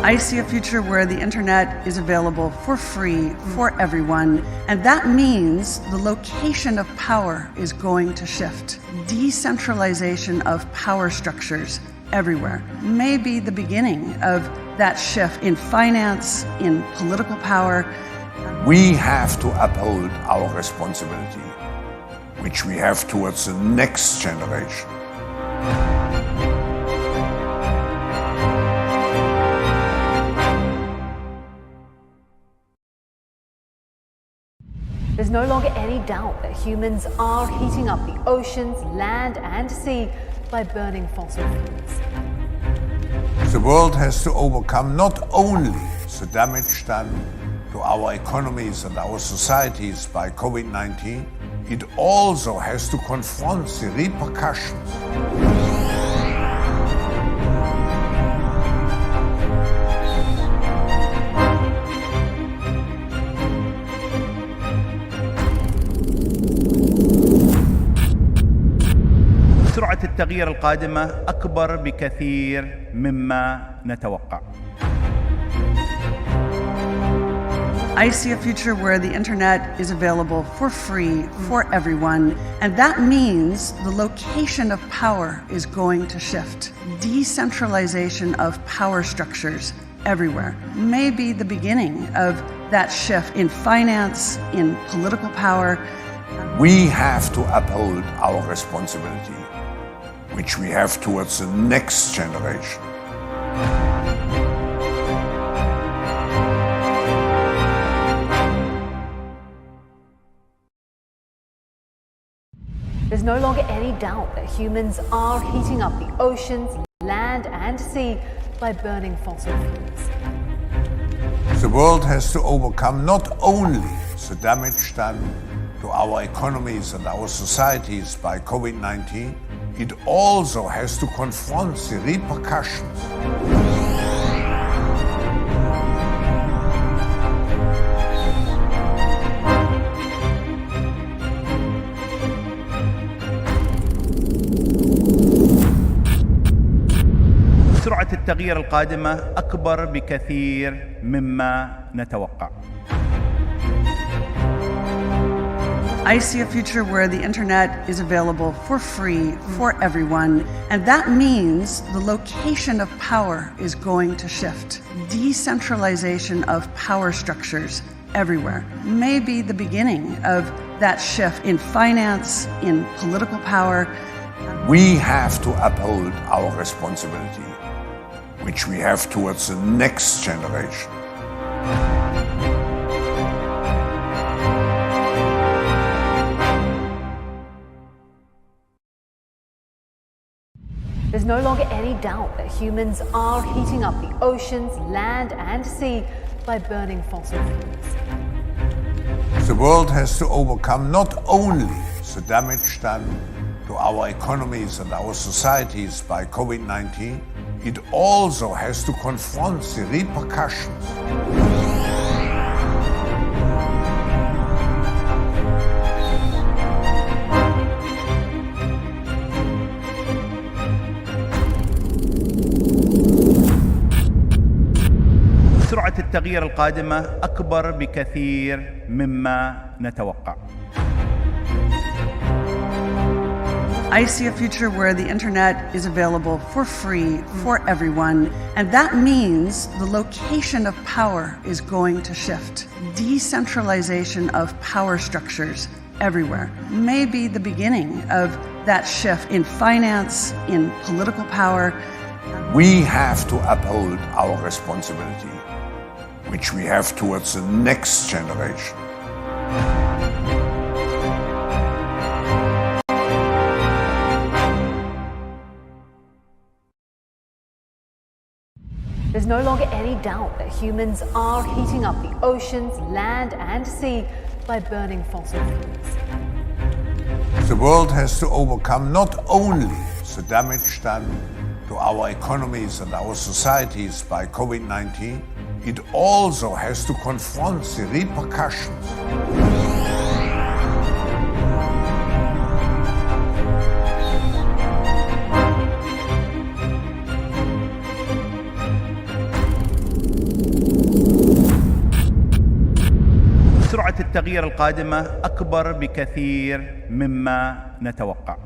I see a future where the internet is available for free for everyone, and that means the location of power is going to shift. Decentralization of power structures everywhere may be the beginning of that shift in finance, in political power.
We have to uphold our responsibility, which we have towards the next generation.
There's no longer any doubt that humans are heating up the oceans, land, and sea by burning fossil fuels.
The world has to overcome not only the damage done to our economies and our societies by COVID-19, it also has to confront the repercussions.
سرعة التغيير القادمة أكبر بكثير مما نتوقع.
I see a future where the internet is available for free for everyone, and that means the location of power is going to shift. Decentralization of power structures everywhere may be the beginning of that shift in finance, in political power.
We have to uphold our responsibility, which we have towards the next generation.
There's no longer any doubt that humans are heating up the oceans, land, and sea by burning fossil fuels.
The world has to overcome not only the damage done to our economies and our societies by COVID-19, it also has to confront the repercussions.
سرعة التغيير القادمة أكبر بكثير مما نتوقع.
I see a future where the internet is available for free for everyone, and that means the location of power is going to shift. Decentralization of power structures everywhere may be the beginning of that shift in finance, in political power.
We have to uphold our responsibility, which we have towards the next generation.
There's no longer any doubt that humans are heating up the oceans, land, and sea by burning fossil fuels.
The world has to overcome not only the damage done to our economies and our societies by COVID-19, it also has to confront the repercussions.
سرعة التغيير القادمة أكبر بكثير مما نتوقع.
I see a future where the internet is available for free for everyone, and that means the location of power is going to shift. Decentralization of power structures everywhere may be the beginning of that shift in finance, in political power.
We have to uphold our responsibility, which we have towards the next generation.
There's no longer any doubt that humans are heating up the oceans, land, and sea by burning fossil fuels.
The world has to overcome not only the damage done to our economies and our societies by COVID-19, it also has to confront the repercussions.
سرعة التغيير القادمة أكبر بكثير مما نتوقع.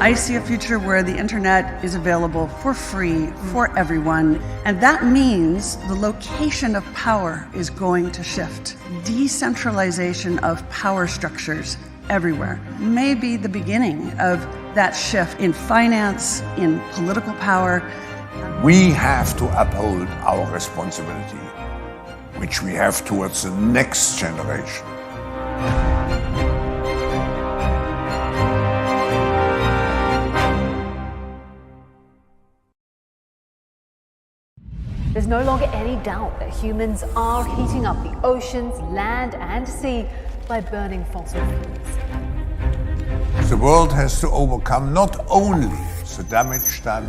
I see a future where the internet is available for free for everyone, and that means the location of power is going to shift. Decentralization of power structures everywhere may be the beginning of that shift in finance, in political power.
We have to uphold our responsibility, which we have towards the next generation.
There's no longer any doubt that humans are heating up the oceans, land, and sea by burning fossil fuels.
The world has to overcome not only the damage done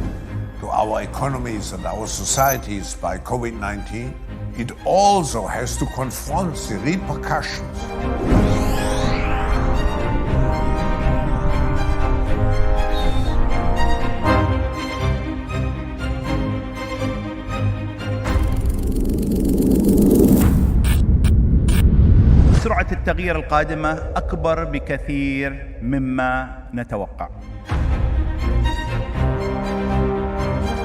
to our economies and our societies by COVID-19, it also has to confront the repercussions.
سرعة التغيير القادمة أكبر بكثير مما نتوقع.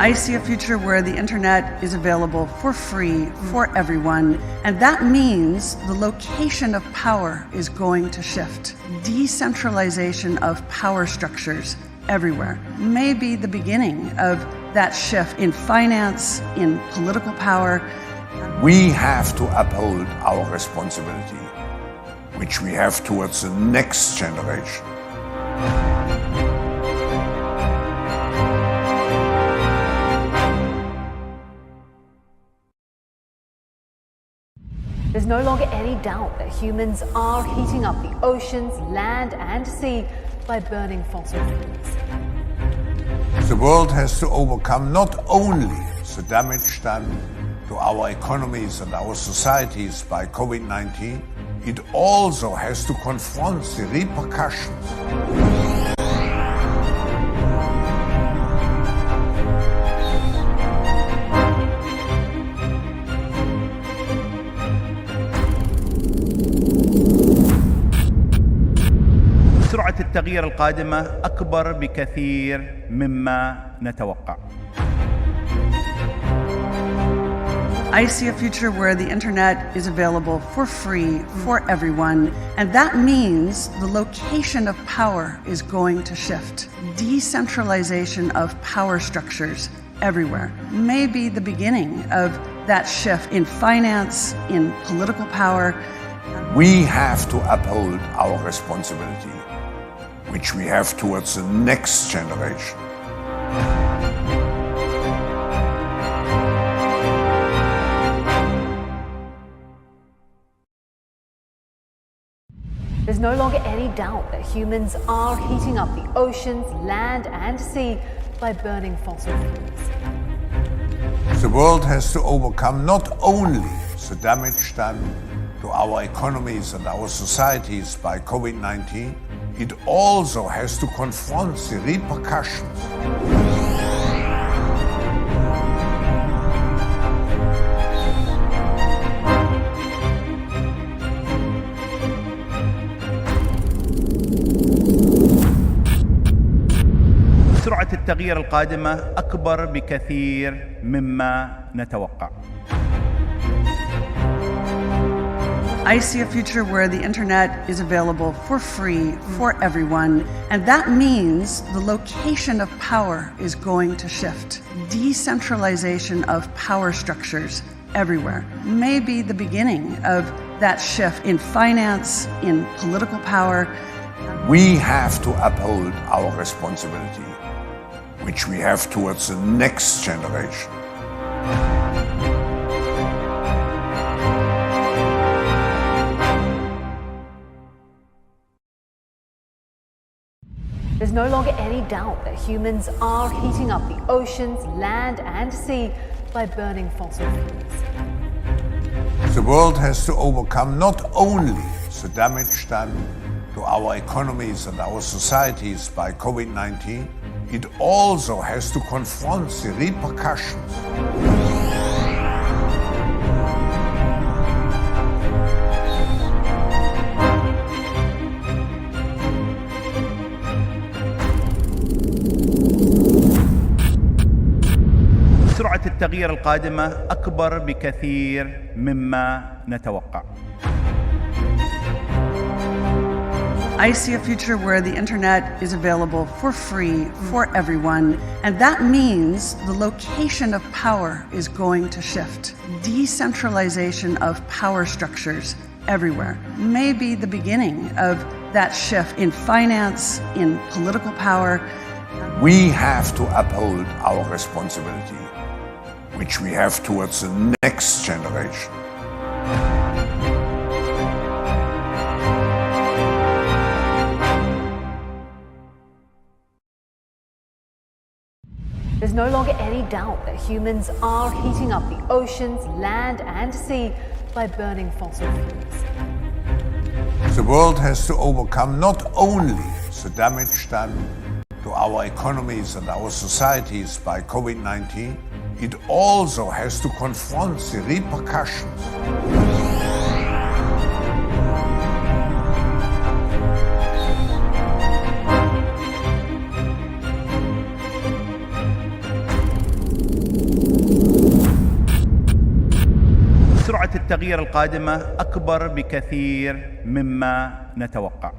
I see a future where the internet is available for free for everyone, and that means the location of power is going to shift. Decentralization of power structures everywhere may be the beginning of that shift in finance, in political power.
We have to uphold our responsibility, which we have towards the next generation.
There's no longer any doubt that humans are heating up the oceans, land, and sea by burning fossil fuels.
The world has to overcome not only the damage done to our economies and our societies by COVID-19, it also has to confront the repercussions.
التغيير القادمة أكبر بكثير مما نتوقع.
I see a future where the internet is available for free for everyone, and that means the location of power is going to shift. Decentralization of power structures everywhere may be the beginning of that shift in finance, in political power.
We have to uphold our responsibility, which we have towards the next generation.
There's no longer any doubt that humans are heating up the oceans, land, and sea by burning fossil fuels.
The world has to overcome not only the damage done to our economies and our societies by COVID-19, it also has to confront the repercussions.
سرعة التغيير القادمة أكبر بكثير مما نتوقع.
I see a future where the internet is available for free for everyone, and that means the location of power is going to shift. Decentralization of power structures everywhere may be the beginning of that shift in finance, in political power.
We have to uphold our responsibility, which we have towards the next generation.
There's no longer any doubt that humans are heating up the oceans, land, and sea by burning fossil fuels.
The world has to overcome not only the damage done to our economies and our societies by COVID-19, it also has to confront the repercussions.
سرعة التغيير القادمة أكبر بكثير مما نتوقع.
I see a future where the internet is available for free for everyone, and that means the location of power is going to shift. Decentralization of power structures everywhere may be the beginning of that shift in finance, in political power.
We have to uphold our responsibility, which we have towards the next generation.
There's no longer any doubt that humans are heating up the oceans, land, and sea by burning fossil fuels.
The world has to overcome not only the damage done to our economies and our societies by COVID-19, it also has to confront the repercussions.
سرعة التغيير القادمة أكبر بكثير مما نتوقع.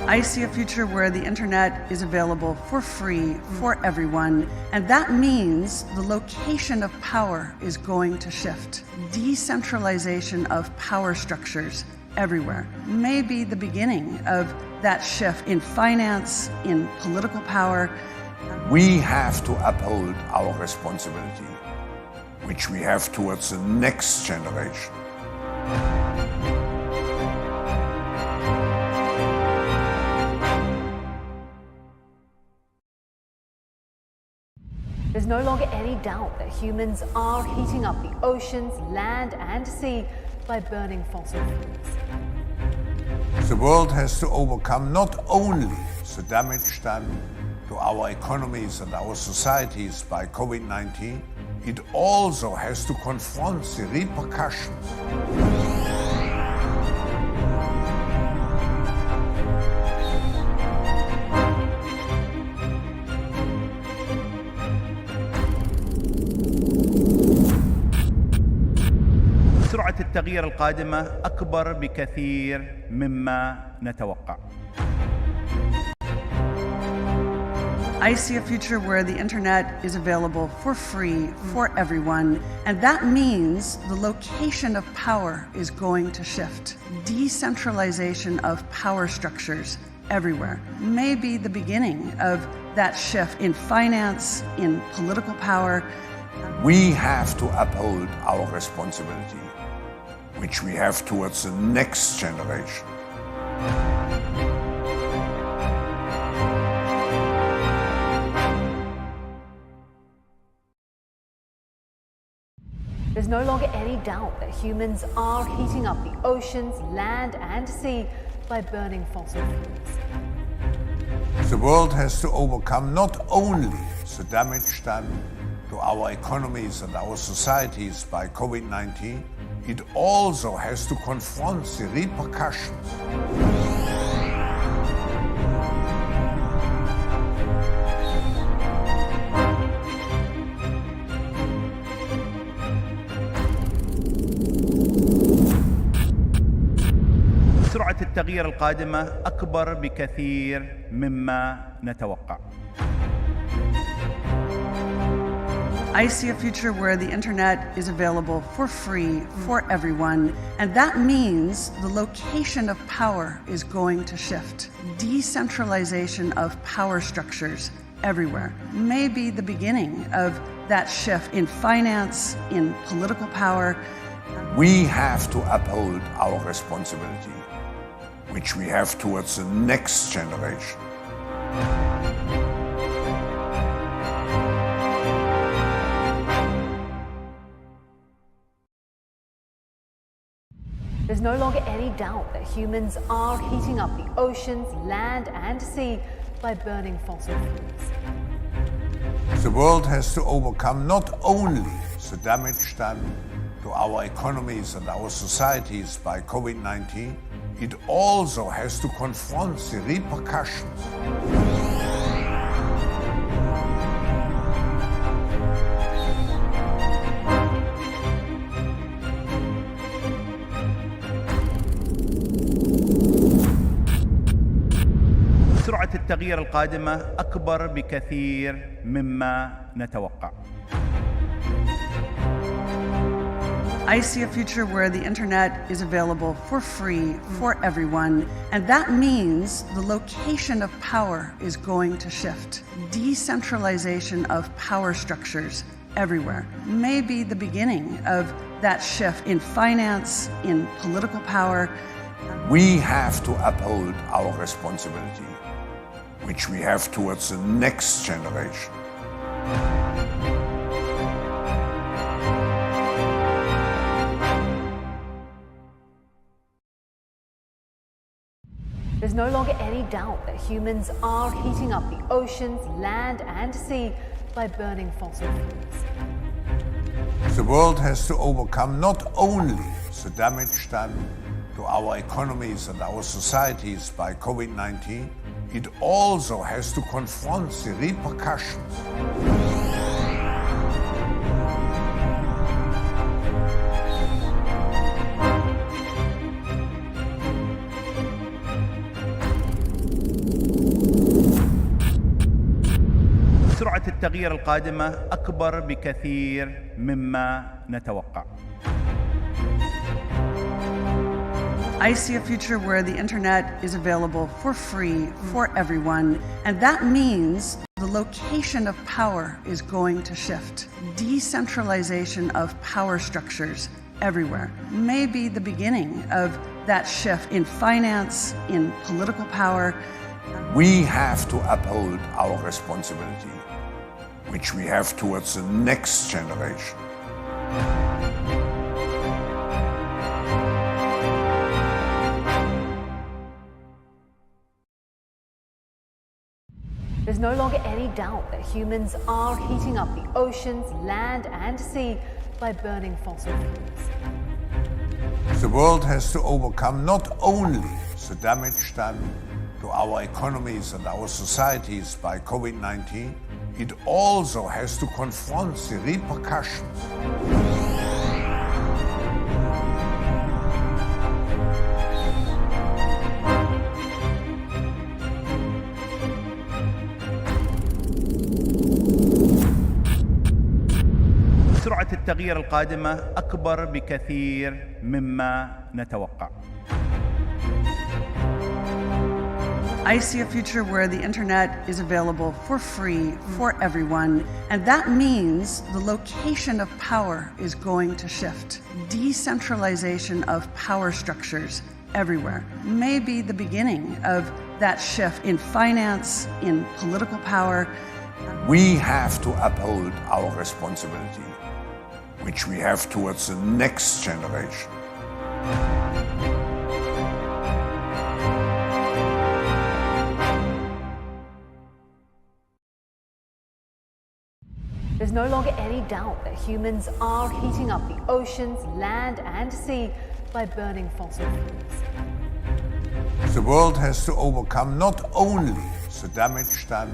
I see a future where the internet is available for free for everyone, and that means the location of power is going to shift. Decentralization of power structures everywhere may be the beginning of that shift in finance, in political power.
We have to uphold our responsibility, which we have towards the next generation.
There's no longer any doubt that humans are heating up the oceans, land, and sea by burning fossil fuels.
The world has to overcome not only the damage done to our economies and our societies by COVID-19, it also has to confront the repercussions.
التغيير القادمة أكبر بكثير مما نتوقع.
I see a future where the internet is available for free for everyone, and that means the location of power is going to shift. Decentralization of power structures everywhere may be the beginning of that shift in finance, in political power.
We have to uphold our responsibility, which we have towards the next generation.
There's no longer any doubt that humans are heating up the oceans, land, and sea by burning fossil fuels.
The world has to overcome not only the damage done to our economies and our societies by COVID-19, it also has to confront the repercussions.
سرعة التغيير القادمة أكبر بكثير مما نتوقع.
I see a future where the internet is available for free for everyone, and that means the location of power is going to shift. Decentralization of power structures everywhere may be the beginning of that shift in finance, in political power.
We have to uphold our responsibility, which we have towards the next generation.
There's no longer any doubt that humans are heating up the oceans, land, and sea by burning fossil fuels.
The world has to overcome not only the damage done to our economies and our societies by COVID-19, it also has to confront the repercussions.
سرعة التغيير القادمة أكبر بكثير مما نتوقع.
I see a future where the internet is available for free for everyone, and that means the location of power is going to shift. Decentralization of power structures everywhere may be the beginning of that shift in finance, in political power.
We have to uphold our responsibility, which we have towards the next generation.
There's no longer any doubt that humans are heating up the oceans, land, and sea by burning fossil fuels.
The world has to overcome not only the damage done to our economies and our societies by COVID-19, it also has to confront the repercussions.
سرعة التغيير القادمة أكبر بكثير مما نتوقع.
I see a future where the internet is available for free for everyone, and that means the location of power is going to shift. Decentralization of power structures everywhere may be the beginning of that shift in finance, in political power.
We have to uphold our responsibility, which we have towards the next generation.
There's no longer any doubt that humans are heating up the oceans, land, and sea by burning fossil fuels.
The world has to overcome not only the damage done to our economies and our societies by COVID-19, it also has to confront the repercussions.
التغيير القادمة أكبر بكثير مما نتوقع.
I see a future where the internet is available for free for everyone, and that means the location of power is going to shift. Decentralization of power structures everywhere may be the beginning of that shift in finance, in political power.
We have to uphold our responsibility, which we have towards the next generation.
There's no longer any doubt that humans are heating up the oceans, land, and sea by burning fossil fuels.
The world has to overcome not only the damage done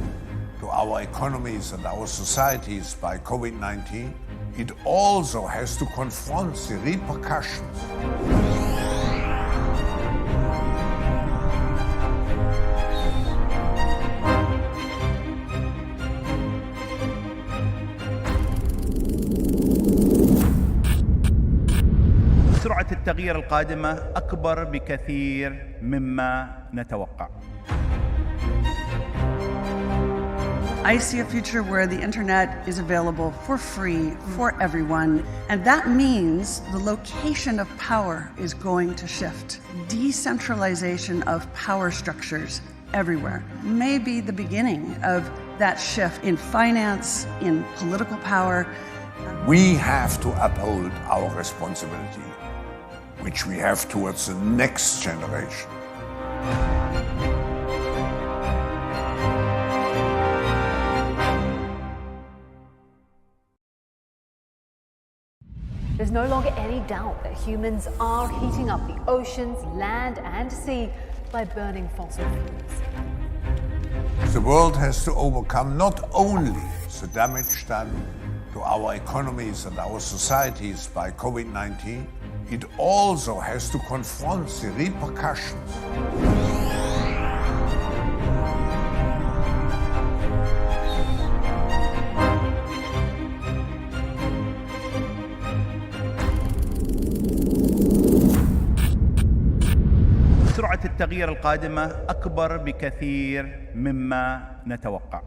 to our economies and our societies by COVID-19, it also has to confront the repercussions.
سرعة التغيير القادمة أكبر بكثير مما نتوقع.
I see a future where the internet is available for free for everyone, and that means the location of power is going to shift. Decentralization of power structures everywhere may be the beginning of that shift in finance, in political power.
We have to uphold our responsibility, which we have towards the next generation.
There's no longer any doubt that humans are heating up the oceans, land, and sea by burning fossil fuels.
The world has to overcome not only the damage done to our economies and our societies by COVID-19, it also has to confront the repercussions.
سرعة التغيير القادمة أكبر بكثير مما نتوقع.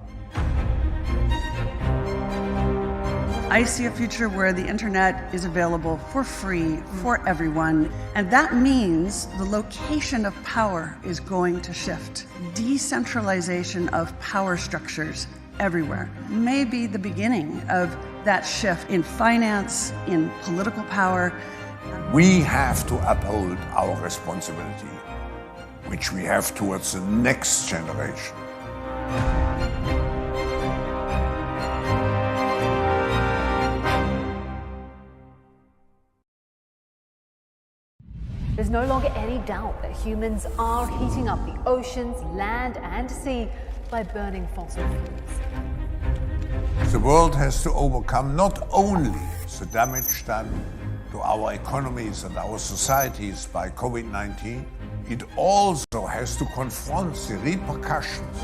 I see a future where the internet is available for free for everyone, and that means the location of power is going to shift. Decentralization of power structures everywhere may be the beginning of that shift in finance, in political power.
We have to uphold our responsibility, which we have towards the next generation.
There's no longer any doubt that humans are heating up the oceans, land, and sea by burning fossil fuels.
The world has to overcome not only the damage done to our economies and our societies by COVID-19, it also has to confront the repercussions.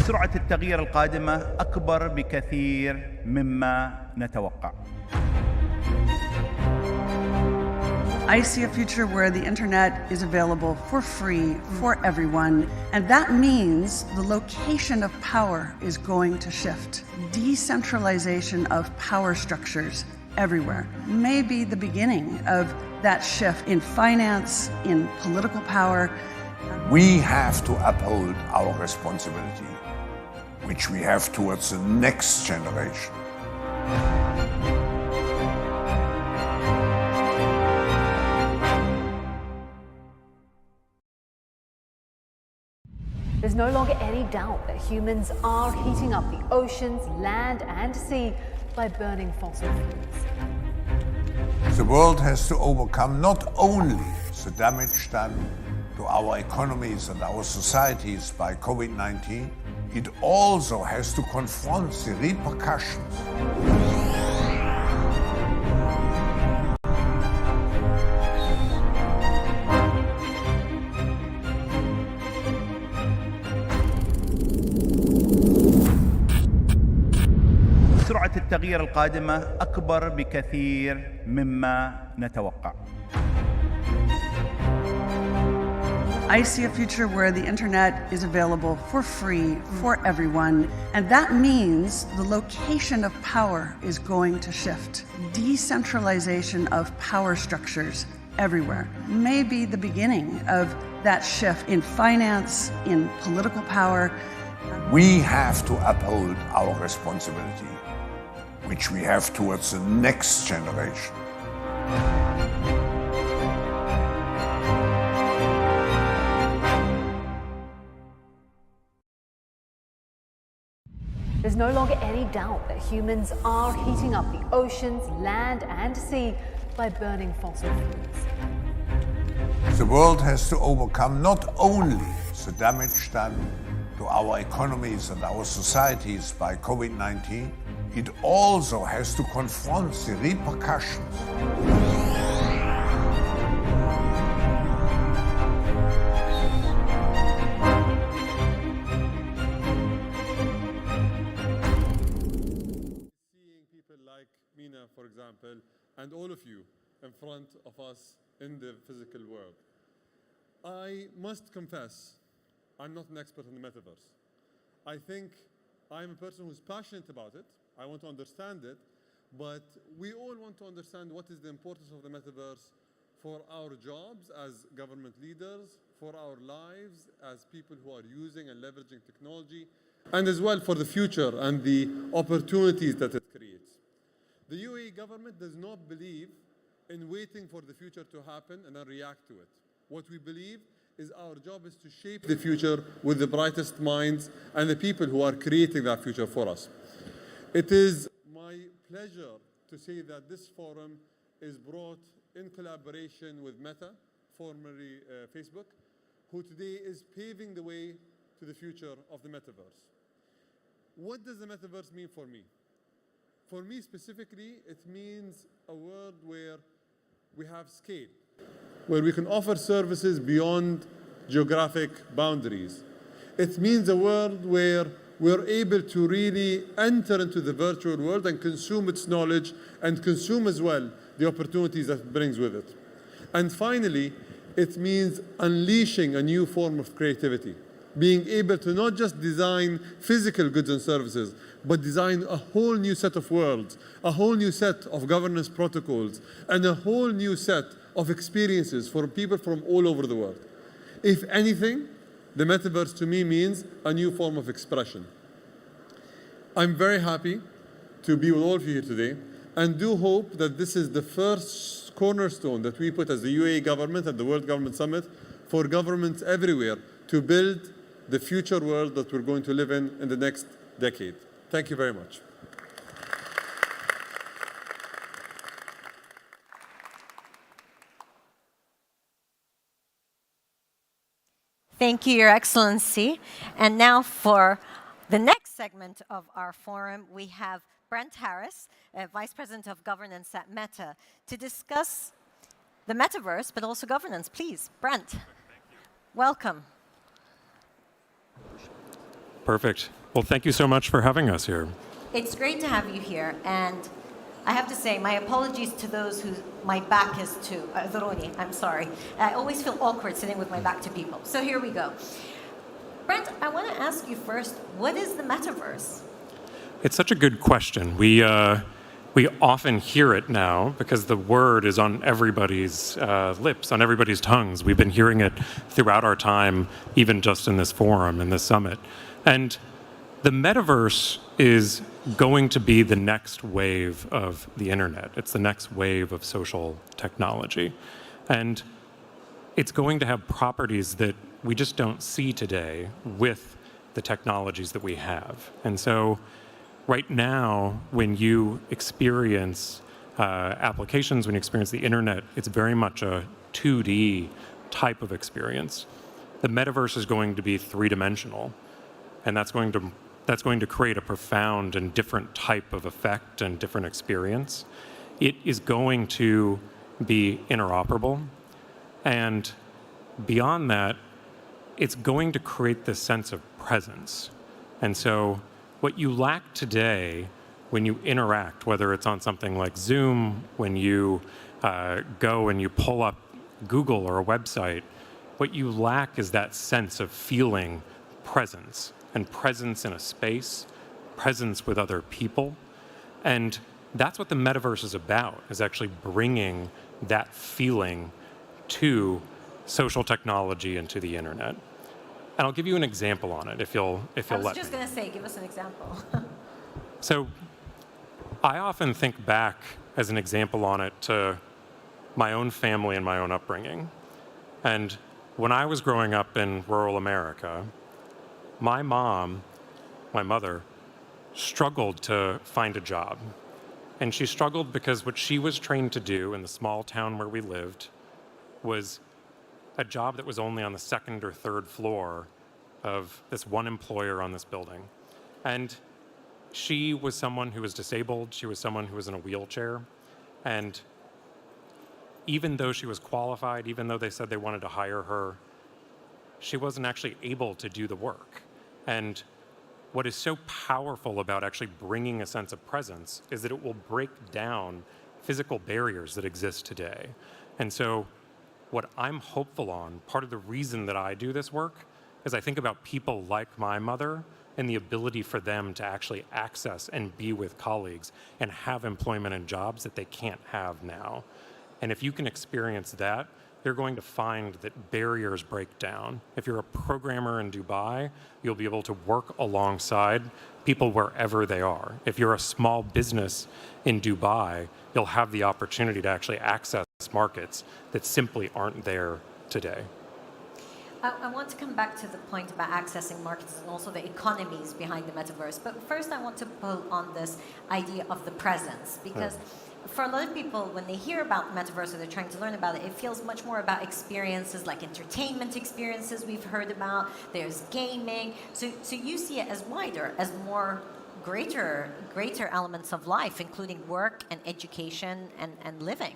سرعة التغيير القادمة أكبر بكثير مما نتوقع.
I see a future where the internet is available for free for everyone, and that means the location of power is going to shift. Decentralization of power structures everywhere may be the beginning of that shift in finance, in political power.
We have to uphold our responsibility, which we have towards the next generation.
There's no longer any doubt that humans are heating up the oceans, land, and sea by burning fossil fuels.
The world has to overcome not only the damage done to our economies and our societies by COVID-19, it also has to confront the repercussions.
سرعة التغيير القادمة أكبر بكثير مما نتوقع.
I see a future where the internet is available for free for everyone, and that means the location of power is going to shift. Decentralization of power structures everywhere may be the beginning of that shift in finance, in political power.
We have to uphold our responsibility, which we have towards the next generation.
There's no longer any doubt that humans are heating up the oceans, land, and sea by burning fossil fuels.
The world has to overcome not only the damage done to our economies and our societies by COVID-19, it also has to confront the repercussions.
For example, and all of you in front of us in the physical world. I must confess, I'm not an expert in the metaverse. I think I'm a person who's passionate about it. I want to understand it, but we all want to understand what is the importance of the metaverse for our jobs as government leaders, for our lives as people who are using and leveraging technology, and as well for the future and the opportunities that it creates. The UAE government does not believe in waiting for the future to happen and then react to it. What we believe is our job is to shape the future with the brightest minds and the people who are creating that future for us. It is my pleasure to say that this forum is brought in collaboration with Meta, formerly Facebook, who today is paving the way to the future of the metaverse. What does the metaverse mean for me? For me specifically, it means a world where we have scale, where we can offer services beyond geographic boundaries. It means a world where we're able to really enter into the virtual world and consume its knowledge and consume as well the opportunities that it brings with it. And finally, it means unleashing a new form of creativity, being able to not just design physical goods and services, but design a whole new set of worlds, a whole new set of governance protocols, and a whole new set of experiences for people from all over the world. If anything, the metaverse to me means a new form of expression. I'm very happy to be with all of you here today, and do hope that this is the first cornerstone that we put as the UAE government at the World Government Summit for governments everywhere to build the future world that we're going to live in the next decade. Thank you very much.
Thank you, Your Excellency. And now for the next segment of our forum, we have Brent Harris, Vice President of Governance at Meta, to discuss the metaverse, but also governance. Please, Brent, welcome.
Perfect. Well, thank you so much for having us here.
It's great to have you here, and I have to say my apologies to those who my back is to. Zuroni, I'm sorry. I always feel awkward sitting with my back to people. So here we go. Brent, I want to ask you first, what is the metaverse?
It's such a good question. We often hear it now because the word is on everybody's lips, on everybody's tongues. We've been hearing it throughout our time, even just in this forum, in this summit. And the metaverse is going to be the next wave of the internet. It's the next wave of social technology. And it's going to have properties that we just don't see today with the technologies that we have. And so right now, when you experience applications, when you experience the internet, it's very much a 2D type of experience. The metaverse is going to be three-dimensional. And that's going to create a profound and different type of effect and different experience. It is going to be interoperable. And beyond that, it's going to create this sense of presence. And so what you lack today when you interact, whether it's on something like Zoom, when you go and you pull up Google or a website, what you lack is that sense of feeling presence, and presence in a space, presence with other people. And that's what the metaverse is about, is actually bringing that feeling to social technology and to the internet. And I'll give you an example on it, if you'll let me.
I was just going to say, give us an example.
So I often think back as an example on it to my own family and my own upbringing. And when I was growing up in rural America, my mom, my mother, struggled to find a job. And she struggled because what she was trained to do in the small town where we lived was a job that was only on the second or third floor of this one employer on this building. And she was someone who was disabled. She was someone who was in a wheelchair. And even though she was qualified, even though they said they wanted to hire her, she wasn't actually able to do the work. And what is so powerful about actually bringing a sense of presence is that it will break down physical barriers that exist today. And so what I'm hopeful on, part of the reason that I do this work, is I think about people like my mother and the ability for them to actually access and be with colleagues and have employment and jobs that they can't have now. And if you can experience that, you're going to find that barriers break down. If you're a programmer in Dubai, you'll be able to work alongside people wherever they are. If you're a small business in Dubai, you'll have the opportunity to actually access markets that simply aren't there today.
I want to come back to the point about accessing markets and also the economies behind the metaverse. But first, I want to pull on this idea of the presence, because for a lot of people, when they hear about the metaverse or they're trying to learn about it, it feels much more about experiences like entertainment experiences we've heard about. There's gaming. So you see it as wider, as more greater elements of life, including work and education and living.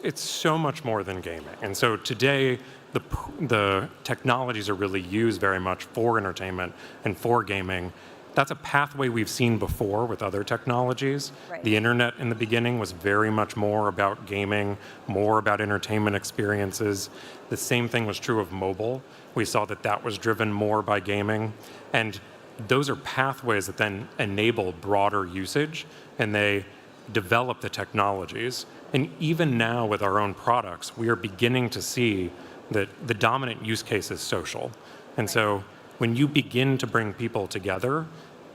It's so much more than gaming. And so today, the technologies are really used very much for entertainment and for gaming. That's a pathway we've seen before with other technologies.
Right.
The internet in the beginning was very much more about gaming, more about entertainment experiences. The same thing was true of mobile. We saw that that was driven more by gaming. And those are pathways that then enable broader usage, and they develop the technologies. And even now with our own products, we are beginning to see that the dominant use case is social. And so when you begin to bring people together,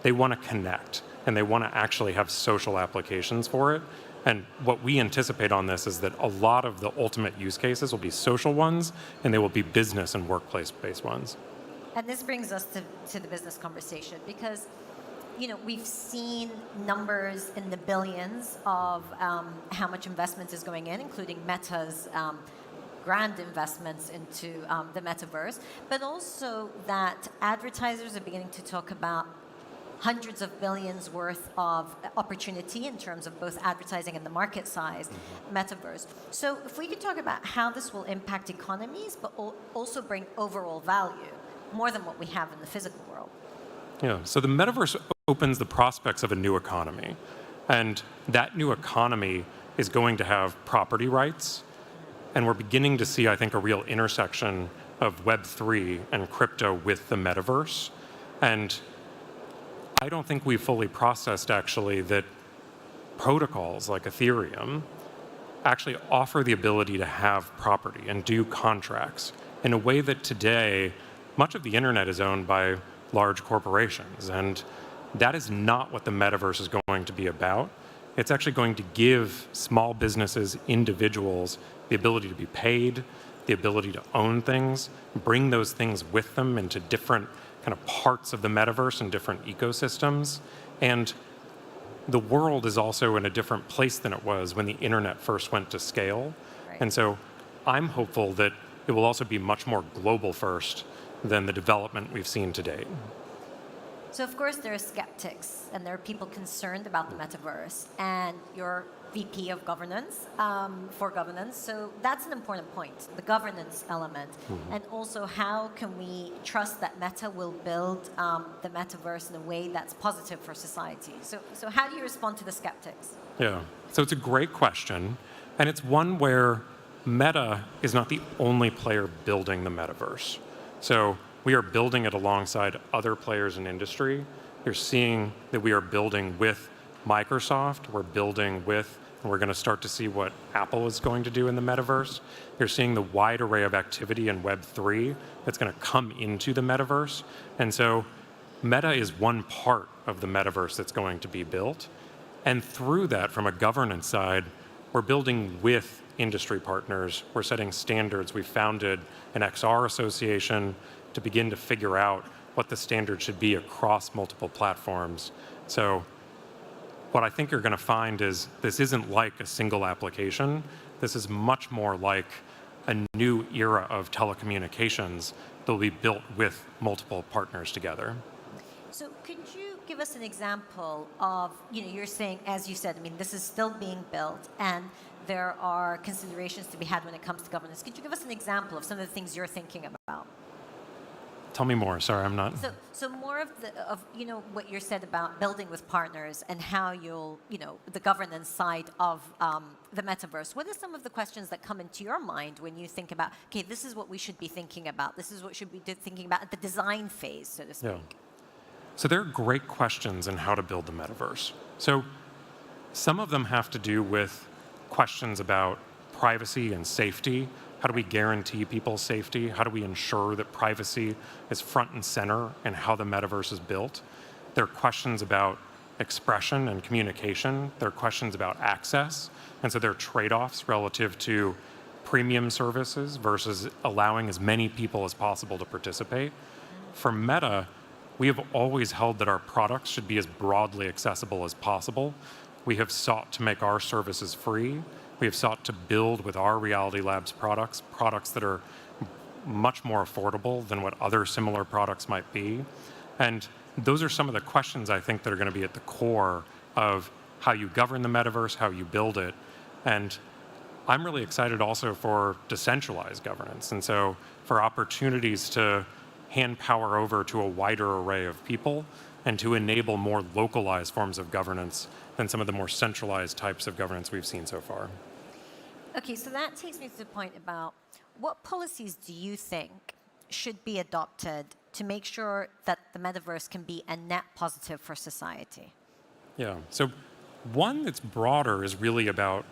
they want to connect and they want to actually have social applications for it. And what we anticipate on this is that a lot of the ultimate use cases will be social ones, and they will be business and workplace-based ones.
And this brings us to the business conversation, because we've seen numbers in the billions of how much investment is going in, including Meta's grand investments into the metaverse, but also that advertisers are beginning to talk about hundreds of billions worth of opportunity in terms of both advertising and the market size metaverse. So if we could talk about how this will impact economies, but also bring overall value, more than what we have in the physical world.
Yeah, so the metaverse opens the prospects of a new economy. And that new economy is going to have property rights. And we're beginning to see, I think, a real intersection of Web3 and crypto with the metaverse. And I don't think we've fully processed, actually, that protocols like Ethereum actually offer the ability to have property and do contracts in a way that today, much of the internet is owned by large corporations. And that is not what the metaverse is going to be about. It's actually going to give small businesses, individuals, the ability to be paid, the ability to own things, bring those things with them into different kind of parts of the metaverse and different ecosystems. And the world is also in a different place than it was when the internet first went to scale.
Right.
And so I'm hopeful that it will also be much more global first than the development we've seen to date.
So of course there are skeptics and there are people concerned about the metaverse, and your VP of governance for governance. So that's an important point, the governance element. And also, how can we trust that Meta will build the metaverse in a way that's positive for society? So how do you respond to the skeptics?
Yeah, so it's a great question. And it's one where Meta is not the only player building the metaverse. So we are building it alongside other players in industry. You're seeing that we are building with Microsoft, we're building with, and we're going to start to see what Apple is going to do in the metaverse. You're seeing the wide array of activity in Web3 that's going to come into the metaverse. And so Meta is one part of the metaverse that's going to be built. And through that, from a governance side, we're building with industry partners. We're setting standards. We founded an XR association to begin to figure out what the standard should be across multiple platforms. So what I think you're going to find is this isn't like a single application. This is much more like a new era of telecommunications that will be built with multiple partners together.
So could you give us an example of, you're saying, as you said, this is still being built and there are considerations to be had when it comes to governance. Could you give us an example of some of the things you're thinking about?
Tell me more. Sorry, I'm not.
So more of what you said about building with partners and how you'll the governance side of the metaverse. What are some of the questions that come into your mind when you think about, okay, this is what we should be thinking about. This is what should be thinking about at the design phase, so to speak.
Yeah. So there are great questions in how to build the metaverse. So some of them have to do with questions about privacy and safety. How do we guarantee people's safety? How do we ensure that privacy is front and center in how the metaverse is built? There are questions about expression and communication. There are questions about access. And so there are trade-offs relative to premium services versus allowing as many people as possible to participate. For Meta, we have always held that our products should be as broadly accessible as possible. We have sought to make our services free. We have sought to build with our Reality Labs products that are much more affordable than what other similar products might be. And those are some of the questions I think that are going to be at the core of how you govern the metaverse, how you build it. And I'm really excited also for decentralized governance. And so for opportunities to hand power over to a wider array of people and to enable more localized forms of governance than some of the more centralized types of governance we've seen so far.
Okay, so that takes me to the point about what policies do you think should be adopted to make sure that the metaverse can be a net positive for society?
Yeah, so one that's broader is really about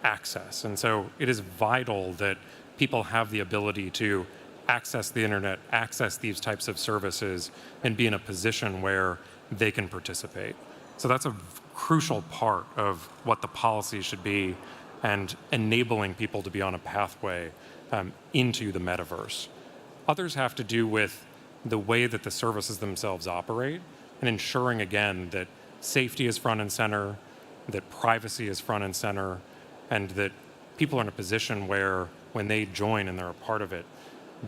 access. And so it is vital that people have the ability to access the internet, access these types of services, and be in a position where they can participate. So that's a crucial part of what the policy should be and enabling people to be on a pathway into the metaverse. Others have to do with the way that the services themselves operate and ensuring, again, that safety is front and center, that privacy is front and center, and that people are in a position where when they join and they're a part of it,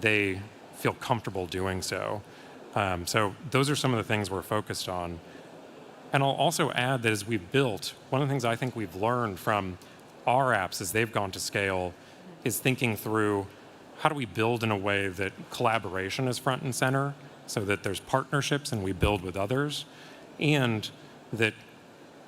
they feel comfortable doing so. So those are some of the things we're focused on. And I'll also add that as we've built, one of the things I think we've learned from our apps as they've gone to scale is thinking through how do we build in a way that collaboration is front and center so that there's partnerships and we build with others and that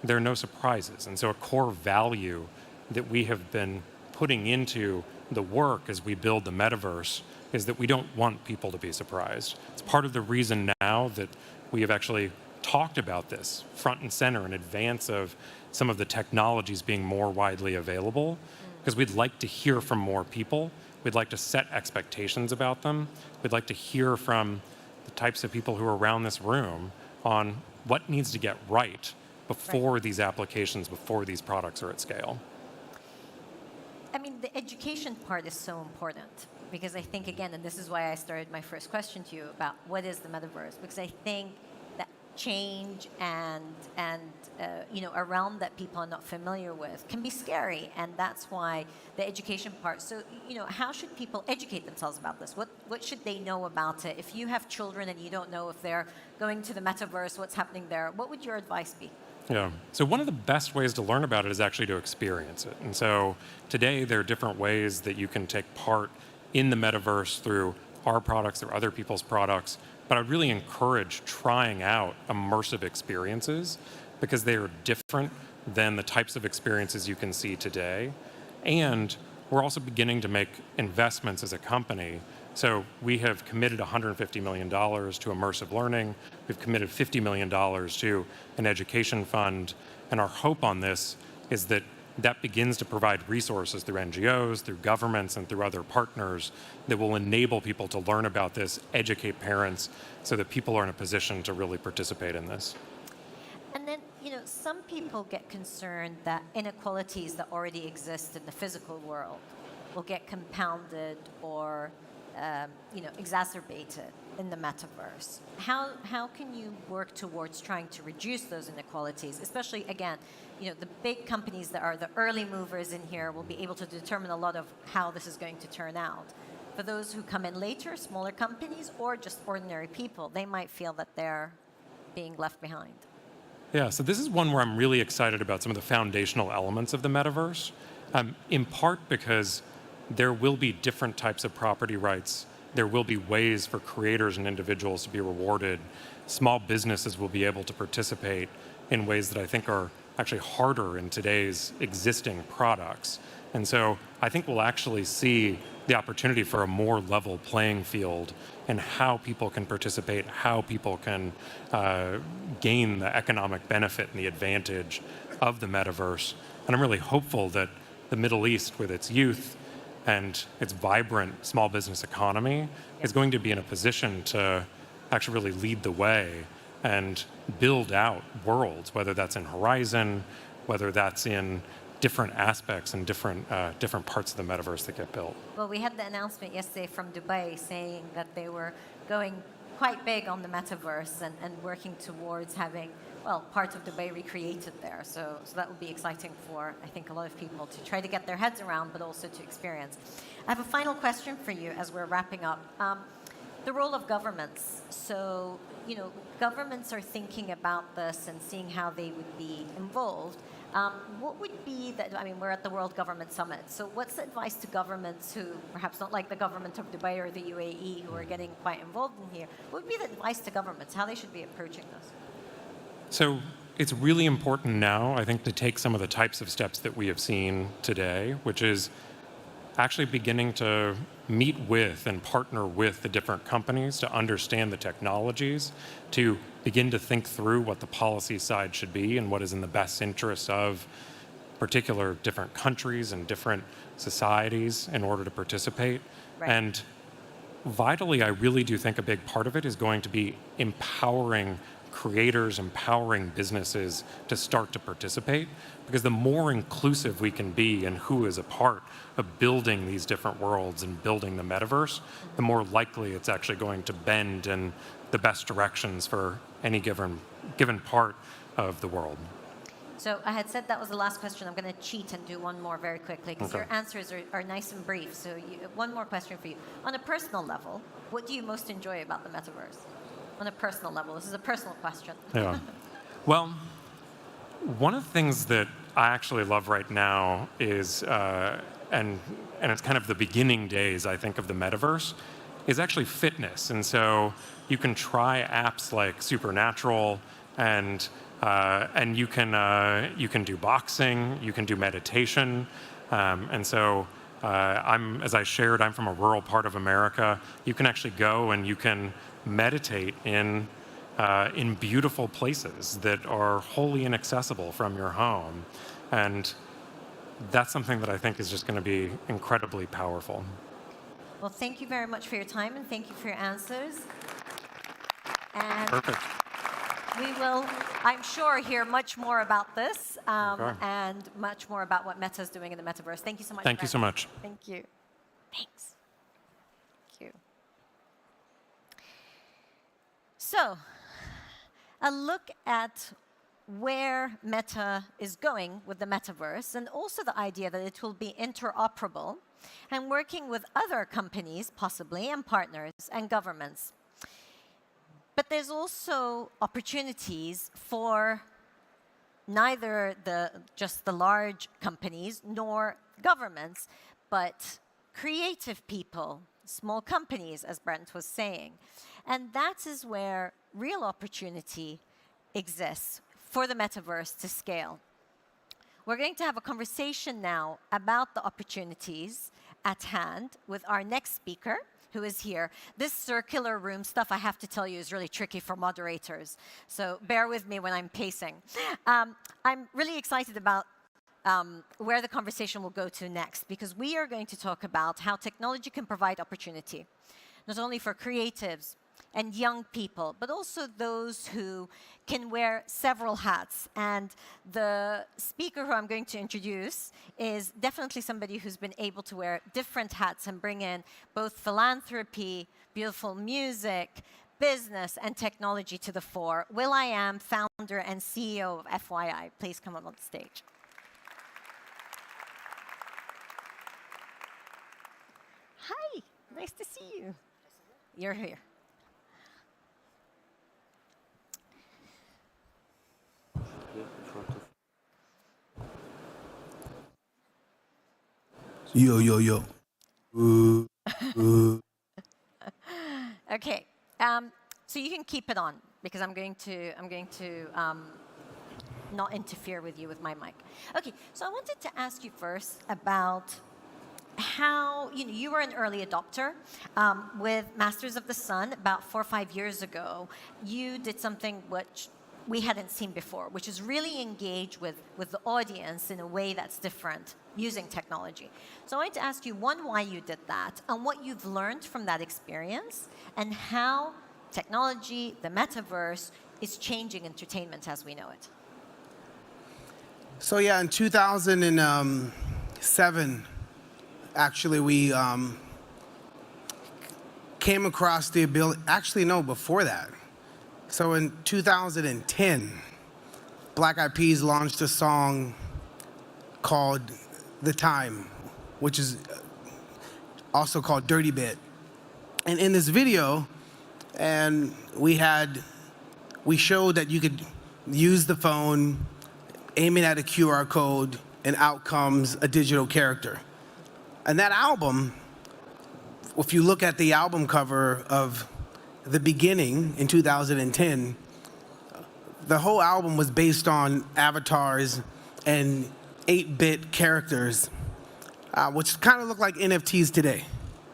there are no surprises. And so a core value that we have been putting into the work as we build the metaverse is that we don't want people to be surprised. It's part of the reason now that we have actually talked about this front and center in advance of some of the technologies being more widely available, because we'd like to hear from more people. We'd like to set expectations about them. We'd like to hear from the types of people who are around this room on what needs to get right before these applications, before these products are at scale.
The education part is so important because I think, again, and this is why I started my first question to you about what is the metaverse, because I think that change and a realm that people are not familiar with can be scary, and that's why the education part. So, how should people educate themselves about this? What should they know about it? If you have children and you don't know if they're going to the metaverse, what's happening there, what would your advice be?
Yeah. So one of the best ways to learn about it is actually to experience it. And so today there are different ways that you can take part in the metaverse through our products or other people's products. But I'd really encourage trying out immersive experiences because they are different than the types of experiences you can see today. And we're also beginning to make investments as a company. So we have committed $150 million to immersive learning. We've committed $50 million to an education fund. And our hope on this is that that begins to provide resources through NGOs, through governments, and through other partners that will enable people to learn about this, educate parents, so that people are in a position to really participate in this.
And then, some people get concerned that inequalities that already exist in the physical world will get compounded or exacerbated in the metaverse. How can you work towards trying to reduce those inequalities, especially, again, the big companies that are the early movers in here will be able to determine a lot of how this is going to turn out. For those who come in later, smaller companies, or just ordinary people, they might feel that they're being left behind.
Yeah, so this is one where I'm really excited about some of the foundational elements of the metaverse, in part because there will be different types of property rights. There will be ways for creators and individuals to be rewarded. Small businesses will be able to participate in ways that I think are actually harder in today's existing products. And so I think we'll actually see the opportunity for a more level playing field in how people can participate, how people can gain the economic benefit and the advantage of the metaverse. And I'm really hopeful that the Middle East, with its youth and its vibrant small business economy, is going to be in a position to actually really lead the way and build out worlds, whether that's in Horizon, whether that's in different aspects and different parts of the metaverse that get built.
Well, we had the announcement yesterday from Dubai saying that they were going quite big on the metaverse and working towards having, parts of Dubai recreated there. So that would be exciting for, I think, a lot of people to try to get their heads around, but also to experience. I have a final question for you as we're wrapping up. The role of governments. So, governments are thinking about this and seeing how they would be involved. What would be we're at the World Government Summit, so what's the advice to governments who, perhaps not like the government of Dubai or the UAE, who are getting quite involved in here? What would be the advice to governments, how they should be approaching this?
So it's really important now, I think, to take some of the types of steps that we have seen today, which is actually beginning to meet with and partner with the different companies to understand the technologies, to begin to think through what the policy side should be and what is in the best interest of particular different countries and different societies in order to participate.
Right.
And vitally, I really do think a big part of it is going to be empowering creators, empowering businesses to start to participate, because the more inclusive we can be in who is a part of building these different worlds and building the metaverse, the more likely it's actually going to bend in the best directions for any given part of the world.
So I had said that was the last question. I'm going to cheat and do one more very quickly, because your answers are nice and brief. So one more question for you. On a personal level, what do you most enjoy about the metaverse? On a personal level, this is a personal question.
Yeah. Well, one of the things that I actually love right now is, and it's kind of the beginning days, I think, of the metaverse, is actually fitness. And so you can try apps like Supernatural, and you can do boxing, you can do meditation, and so as I shared, I'm from a rural part of America. You can actually go and you can meditate in beautiful places that are wholly inaccessible from your home, and that's something that I think is just going to be incredibly powerful.
Well, thank you very much for your time, and thank you for your answers. And
perfect.
We will, I'm sure, hear much more about this and much more about what Meta is doing in the metaverse. Thank you so much.
Thank you so much.
Thank you. Thanks. Thank you. So, a look at where Meta is going with the metaverse, and also the idea that it will be interoperable and working with other companies, possibly, and partners and governments. But there's also opportunities for neither just the large companies nor governments, but creative people, small companies, as Brent was saying. And that is where real opportunity exists for the metaverse to scale. We're going to have a conversation now about the opportunities at hand with our next speaker, who is here. This circular room stuff, I have to tell you, is really tricky for moderators. So bear with me when I'm pacing. I'm really excited about where the conversation will go to next, because we are going to talk about how technology can provide opportunity, not only for creatives and young people, but also those who can wear several hats. And the speaker who I'm going to introduce is definitely somebody who's been able to wear different hats and bring in both philanthropy, beautiful music, business, and technology to the fore. will.i.am, founder and CEO of FYI. Please come up on the stage. Hi, nice to see you. You're here.
Yo, yo, yo.
Okay, so you can keep it on because I'm going to not interfere with you with my mic. Okay, so I wanted to ask you first about how you were an early adopter with Masters of the Sun about 4 or 5 years ago. You did something which we hadn't seen before, which is really engage with the audience in a way that's different using technology. So I wanted to ask you, one, why you did that, and what you've learned from that experience, and how technology, the metaverse, is changing entertainment as we know it.
So yeah, in 2007, actually, we came across the ability, actually no, before that. So in 2010, Black Eyed Peas launched a song called The Time, which is also called Dirty Bit. And in this video, we showed that you could use the phone, aim it at a QR code, and out comes a digital character. And that album, if you look at the album cover of the beginning in 2010, the whole album was based on avatars and 8-bit characters, which kind of look like NFTs today.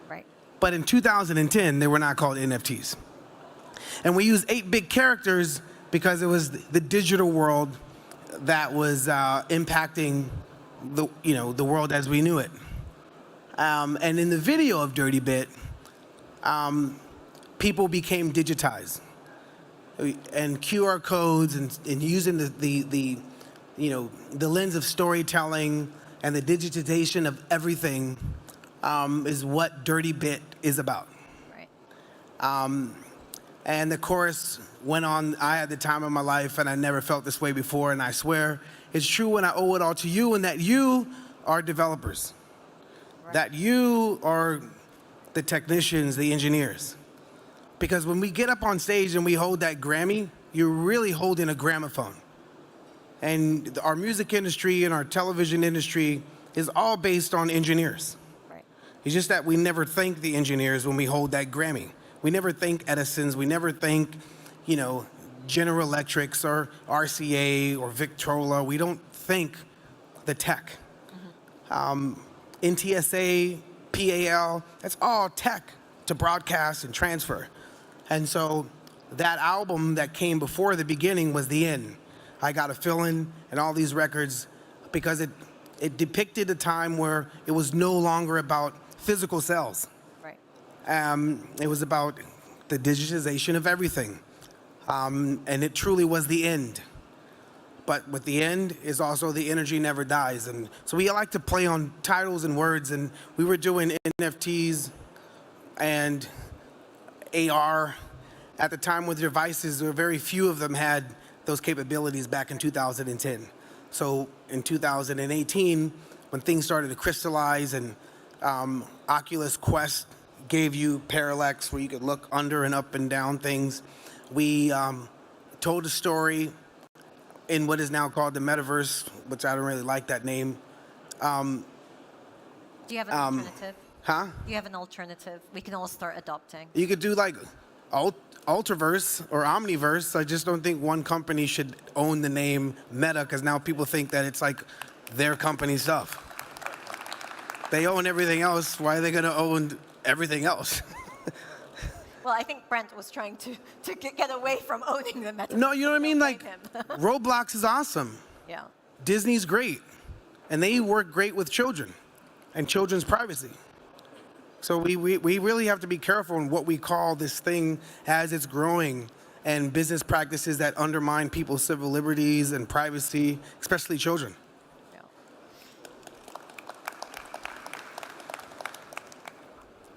Right.
But in 2010, they were not called NFTs. And we used 8-bit characters because it was the digital world that was impacting the world as we knew it. And in the video of Dirty Bit, people became digitized, and QR codes and using the lens of storytelling and the digitization of everything is what Dirty Bit is about.
Right.
And the chorus went on. I had the time of my life, and I never felt this way before, and I swear it's true, and I owe it all to you, and that you are developers. Right. That you are the technicians, the engineers. Because when we get up on stage and we hold that Grammy, you're really holding a gramophone. And our music industry and our television industry is all based on engineers.
Right.
It's just that we never thank the engineers when we hold that Grammy. We never thank Edison's, we never thank, General Electrics or RCA or Victrola. We don't thank the tech. Mm-hmm. NTSA, PAL, that's all tech to broadcast and transfer. And so that album that came before the beginning was the end. I Got a Feeling and all these records, because it depicted a time where it was no longer about physical cells.
Right.
It was about the digitization of everything. And it truly was the end. But with the end is also the energy never dies. And so we like to play on titles and words, and we were doing NFTs and AR. At the time with devices, there were very few of them had those capabilities back in 2010. So in 2018, when things started to crystallize and Oculus Quest gave you parallax where you could look under and up and down things, we told a story in what is now called the metaverse, which I don't really like that name.
Do you have an alternative?
Huh?
Do you have an alternative? We can all start adopting.
You could do like Ultraverse or Omniverse. I just don't think one company should own the name Meta, because now people think that it's like their company stuff. They own everything else. Why are they going to own everything else?
Well, I think Brent was trying to get away from owning the metaverse.
No, you know what I mean? Like, Roblox is awesome.
Yeah.
Disney's great. And they work great with children and children's privacy. So we really have to be careful in what we call this thing as it's growing, and business practices that undermine people's civil liberties and privacy, especially children.
Yeah.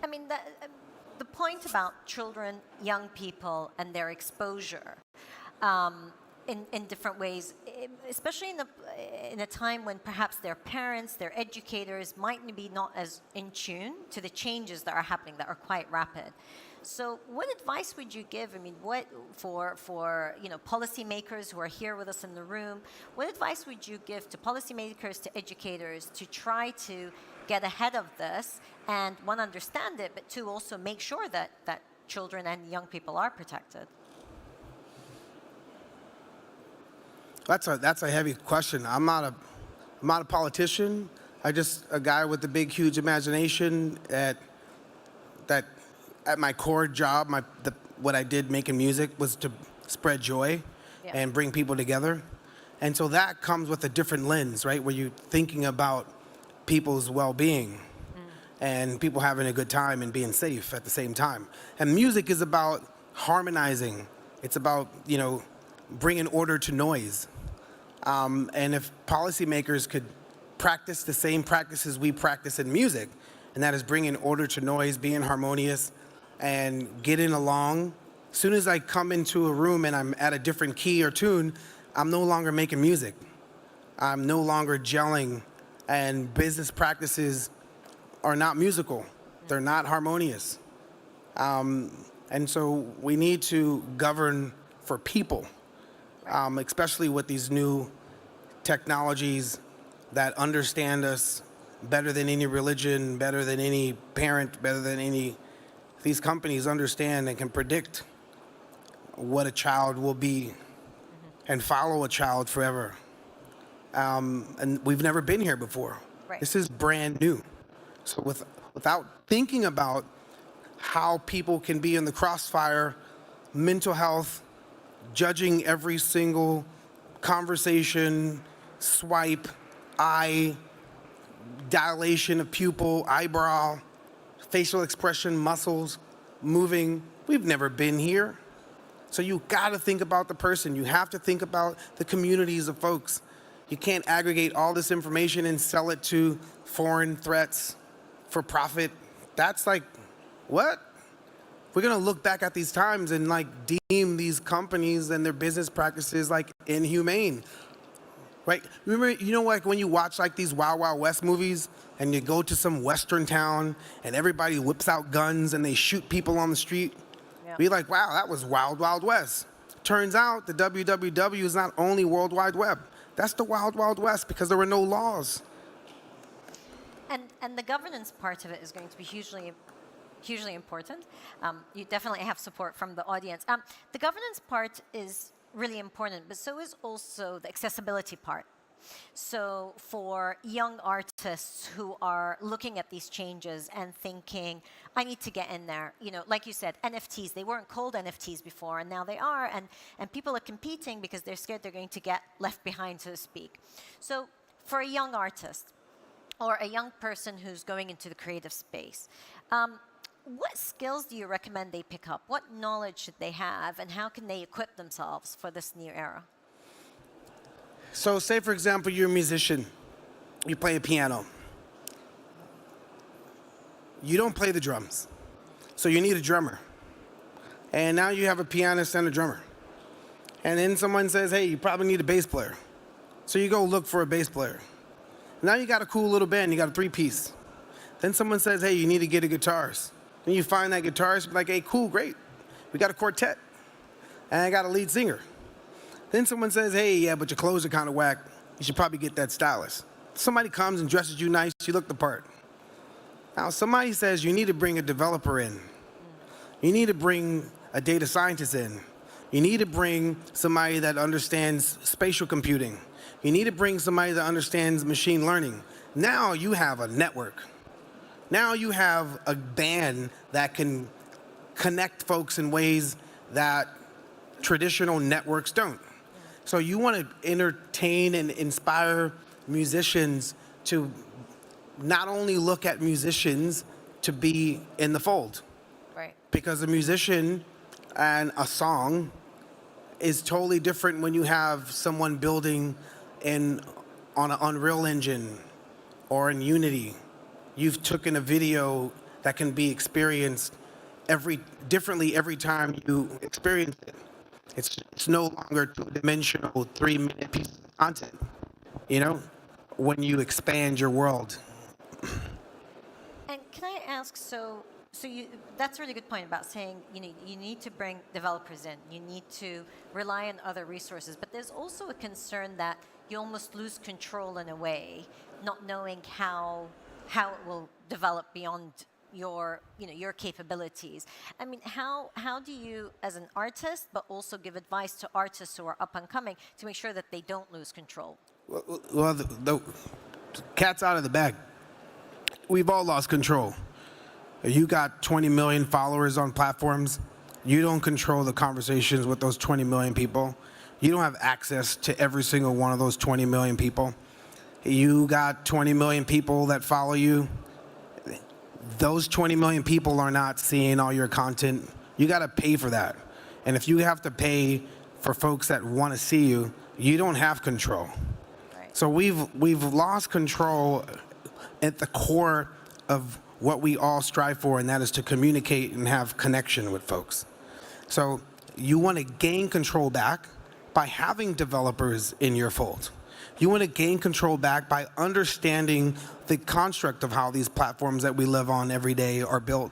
I mean, the point about children, young people, and their exposure in different ways, especially in a time when perhaps their parents, their educators might be not as in tune to the changes that are happening that are quite rapid. So what advice would you give? I mean, what for policymakers who are here with us in the room, what advice would you give to policymakers, to educators, to try to get ahead of this and, one, understand it, but two, also make sure that children and young people are protected?
That's a heavy question. I'm not a politician. I'm just a guy with a big, huge imagination. At my core job, what I did making music was to spread joy and bring people together. And so that comes with a different lens, right? Where you're thinking about people's well-being and people having a good time and being safe at the same time. And music is about harmonizing. It's about, bringing order to noise. And if policymakers could practice the same practices we practice in music, and that is bringing order to noise, being harmonious, and getting along. As soon as I come into a room and I'm at a different key or tune, I'm no longer making music. I'm no longer gelling, and business practices are not musical. They're not harmonious. And so we need to govern for people. Especially with these new technologies that understand us better than any religion, better than any parent, better than any. These companies understand and can predict what a child will be and follow a child forever. And we've never been here before.
Right.
This is brand new. So without thinking about how people can be in the crossfire, mental health, judging every single conversation, swipe, eye, dilation of pupil, eyebrow, facial expression, muscles, moving. We've never been here. So you gotta think about the person. You have to think about the communities of folks. You can't aggregate all this information and sell it to foreign threats for profit. That's like, what? We're gonna look back at these times and deem these companies and their business practices like inhumane, right? Remember, when you watch these Wild Wild West movies and you go to some Western town and everybody whips out guns and they shoot people on the street? Yeah. We're like, wow, that was Wild Wild West. Turns out the WWW is not only World Wide Web. That's the Wild Wild West because there were no laws.
And the governance part of it is going to be hugely important. You definitely have support from the audience. The governance part is really important, but so is also the accessibility part. So for young artists who are looking at these changes and thinking, I need to get in there, like you said, NFTs, they weren't called NFTs before, and now they are, and people are competing because they're scared they're going to get left behind, so to speak. So for a young artist or a young person who's going into the creative space, what skills do you recommend they pick up? What knowledge should they have, and how can they equip themselves for this new era?
So say, for example, you're a musician. You play a piano. You don't play the drums. So you need a drummer. And now you have a pianist and a drummer. And then someone says, hey, you probably need a bass player. So you go look for a bass player. Now you got a cool little band. You got a 3-piece. Then someone says, hey, you need to get a guitarist. Then you find that guitarist, like, hey, cool, great. We got a quartet, and I got a lead singer. Then someone says, hey, yeah, but your clothes are kind of whack. You should probably get that stylist. Somebody comes and dresses you nice, you look the part. Now, somebody says you need to bring a developer in. You need to bring a data scientist in. You need to bring somebody that understands spatial computing. You need to bring somebody that understands machine learning. Now you have a network. Now you have a band that can connect folks in ways that traditional networks don't. So you want to entertain and inspire musicians to not only look at musicians to be in the fold.
Right.
Because a musician and a song is totally different when you have someone building on an Unreal Engine or in Unity. You've taken a video that can be experienced differently every time you experience it. It's no longer two-dimensional, 3-minute piece of content, when you expand your world.
And can I ask, so that's a really good point about saying, you need to bring developers in, you need to rely on other resources, but there's also a concern that you almost lose control in a way, not knowing how it will develop beyond your capabilities. I mean, how do you, as an artist, but also give advice to artists who are up and coming to make sure that they don't lose control?
Well, the cat's out of the bag. We've all lost control. You got 20 million followers on platforms. You don't control the conversations with those 20 million people. You don't have access to every single one of those 20 million people. You got 20 million people that follow you. Those 20 million people are not seeing all your content. You got to pay for that. And if you have to pay for folks that want to see you, you don't have control. Right. So we've lost control at the core of what we all strive for, and that is to communicate and have connection with folks. So you want to gain control back by having developers in your fold. You want to gain control back by understanding the construct of how these platforms that we live on every day are built.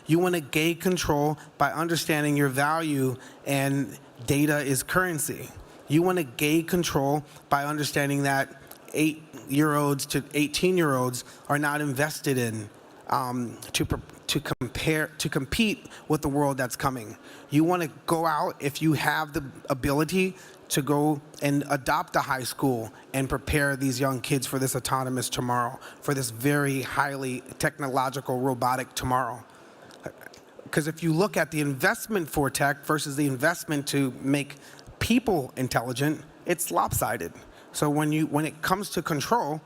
You want to gain control by understanding your value and data is currency. You want to gain control by understanding that 8-year-olds to 18-year-olds are not invested in to compete with the world that's coming. You want to go out, if you have the ability, to go and adopt a high school and prepare these young kids for this autonomous tomorrow, for this very highly technological, robotic tomorrow. Because if you look at the investment for tech versus the investment to make people intelligent, it's lopsided. So when it comes to control,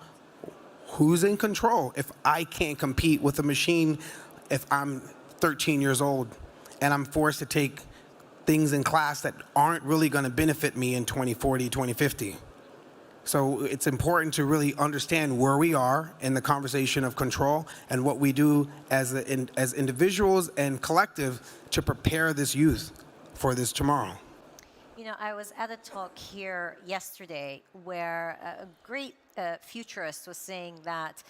who's in control? If I can't compete with a machine, if I'm 13 years old and I'm forced to take things in class that aren't really going to benefit me in 2040, 2050. So it's important to really understand where we are in the conversation of control and what we do as individuals and collective to prepare this youth for this tomorrow.
I was at a talk here yesterday where a great futurist was saying that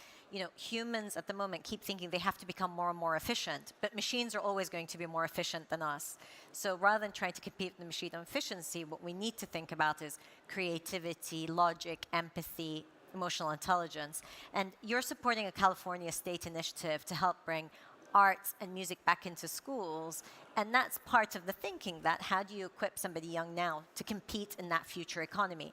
humans at the moment keep thinking they have to become more and more efficient, but machines are always going to be more efficient than us. So rather than trying to compete with the machine on efficiency, what we need to think about is creativity, logic, empathy, emotional intelligence. And you're supporting a California state initiative to help bring arts and music back into schools. And that's part of the thinking, that how do you equip somebody young now to compete in that future economy?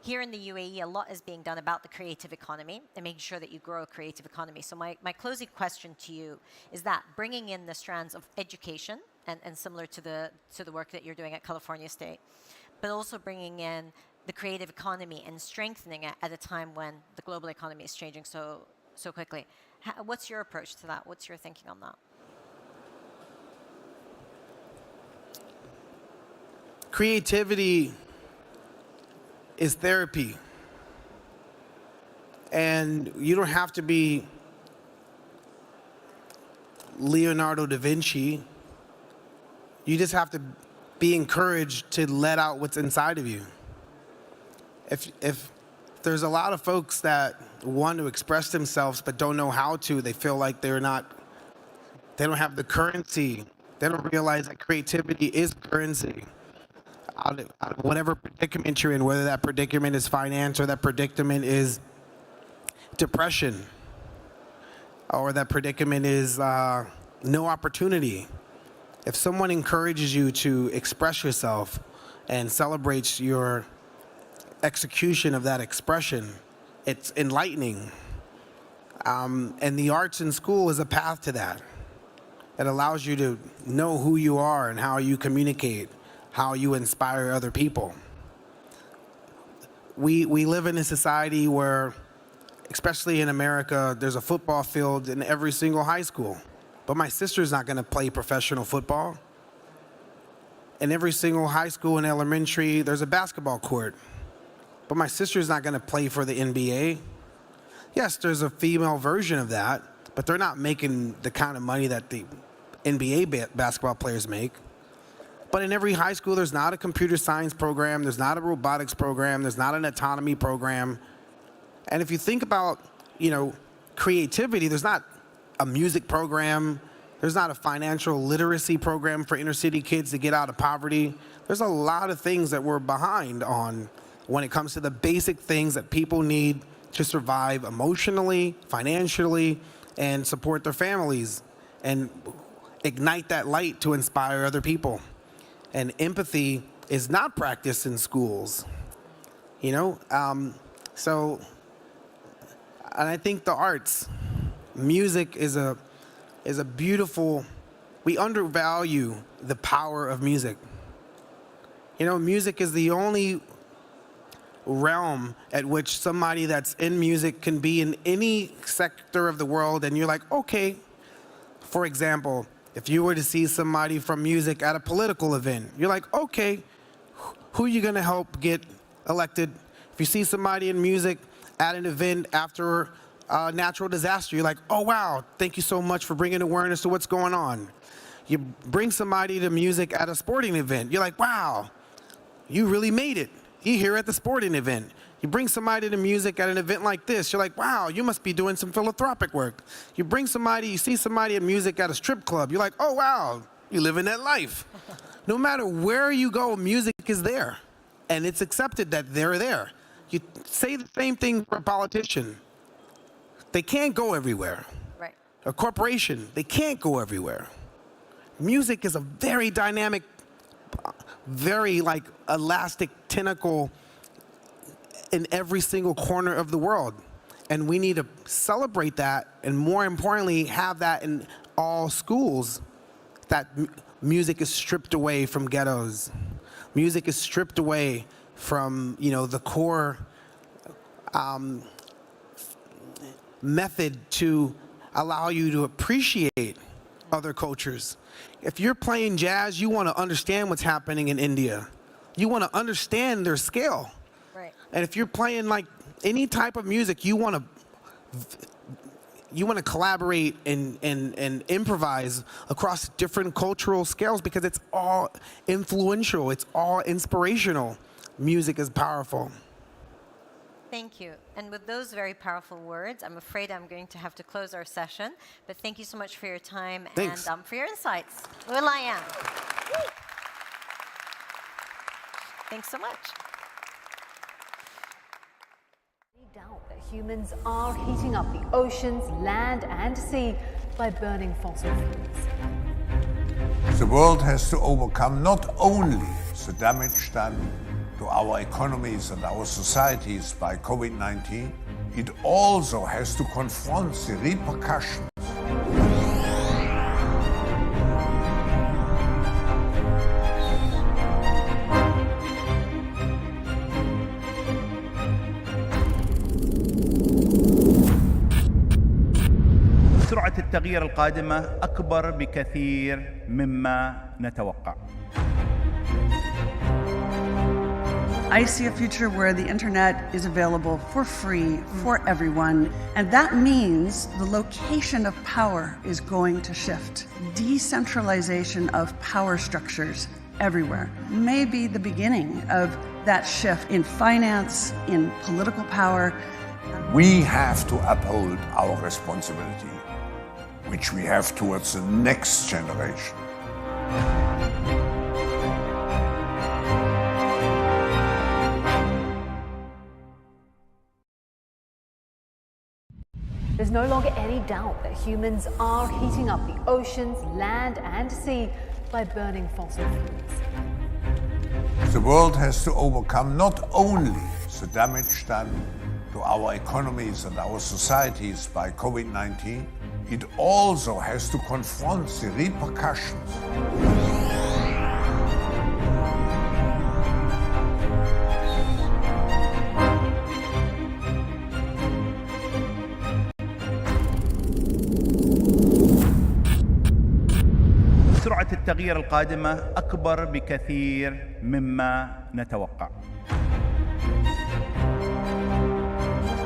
Here in the UAE, a lot is being done about the creative economy and making sure that you grow a creative economy. So my closing question to you is that bringing in the strands of education and similar to the work that you're doing at California State, but also bringing in the creative economy and strengthening it at a time when the global economy is changing so quickly. What's your approach to that? What's your thinking on that?
Creativity is therapy. And you don't have to be Leonardo da Vinci. You just have to be encouraged to let out what's inside of you. If there's a lot of folks that want to express themselves but don't know how to, they feel like they don't have the currency. They don't realize that creativity is currency. out of whatever predicament you're in, whether that predicament is finance or that predicament is depression or that predicament is no opportunity. If someone encourages you to express yourself and celebrates your execution of that expression, it's enlightening. And the arts in school is a path to that. It allows you to know who you are and how you communicate, how you inspire other people. We live in a society where, especially in America, there's a football field in every single high school. But my sister's not going to play professional football. In every single high school and elementary, there's a basketball court. But my sister's not going to play for the NBA. Yes, there's a female version of that, but they're not making the kind of money that the NBA basketball players make. But in every high school, there's not a computer science program, there's not a robotics program, there's not an autonomy program. And if you think about, creativity, there's not a music program, there's not a financial literacy program for inner city kids to get out of poverty. There's a lot of things that we're behind on when it comes to the basic things that people need to survive emotionally, financially, and support their families, and ignite that light to inspire other people. And empathy is not practiced in schools, So, and I think the arts, music is a beautiful, we undervalue the power of music. Music is the only realm at which somebody that's in music can be in any sector of the world, and you're like, okay. For example, if you were to see somebody from music at a political event, you're like, okay, who are you going to help get elected? If you see somebody in music at an event after a natural disaster, you're like, oh wow, thank you so much for bringing awareness to what's going on. You bring somebody to music at a sporting event, you're like, wow, you really made it. You're here at the sporting event. You bring somebody to music at an event like this, you're like, wow, you must be doing some philanthropic work. You see somebody at music at a strip club, you're like, oh wow, you're living that life. No matter where you go, music is there. And it's accepted that they're there. You say the same thing for a politician. They can't go everywhere.
Right.
A corporation, they can't go everywhere. Music is a very dynamic, very elastic tentacle in every single corner of the world. And we need to celebrate that, and more importantly, have that in all schools, that music is stripped away from ghettos. Music is stripped away from, the core method to allow you to appreciate other cultures. If you're playing jazz, you want to understand what's happening in India. You want to understand their scale.
Right.
And if you're playing any type of music, you want to collaborate and improvise across different cultural scales, because it's all influential, it's all inspirational. Music is powerful.
Thank you. And with those very powerful words, I'm afraid I'm going to have to close our session. But thank you so much for your time.
Thanks.
And for your insights. Will.i.am. Thanks so much.
We doubt that humans are heating up the oceans, land, and sea by burning fossil fuels.
The world has to overcome not only the damage done to our economies and our societies by COVID-19, it also has to confront the repercussions.
سرعة التغيير القادمة أكبر بكثير مما نتوقع.
I see a future where the internet is available for free for everyone, and that means the location of power is going to shift. Decentralization of power structures everywhere may be the beginning of that shift in finance, in political power.
We have to uphold our responsibility, which we have towards the next generation.
There's no longer any doubt that humans are heating up the oceans, land, and sea by burning fossil fuels.
The world has to overcome not only the damage done to our economies and our societies by COVID-19, it also has to confront the repercussions.
سرعة التغيير القادمة أكبر بكثير مما نتوقع.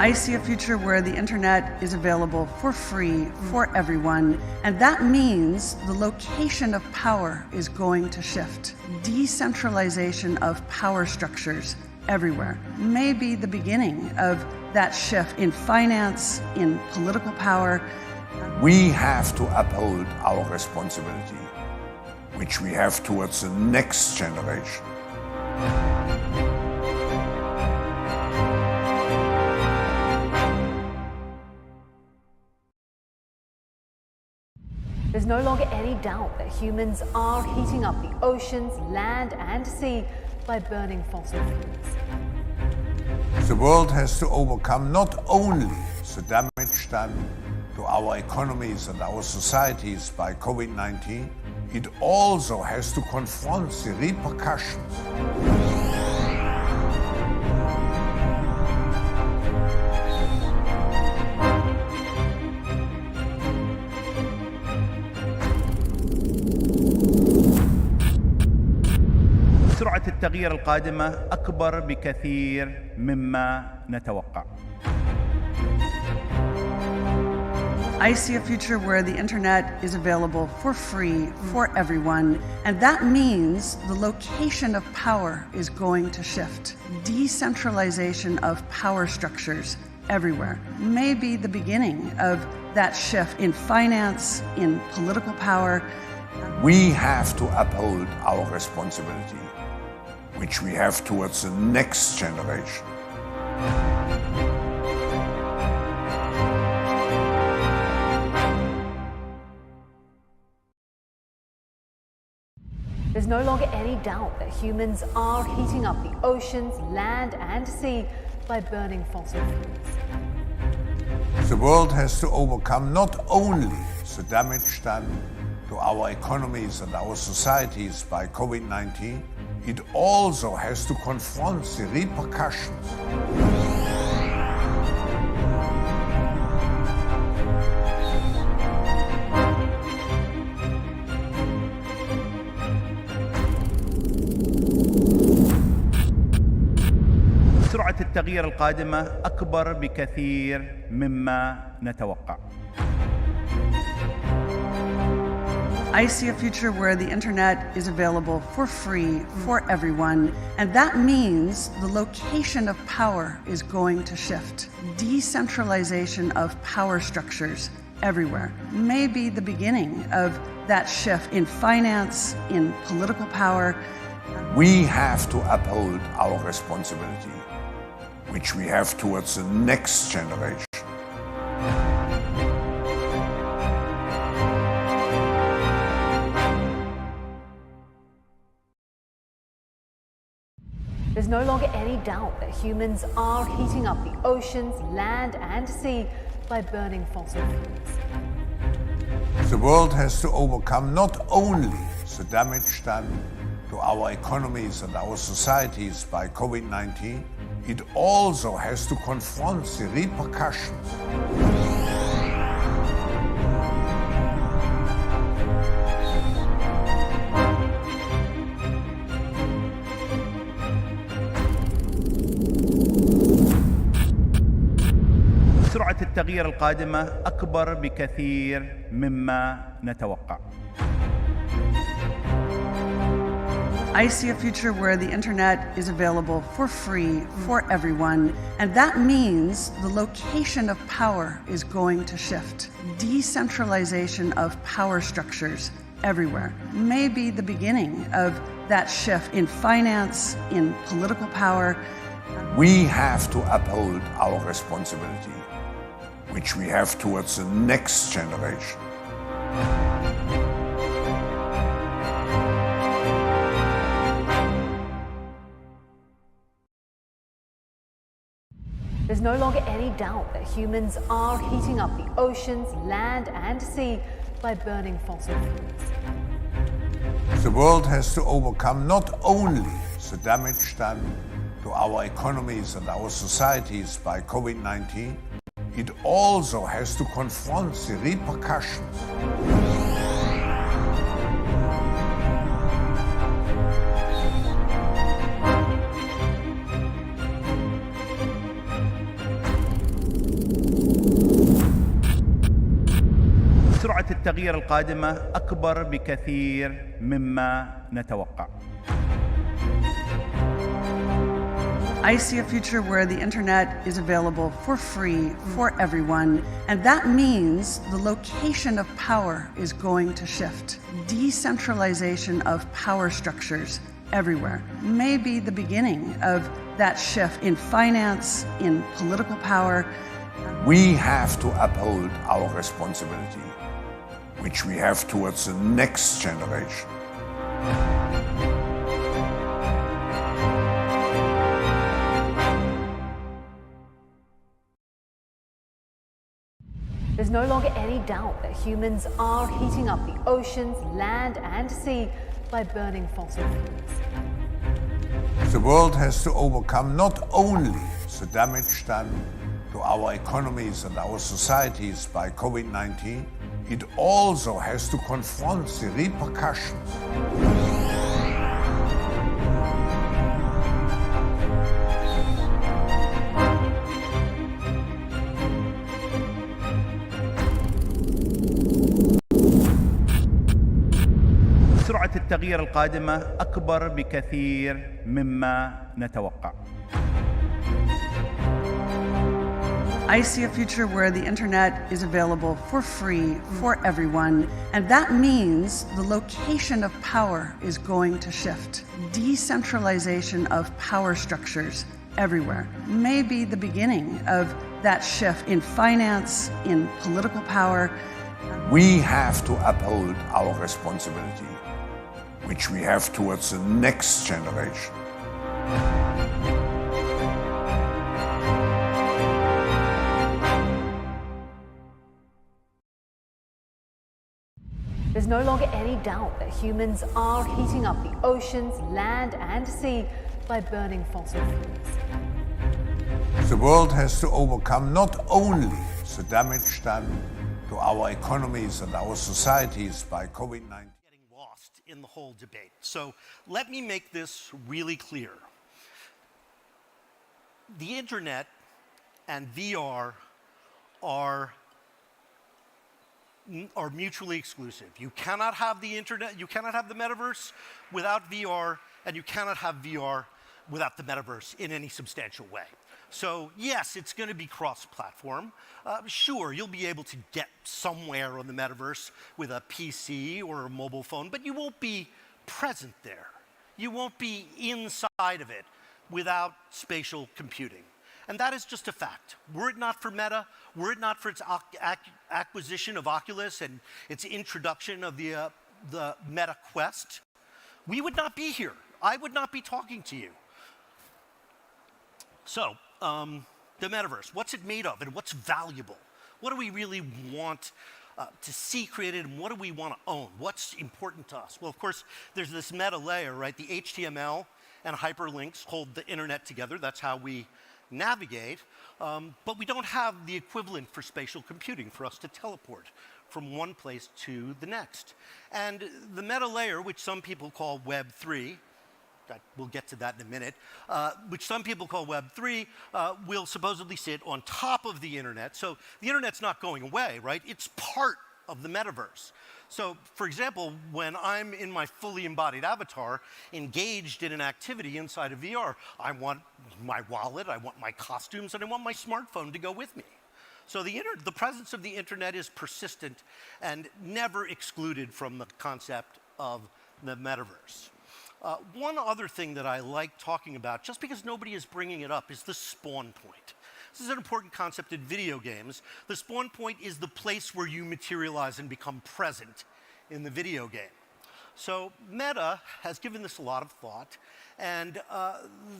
I see a future where the internet is available for free for everyone, and that means the location of power is going to shift. Decentralization of power structures everywhere may be the beginning of that shift in finance, in political power.
We have to uphold our responsibility, which we have towards the next generation.
There's no longer any doubt that humans are heating up the oceans, land, and sea by burning fossil fuels.
The world has to overcome not only the damage done to our economies and our societies by COVID-19, it also has to confront the repercussions.
سرعة التغيير القادمة أكبر بكثير مما نتوقع.
I see a future where the internet is available for free for everyone, and that means the location of power is going to shift. Decentralization of power structures everywhere may be the beginning of that shift in finance, in political power.
We have to uphold our responsibility, which we have towards the next generation.
There's no longer any doubt that humans are heating up the oceans, land, and sea by burning fossil fuels.
The world has to overcome not only the damage done to our economies and our societies by COVID-19, it also has to confront the repercussions.
سرعة التغيير القادمة أكبر بكثير مما نتوقع.
I see a future where the internet is available for free for everyone, and that means the location of power is going to shift. Decentralization of power structures everywhere may be the beginning of that shift in finance, in political power.
We have to uphold our responsibility, which we have towards the next generation.
There's no longer any doubt that humans are heating up the oceans, land, and sea by burning fossil fuels.
The world has to overcome not only the damage done to our economies and our societies by COVID-19, it also has to confront the repercussions.
سرعة التغيير القادمة أكبر بكثير مما نتوقع.
I see a future where the internet is available for free for everyone, and that means the location of power is going to shift. Decentralization of power structures everywhere may be the beginning of that shift in finance, in political power.
We have to uphold our responsibility, which we have towards the next generation.
There's no longer any doubt that humans are heating up the oceans, land, and sea by burning fossil fuels.
The world has to overcome not only the damage done to our economies and our societies by COVID-19, it also has to confront the repercussions.
سرعة التغيير القادمة أكبر بكثير مما نتوقع.
I see a future where the internet is available for free for everyone, and that means the location of power is going to shift. Decentralization of power structures everywhere may be the beginning of that shift in finance, in political power.
We have to uphold our responsibility, which we have towards the next generation.
There's no longer any doubt that humans are heating up the oceans, land, and sea by burning fossil fuels.
The world has to overcome not only the damage done to our economies and our societies by COVID-19, it also has to confront the repercussions.
سرعة التغيير القادمة أكبر بكثير مما نتوقع.
I see a future where the internet is available for free for everyone, and that means the location of power is going to shift. Decentralization of power structures everywhere may be the beginning of that shift in finance, in political power.
We have to uphold our responsibility, which we have towards the next generation.
There's no longer any doubt that humans are heating up the oceans, land, and sea by burning fossil fuels.
The world has to overcome not only the damage done to our economies and our societies by COVID-19.
In the whole debate. So let me make this really clear. The internet and VR are mutually exclusive. You cannot have the internet, you cannot have the metaverse without VR, and you cannot have VR without the metaverse in any substantial way. So yes, it's going to be cross-platform. Sure, you'll be able to get somewhere on the metaverse with a PC or a mobile phone, but you won't be present there. You won't be inside of it without spatial computing. And that is just a fact. Were it not for Meta, were it not for its acquisition of Oculus and its introduction of the Meta Quest, we would not be here. I would not be talking to you. So, the metaverse, what's it made of and what's valuable? What do we really want to see created and what do we want to own? What's important to us? Well, of course, there's this meta layer, right? The HTML and hyperlinks hold the internet together. That's how we navigate. But we don't have the equivalent for spatial computing for us to teleport from one place to the next. And the meta layer, which some people call Web 3, we'll get to that in a minute, which some people call Web 3, will supposedly sit on top of the internet. So the internet's not going away, right? It's part of the metaverse. So, for example, when I'm in my fully embodied avatar, engaged in an activity inside of VR, I want my wallet, I want my costumes, and I want my smartphone to go with me. So the presence of the internet is persistent and never excluded from the concept of the metaverse. One other thing that I like talking about, just because nobody is bringing it up, is the spawn point. This is an important concept in video games. The spawn point is the place where you materialize and become present in the video game. So Meta has given this a lot of thought, and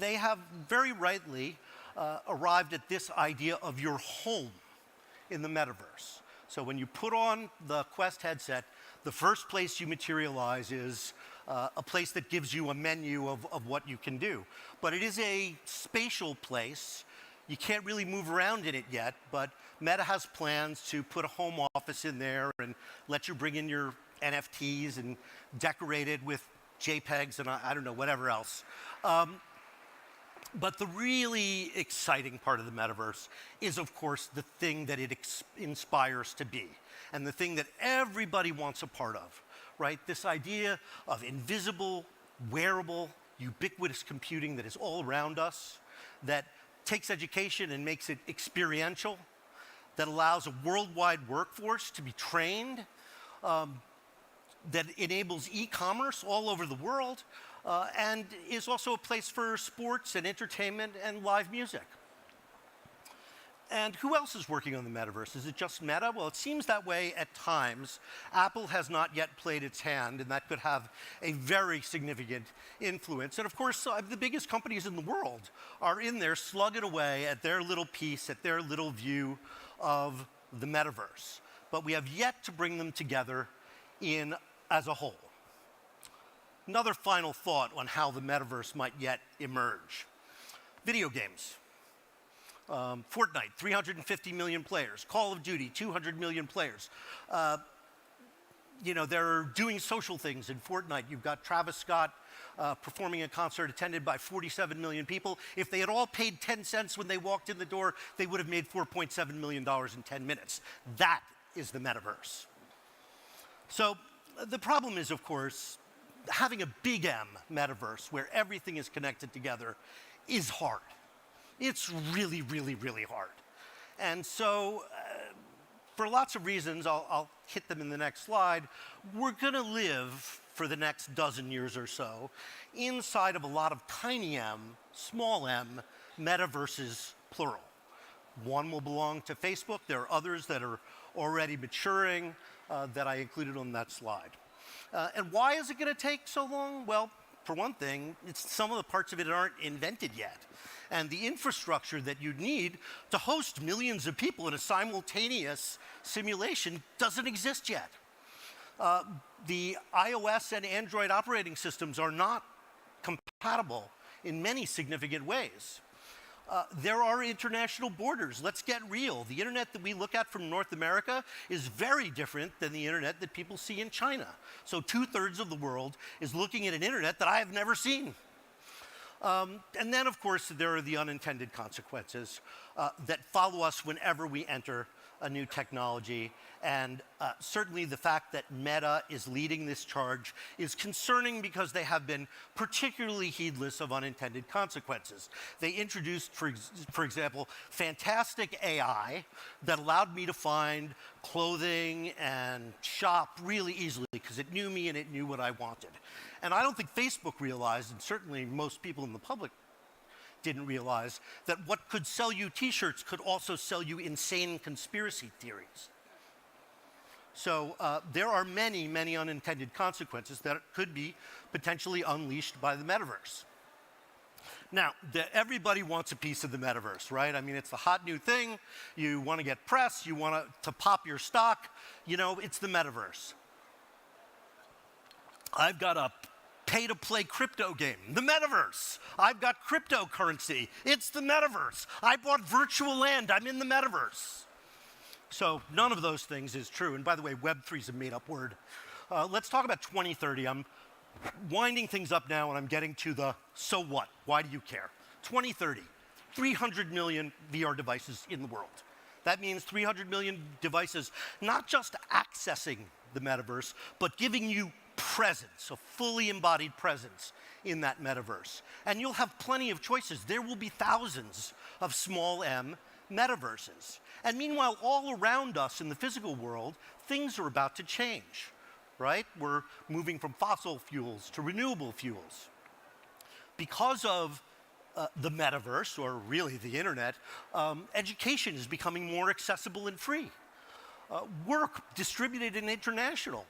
they have very rightly arrived at this idea of your home in the metaverse. So when you put on the Quest headset, the first place you materialize is a place that gives you a menu of what you can do. But it is a spatial place. You can't really move around in it yet, but Meta has plans to put a home office in there and let you bring in your NFTs and decorate it with JPEGs and I don't know, whatever else. But the really exciting part of the metaverse is, of course, the thing that it inspires to be, and the thing that everybody wants a part of, right? This idea of invisible, wearable, ubiquitous computing that is all around us, that takes education and makes it experiential, that allows a worldwide workforce to be trained, that enables e-commerce all over the world, and is also a place for sports and entertainment and live music. And who else is working on the metaverse? Is it just Meta? Well, it seems that way at times. Apple has not yet played its hand, and that could have a very significant influence. And of course, the biggest companies in the world are in there slugging away at their little piece, at their little view of the metaverse. But we have yet to bring them together as a whole. Another final thought on how the metaverse might yet emerge. Video games. Fortnite, 350 million players. Call of Duty, 200 million players. You know, they're doing social things in Fortnite. You've got Travis Scott performing a concert attended by 47 million people. If they had all paid 10 cents when they walked in the door, they would have made $4.7 million in 10 minutes. That is the metaverse. So the problem is, of course, having a big M metaverse where everything is connected together is hard. It's really, really, really hard. And so for lots of reasons, I'll hit them in the next slide, we're going to live for the next dozen years or so inside of a lot of tiny m, small m, metaverses, plural. One will belong to Facebook. There are others that are already maturing that I included on that slide. And why is it going to take so long? Well, for one thing, some of the parts of it aren't invented yet. And the infrastructure that you'd need to host millions of people in a simultaneous simulation doesn't exist yet. The iOS and Android operating systems are not compatible in many significant ways. There are international borders. Let's get real. The internet that we look at from North America is very different than the internet that people see in China. So 2/3 of the world is looking at an internet that I have never seen. And then, of course, there are the unintended consequences that follow us whenever we enter a new technology. And certainly the fact that Meta is leading this charge is concerning because they have been particularly heedless of unintended consequences. They introduced, for example, fantastic AI that allowed me to find clothing and shop really easily because it knew me and it knew what I wanted. And I don't think Facebook realized, and certainly most people in the public didn't realize, that what could sell you t-shirts could also sell you insane conspiracy theories. So there are many, many unintended consequences that could be potentially unleashed by the metaverse. Now, everybody wants a piece of the metaverse, right? I mean, it's the hot new thing. You want to get press. You want to pop your stock. You know, it's the metaverse. I've got a pay-to-play crypto game, the metaverse. I've got cryptocurrency. It's the metaverse. I bought virtual land. I'm in the metaverse. So none of those things is true. And by the way, Web3 is a made-up word. Let's talk about 2030. I'm winding things up now, and I'm getting to the so what? Why do you care? 2030, 300 million VR devices in the world. That means 300 million devices not just accessing the metaverse, but giving you presence, a fully embodied presence in that metaverse. And you'll have plenty of choices. There will be thousands of small m metaverses. And meanwhile, all around us in the physical world, things are about to change, right? We're moving from fossil fuels to renewable fuels. Because of the metaverse, or really the internet, education is becoming more accessible and free. Work distributed and international.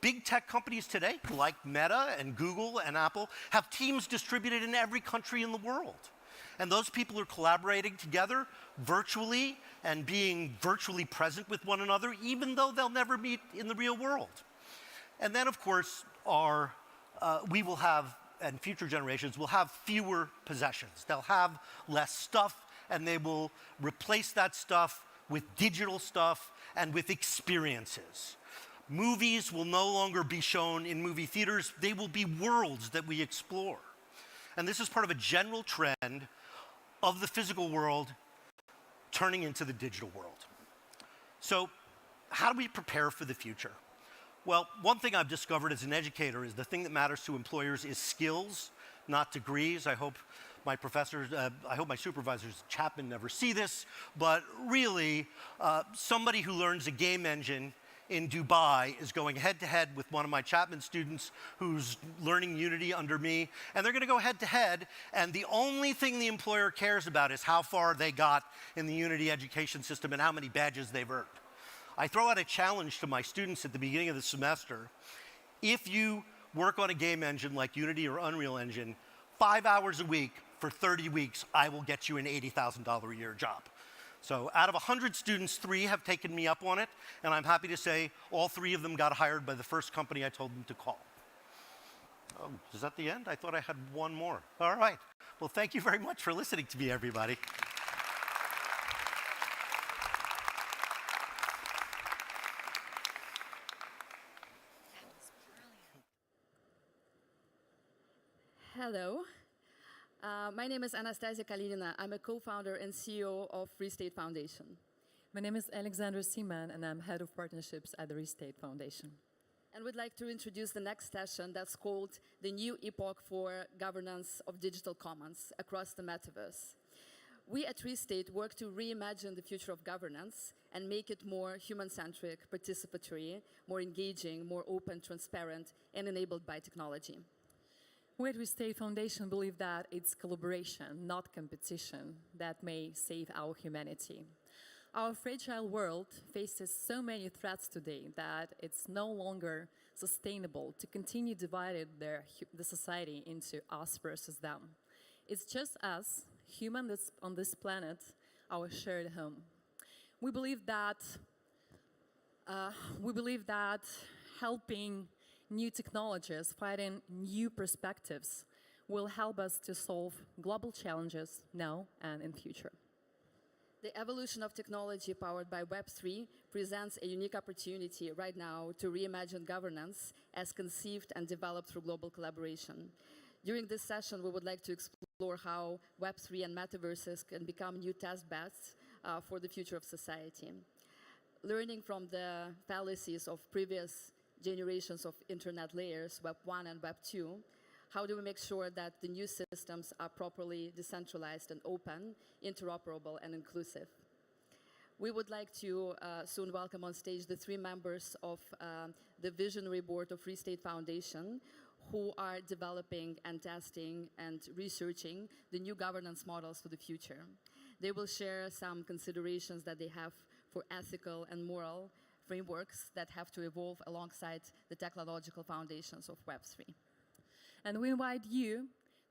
Big tech companies today, like Meta and Google and Apple, have teams distributed in every country in the world. And those people are collaborating together virtually and being virtually present with one another, even though they'll never meet in the real world. And then, of course, we will have, and future generations will have fewer possessions. They'll have less stuff, and they will replace that stuff with digital stuff and with experiences. Movies will no longer be shown in movie theaters. They will be worlds that we explore. And this is part of a general trend of the physical world turning into the digital world. So how do we prepare for the future? Well, one thing I've discovered as an educator is the thing that matters to employers is skills, not degrees. I hope my professors, I hope my supervisors at Chapman never see this, but really, somebody who learns a game engine in Dubai is going head-to-head with one of my Chapman students who's learning Unity under me, and they're going to go head-to-head, and the only thing the employer cares about is how far they got in the Unity education system and how many badges they've earned. I throw out a challenge to my students at the beginning of the semester. If you work on a game engine like Unity or Unreal Engine, 5 hours a week for 30 weeks, I will get you an $80,000 a year job. So out of 100 students, 3 have taken me up on it, and I'm happy to say all 3 of them got hired by the first company I told them to call. Oh, is that the end? I thought I had one more. All right. Well, thank you very much for listening to me, everybody.
Hello. My name is Anastasia Kalinina. I'm a co-founder and CEO of Free State Foundation.
My name is Alexandra Seaman, and I'm head of partnerships at the Free State Foundation.
And we'd like to introduce the next session that's called The New Epoch for Governance of Digital Commons Across the Metaverse. We at Free State work to reimagine the future of governance and make it more human-centric, participatory, more engaging, more open, transparent, and enabled by technology.
We at Free State Foundation believe that it's collaboration, not competition, that may save our humanity. Our fragile world faces so many threats today that it's no longer sustainable to continue dividing the society into us versus them. It's just us, humans on this planet, our shared home. We believe that helping new technologies, finding new perspectives will help us to solve global challenges now and in future.
The evolution of technology powered by Web3 presents a unique opportunity right now to reimagine governance as conceived and developed through global collaboration. During this session, we would like to explore how Web3 and metaverses can become new test beds for the future of society. Learning from the fallacies of previous generations of internet layers, Web 1 and Web 2, how do we make sure that the new systems are properly decentralized and open, interoperable, and inclusive? We would like to soon welcome on stage the 3 members of the Visionary Board of Free State Foundation, who are developing and testing and researching the new governance models for the future. They will share some considerations that they have for ethical and moral frameworks that have to evolve alongside the technological foundations of Web3.
And we invite you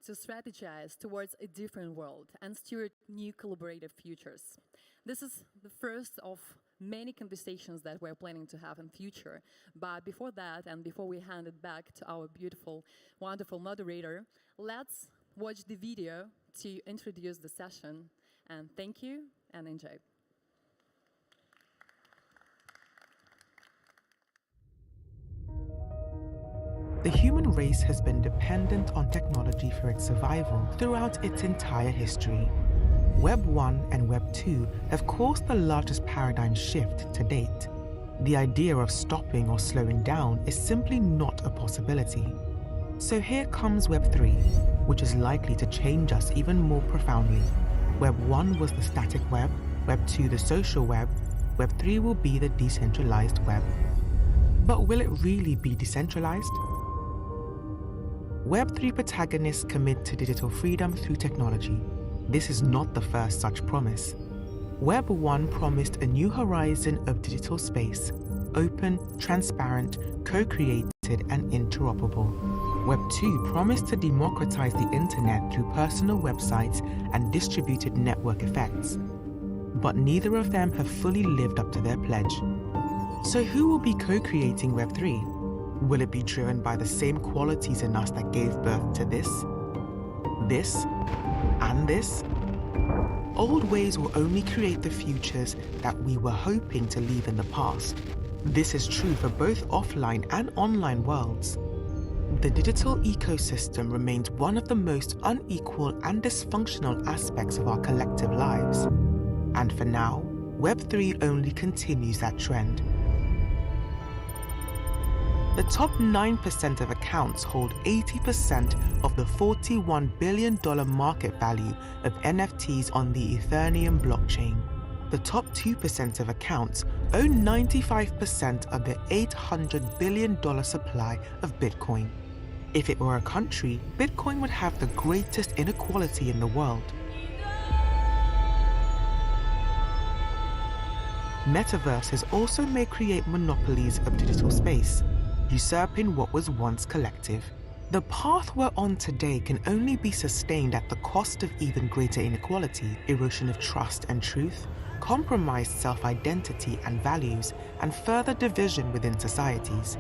to strategize towards a different world and steward new collaborative futures. This is the first of many conversations that we're planning to have in future. But before that, and before we hand it back to our beautiful, wonderful moderator, let's watch the video to introduce the session. And thank you and enjoy.
The human race has been dependent on technology for its survival throughout its entire history. Web 1 and Web 2 have caused the largest paradigm shift to date. The idea of stopping or slowing down is simply not a possibility. So here comes Web 3, which is likely to change us even more profoundly. Web 1 was the static web, Web 2 the social web, Web 3 will be the decentralized web. But will it really be decentralized? Web3 protagonists commit to digital freedom through technology. This is not the first such promise. Web 1 promised a new horizon of digital space, open, transparent, co-created, and interoperable. Web 2 promised to democratize the internet through personal websites and distributed network effects. But neither of them have fully lived up to their pledge. So who will be co-creating Web 3? Will it be driven by the same qualities in us that gave birth to this, and this? Old ways will only create the futures that we were hoping to leave in the past. This is true for both offline and online worlds. The digital ecosystem remains one of the most unequal and dysfunctional aspects of our collective lives. And for now, Web3 only continues that trend. The top 9% of accounts hold 80% of the $41 billion market value of NFTs on the Ethereum blockchain. The top 2% of accounts own 95% of the $800 billion supply of Bitcoin. If it were a country, Bitcoin would have the greatest inequality in the world. Metaverses also may create monopolies of digital space, usurping what was once collective. The path we're on today can only be sustained at the cost of even greater inequality, erosion of trust and truth, compromised self-identity and values, and further division within societies.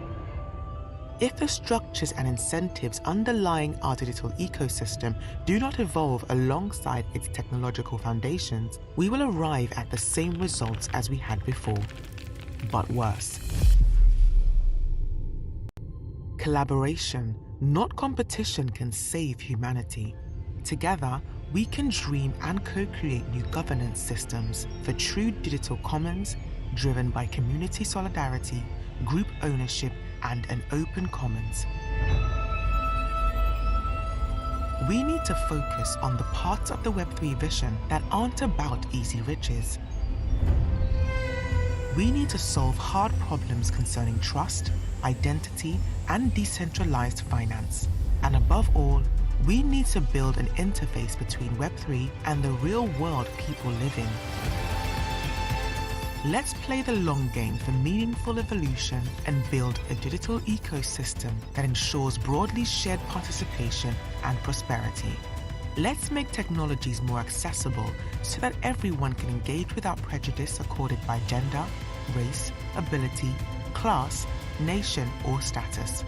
If the structures and incentives underlying our digital ecosystem do not evolve alongside its technological foundations, we will arrive at the same results as we had before, but worse. Collaboration, not competition, can save humanity. Together, we can dream and co-create new governance systems for true digital commons driven by community solidarity, group ownership, and an open commons. We need to focus on the parts of the Web3 vision that aren't about easy riches. We need to solve hard problems concerning trust, identity, and decentralized finance. And above all, we need to build an interface between Web3 and the real world people live in. Let's play the long game for meaningful evolution and build a digital ecosystem that ensures broadly shared participation and prosperity. Let's make technologies more accessible so that everyone can engage without prejudice accorded by gender, race, ability, class, nation, or status.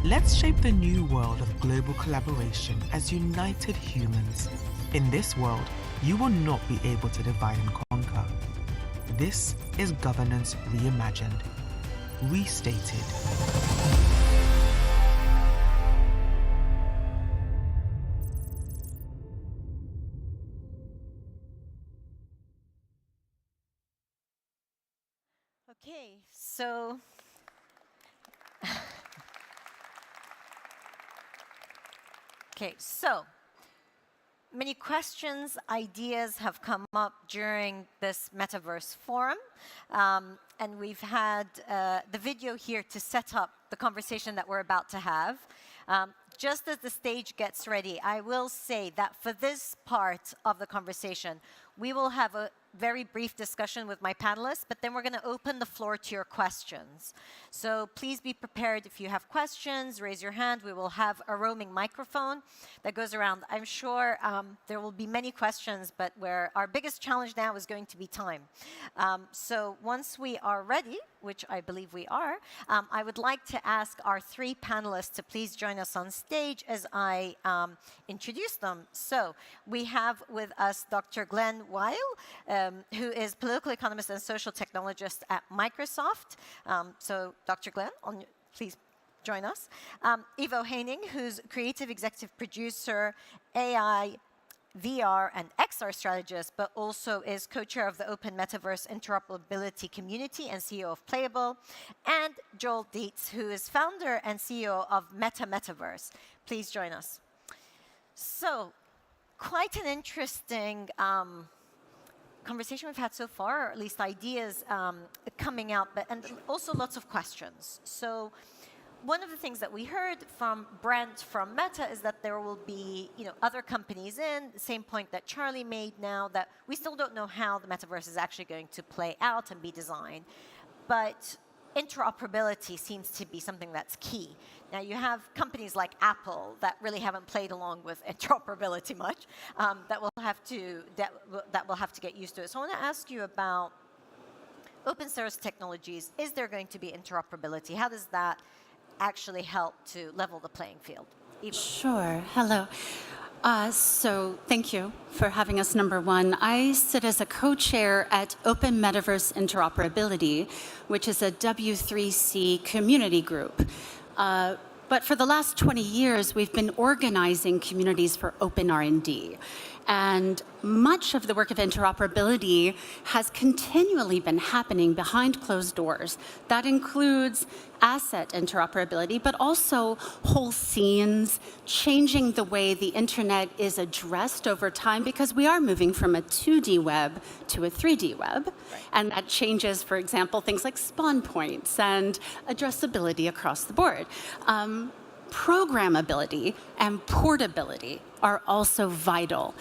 Let's shape the new world of global collaboration as united humans. In this world, you will not be able to divide and conquer. This is governance reimagined, restated.
Okay, so many questions, ideas have come up during this Metaverse Forum, and we've had the video here to set up the conversation that we're about to have. Just as the stage gets ready, I will say that for this part of the conversation, we will have a very brief discussion with my panelists, but then we're going to open the floor to your questions. So please be prepared. If you have questions, raise your hand. We will have a roaming microphone that goes around. I'm sure there will be many questions, but where our biggest challenge now is going to be time. So once we are ready, which I believe we are, I would like to ask our three panelists to please join us on stage as I introduce them. So we have with us Dr. Glenn Weil, who is political economist and social technologist at Microsoft. So Dr. Glenn, please join us. Ivo Heining, who's creative executive producer, AI, VR and XR strategist, but also is co-chair of the Open Metaverse Interoperability Community and CEO of Playable, and Joel Dietz, who is founder and CEO of Metaverse. Please join us. So, quite an interesting conversation we've had so far, or at least ideas coming out, and also lots of questions. So, one of the things that we heard from Brent from Meta is that there will be, other companies in, the same point that Charlie made now, that we still don't know how the metaverse is actually going to play out and be designed. But interoperability seems to be something that's key. Now, you have companies like Apple that really haven't played along with interoperability much, that will have to get used to it. So I want to ask you about open source technologies. Is there going to be interoperability? How does that actually help to level the playing field? Eva.
Sure. Hello. So thank you for having us, number one. I sit as a co-chair at Open Metaverse Interoperability, which is a W3C community group. But for the last 20 years, we've been organizing communities for open R&D. And much of the work of interoperability has continually been happening behind closed doors. That includes asset interoperability, but also whole scenes, changing the way the internet is addressed over time, because we are moving from a 2D web to a 3D web. Right. And that changes, for example, things like spawn points and addressability across the board. Programmability and portability are also vital.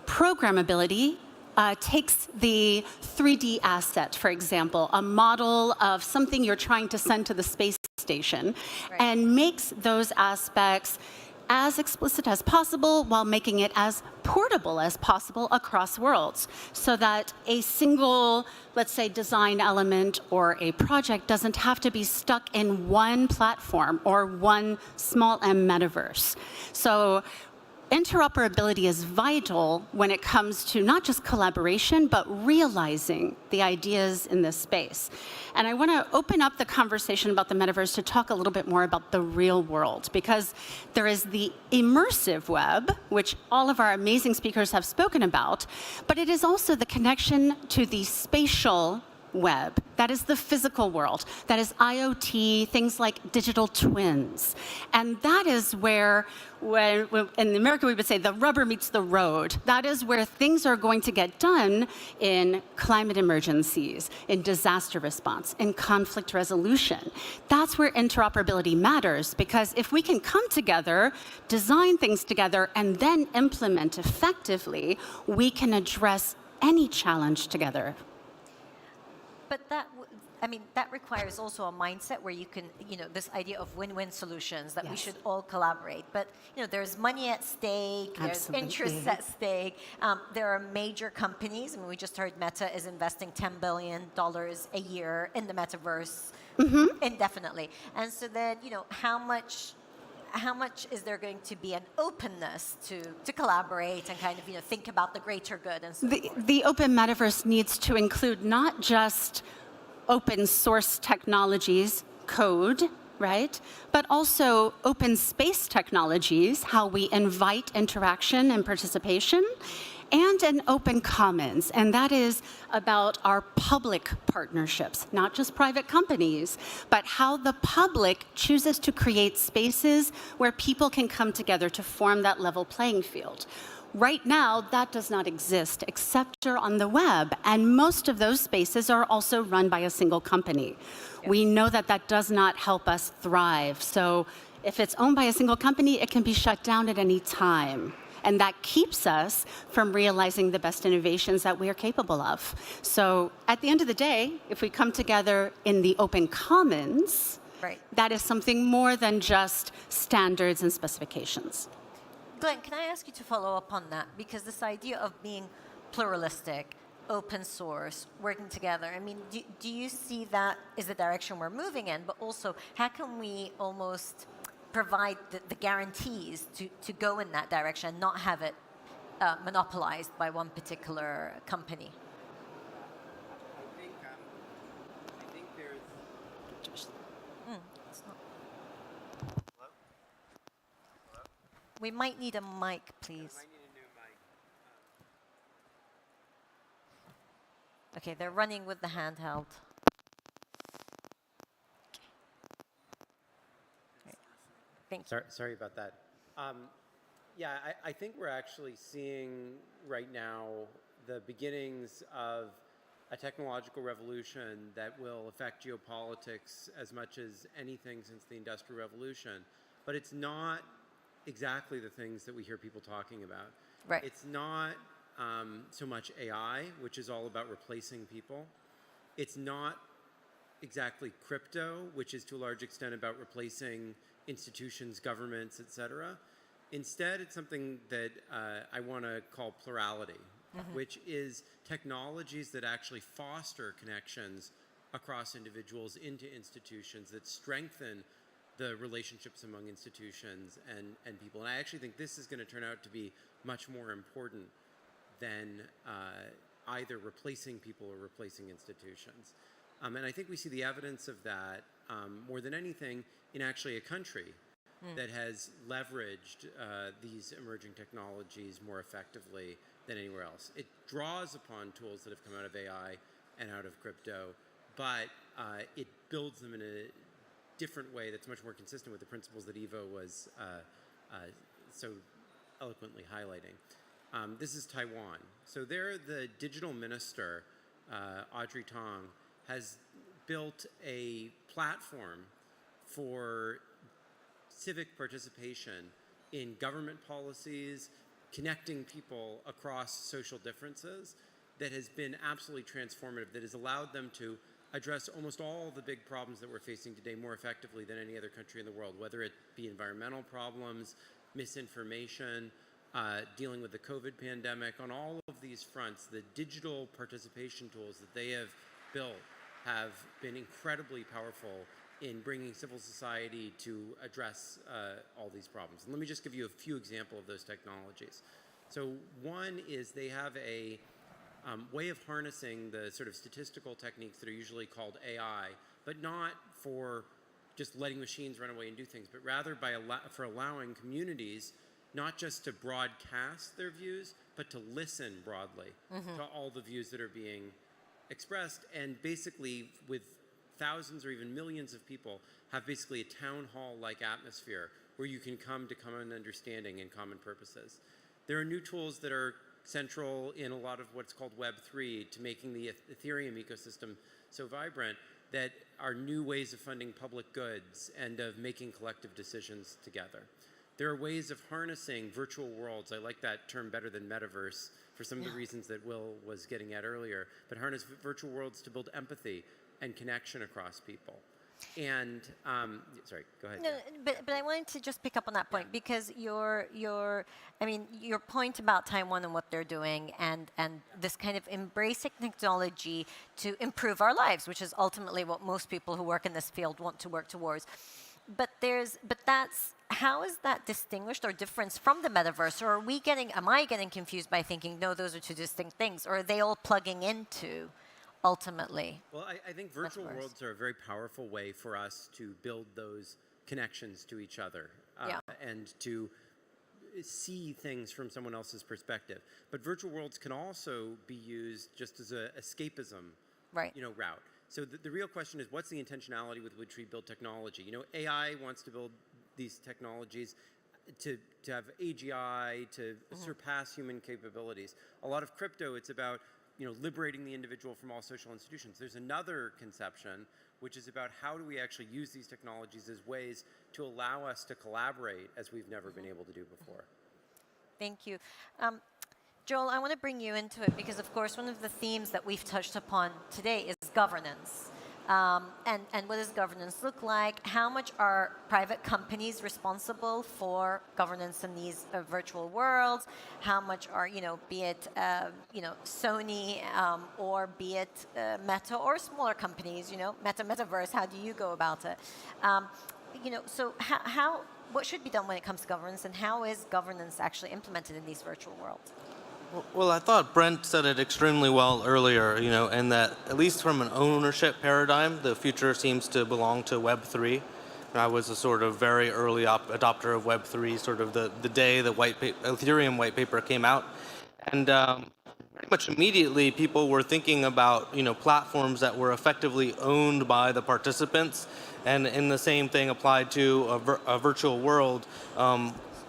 Programmability takes the 3D asset, for example, a model of something you're trying to send to the space station, right, and makes those aspects as explicit as possible while making it as portable as possible across worlds, so that a single, let's say, design element or a project doesn't have to be stuck in one platform or one small m metaverse. So interoperability is vital when it comes to not just collaboration, but realizing the ideas in this space. And I want to open up the conversation about the metaverse to talk a little bit more about the real world, because there is the immersive web, which all of our amazing speakers have spoken about, but it is also the connection to the spatial web. That is the physical world. That is IoT, things like digital twins. And that is where, in America we would say, the rubber meets the road. That is where things are going to get done in climate emergencies, in disaster response, in conflict resolution. That's where interoperability matters, because if we can come together, design things together, and then implement effectively, we can address any challenge together.
But that requires also a mindset where you can, this idea of win-win solutions, that we should all collaborate. But, there's money at stake, there's interests at stake. There are major companies. I mean, we just heard Meta is investing $10 billion a year in the metaverse indefinitely. And so then, how much is there going to be an openness to collaborate and kind of think about the greater good and so forth?
The open metaverse needs to include not just open source technologies, code, right? But also open space technologies, how we invite interaction and participation, and an open commons. And that is about our public partnerships, not just private companies, but how the public chooses to create spaces where people can come together to form that level playing field. Right now, that does not exist except on the web, and most of those spaces are also run by a single company. Yes. We know that that does not help us thrive. So if it's owned by a single company, it can be shut down at any time. And that keeps us from realizing the best innovations that we are capable of. So at the end of the day, if we come together in the open commons, right, that is something more than just standards and specifications.
Glenn, can I ask you to follow up on that? Because this idea of being pluralistic, open source, working together, I mean, do you see that is the direction we're moving in? But also, how can we almost provide the guarantees to go in that direction and not have it monopolized by one particular company?
I think there's...
It's not. Hello? Hello? We might need a mic, please.
Yeah, I might need a new mic.
Okay, they're running with the handheld.
Sorry about that. Yeah, I think we're actually seeing right now the beginnings of
a technological revolution that will affect geopolitics as much as anything since the Industrial Revolution. But it's not exactly the things that we hear people talking about.
Right.
It's not so much AI, which is all about replacing people. It's not exactly crypto, which is to a large extent about replacing institutions, governments, etc. Instead, it's something that I want to call plurality, which is technologies that actually foster connections across individuals into institutions that strengthen the relationships among institutions and people. And I actually think this is going to turn out to be much more important than either replacing people or replacing institutions. And I think we see the evidence of that more than anything in actually a country that has leveraged these emerging technologies more effectively than anywhere else. It draws upon tools that have come out of AI and out of crypto, but it builds them in a different way that's much more consistent with the principles that Ivo was so eloquently highlighting. This is Taiwan. So there, the digital minister, Audrey Tong, has built a platform for civic participation in government policies, connecting people across social differences, that has been absolutely transformative, that has allowed them to address almost all the big problems that we're facing today more effectively than any other country in the world, whether it be environmental problems, misinformation, dealing with the COVID pandemic. On all of these fronts, the digital participation tools that they have built have been incredibly powerful in bringing civil society to address all these problems. And let me just give you a few examples of those technologies. So one is they have a way of harnessing the sort of statistical techniques that are usually called AI, but not for just letting machines run away and do things, but rather for allowing communities not just to broadcast their views, but to listen broadly to all the views that are being expressed, and basically with thousands or even millions of people have basically a town hall-like atmosphere where you can come to common understanding and common purposes. There are new tools that are central in a lot of what's called Web3 to making the Ethereum ecosystem so vibrant, that are new ways of funding public goods and of making collective decisions together. There are ways of harnessing virtual worlds. I like that term better than metaverse for some of the reasons that Will was getting at earlier, but harness virtual worlds to build empathy and connection across people. And sorry, go ahead.
No, but I wanted to just pick up on that point because your point about Taiwan and what they're doing and this kind of embracing technology to improve our lives, which is ultimately what most people who work in this field want to work towards. But how is that distinguished or different from the metaverse? Or am I getting confused by thinking, no, those are two distinct things? Or are they all plugging into ultimately?
Well, I think virtual worlds are a very powerful way for us to build those connections to each other and to see things from someone else's perspective. But virtual worlds can also be used just as an escapism route. So the real question is, what's the intentionality with which we build technology? AI wants to build these technologies to have AGI, to surpass human capabilities. A lot of crypto, it's about liberating the individual from all social institutions. There's another conception, which is about how do we actually use these technologies as ways to allow us to collaborate as we've never been able to do before.
Thank you. Joel, I want to bring you into it because, of course, one of the themes that we've touched upon today is governance. And what does governance look like? How much are private companies responsible for governance in these virtual worlds? How much are, be it, Sony or be it Meta or smaller companies, Metaverse, how do you go about it? So what should be done when it comes to governance, and how is governance actually implemented in these virtual worlds?
Well, I thought Brent said it extremely well earlier, and that at least from an ownership paradigm, the future seems to belong to Web3. And I was a sort of very early adopter of Web3, sort of the day the Ethereum white paper came out. And pretty much immediately, people were thinking about, platforms that were effectively owned by the participants. And in the same thing applied to a virtual world,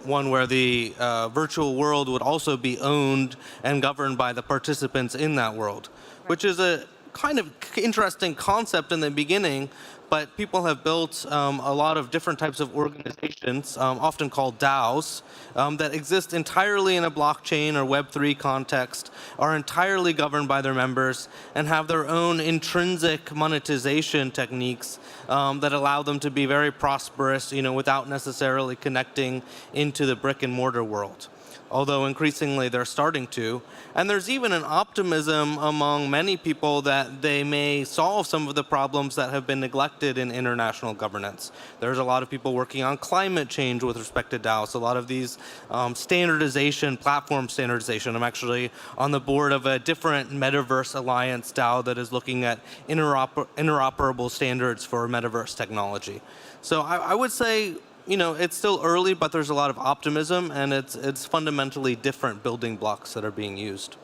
one where the virtual world would also be owned and governed by the participants in that world, which is a kind of interesting concept in the beginning, but people have built a lot of different types of organizations, often called DAOs, that exist entirely in a blockchain or Web3 context, are entirely governed by their members, and have their own intrinsic monetization techniques that allow them to be very prosperous, without necessarily connecting into the brick and mortar world. Although increasingly they're starting to. And there's even an optimism among many people that they may solve some of the problems that have been neglected in international governance. There's a lot of people working on climate change with respect to DAOs, a lot of these standardization, platform standardization. I'm actually on the board of a different Metaverse Alliance DAO that is looking at interoperable standards for Metaverse technology. So I would say, it's still early, but there's a lot of optimism, and it's fundamentally different building blocks that are being used.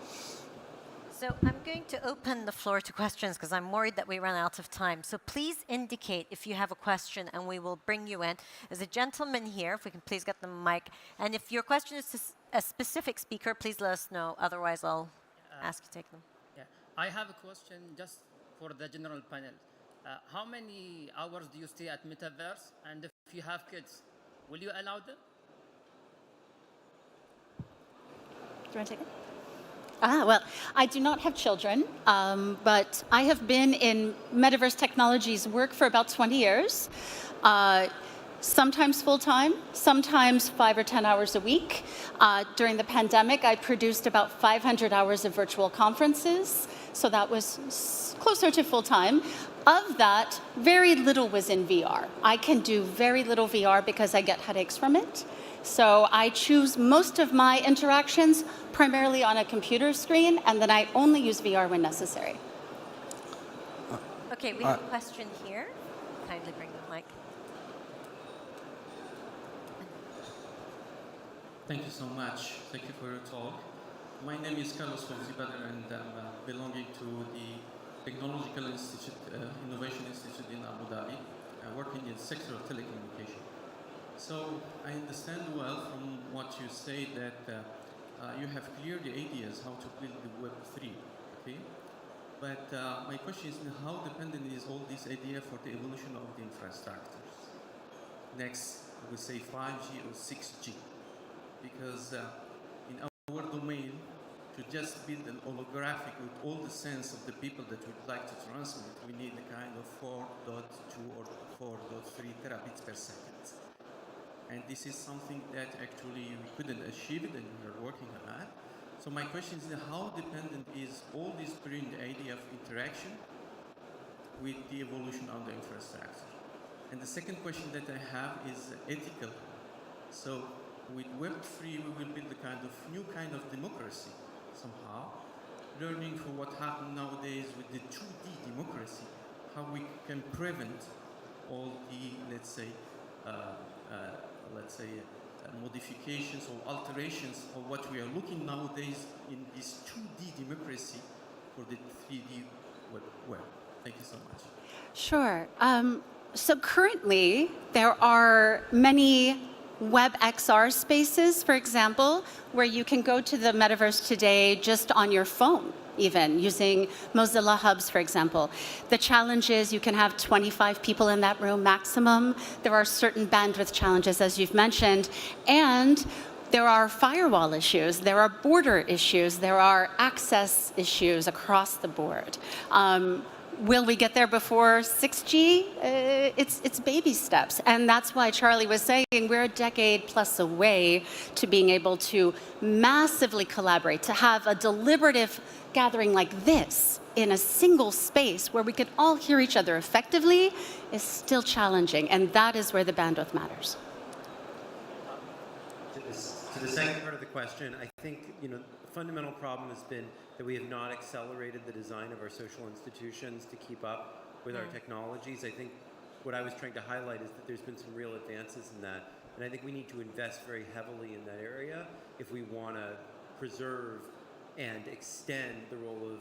So I'm going to open the floor to questions because I'm worried that we run out of time. So please indicate if you have a question, and we will bring you in. There's a gentleman here, if we can please get the mic. And if your question is to a specific speaker, please let us know. Otherwise, I'll ask you to take them.
Yeah, I have a question just for the general panel. How many hours do you stay at Metaverse? And if you have kids, will you allow them?
Do you want to take it? Well, I do not have children, but I have been in Metaverse Technologies work for about 20 years. Sometimes full-time, sometimes 5 or 10 hours a week. During the pandemic, I produced about 500 hours of virtual conferences, so that was closer to full-time. Of that, very little was in VR. I can do very little VR because I get headaches from it. So I choose most of my interactions primarily on a computer screen, and then I only use VR when necessary.
Okay, we have a question here. Kindly bring the mic.
Thank you so much. Thank you for your talk. My name is Carlos Fonzibadr, and I'm belonging to the Technological Institute, Innovation Institute in Abu Dhabi, working in the sector of telecommunication. So I understand well from what you say that you have cleared the ideas how to build the Web3, okay? But my question is, how dependent is all this idea for the evolution of the infrastructures? Next, we say 5G or 6G, because in our domain, to just build an holographic with all the sense of the people that we'd like to transmit, we need a kind of 4.2 or 4.3 terabits per second. And this is something that actually we couldn't achieve it, and we are working on that. So my question is, how dependent is all this brilliant idea of interaction with the evolution of the infrastructure? And the second question that I have is ethical. So with Web3, we will build a kind of new kind of democracy somehow, learning from what happened nowadays with the 2D democracy, how we can prevent all the, let's say, modifications or alterations of what we are looking nowadays in this 2D democracy for the 3D web. Thank you so much.
Sure. So currently, there are many WebXR spaces, for example, where you can go to the metaverse today just on your phone, even using Mozilla Hubs, for example. The challenge is you can have 25 people in that room maximum. There are certain bandwidth challenges, as you've mentioned, and there are firewall issues, there are border issues, there are access issues across the board. Will we get there before 6G? It's baby steps. And that's why Charlie was saying we're a decade plus away to being able to massively collaborate, to have a deliberative gathering like this in a single space where we can all hear each other effectively is still challenging. And that is where the bandwidth matters.
To the second part of the question, I think the fundamental problem has been that we have not accelerated the design of our social institutions to keep up with our technologies. I think what I was trying to highlight is that there's been some real advances in that, and I think we need to invest very heavily in that area if we want to preserve and extend the role of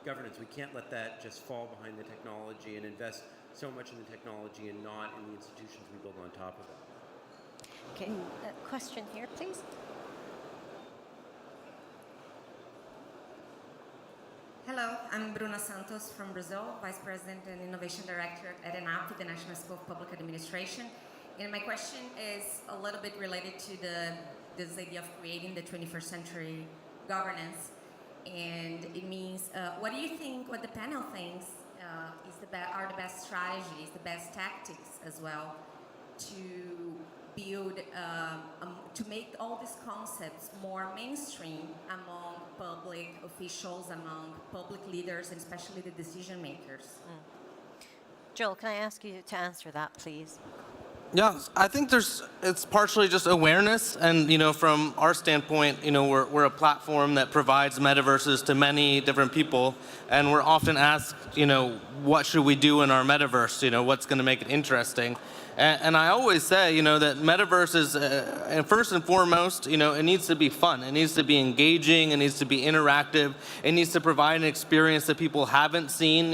governance. We can't let that just fall behind the technology and invest so much in the technology and not in the institutions we build on top of it.
Okay, question here, please.
Hello, I'm Bruna Santos from Brazil, Vice President and Innovation Director at ENAP, the National School of Public Administration. And my question is a little bit related to this idea of creating the 21st century governance. And it means, what do you think, what the panel thinks are the best strategies, the best tactics as well to build, to make all these concepts more mainstream among public officials, among public leaders, and especially the decision makers?
Joel, can I ask you to answer that, please?
Yeah, I think it's partially just awareness, and from our standpoint, we're a platform that provides metaverses to many different people, and we're often asked, what should we do in our metaverse? What's going to make it interesting? And I always say, that metaverse is, first and foremost, it needs to be fun. It needs to be engaging. It needs to be interactive. It needs to provide an experience that people haven't seen.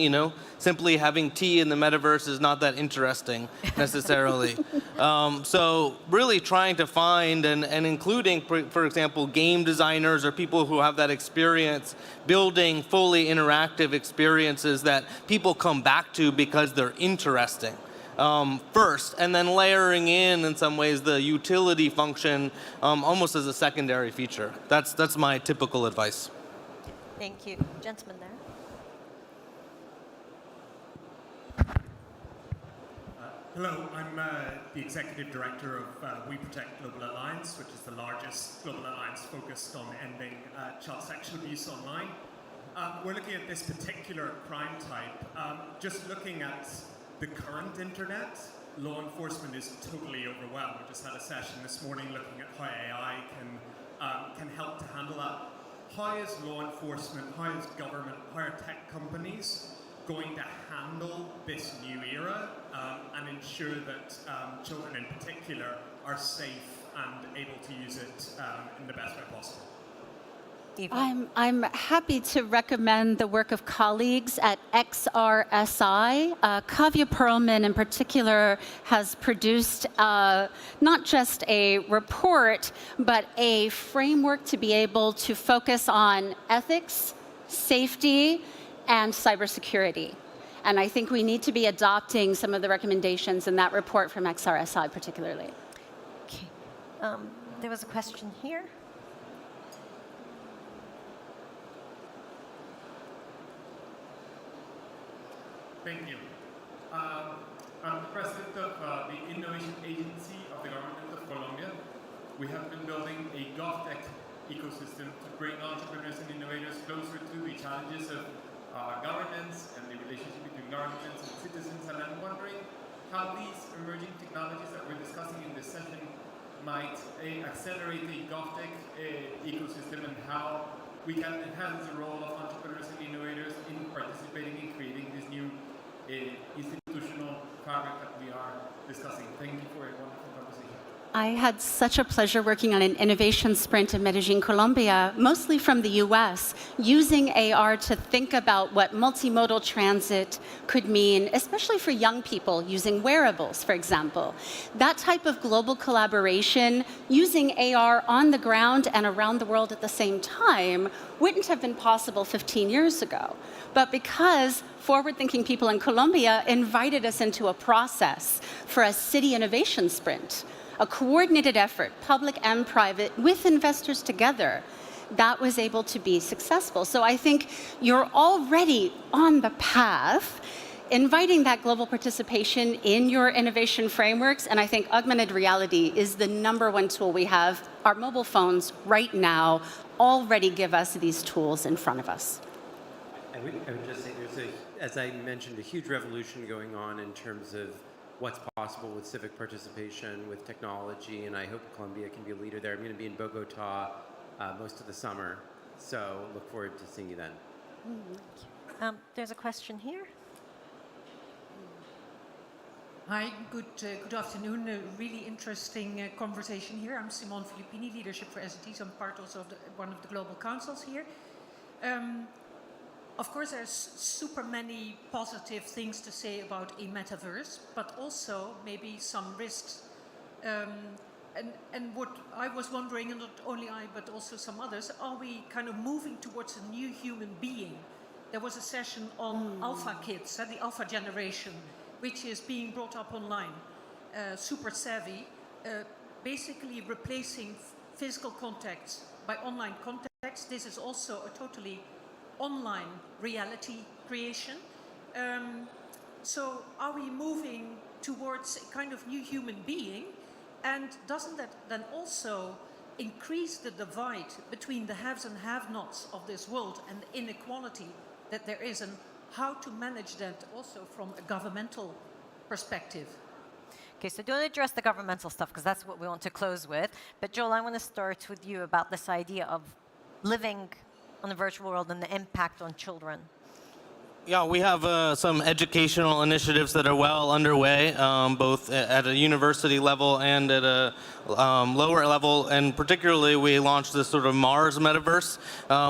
Simply having tea in the metaverse is not that interesting necessarily. So really trying to find and including, for example, game designers or people who have that experience, building fully interactive experiences that people come back to because they're interesting. First, and then layering in some ways the utility function almost as a secondary feature. That's my typical advice.
Thank you. Gentleman there.
Hello, I'm the Executive Director of We Protect Global Alliance, which is the largest global alliance focused on ending child sexual abuse online. We're looking at this particular crime type. Just looking at the current internet, law enforcement is totally overwhelmed. We just had a session this morning looking at how AI can help to handle that. How is law enforcement, how is government, how are tech companies going to handle this new era and ensure that children in particular are safe and able to use it in the best way possible?
I'm happy to recommend the work of colleagues at XRSI. Kavya Perlman in particular has produced not just a report, but a framework to be able to focus on ethics, safety, and cybersecurity. And I think we need to be adopting some of the recommendations in that report from XRSI particularly.
Okay. There was a question here.
Thank you. I'm the president of the Innovation Agency of the Government of Colombia. We have been building a GovTech ecosystem to bring entrepreneurs and innovators closer to the challenges of governance and the relationship between governments and citizens. And I'm wondering how these emerging technologies that we're discussing in this session might accelerate the GovTech ecosystem and how we can enhance the role of entrepreneurs and innovators in participating in creating this new institutional fabric that we are discussing. Thank you for a wonderful conversation.
I had such a pleasure working on an innovation sprint in Medellin, Colombia, mostly from the US, using AR to think about what multimodal transit could mean, especially for young people using wearables, for example. That type of global collaboration, using AR on the ground and around the world at the same time, wouldn't have been possible 15 years ago. But because forward-thinking people in Colombia invited us into a process for a city innovation sprint, a coordinated effort, public and private, with investors together, that was able to be successful. So I think you're already on the path, inviting that global participation in your innovation frameworks, and I think augmented reality is the #1 tool we have. Our mobile phones right now already give us these tools in front of us.
I would just say there's as I mentioned, a huge revolution going on in terms of what's possible with civic participation, with technology, and I hope Colombia can be a leader there. I'm going to be in Bogota most of the summer, so look forward to seeing you then.
There's a question here.
Hi, good afternoon. A really interesting conversation here. I'm Simone Filippini, Leadership for Sdgs. I'm part also of one of the global councils here. Of course, there's super many positive things to say about a metaverse, but also maybe some risks. And what I was wondering, and not only I, but also some others, are we kind of moving towards a new human being? There was a session on alpha kids, the alpha generation, which is being brought up online, super savvy, basically replacing physical contacts by online contacts. This is also a totally online reality creation. So are we moving towards a kind of new human being? And doesn't that then also increase the divide between the haves and have-nots of this world and the inequality that there is, and how to manage that also from a governmental perspective?
Okay, so don't address the governmental stuff because that's what we want to close with. But Joel, I want to start with you about this idea of living on a virtual world and the impact on children.
Yeah, we have some educational initiatives that are well underway, both at a university level and at a lower level. And particularly, we launched this sort of Mars metaverse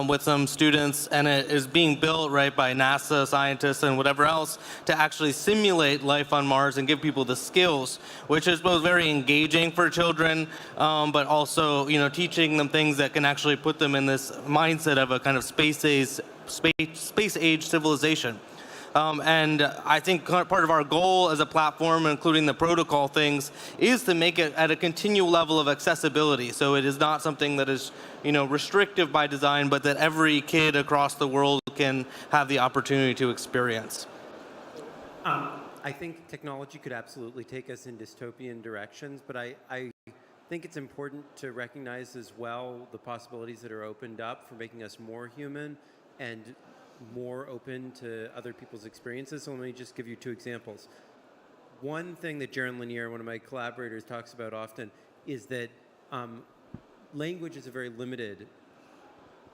with some students, and it is being built right by NASA scientists and whatever else to actually simulate life on Mars and give people the skills, which is both very engaging for children, but also, teaching them things that can actually put them in this mindset of a kind of space age civilization. And I think part of our goal as a platform, including the protocol things, is to make it at a continual level of accessibility. So it is not something that is, restrictive by design, but that every kid across the world can have the opportunity to experience.
I think technology could absolutely take us in dystopian directions, but I think it's important to recognize as well the possibilities that are opened up for making us more human and more open to other people's experiences. So let me just give you two examples. One thing that Jaron Lanier, one of my collaborators, talks about often is that language is a very limited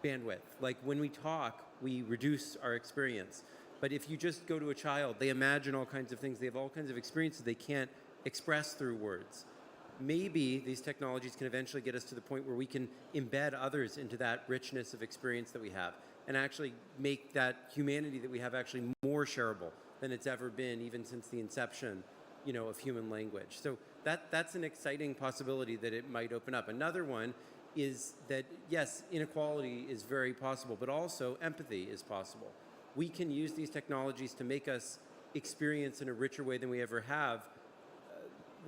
bandwidth. Like when we talk, we reduce our experience. But if you just go to a child, they imagine all kinds of things. They have all kinds of experiences they can't express through words. Maybe these technologies can eventually get us to the point where we can embed others into that richness of experience that we have, and actually make that humanity that we have actually more shareable than it's ever been, even since the inception, of human language. So that's an exciting possibility that it might open up. Another one is that, yes, inequality is very possible, but also empathy is possible. We can use these technologies to make us experience in a richer way than we ever have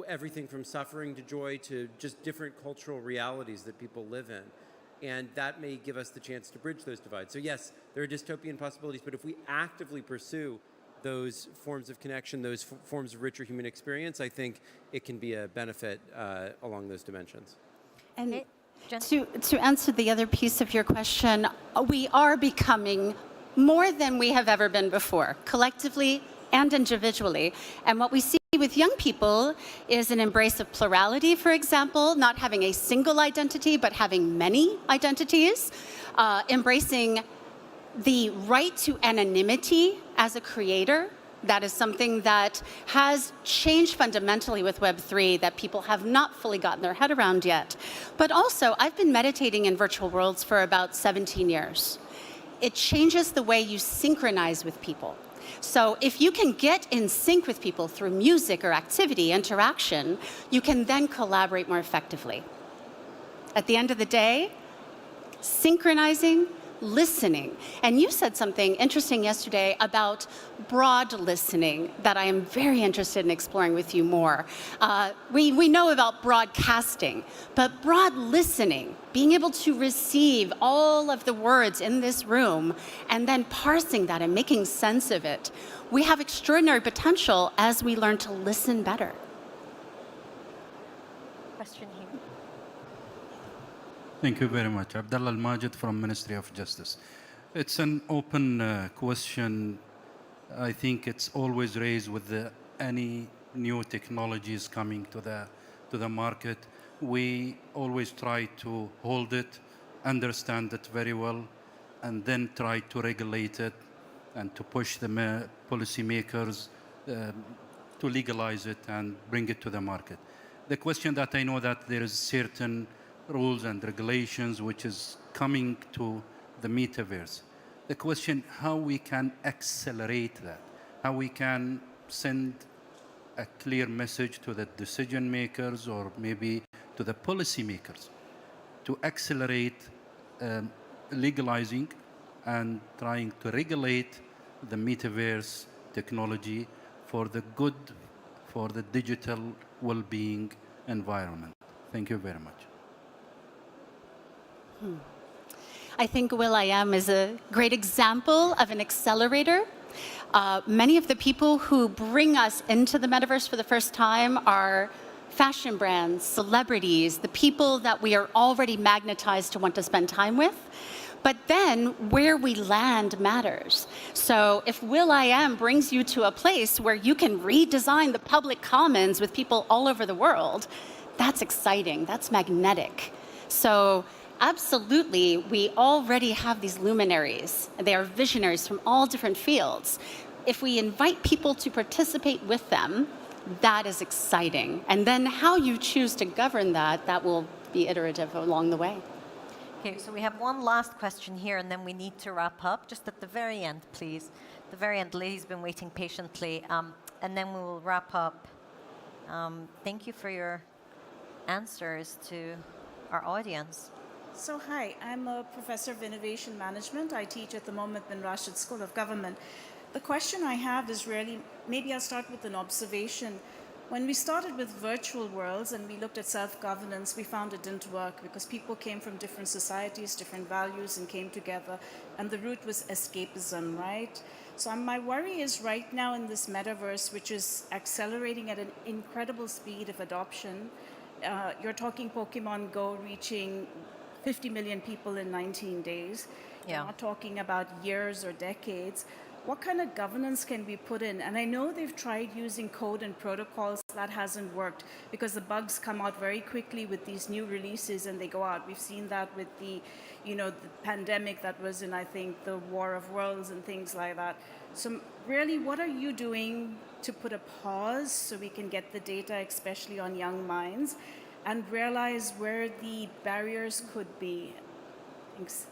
everything from suffering to joy to just different cultural realities that people live in. And that may give us the chance to bridge those divides. So yes, there are dystopian possibilities, but if we actively pursue those forms of connection, those forms of richer human experience, I think it can be a benefit along those dimensions.
And to answer the other piece of your question, we are becoming more than we have ever been before, collectively and individually. And what we see with young people is an embrace of plurality, for example, not having a single identity, but having many identities, embracing the right to anonymity as a creator. That is something that has changed fundamentally with Web3 that people have not fully gotten their head around yet. But also, I've been meditating in virtual worlds for about 17 years. It changes the way you synchronize with people. So if you can get in sync with people through music or activity, interaction, you can then collaborate more effectively. At the end of the day, synchronizing, listening. And you said something interesting yesterday about broad listening that I am very interested in exploring with you more. We know about broadcasting, but broad listening, being able to receive all of the words in this room and then parsing that and making sense of it. We have extraordinary potential as we learn to listen better.
Question here.
Thank you very much. Abdullah Al-Majid from Ministry of Justice. It's an open question. I think it's always raised with any new technologies coming to the market. We always try to hold it, understand it very well, and then try to regulate it and to push the policymakers to legalize it and bring it to the market. The question that I know that there is certain rules and regulations which is coming to the metaverse. The question, how we can accelerate that, how we can send a clear message to the decision makers or maybe to the policymakers to accelerate legalizing and trying to regulate the metaverse technology for the good, for the digital well-being environment. Thank you very much.
I think will.i.am is a great example of an accelerator. Many of the people who bring us into the metaverse for the first time are fashion brands, celebrities, the people that we are already magnetized to want to spend time with. But then where we land matters. So if will.i.am brings you to a place where you can redesign the public commons with people all over the world, that's exciting, that's magnetic. So absolutely, we already have these luminaries. They are visionaries from all different fields. If we invite people to participate with them, that is exciting. And then how you choose to govern that, that will be iterative along the way.
Okay, so we have one last question here, and then we need to wrap up. Just at the very end, please. The very end, Lily's been waiting patiently, and then we will wrap up. Thank you for your answers to our audience.
So hi, I'm a professor of innovation management. I teach at the moment in Rashid School of Government. The question I have is really, maybe I'll start with an observation. When we started with virtual worlds and we looked at self-governance, we found it didn't work because people came from different societies, different values, and came together, and the root was escapism, right? So my worry is right now in this metaverse, which is accelerating at an incredible speed of adoption, you're talking Pokemon Go reaching 50 million people in 19 days.
Yeah.
You're not talking about years or decades. What kind of governance can we put in? And I know they've tried using code and protocols. That hasn't worked because the bugs come out very quickly with these new releases and they go out. We've seen that with the, the pandemic that was in, I think, the War of Worlds and things like that. So really, what are you doing to put a pause so we can get the data, especially on young minds, and realize where the barriers could be? Thanks.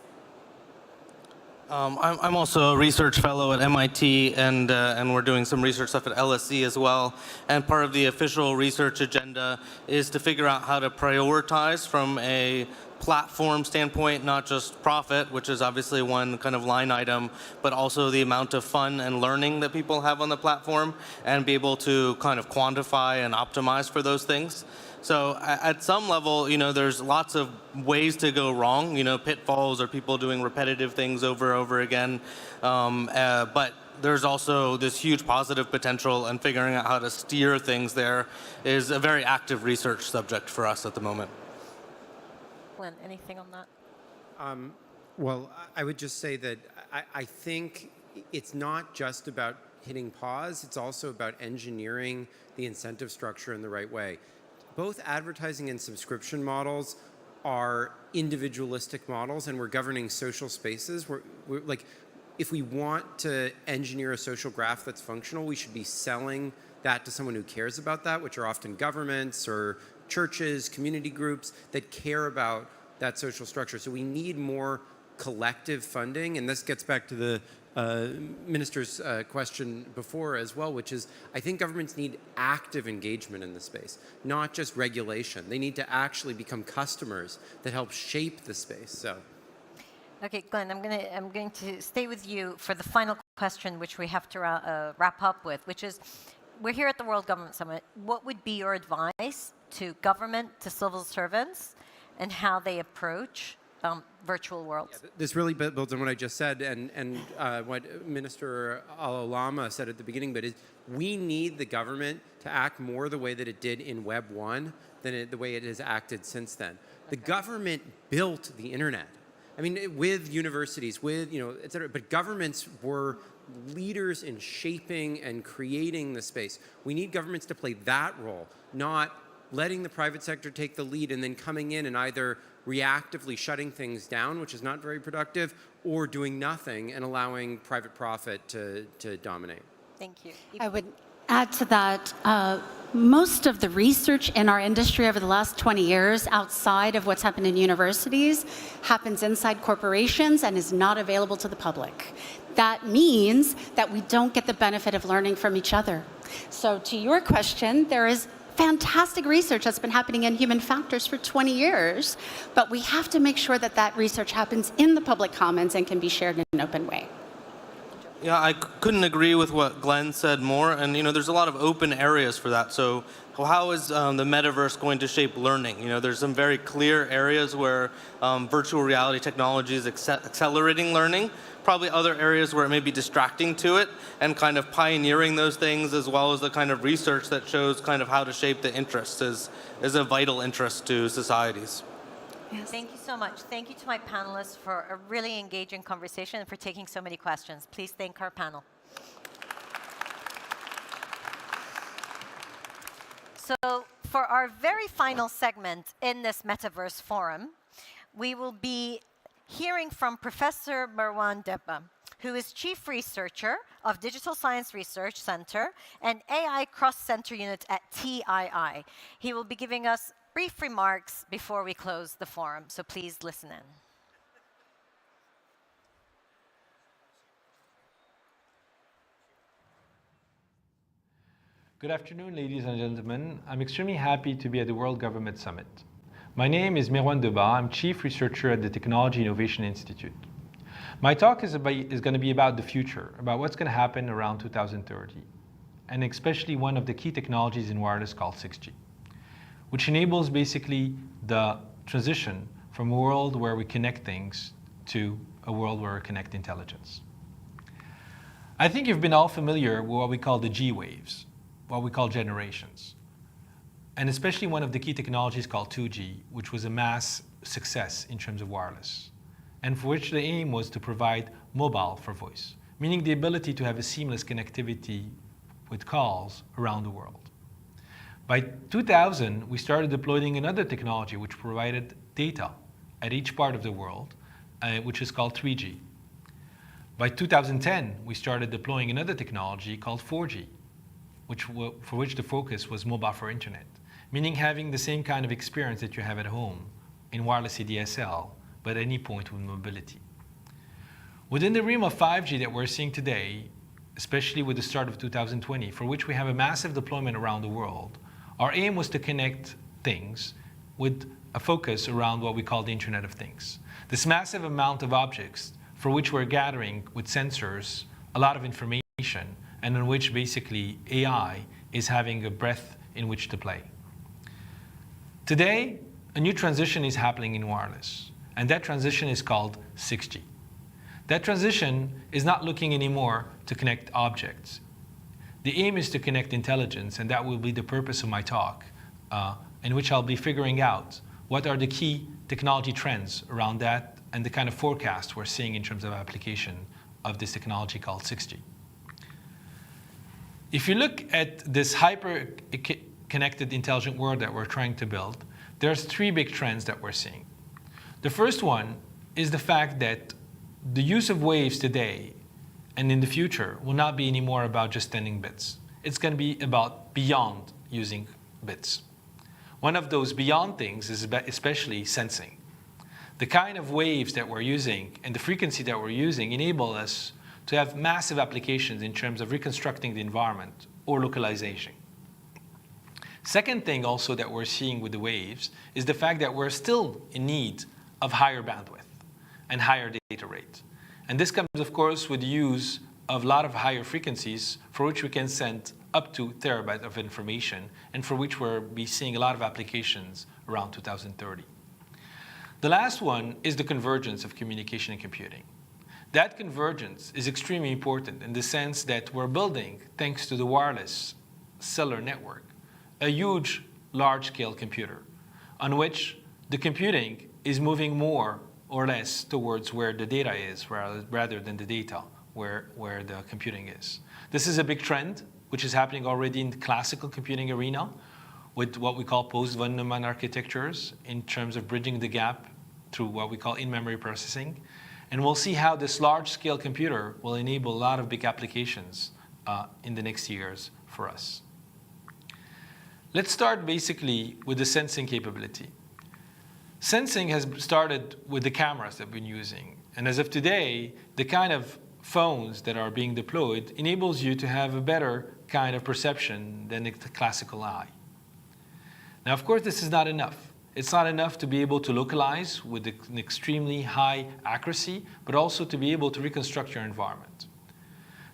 I'm also a research fellow at MIT, and we're doing some research stuff at LSE as well. And part of the official research agenda is to figure out how to prioritize from a platform standpoint, not just profit, which is obviously one kind of line item, but also the amount of fun and learning that people have on the platform, and be able to kind of quantify and optimize for those things. So at some level, there's lots of ways to go wrong, pitfalls or people doing repetitive things over and over again. But there's also this huge positive potential, and figuring out how to steer things there is a very active research subject for us at the moment.
Glenn, anything on that?
Well, I would just say that I think it's not just about hitting pause, it's also about engineering the incentive structure in the right way. Both advertising and subscription models are individualistic models, and we're governing social spaces. We're like, if we want to engineer a social graph that's functional, we should be selling that to someone who cares about that, which are often governments or churches, community groups that care about that social structure. So we need more collective funding, and this gets back to the Minister's question before as well, which is, I think governments need active engagement in the space, not just regulation. They need to actually become customers that help shape the space. So,
okay, Glenn, I'm going to stay with you for the final question, which we have to wrap up with, which is, we're here at the World Government Summit. What would be your advice to government, to civil servants, and how they approach virtual worlds?
Yeah, this really builds on what I just said, and what Minister Al-Olama said at the beginning, but we need the government to act more the way that it did in Web 1 than the way it has acted since then. The government built the internet. I mean, with universities, with, et cetera, but governments were leaders in shaping and creating the space. We need governments to play that role, not letting the private sector take the lead and then coming in and either reactively shutting things down, which is not very productive, or doing nothing and allowing private profit to dominate.
Thank you.
I would add to that, most of the research in our industry over the last 20 years outside of what's happened in universities happens inside corporations and is not available to the public. That means that we don't get the benefit of learning from each other. So to your question, there is fantastic research that's been happening in human factors for 20 years, but we have to make sure that that research happens in the public commons and can be shared in an open way.
Yeah, I couldn't agree with what Glenn said more, and there's a lot of open areas for that. So how is the metaverse going to shape learning? There's some very clear areas where virtual reality technology is accelerating learning, probably other areas where it may be distracting to it, and kind of pioneering those things, as well as the kind of research that shows kind of how to shape the interests is a vital interest to societies.
Yes. Thank you so much. Thank you to my panelists for a really engaging conversation and for taking so many questions. Please thank our panel. So for our very final segment in this Metaverse Forum, we will be hearing from Professor Marwan Debba, who is Chief Researcher of Digital Science Research Center and AI Cross-Center Unit at TII. He will be giving us brief remarks before we close the forum, so please listen in.
Good afternoon, ladies and gentlemen. I'm extremely happy to be at the World Government Summit. My name is Marwan Debba. I'm Chief Researcher at the Technology Innovation Institute. My talk is going to be about the future, about what's going to happen around 2030, and especially one of the key technologies in wireless called 6G. Which enables basically the transition from a world where we connect things to a world where we connect intelligence. I think you've been all familiar with what we call the G waves, what we call generations, and especially one of the key technologies called 2G, which was a mass success in terms of wireless, and for which the aim was to provide mobile for voice, meaning the ability to have a seamless connectivity with calls around the world. By 2000, we started deploying another technology which provided data at each part of the world, which is called 3G. By 2010, we started deploying another technology called 4G, for which the focus was mobile for internet, meaning having the same kind of experience that you have at home in wireless ADSL, but at any point with mobility. Within the realm of 5G that we're seeing today, especially with the start of 2020, for which we have a massive deployment around the world, our aim was to connect things with a focus around what we call the Internet of Things. This massive amount of objects for which we're gathering with sensors a lot of information, and in which basically AI is having a breadth in which to play. Today, a new transition is happening in wireless, and that transition is called 6G. That transition is not looking anymore to connect objects. The aim is to connect intelligence, and that will be the purpose of my talk, in which I'll be figuring out what are the key technology trends around that and the kind of forecast we're seeing in terms of application of this technology called 6G. If you look at this hyper-connected intelligent world that we're trying to build, there's three big trends that we're seeing. The first one is the fact that the use of waves today and in the future will not be anymore about just sending bits. It's going to be about beyond using bits. One of those beyond things is especially sensing. The kind of waves that we're using and the frequency that we're using enable us to have massive applications in terms of reconstructing the environment or localization. Second thing also that we're seeing with the waves is the fact that we're still in need of higher bandwidth and higher data rate. And this comes, of course, with the use of a lot of higher frequencies for which we can send up to terabytes of information and for which we'll be seeing a lot of applications around 2030. The last one is the convergence of communication and computing. That convergence is extremely important in the sense that we're building, thanks to the wireless cellular network, a huge, large-scale computer on which the computing is moving more or less towards where the data is rather than the data where the computing is. This is a big trend which is happening already in the classical computing arena with what we call post-von Neumann architectures in terms of bridging the gap through what we call in-memory processing. And we'll see how this large-scale computer will enable a lot of big applications in the next years for us. Let's start basically with the sensing capability. Sensing has started with the cameras that we've been using. And as of today, the kind of phones that are being deployed enables you to have a better kind of perception than the classical eye. Now, of course, this is not enough. It's not enough to be able to localize with an extremely high accuracy, but also to be able to reconstruct your environment.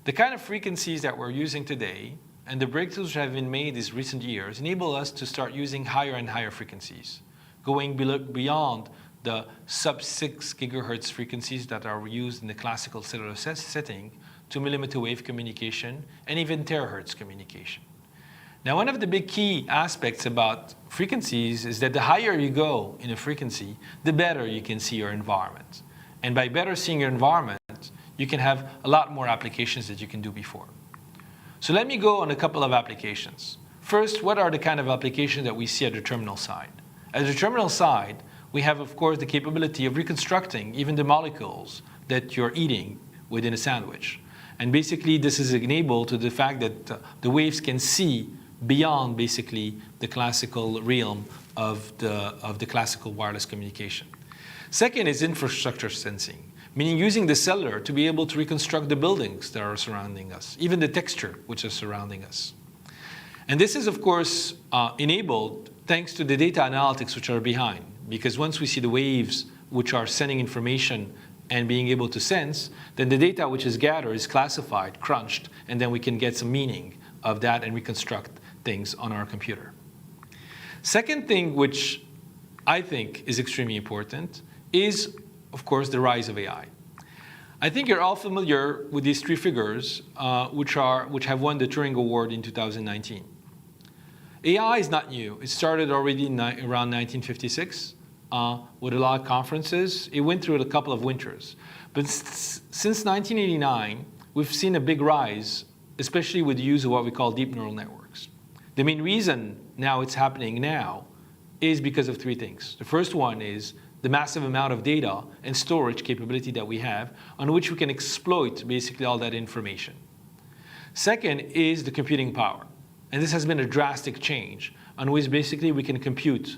The kind of frequencies that we're using today and the breakthroughs that have been made these recent years enable us to start using higher and higher frequencies, going beyond the sub-6 gigahertz frequencies that are used in the classical cellular setting to millimeter wave communication and even terahertz communication. Now, one of the big key aspects about frequencies is that the higher you go in a frequency, the better you can see your environment. And by better seeing your environment, you can have a lot more applications that you can do before. So let me go on a couple of applications. First, what are the kind of applications that we see at the terminal side? At the terminal side, we have, of course, the capability of reconstructing even the molecules that you're eating within a sandwich. And basically, this is enabled to the fact that the waves can see beyond basically the classical realm of the classical wireless communication. Second is infrastructure sensing, meaning using the cellular to be able to reconstruct the buildings that are surrounding us, even the texture which is surrounding us. And this is, of course, enabled thanks to the data analytics which are behind, because once we see the waves which are sending information and being able to sense, then the data which is gathered is classified, crunched, and then we can get some meaning of that and reconstruct things on our computer. Second thing which I think is extremely important is, of course, the rise of AI. I think you're all familiar with these three figures which have won the Turing Award in 2019. AI is not new. It started already around 1956 with a lot of conferences. It went through a couple of winters. But since 1989, we've seen a big rise, especially with the use of what we call deep neural networks. The main reason now it's happening now is because of three things. The first one is the massive amount of data and storage capability that we have on which we can exploit basically all that information. Second is the computing power. And this has been a drastic change on which basically we can compute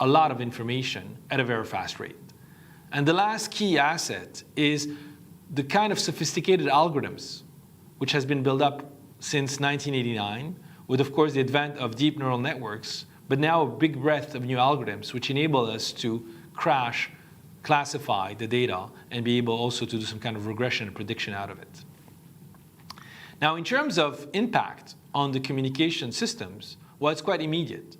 a lot of information at a very fast rate. And the last key asset is the kind of sophisticated algorithms which has been built up since 1989 with, of course, the advent of deep neural networks, but now a big breadth of new algorithms which enable us to crash, classify the data, and be able also to do some kind of regression and prediction out of it. Now, in terms of impact on the communication systems, well, it's quite immediate.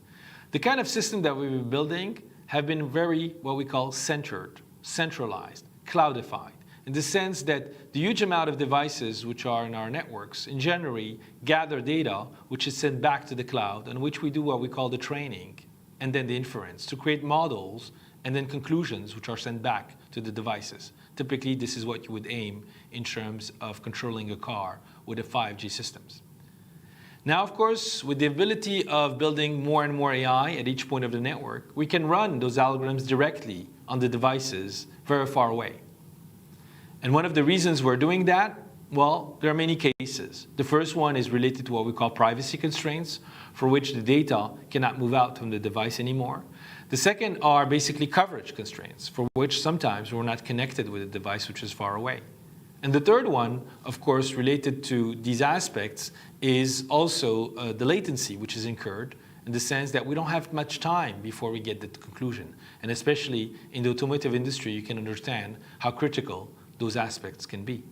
The kind of system that we've been building have been very, what we call centered, centralized, cloudified, in the sense that the huge amount of devices which are in our networks in general gather data which is sent back to the cloud, on which we do what we call the training and then the inference to create models and then conclusions which are sent back to the devices. Typically, this is what you would aim in terms of controlling a car with the 5G systems. Now, of course, with the ability of building more and more AI at each point of the network, we can run those algorithms directly on the devices very far away. And one of the reasons we're doing that, well, there are many cases. The first one is related to what we call privacy constraints, for which the data cannot move out from the device anymore. The second are basically coverage constraints, for which sometimes we're not connected with a device which is far away. And the third one, of course, related to these aspects is also the latency which is incurred, in the sense that we don't have much time before we get the conclusion. And especially in the automotive industry, you can understand how critical those aspects can be.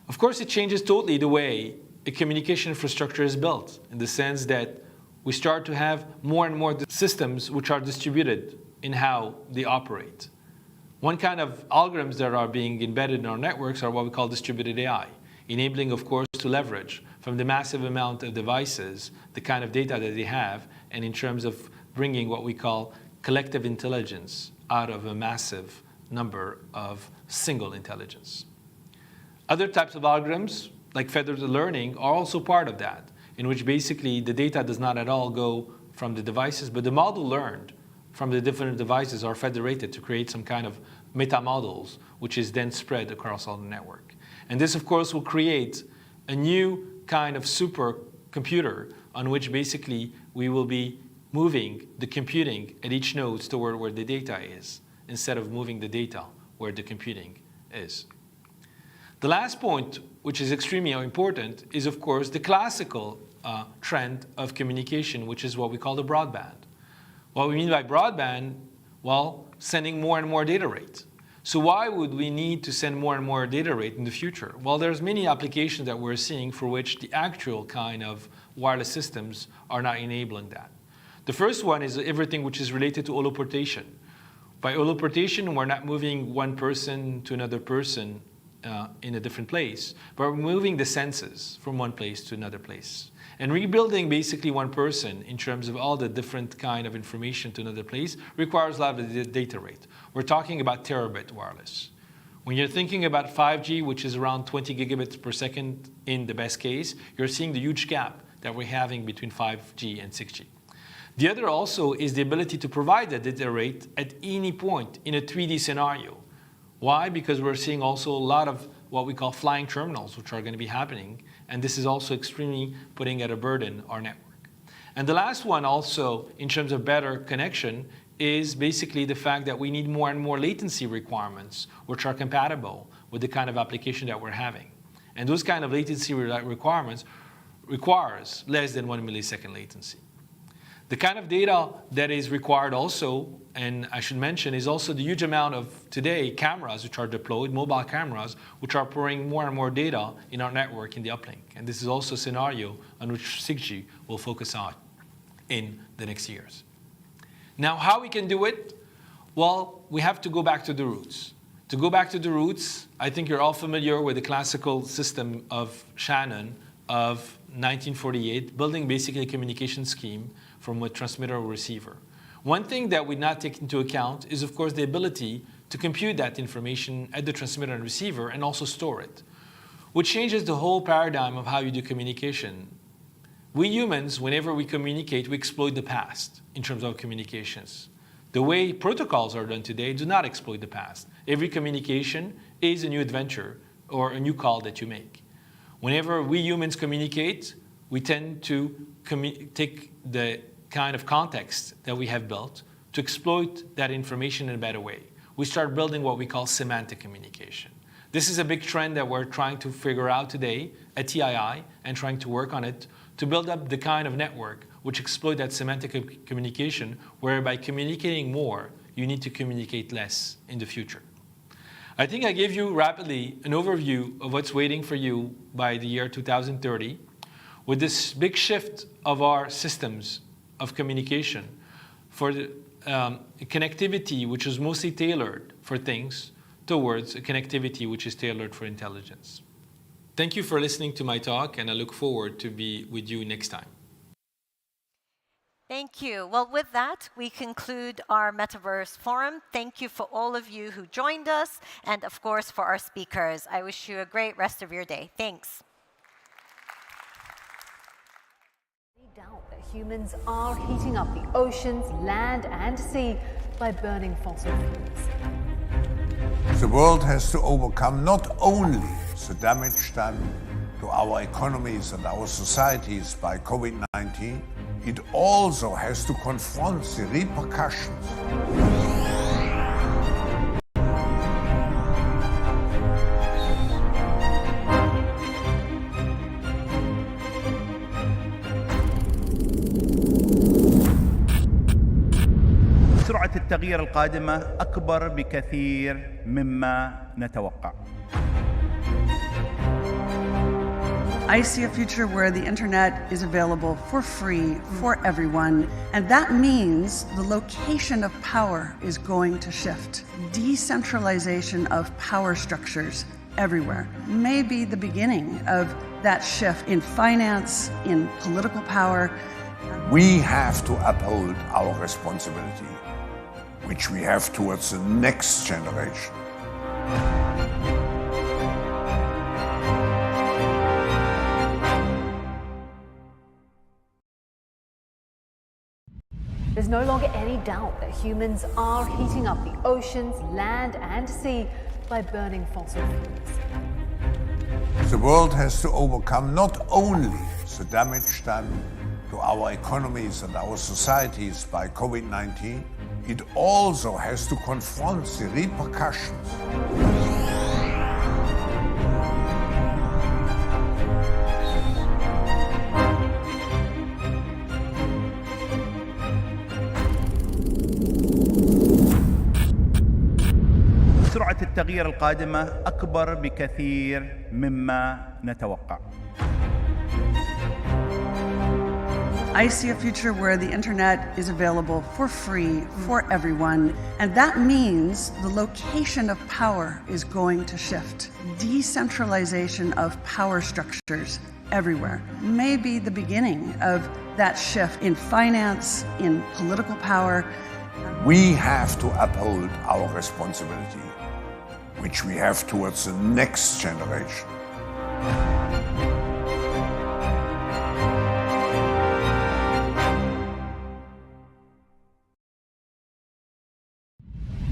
Of course, it changes totally the way a communication infrastructure is built, in the sense that we start to have more and more systems which are distributed in how they operate. One kind of algorithms that are being embedded in our networks are what we call distributed AI, enabling, of course, to leverage from the massive amount of devices the kind of data that they have, and in terms of bringing what we call collective intelligence out of a massive number of single intelligence. Other types of algorithms, like federated learning, are also part of that, in which basically the data does not at all go from the devices, but the model learned from the different devices are federated to create some kind of meta models, which is then spread across all the network. And this, of course, will create a new kind of supercomputer on which basically we will be moving the computing at each node toward where the data is, instead of moving the data where the computing is. The last point, which is extremely important, is of course the classical trend of communication, which is what we call the broadband. What we mean by broadband, well, sending more and more data rate. So why would we need to send more and more data rate in the future? Well, there's many applications that we're seeing for which the actual kind of wireless systems are not enabling that. The first one is everything which is related to holoportation. By holoportation, we're not moving one person to another person in a different place, but we're moving the senses from one place to another place. And rebuilding basically one person in terms of all the different kind of information to another place requires a lot of data rate. We're talking about terabit wireless. When you're thinking about 5G, which is around 20 gigabits per second in the best case, you're seeing the huge gap that we're having between 5G and 6G. The other also is the ability to provide the data rate at any point in a 3D scenario. Why? Because we're seeing also a lot of what we call flying terminals, which are going to be happening. And this is also extremely putting at a burden our network. And the last one also, in terms of better connection, is basically the fact that we need more and more latency requirements, which are compatible with the kind of application that we're having. And those kind of latency requirements requires less than 1 millisecond latency. The kind of data that is required also, and I should mention, is also the huge amount of, today, cameras which are deployed, mobile cameras, which are pouring more and more data in our network in the uplink. And this is also a scenario on which 6G will focus on in the next years. Now, how we can do it? Well, we have to go back to the roots. To go back to the roots, I think you're all familiar with the classical system of Shannon of 1948, building basically a communication scheme from a transmitter or receiver. One thing that we not take into account is, of course, the ability to compute that information at the transmitter and receiver and also store it, which changes the whole paradigm of how you do communication. We humans, whenever we communicate, we exploit the past in terms of communications. The way protocols are done today do not exploit the past. Every communication is a new adventure or a new call that you make. Whenever we humans communicate, we tend to take the kind of context that we have built to exploit that information in a better way. We start building what we call semantic communication. This is a big trend that we're trying to figure out today at TII and trying to work on it to build up the kind of network which exploit that semantic communication, where by communicating more, you need to communicate less in the future. I think I gave you rapidly an overview of what's waiting for you by the year 2030, with this big shift of our systems of communication for the connectivity which is mostly tailored for things towards a connectivity which is tailored for intelligence. Thank you for listening to my talk, and I look forward to be with you next time.
Thank you. Well, with that, we conclude our Metaverse Forum. Thank you for all of you who joined us, and of course for our speakers. I wish you a great rest of your day. Thanks.
Doubt that humans are heating up the oceans, land and sea by burning fossil fuels.
The world has to overcome not only the damage done to our economies and our societies by COVID-19, it also has to confront the repercussions.
سرعة التغيير القادمة أكبر بكثير مما نتوقع.
I see a future where the internet is available for free for everyone, and that means the location of power is going to shift. Decentralization of power structures everywhere may be the beginning of that shift in finance, in political power.
We have to uphold our responsibility, which we have towards the next generation.
There's no longer any doubt that humans are heating up the oceans, land and sea by burning fossil fuels.
The world has to overcome not only the damage done to our economies and our societies by COVID-19, it also has to confront the repercussions.
التغيير القادمة أكبر بكثير مما نتوقع.
I see a future where the internet is available for free for everyone, and that means the location of power is going to shift. Decentralization of power structures everywhere may be the beginning of that shift in finance, in political power.
We have to uphold our responsibility, which we have towards the next generation.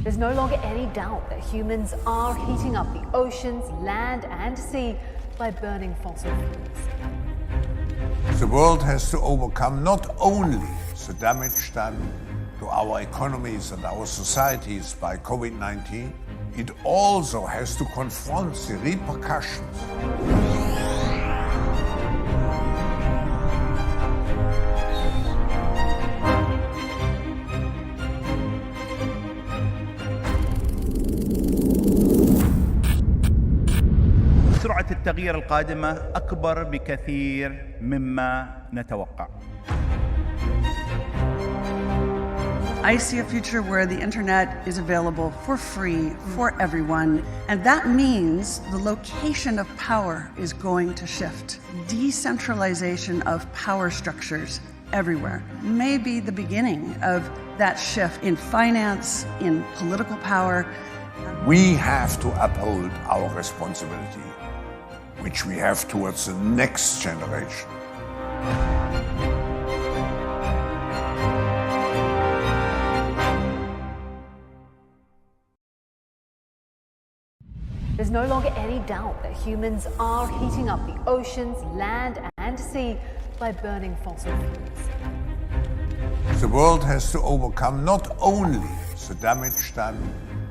There's no longer any doubt that humans are heating up the oceans, land, and sea by burning fossil fuels.
The world has to overcome not only the damage done to our economies and our societies by COVID-19, it also has to confront the repercussions.
سرعة التغيير القادمة أكبر بكثير مما نتوقع.
I see a future where the internet is available for free for everyone, and that means the location of power is going to shift. Decentralization of power structures everywhere may be the beginning of that shift in finance, in political power.
We have to uphold our responsibility, which we have towards the next generation.
There's no longer any doubt that humans are heating up the oceans, land, and sea by burning fossil fuels.
The world has to overcome not only the damage done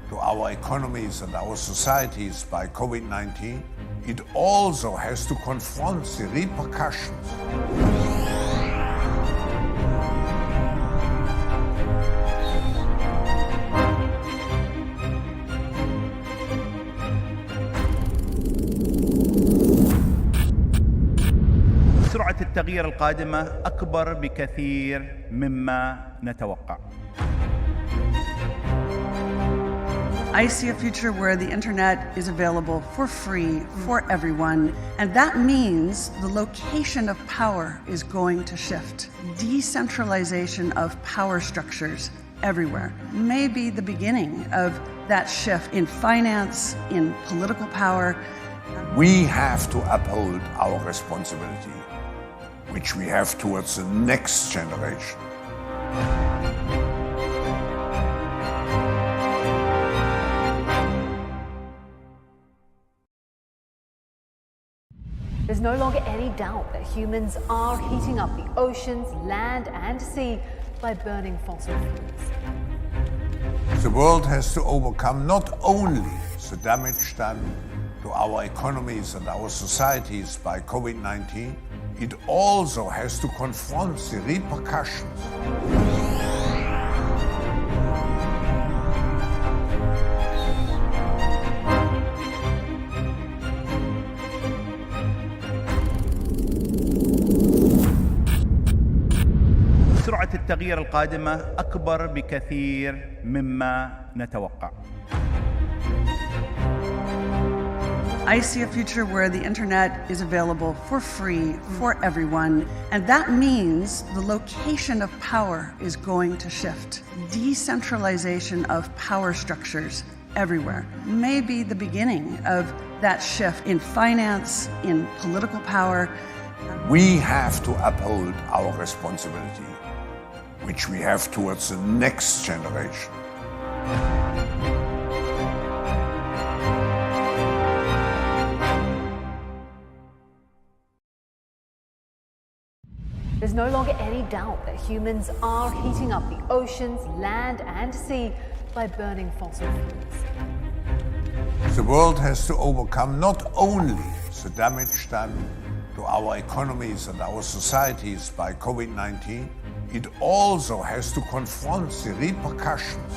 to our economies and our societies by COVID-19, it also has to confront the repercussions.
سرعة التغيير القادمة أكبر بكثير مما نتوقع.
I see a future where the internet is available for free for everyone, and that means the location of power is going to shift. Decentralization of power structures everywhere may be the beginning of that shift in finance, in political power.
We have to uphold our responsibility, which we have towards the next generation.
There's no longer any doubt that humans are heating up the oceans, land, and sea by burning fossil fuels.
The world has to overcome not only the damage done to our economies and our societies by COVID-19, it also has to confront the repercussions.
سرعة التغيير القادمة أكبر بكثير مما نتوقع.
I see a future where the internet is available for free for everyone, and that means the location of power is going to shift. Decentralization of power structures everywhere may be the beginning of that shift in finance, in political power.
We have to uphold our responsibility, which we have towards the next generation.
There's no longer any doubt that humans are heating up the oceans, land, and sea by burning fossil fuels.
The world has to overcome not only the damage done to our economies and our societies by COVID-19, it also has to confront the repercussions.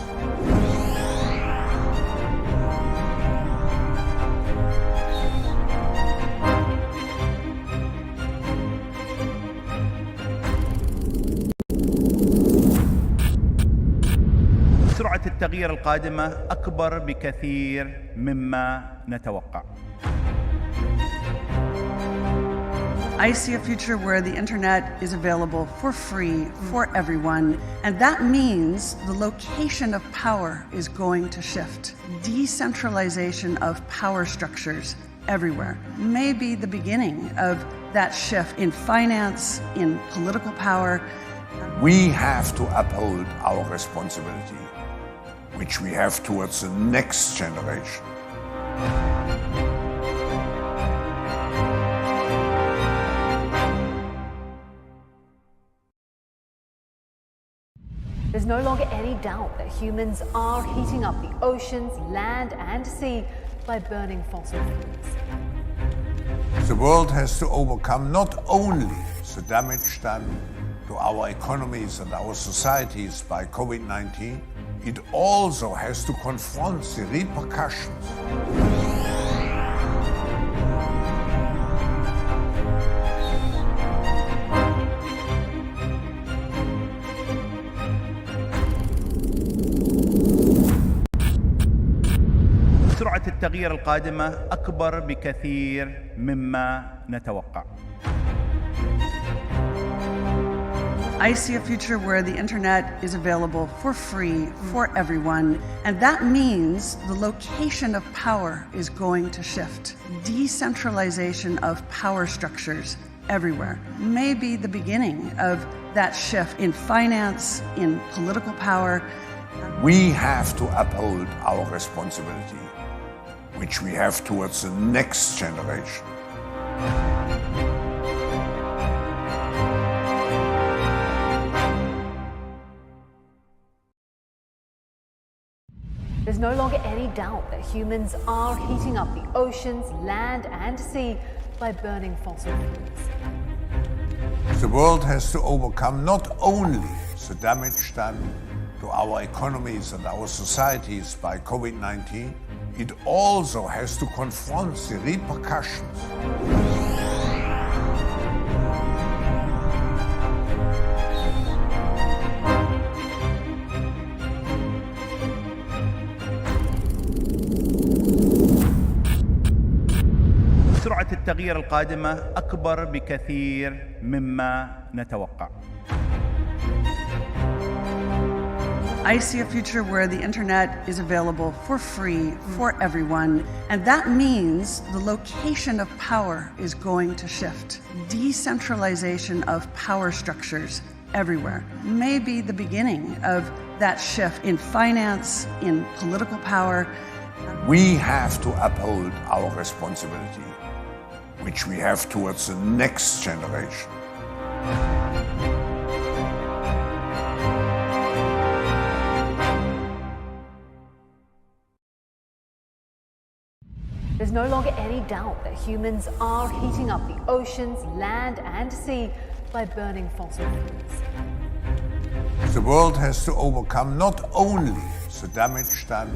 التغيير القادمة أكبر بكثير مما نتوقع.
I see a future where the internet is available for free for everyone, and that means the location of power is going to shift. Decentralization of power structures everywhere may be the beginning of that shift in finance, in political power.
We have to uphold our responsibility, which we have towards the next generation.
There's no longer any doubt that humans are heating up the oceans, land and sea by burning fossil fuels.
The world has to overcome not only the damage done to our economies and our societies by COVID-19, it also has to confront the repercussions.
سرعة التغيير القادمة أكبر بكثير مما نتوقع.
I see a future where the internet is available for free for everyone, and that means the location of power is going to shift. Decentralization of power structures everywhere may be the beginning of that shift in finance, in political power.
We have to uphold our responsibility, which we have towards the next generation.
There's no longer any doubt that humans are heating up the oceans, land and sea by burning fossil fuels.
The world has to overcome not only the damage done to our economies and our societies by COVID-19, it also has to confront the repercussions.
سرعة التغيير القادمة أكبر بكثير مما نتوقع.
I see a future where the internet is available for free for everyone, and that means the location of power is going to shift. Decentralization of power structures everywhere may be the beginning of that shift in finance, in political power.
We have to uphold our responsibility, which we have towards the next generation.
There's no longer any doubt that humans are heating up the oceans, land and sea by burning fossil fuels.
The world has to overcome not only the damage done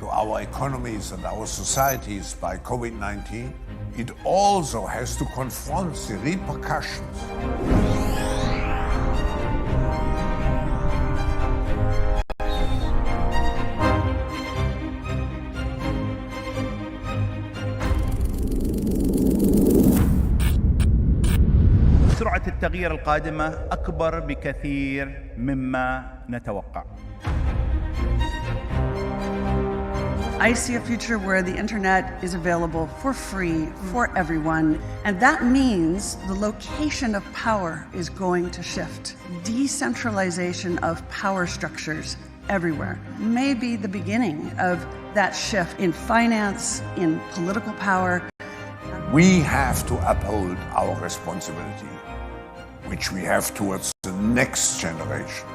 to our economies and our societies by COVID-19, it also has to confront the repercussions.
سرعة التغيير القادمة أكبر بكثير مما نتوقع.
I see a future where the internet is available for free for everyone, and that means the location of power is going to shift. Decentralization of power structures everywhere may be the beginning of that shift in finance, in political power.
We have to uphold our responsibility, which we have towards the next generation.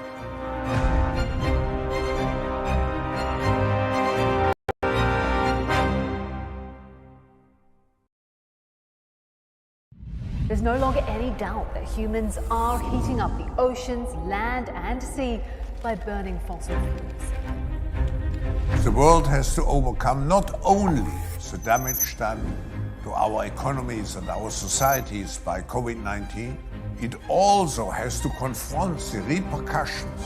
There's no longer any doubt that humans are heating up the oceans, land and sea by burning fossil fuels.
The world has to overcome not only the damage done to our economies and our societies by COVID-19, it also has to confront the repercussions.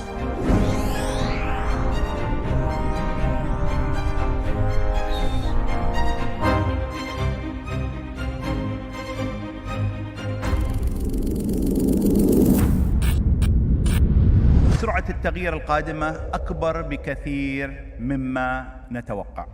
التغيير القادمة أكبر بكثير مما نتوقع.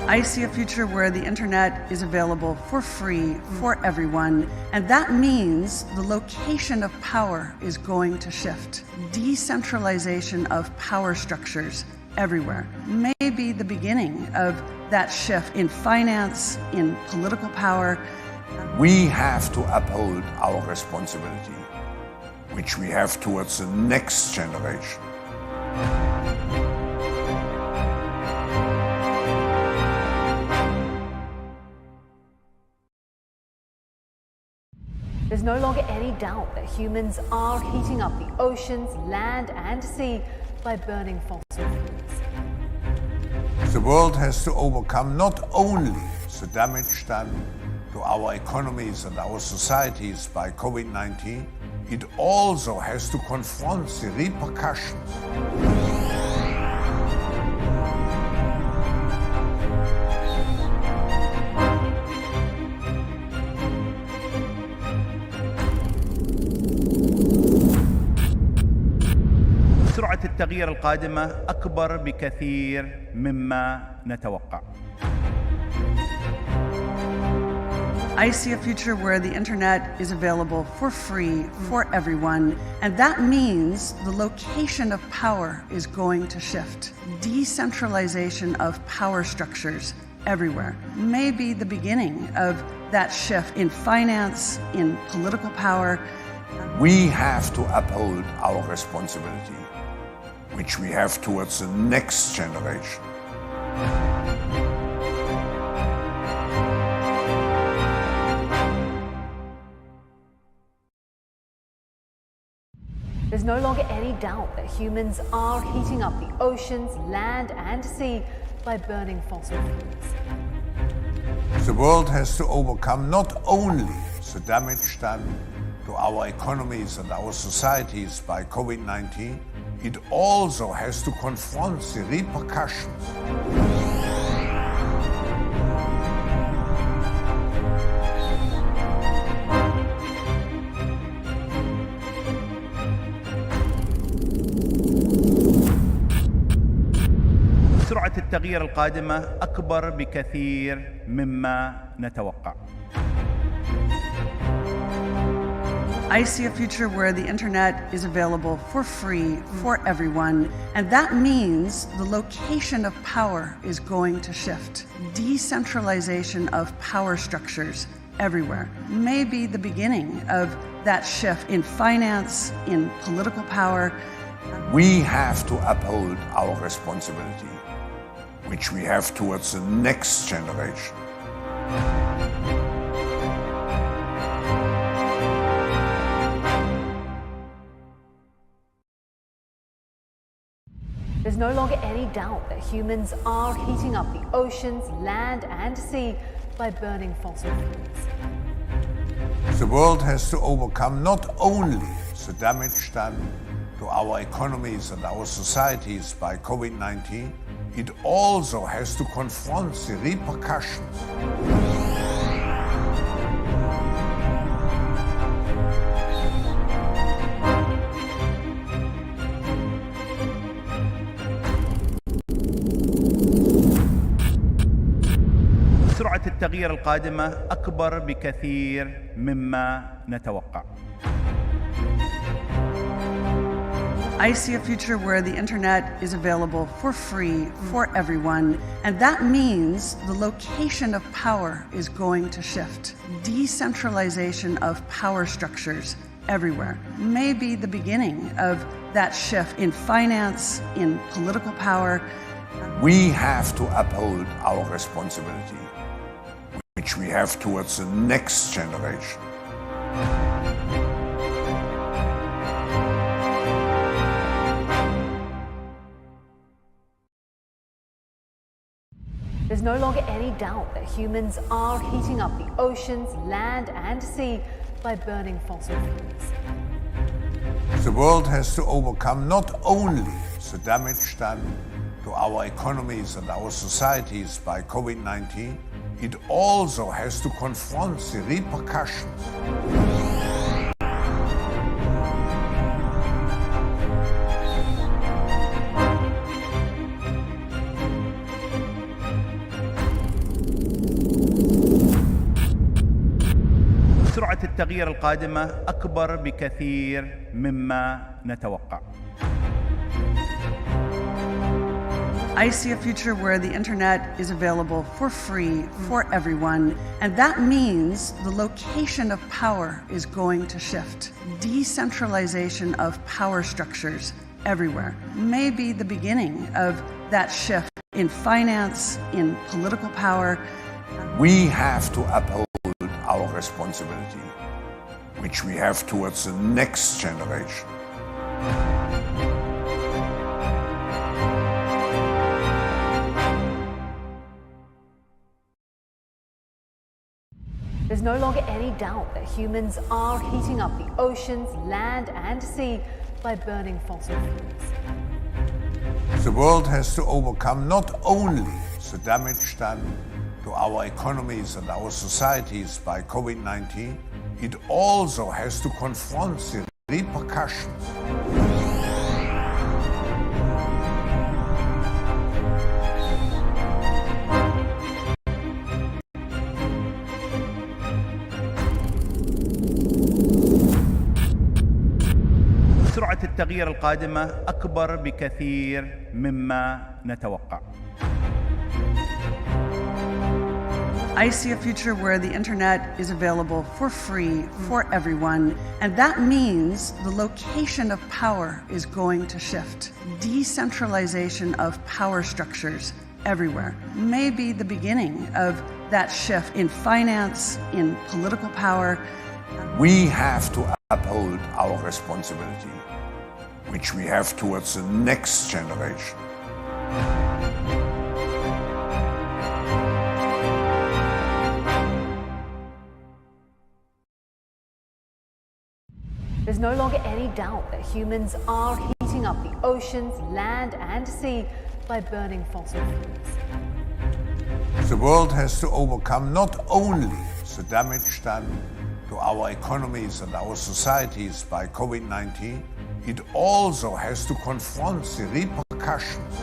I see a future where the internet is available for free for everyone, and that means the location of power is going to shift. Decentralization of power structures everywhere may be the beginning of that shift in finance, in political power.
We have to uphold our responsibility, which we have towards the next generation.
There's no longer any doubt that humans are heating up the oceans, land, and sea by burning fossil fuels.
The world has to overcome not only the damage done to our economies and our societies by COVID-19, it also has to confront the repercussions.
سرعة التغيير القادمة أكبر بكثير مما نتوقع.
I see a future where the internet is available for free for everyone, and that means the location of power is going to shift. Decentralization of power structures everywhere may be the beginning of that shift in finance, in political power.
We have to uphold our responsibility, which we have towards the next generation.
There's no longer any doubt that humans are heating up the oceans, land, and sea by burning fossil fuels.
The world has to overcome not only the damage done to our economies and our societies by COVID-19, it also has to confront the repercussions.
سرعة التغيير القادمة أكبر بكثير مما نتوقع.
I see a future where the internet is available for free for everyone, and that means the location of power is going to shift. Decentralization of power structures everywhere may be the beginning of that shift in finance, in political power.
We have to uphold our responsibility, which we have towards the next generation.
There's no longer any doubt that humans are heating up the oceans, land, and sea by burning fossil fuels.
The world has to overcome not only the damage done to our economies and our societies by COVID-19, it also has to confront the repercussions.
سرعة التغيير القادمة أكبر بكثير مما نتوقع.
I see a future where the internet is available for free for everyone, and that means the location of power is going to shift. Decentralization of power structures everywhere may be the beginning of that shift in finance, in political power.
We have to uphold our responsibility, which we have towards the next generation.
There's no longer any doubt that humans are heating up the oceans, land, and sea by burning fossil fuels.
The world has to overcome not only the damage done to our economies and our societies by COVID-19, it also has to confront the repercussions.
التغيير القادمة أكبر بكثير مما نتوقع.
I see a future where the internet is available for free for everyone, and that means the location of power is going to shift. Decentralization of power structures everywhere may be the beginning of that shift in finance, in political power.
We have to uphold our responsibility, which we have towards the next generation.
There's no longer any doubt that humans are heating up the oceans, land, and sea by burning fossil fuels.
The world has to overcome not only the damage done to our economies and our societies by COVID-19, it also has to confront the repercussions.
سرعة التغيير القادمة أكبر بكثير مما نتوقع.
I see a future where the internet is available for free for everyone, and that means the location of power is going to shift. Decentralization of power structures everywhere may be the beginning of that shift in finance, in political power.
We have to uphold our responsibility, which we have towards the next generation.
There's no longer any doubt that humans are heating up the oceans, land, and sea by burning fossil fuels.
The world has to overcome not only the damage done to our economies and our societies by COVID-19, it also has to confront the repercussions.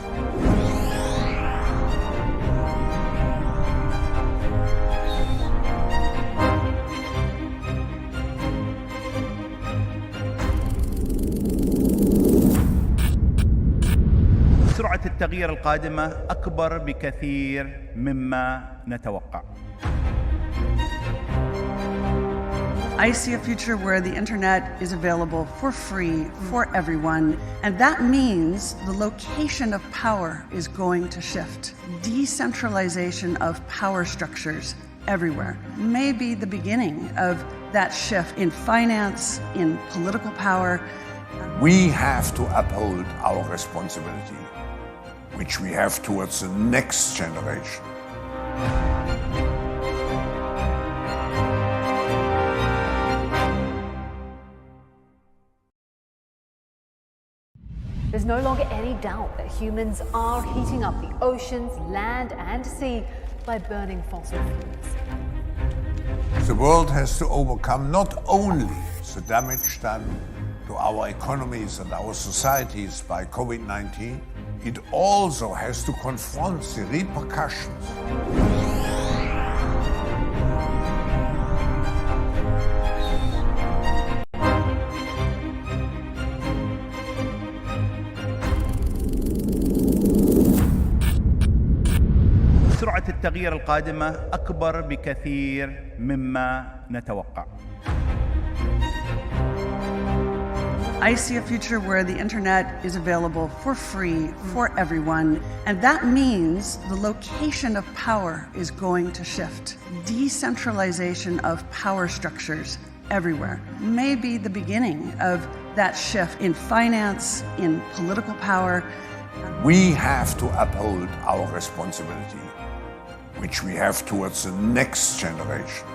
سرعة التغيير القادمة أكبر بكثير مما نتوقع.
I see a future where the internet is available for free for everyone, and that means the location of power is going to shift. Decentralization of power structures everywhere may be the beginning of that shift in finance, in political power.
We have to uphold our responsibility, which we have towards the next generation.
There's no longer any doubt that humans are heating up the oceans, land, and sea by burning fossil fuels.
The world has to overcome not only the damage done to our economies and our societies by COVID-19, it also has to confront the repercussions.
سرعة التغيير القادمة أكبر بكثير مما نتوقع.
I see a future where the internet is available for free for everyone, and that means the location of power is going to shift. Decentralization of power structures everywhere may be the beginning of that shift in finance, in political power.
We have to uphold our responsibility, which we have towards the next generation.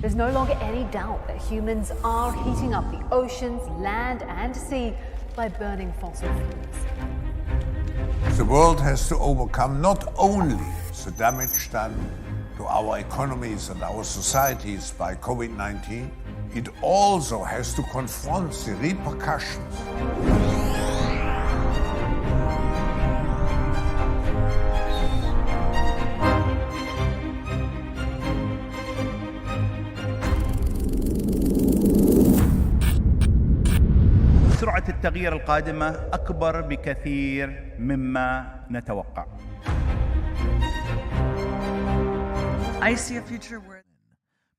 There's no longer any doubt that humans are heating up the oceans, land, and sea by burning fossil fuels.
The world has to overcome not only the damage done to our economies and our societies by COVID-19, it also has to confront the repercussions.
سرعة التغيير القادمة أكبر بكثير مما نتوقع.
I see a future where...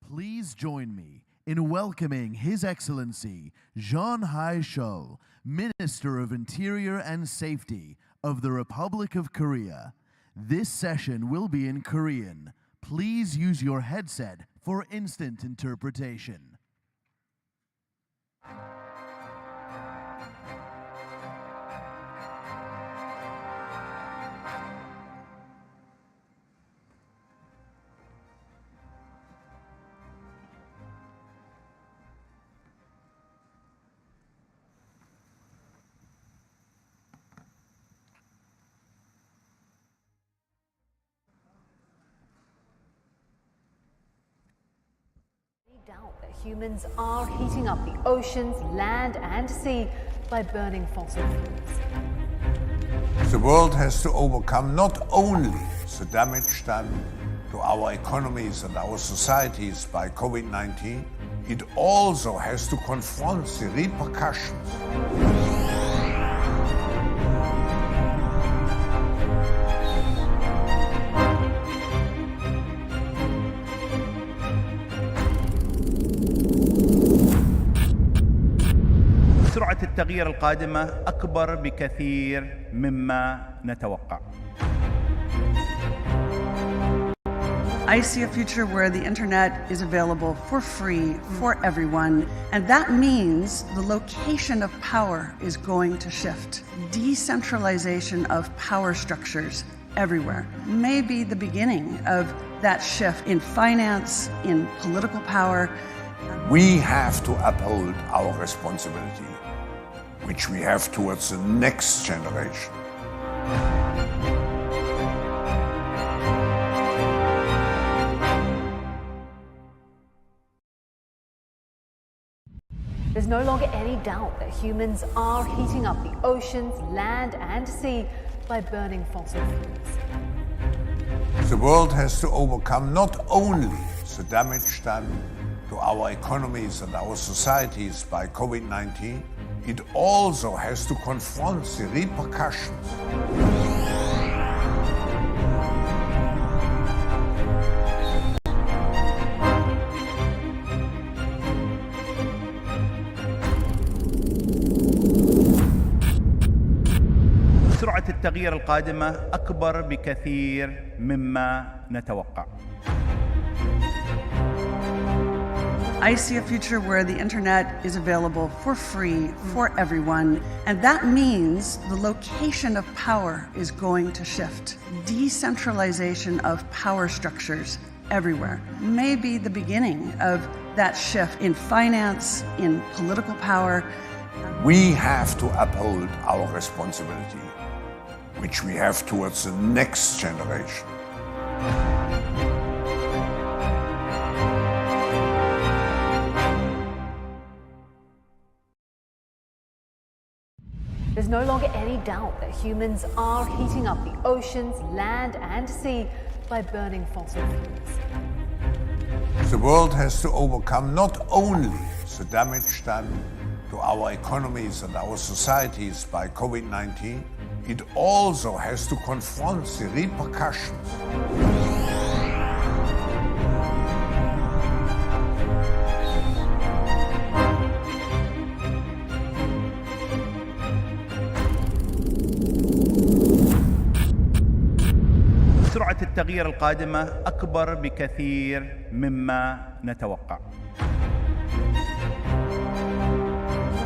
Please join me in welcoming His Excellency Jean Hai-shul, Minister of Interior and Safety of the Republic of Korea. This session will be in Korean. Please use your headset for instant interpretation.
Doubt that humans are heating up the oceans, land and sea by burning fossil fuels.
The world has to overcome not only the damage done to our economies and our societies by COVID-19, it also has to confront the repercussions.
سرعة التغيير القادمة أكبر بكثير مما نتوقع.
I see a future where the internet is available for free for everyone, and that means the location of power is going to shift. Decentralization of power structures everywhere may be the beginning of that shift in finance, in political power.
We have to uphold our responsibility, which we have towards the next generation.
There's no longer any doubt that humans are heating up the oceans, land and sea by burning fossil fuels.
The world has to overcome not only the damage done to our economies and our societies by COVID-19, it also has to confront the repercussions.
سرعة التغيير القادمة أكبر بكثير مما نتوقع.
I see a future where the internet is available for free for everyone, and that means the location of power is going to shift. Decentralization of power structures everywhere may be the beginning of that shift in finance, in political power.
We have to uphold our responsibility, which we have towards the next generation.
There's no longer any doubt that humans are heating up the oceans, land and sea by burning fossil fuels.
The world has to overcome not only the damage done to our economies and our societies by COVID-19, it also has to confront the repercussions.
سرعة التغيير القادمة أكبر بكثير مما نتوقع.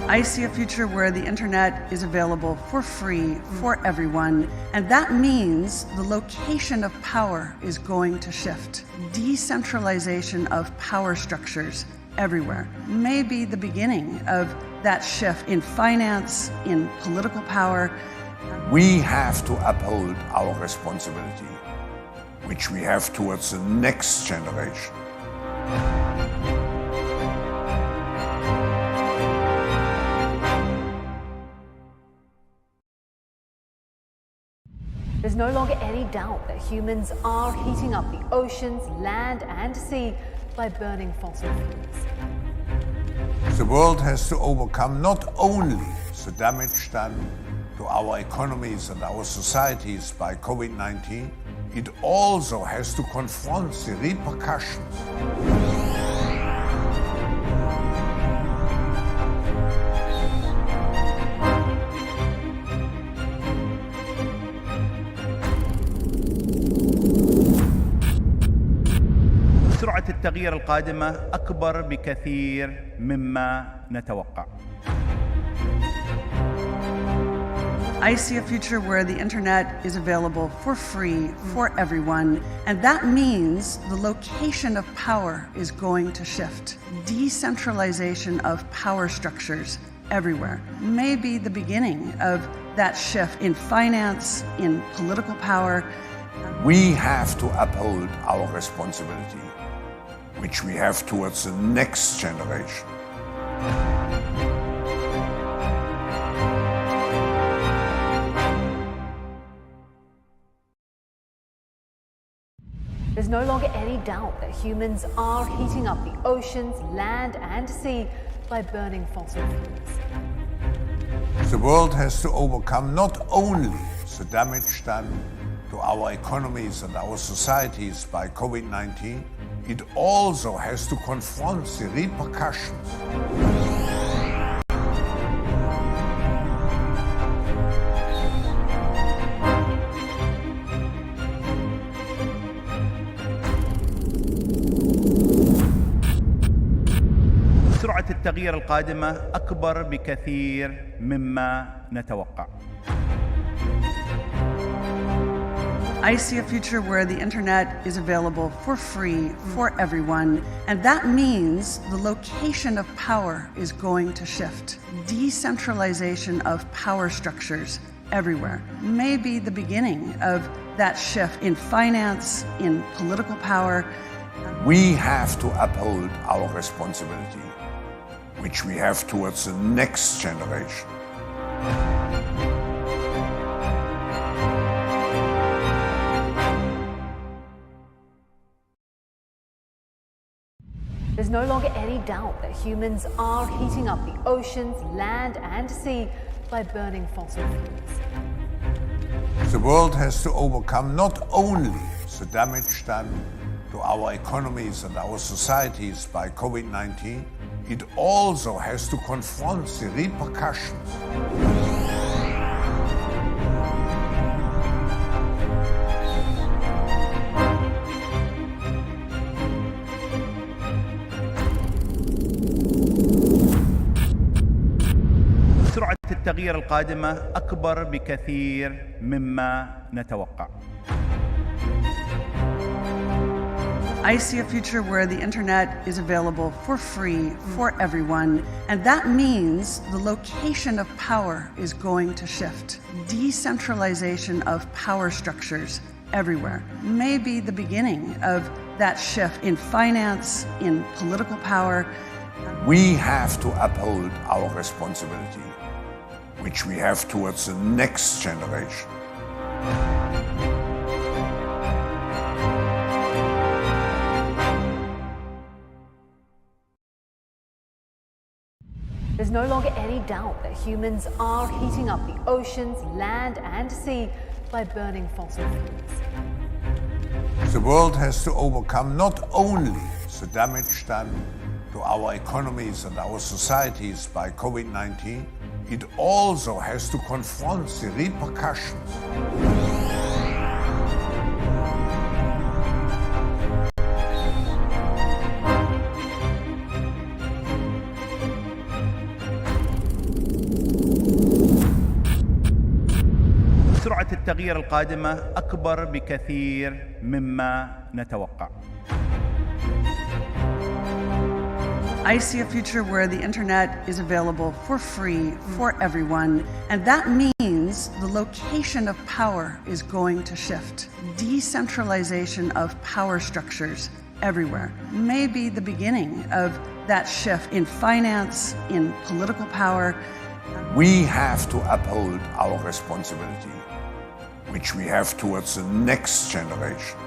I see a future where the internet is available for free for everyone, and that means the location of power is going to shift. Decentralization of power structures everywhere may be the beginning of that shift in finance, in political power.
We have to uphold our responsibility, which we have towards the next generation.
There's no longer any doubt that humans are heating up the oceans, land and sea by burning fossil fuels.
The world has to overcome not only the damage done to our economies and our societies by COVID-19, it also has to confront the repercussions.
سرعة التغيير القادمة أكبر بكثير مما نتوقع.
I see a future where the internet is available for free for everyone, and that means the location of power is going to shift. Decentralization of power structures everywhere may be the beginning of that shift in finance, in political power.
We have to uphold our responsibility, which we have towards the next generation.
There's no longer any doubt that humans are heating up the oceans, land, and sea by burning fossil fuels.
The world has to overcome not only the damage done to our economies and our societies by COVID-19, it also has to confront the repercussions.
سرعة التغيير القادمة أكبر بكثير مما نتوقع.
I see a future where the internet is available for free for everyone, and that means the location of power is going to shift. Decentralization of power structures everywhere may be the beginning of that shift in finance, in political power.
We have to uphold our responsibility, which we have towards the next generation.
There's no longer any doubt that humans are heating up the oceans, land, and sea by burning fossil fuels.
The world has to overcome not only the damage done to our economies and our societies by COVID-19, it also has to confront the repercussions.
سرعة التغيير القادمة أكبر بكثير مما نتوقع.
I see a future where the internet is available for free for everyone, and that means the location of power is going to shift. Decentralization of power structures everywhere may be the beginning of that shift in finance, in political power.
We have to uphold our responsibility, which we have towards the next generation.
There's no longer any doubt that humans are heating up the oceans, land, and sea by burning fossil fuels.
The world has to overcome not only the damage done to our economies and our societies by COVID-19, it also has to confront the repercussions.
سرعة التغيير القادمة أكبر بكثير مما نتوقع.
I see a future where the internet is available for free for everyone, and that means the location of power is going to shift. Decentralization of power structures everywhere may be the beginning of that shift in finance, in political power.
We have to uphold our responsibility, which we have towards the next generation.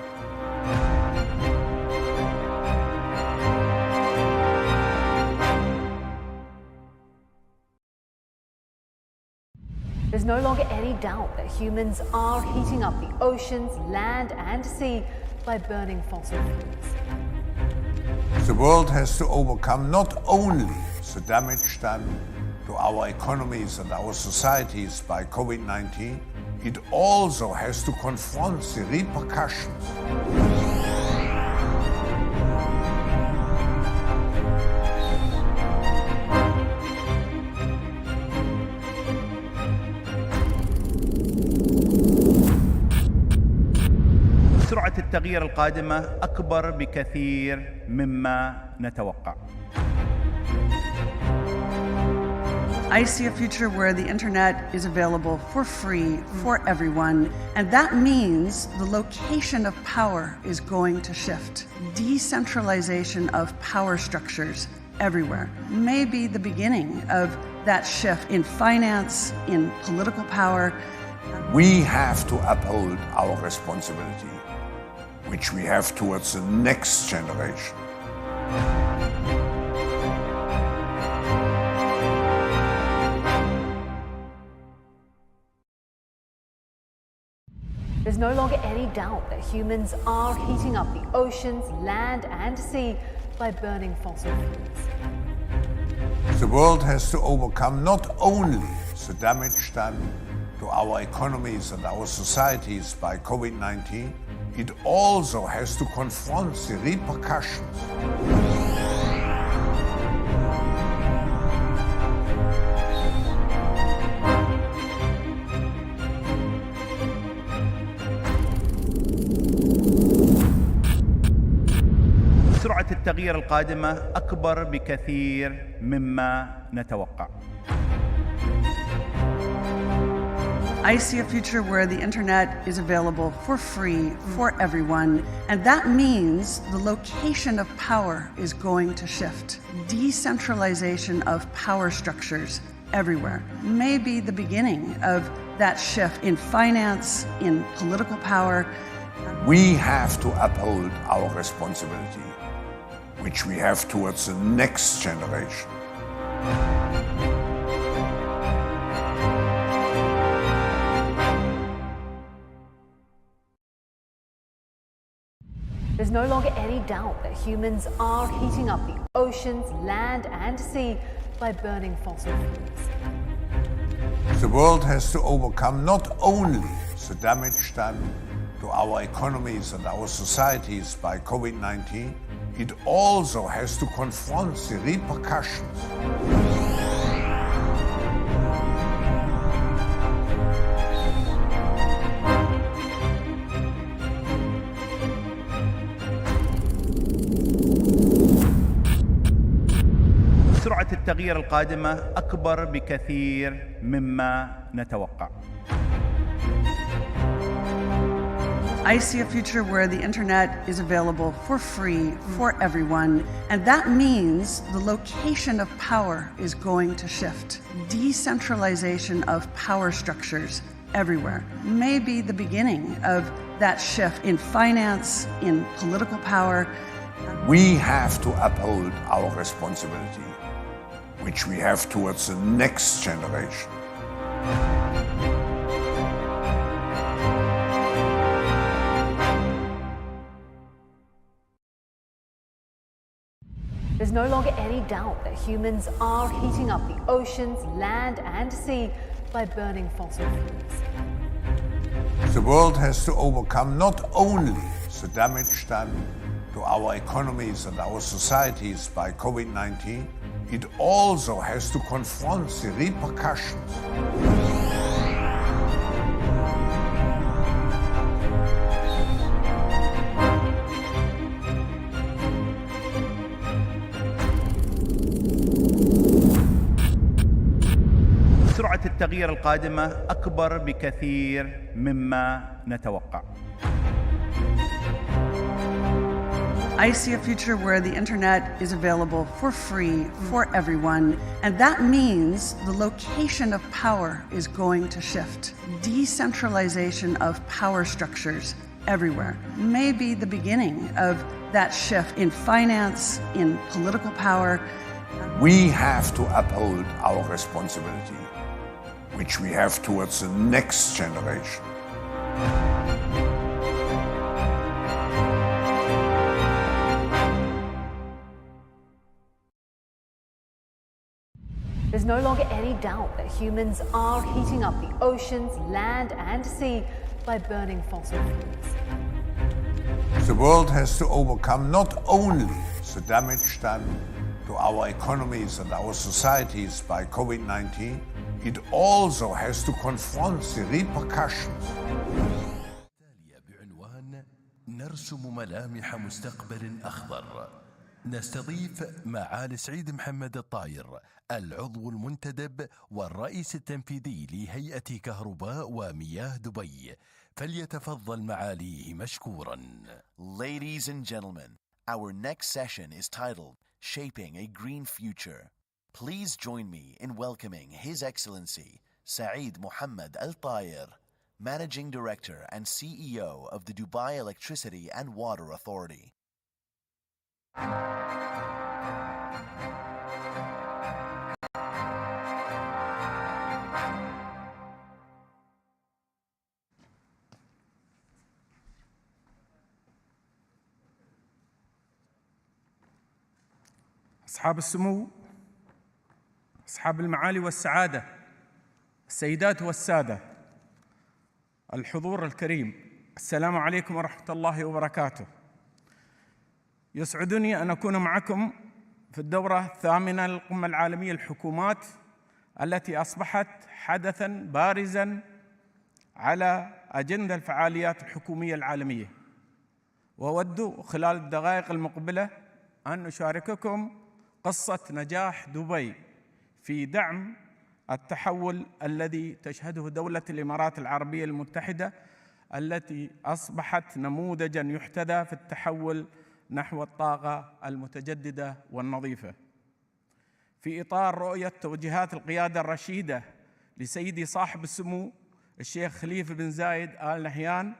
There's no longer any doubt that humans are heating up the oceans, land, and sea by burning fossil fuels.
The world has to overcome not only the damage done to our economies and our societies by COVID-19, it also has to confront the repercussions.
سرعة التغيير القادمة أكبر بكثير مما نتوقع.
I see a future where the internet is available for free for everyone, and that means the location of power is going to shift. Decentralization of power structures everywhere may be the beginning of that shift in finance, in political power.
We have to uphold our responsibility, which we have towards the next generation.
There's no longer any doubt that humans are heating up the oceans, land, and sea by burning fossil fuels.
The world has to overcome not only the damage done to our economies and our societies by COVID-19, it also has to confront the repercussions.
سرعة التغيير القادمة أكبر بكثير مما نتوقع.
I see a future where the internet is available for free for everyone, and that means the location of power is going to shift. Decentralization of power structures everywhere may be the beginning of that shift in finance, in political power.
We have to uphold our responsibility, which we have towards the next generation.
There's no longer any doubt that humans are heating up the oceans, land, and sea by burning fossil fuels.
The world has to overcome not only the damage done to our economies and our societies by COVID-19, it also has to confront the repercussions.
سرعة التغيير القادمة أكبر بكثير مما نتوقع.
I see a future where the internet is available for free for everyone, and that means the location of power is going to shift. Decentralization of power structures everywhere may be the beginning of that shift in finance, in political power.
We have to uphold our responsibility, which we have towards the next generation.
There's no longer any doubt that humans are heating up the oceans, land, and sea by burning fossil fuels.
The world has to overcome not only the damage done to our economies and our societies by COVID-19, it also has to confront the repercussions.
سرعة التغيير القادمة أكبر بكثير مما نتوقع.
I see a future where the internet is available for free for everyone, and that means the location of power is going to shift. Decentralization of power structures everywhere may be the beginning of that shift in finance, in political power.
We have to uphold our responsibility, which we have towards the next generation.
There's no longer any doubt that humans are heating up the oceans, land and sea by burning fossil fuels.
The world has to overcome not only the damage done to our economies and our societies by COVID-19, it also has to confront the repercussions.
التالية بعنوان نرسم ملامح مستقبل أخضر. نستضيف معالي سعيد محمد الطاير، العضو المنتدب والرئيس التنفيذي لهيئة كهرباء ومياه دبي، فليتفضل معاليه مشكورا.
Ladies and gentlemen, our next session is titled Shaping a Green Future. Please join me in welcoming His Excellency Saeed Mohammed Al Tayir, Managing Director and CEO of the Dubai Electricity and Water Authority.
أصحاب السمو، أصحاب المعالي والسعادة، السيدات والسادة، الحضور الكريم، السلام عليكم ورحمة الله وبركاته. يسعدني أن أكون معكم في الدورة الثامنة للقمة العالمية للحكومات التي أصبحت حدثاً بارزاً على أجندة الفعاليات الحكومية العالمية. وأود خلال الدقائق المقبلة أن أشارككم قصة نجاح دبي في دعم التحول الذي تشهده دولة الإمارات العربية المتحدة التي أصبحت نموذجاً يحتذى في التحول نحو الطاقة المتجددة والنظيفة. في إطار رؤية توجيهات القيادة الرشيدة لسيدي صاحب السمو الشيخ خليفة بن زايد آل نهيان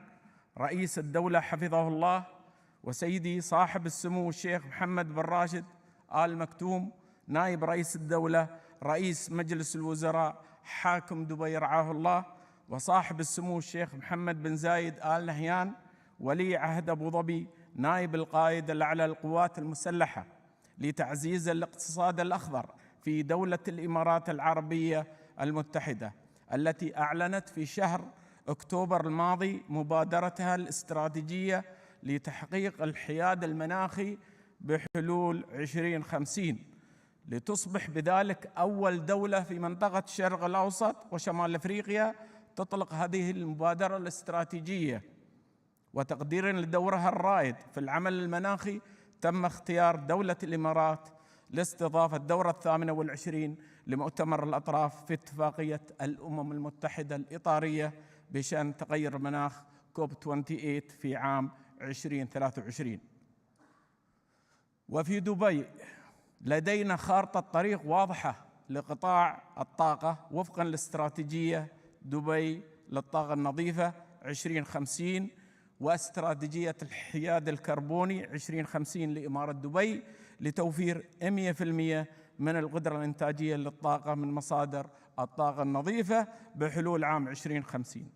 رئيس الدولة حفظه الله، وسيدي صاحب السمو الشيخ محمد بن راشد آل مكتوم نائب رئيس الدولة رئيس مجلس الوزراء حاكم دبي رعاه الله، وصاحب السمو الشيخ محمد بن زايد آل نهيان ولي عهد أبو ظبي نائب القائد الأعلى للقوات المسلحة لتعزيز الاقتصاد الأخضر في دولة الإمارات العربية المتحدة التي أعلنت في شهر أكتوبر الماضي مبادرتها الاستراتيجية لتحقيق الحياد المناخي بحلول 2050 لتصبح بذلك أول دولة في منطقة الشرق الأوسط وشمال أفريقيا تطلق هذه المبادرة الاستراتيجية. وتقديراً لدورها الرائد في العمل المناخي تم اختيار دولة الإمارات لاستضافة الدورة 28 لمؤتمر الأطراف في اتفاقية الأمم المتحدة الإطارية بشأن تغير المناخ كوب 28 في عام 2023. وفي دبي لدينا خارطة طريق واضحة لقطاع الطاقة وفقاً لاستراتيجية دبي للطاقة النظيفة 2050 واستراتيجية الحياد الكربوني 2050 لإمارة دبي لتوفير 100% من القدرة الإنتاجية للطاقة من مصادر الطاقة النظيفة بحلول عام 2050.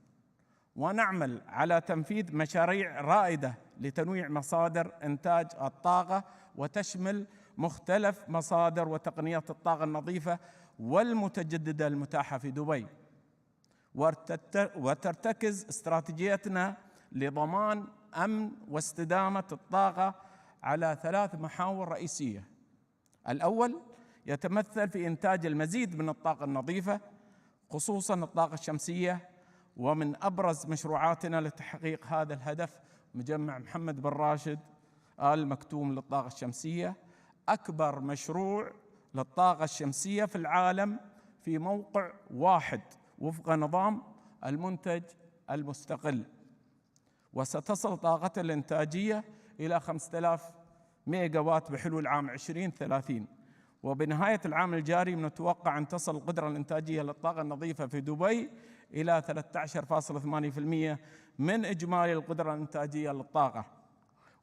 ونعمل على تنفيذ مشاريع رائدة لتنويع مصادر إنتاج الطاقة وتشمل مختلف مصادر وتقنيات الطاقة النظيفة والمتجددة المتاحة في دبي. وترتكز استراتيجيتنا لضمان أمن واستدامة الطاقة على 3 محاور رئيسية. الأول يتمثل في إنتاج المزيد من الطاقة النظيفة خصوصاً الطاقة الشمسية، ومن أبرز مشروعاتنا لتحقيق هذا الهدف مجمع محمد بن راشد آل مكتوم للطاقة الشمسية، أكبر مشروع للطاقة الشمسية في العالم في موقع واحد وفق نظام المنتج المستقل، وستصل طاقته الإنتاجية إلى 5000 ميجا وات بحلول عام 2030. وبنهاية العام الجاري نتوقع أن تصل القدرة الإنتاجية للطاقة النظيفة في دبي إلى 13.8% من إجمالي القدرة الإنتاجية للطاقة.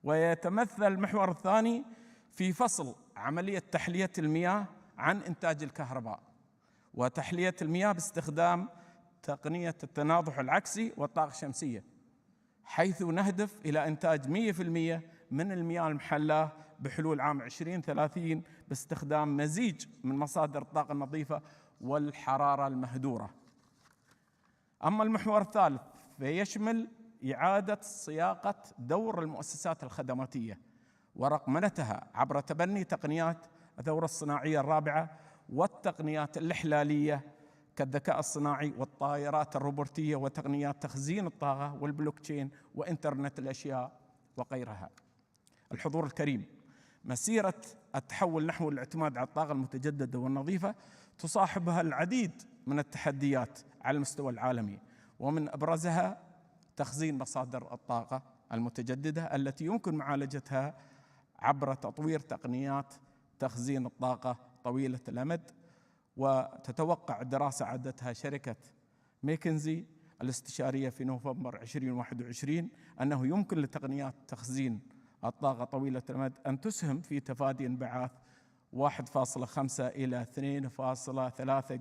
ويتمثل المحور الثاني في فصل عملية تحلية المياه عن إنتاج الكهرباء، وتحلية المياه باستخدام تقنية التناضح العكسي والطاقة الشمسية، حيث نهدف إلى إنتاج 100% من المياه المحلاة بحلول عام 2030 باستخدام مزيج من مصادر الطاقة النظيفة والحرارة المهدورة. أما المحور الثالث فيشمل إعادة صياغة دور المؤسسات الخدماتية ورقمنتها عبر تبني تقنيات الثورة الصناعية الرابعة والتقنيات الإحلالية كالذكاء الصناعي والطائرات الروبوتية وتقنيات تخزين الطاقة والبلوكتشين وإنترنت الأشياء وغيرها. الحضور الكريم، مسيرة التحول نحو الاعتماد على الطاقة المتجددة والنظيفة تصاحبها العديد من التحديات على المستوى العالمي، ومن أبرزها تخزين مصادر الطاقة المتجددة التي يمكن معالجتها عبر تطوير تقنيات تخزين الطاقة طويلة الأمد. وتتوقع دراسة عدتها شركة ميكنزي الاستشارية في نوفمبر 2021 أنه يمكن لتقنيات تخزين الطاقة طويلة الأمد أن تسهم في تفادي انبعاث 1.5 إلى 2.3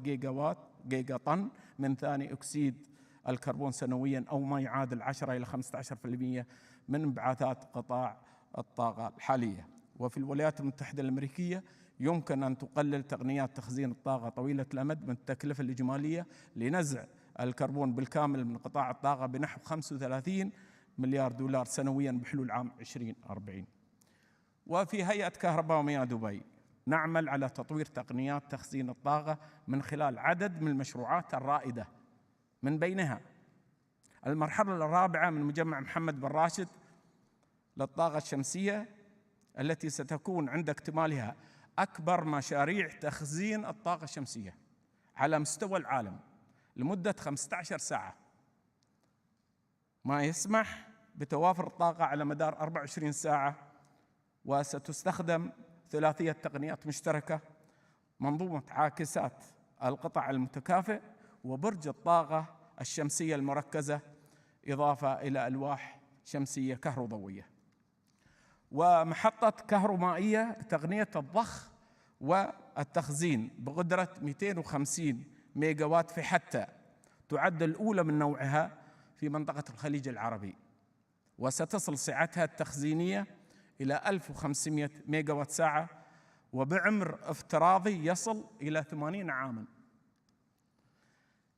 جيجا طن من ثاني أكسيد الكربون سنويا، أو ما يعادل 10 إلى 15% من انبعاثات قطاع الطاقة الحالية. وفي الولايات المتحدة الأمريكية يمكن أن تقلل تقنيات تخزين الطاقة طويلة الأمد من التكلفة الإجمالية لنزع الكربون بالكامل من قطاع الطاقة بنحو 35 مليار دولار سنويا بحلول عام 2040. وفي هيئة كهرباء ومياه دبي نعمل على تطوير تقنيات تخزين الطاقة من خلال عدد من المشروعات الرائدة، من بينها المرحلة الرابعة من مجمع محمد بن راشد للطاقة الشمسية، التي ستكون عند اكتمالها أكبر مشاريع تخزين الطاقة الشمسية على مستوى العالم لمدة 15 ساعة، ما يسمح بتوافر الطاقة على مدار 24 ساعة. وستستخدم ثلاثية تقنيات مشتركة: منظومة عاكسات القطع المتكافئ، وبرج الطاقة الشمسية المركزة، إضافة إلى ألواح شمسية كهروضوية، ومحطة كهرومائية تقنية الضخ والتخزين بقدرة 250 ميجاوات في حتى، تعد الأولى من نوعها في منطقة الخليج العربي، وستصل سعتها التخزينية إلى 1500 ميجاوات ساعة، وبعمر افتراضي يصل إلى 80 عاماً.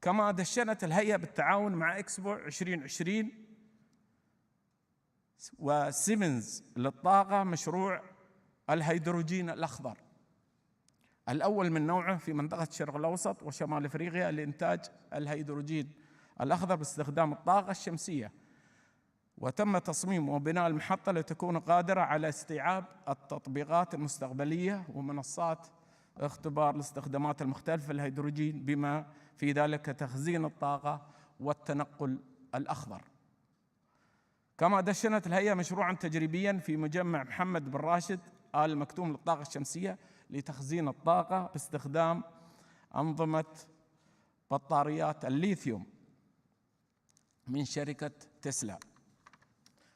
كما دشنت الهيئة بالتعاون مع إكسبو 2020 وسيمنز للطاقة مشروع الهيدروجين الأخضر، الأول من نوعه في منطقة الشرق الأوسط وشمال أفريقيا لإنتاج الهيدروجين الأخضر باستخدام الطاقة الشمسية. وتم تصميم وبناء المحطة لتكون قادرة على استيعاب التطبيقات المستقبلية ومنصات اختبار الاستخدامات المختلفة للهيدروجين، بما في ذلك تخزين الطاقة والتنقل الأخضر. كما دشنت الهيئة مشروعا تجريبيا في مجمع محمد بن راشد آل مكتوم للطاقة الشمسية لتخزين الطاقة باستخدام أنظمة بطاريات الليثيوم من شركة تسلا،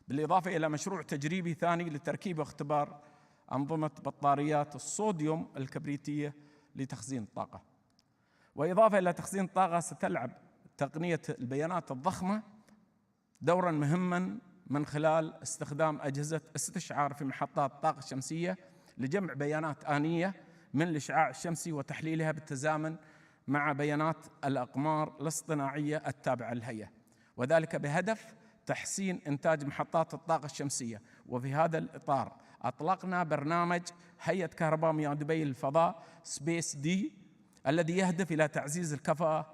بالإضافة إلى مشروع تجريبي ثاني لتركيب واختبار أنظمة بطاريات الصوديوم الكبريتية لتخزين الطاقة. وإضافة إلى تخزين الطاقة، ستلعب تقنية البيانات الضخمة دورا مهما من خلال استخدام أجهزة استشعار في محطات الطاقة الشمسية لجمع بيانات آنية من الإشعاع الشمسي وتحليلها بالتزامن مع بيانات الأقمار الاصطناعية التابعة للهيئة، وذلك بهدف تحسين إنتاج محطات الطاقة الشمسية. وفي هذا الإطار أطلقنا برنامج هيئة كهرباء مياه دبي للفضاء سبيس دي، الذي يهدف إلى تعزيز الكفاءة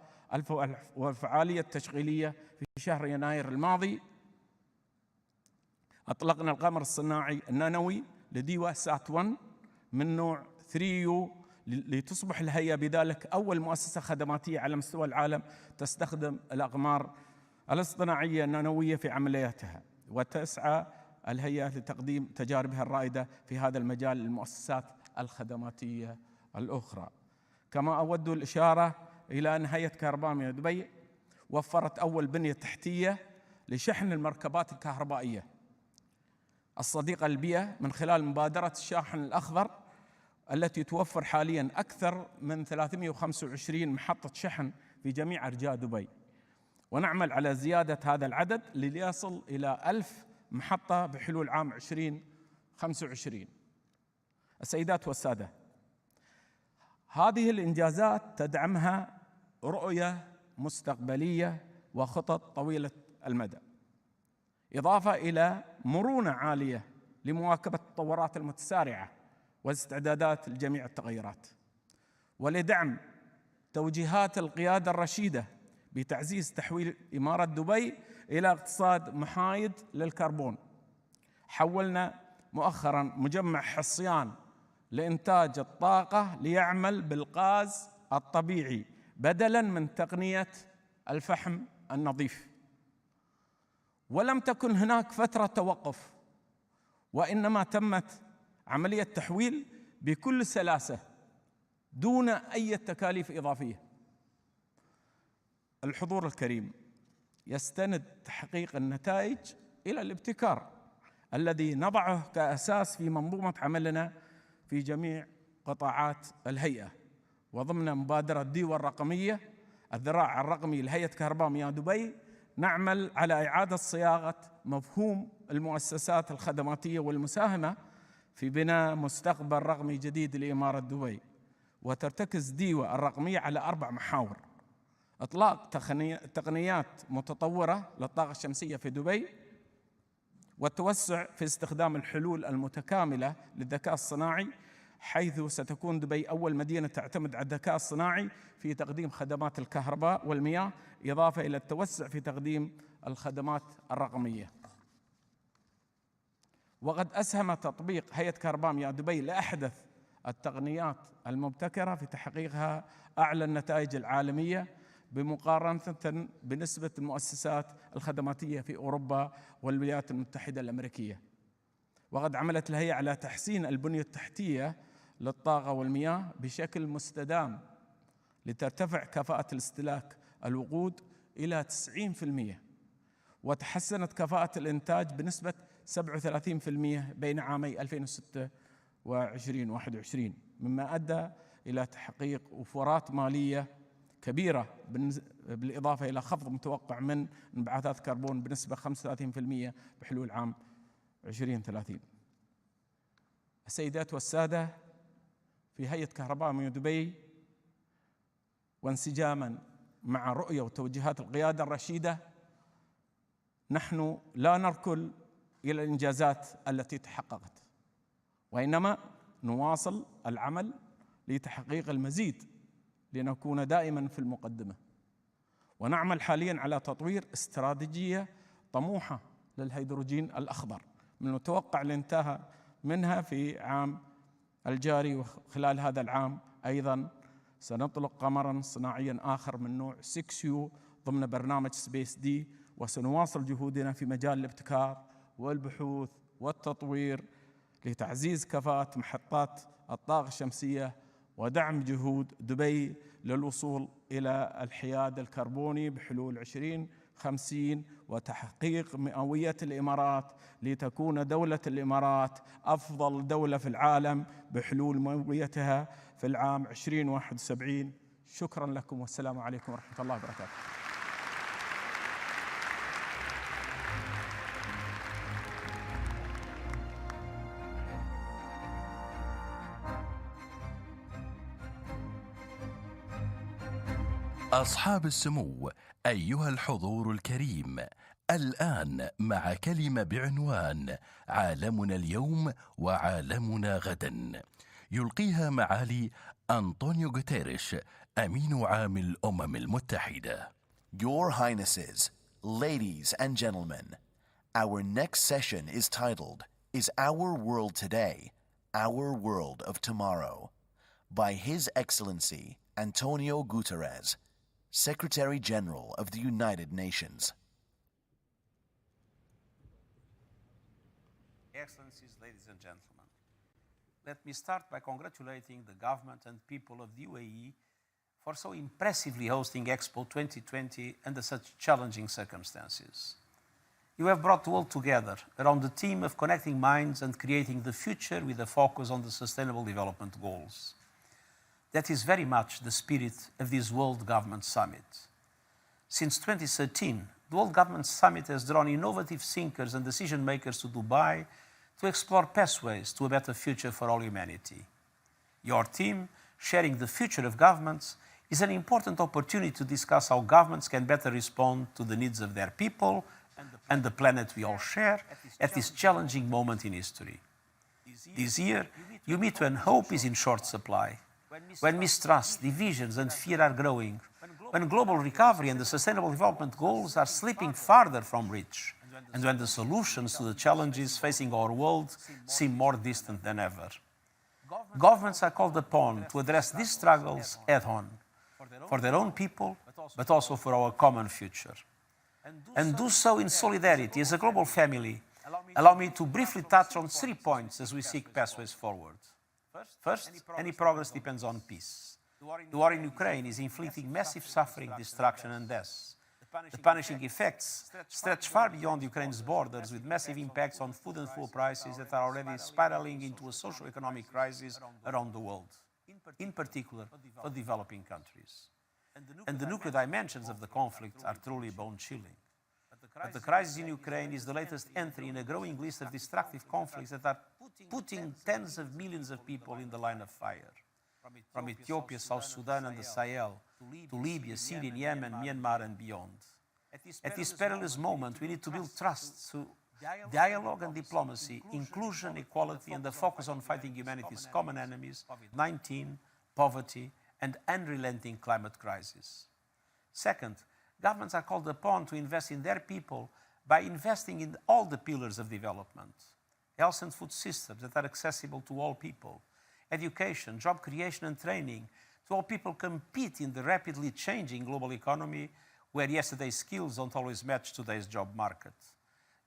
والفعالية التشغيلية. في شهر يناير الماضي أطلقنا القمر الصناعي النانوي لديوا سات 1 من نوع 3U، لتصبح الهيئة بذلك أول مؤسسة خدماتية على مستوى العالم تستخدم الأقمار الاصطناعية النانوية في عملياتها. وتسعى الهيئة لتقديم تجاربها الرائدة في هذا المجال للمؤسسات الخدماتية الأخرى. كما أود الإشارة إلى أن هيئة كهرباء مياه دبي وفرت أول بنية تحتية لشحن المركبات الكهربائية الصديقة للبيئة من خلال مبادرة الشاحن الأخضر، التي توفر حاليا أكثر من 325 محطة شحن في جميع أرجاء دبي، ونعمل على زيادة هذا العدد ليصل إلى 1000 محطة بحلول عام 2025. السيدات والسادة، هذه الإنجازات تدعمها رؤية مستقبلية وخطط طويلة المدى، إضافة إلى مرونة عالية لمواكبة التطورات المتسارعة واستعدادات لجميع التغيرات، ولدعم توجيهات القيادة الرشيدة بتعزيز تحويل إمارة دبي إلى اقتصاد محايد للكربون. حولنا مؤخراً مجمع حصيان لإنتاج الطاقة ليعمل بالغاز الطبيعي بدلاً من تقنية الفحم النظيف، ولم تكن هناك فترة توقف، وإنما تمت عملية تحويل بكل سلاسة دون أي تكاليف إضافية. الحضور الكريم، يستند تحقيق النتائج إلى الابتكار الذي نضعه كأساس في منظومة عملنا في جميع قطاعات الهيئة، وضمن مبادرة ديوى الرقمية الذراع الرقمي لهيئة كهرباء مياه دبي نعمل على إعادة صياغة مفهوم المؤسسات الخدماتية والمساهمة في بناء مستقبل رقمي جديد لإمارة دبي. وترتكز ديوى الرقمية على 4 محاور: إطلاق تقنيات متطورة للطاقة الشمسية في دبي، والتوسع في استخدام الحلول المتكاملة للذكاء الصناعي، حيث ستكون دبي أول مدينة تعتمد على الذكاء الصناعي في تقديم خدمات الكهرباء والمياه، إضافة إلى التوسع في تقديم الخدمات الرقمية. وقد أسهم تطبيق هيئة كهرباء مياه دبي لأحدث التقنيات المبتكرة في تحقيقها أعلى النتائج العالمية بمقارنة بنسبة المؤسسات الخدماتية في أوروبا والولايات المتحدة الأمريكية. وقد عملت الهيئة على تحسين البنية التحتية للطاقة والمياه بشكل مستدام لترتفع كفاءة الاستهلاك الوقود إلى 90%، وتحسنت كفاءة الإنتاج بنسبة 37% بين عامي 2006 و2021، مما أدى إلى تحقيق وفرات مالية كبيرة بالإضافة إلى خفض متوقع من انبعاثات كربون بنسبة 35% بحلول عام 2030. السيدات والسادة، في هيئة كهرباء مياه دبي وانسجاما مع رؤية وتوجيهات القيادة الرشيدة، نحن لا نركل إلى الإنجازات التي تحققت، وإنما نواصل العمل لتحقيق المزيد لنكون دائما في المقدمة. ونعمل حاليا على تطوير استراتيجية طموحة للهيدروجين الأخضر، من المتوقع الانتهاء منها في عام الجاري، وخلال هذا العام أيضا سنطلق قمرا صناعيا آخر من نوع 6U ضمن برنامج سبيس دي، وسنواصل جهودنا في مجال الابتكار والبحوث والتطوير لتعزيز كفاءة محطات الطاقة الشمسية ودعم جهود دبي للوصول إلى الحياد الكربوني بحلول 2050 وتحقيق مئوية الإمارات لتكون دولة الإمارات أفضل دولة في العالم بحلول مئويتها في العام 2071. شكرا لكم والسلام عليكم ورحمة الله وبركاته.
أصحاب السمو، أيها الحضور الكريم، الآن مع كلمة بعنوان عالمنا اليوم وعالمنا غدا، يلقيها معالي أنطونيو غوتيريش، أمين عام الأمم المتحدة.
Your Highnesses, ladies and gentlemen, our next session is titled, Is Our World Today, Our World of Tomorrow? By His Excellency Antonio Guterres, Secretary General of the United Nations.
Excellencies, ladies and gentlemen, let me start by congratulating the government and people of the UAE for so impressively hosting Expo 2020 under such challenging circumstances. You have brought the world together around the theme of connecting minds and creating the future with a focus on the Sustainable Development Goals. That is very much the spirit of this World Government Summit. Since 2013, the World Government Summit has drawn innovative thinkers and decision makers to Dubai to explore pathways to a better future for all humanity. Your team, Sharing the Future of Governments, is an important opportunity to discuss how governments can better respond to the needs of their people and the planet we all share at this challenging moment in history. This year, you meet when hope is in short supply, when mistrust, divisions and fear are growing, when global recovery and the Sustainable Development Goals are slipping farther from reach, and when the solutions to the challenges facing our world seem more distant than ever. Governments are called upon to address these struggles head-on, for their own people, but also for our common future. And do so in solidarity as a global family. Allow me to briefly touch on 3 points as we seek pathways forward. First, any progress depends on peace. The war in Ukraine is inflicting massive suffering, destruction and death. The punishing effects stretch far beyond Ukraine's borders, with massive impacts on food and fuel prices that are already spiraling into a socio-economic crisis around the world, in particular for developing countries. And the nuclear dimensions of the conflict are truly bone-chilling. But the crisis in Ukraine is the latest entry in a growing list of destructive conflicts that are putting tens of millions of people in the line of fire. From Ethiopia, South Sudan and the Sahel, to Libya, Syria, Yemen, Myanmar and beyond. At this perilous moment, we need to build trust through dialogue and diplomacy, inclusion, equality, and the focus on fighting humanity's common enemies, COVID-19, poverty, and unrelenting climate crisis. Second, governments are called upon to invest in their people by investing in all the pillars of development. Health and food systems that are accessible to all people, education, job creation and training, to all people compete in the rapidly changing global economy where yesterday's skills don't always match today's job market.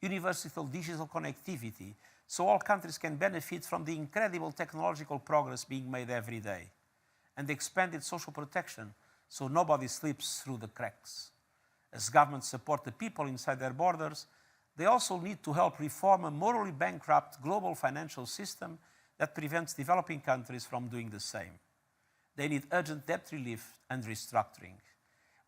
Universal digital connectivity, so all countries can benefit from the incredible technological progress being made every day. And expanded social protection, so nobody slips through the cracks. As governments support the people inside their borders, they also need to help reform a morally bankrupt global financial system that prevents developing countries from doing the same. They need urgent debt relief and restructuring.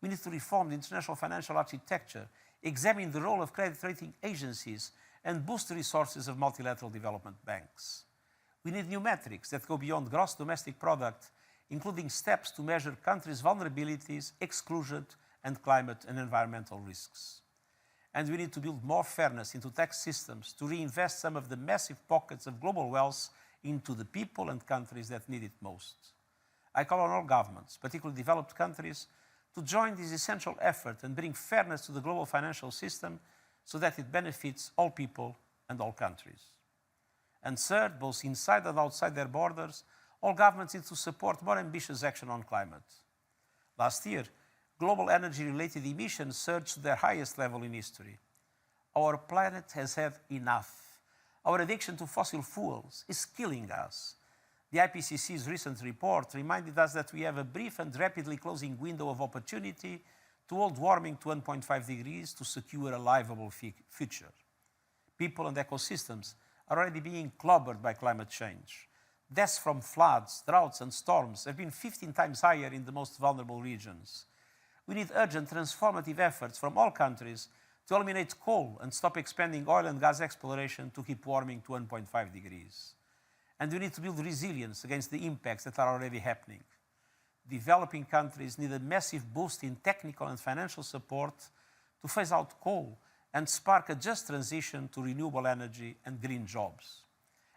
We need to reform the international financial architecture, examine the role of credit rating agencies, and boost the resources of multilateral development banks. We need new metrics that go beyond gross domestic product, including steps to measure countries' vulnerabilities, exclusion, and climate and environmental risks. And we need to build more fairness into tax systems to reinvest some of the massive pockets of global wealth into the people and countries that need it most. I call on all governments, particularly developed countries, to join this essential effort and bring fairness to the global financial system so that it benefits all people and all countries. And third, both inside and outside their borders, all governments need to support more ambitious action on climate. Last year, global energy-related emissions surged to their highest level in history. Our planet has had enough. Our addiction to fossil fuels is killing us. The IPCC's recent report reminded us that we have a brief and rapidly closing window of opportunity to hold warming to 1.5 degrees to secure a livable future. People and ecosystems are already being clobbered by climate change. Deaths from floods, droughts and storms have been 15 times higher in the most vulnerable regions. We need urgent transformative efforts from all countries to eliminate coal and stop expanding oil and gas exploration to keep warming to 1.5 degrees. And we need to build resilience against the impacts that are already happening. Developing countries need a massive boost in technical and financial support to phase out coal and spark a just transition to renewable energy and green jobs.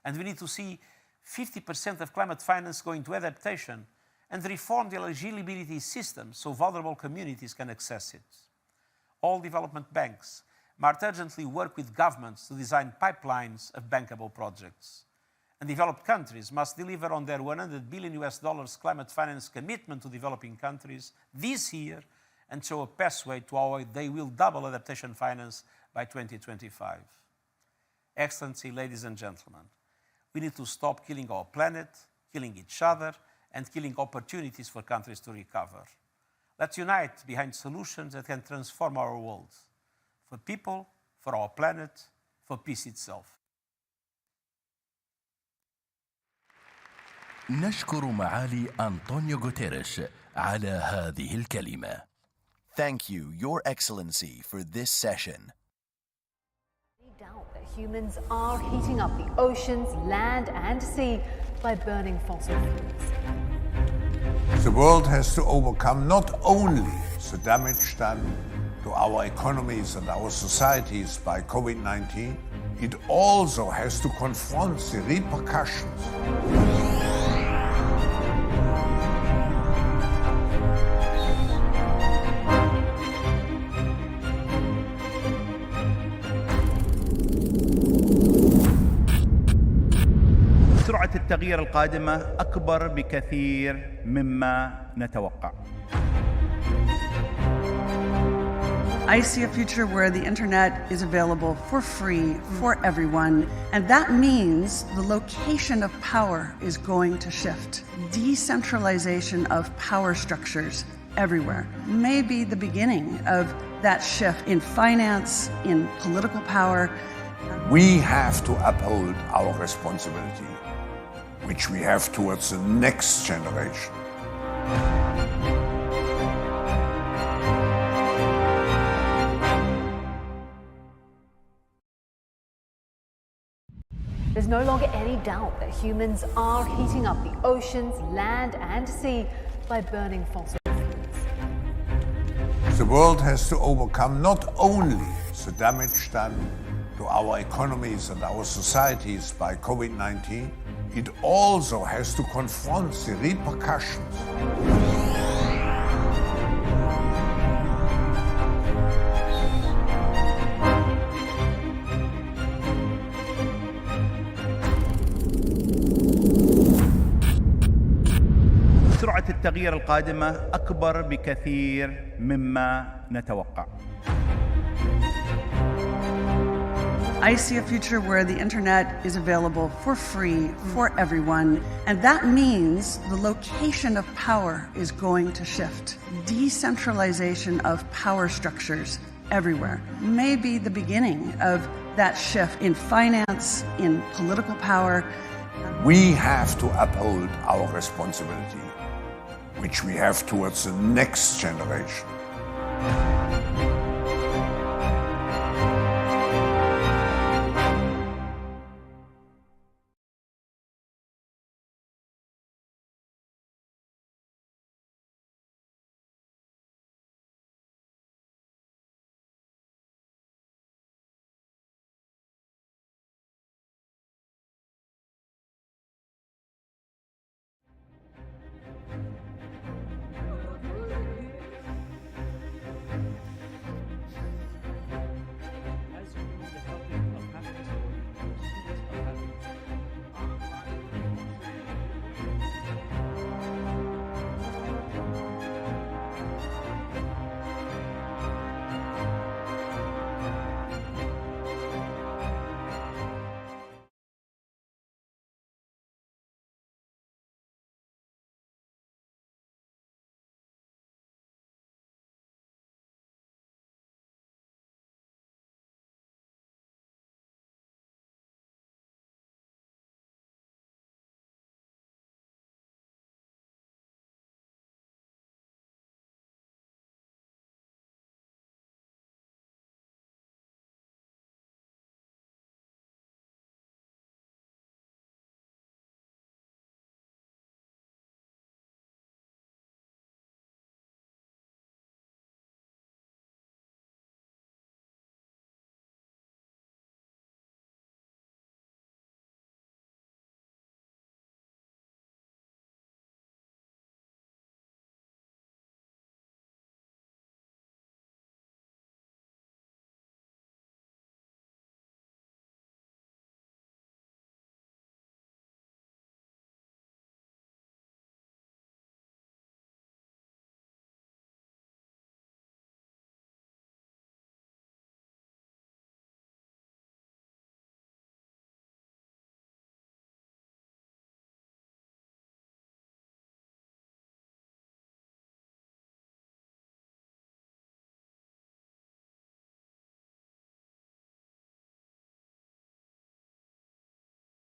And we need to see 50% of climate finance going to adaptation and reform the eligibility system so vulnerable communities can access it. All development banks must urgently work with governments to design pipelines of bankable projects. And developed countries must deliver on their $100 billion climate finance commitment to developing countries this year and show a pathway to how they will double adaptation finance by 2025. Excellency, ladies and gentlemen, we need to stop killing our planet, killing each other, and killing opportunities for countries to recover. Let's unite behind solutions that can transform our world, for people, for our planet, for peace itself.
نشكر معالي أنطونيو غوتيريش على هذه الكلمة.
Thank you, Your Excellency, for this session.
Doubt that humans are heating up the oceans, land, and sea by burning fossil fuels.
The world has to overcome not only the damage done to our economies and our societies by COVID-19, it also has to confront the repercussions.
سرعة التغيير القادمة أكبر بكثير مما نتوقع.
I see a future where the internet is available for free for everyone, and that means the location of power is going to shift. Decentralization of power structures everywhere may be the beginning of that shift in finance, in political power.
We have to uphold our responsibility, which we have towards the next generation.
There's no longer any doubt that humans are heating up the oceans, land, and sea by burning fossil fuels.
The world has to overcome not only the damage done to our economies and our societies by COVID-19, it also has to confront the repercussions.
سرعة التغيير القادمة أكبر بكثير مما نتوقع.
I see a future where the internet is available for free for everyone, and that means the location of power is going to shift. Decentralization of power structures everywhere may be the beginning of that shift in finance, in political power.
We have to uphold our responsibility, which we have towards the next generation.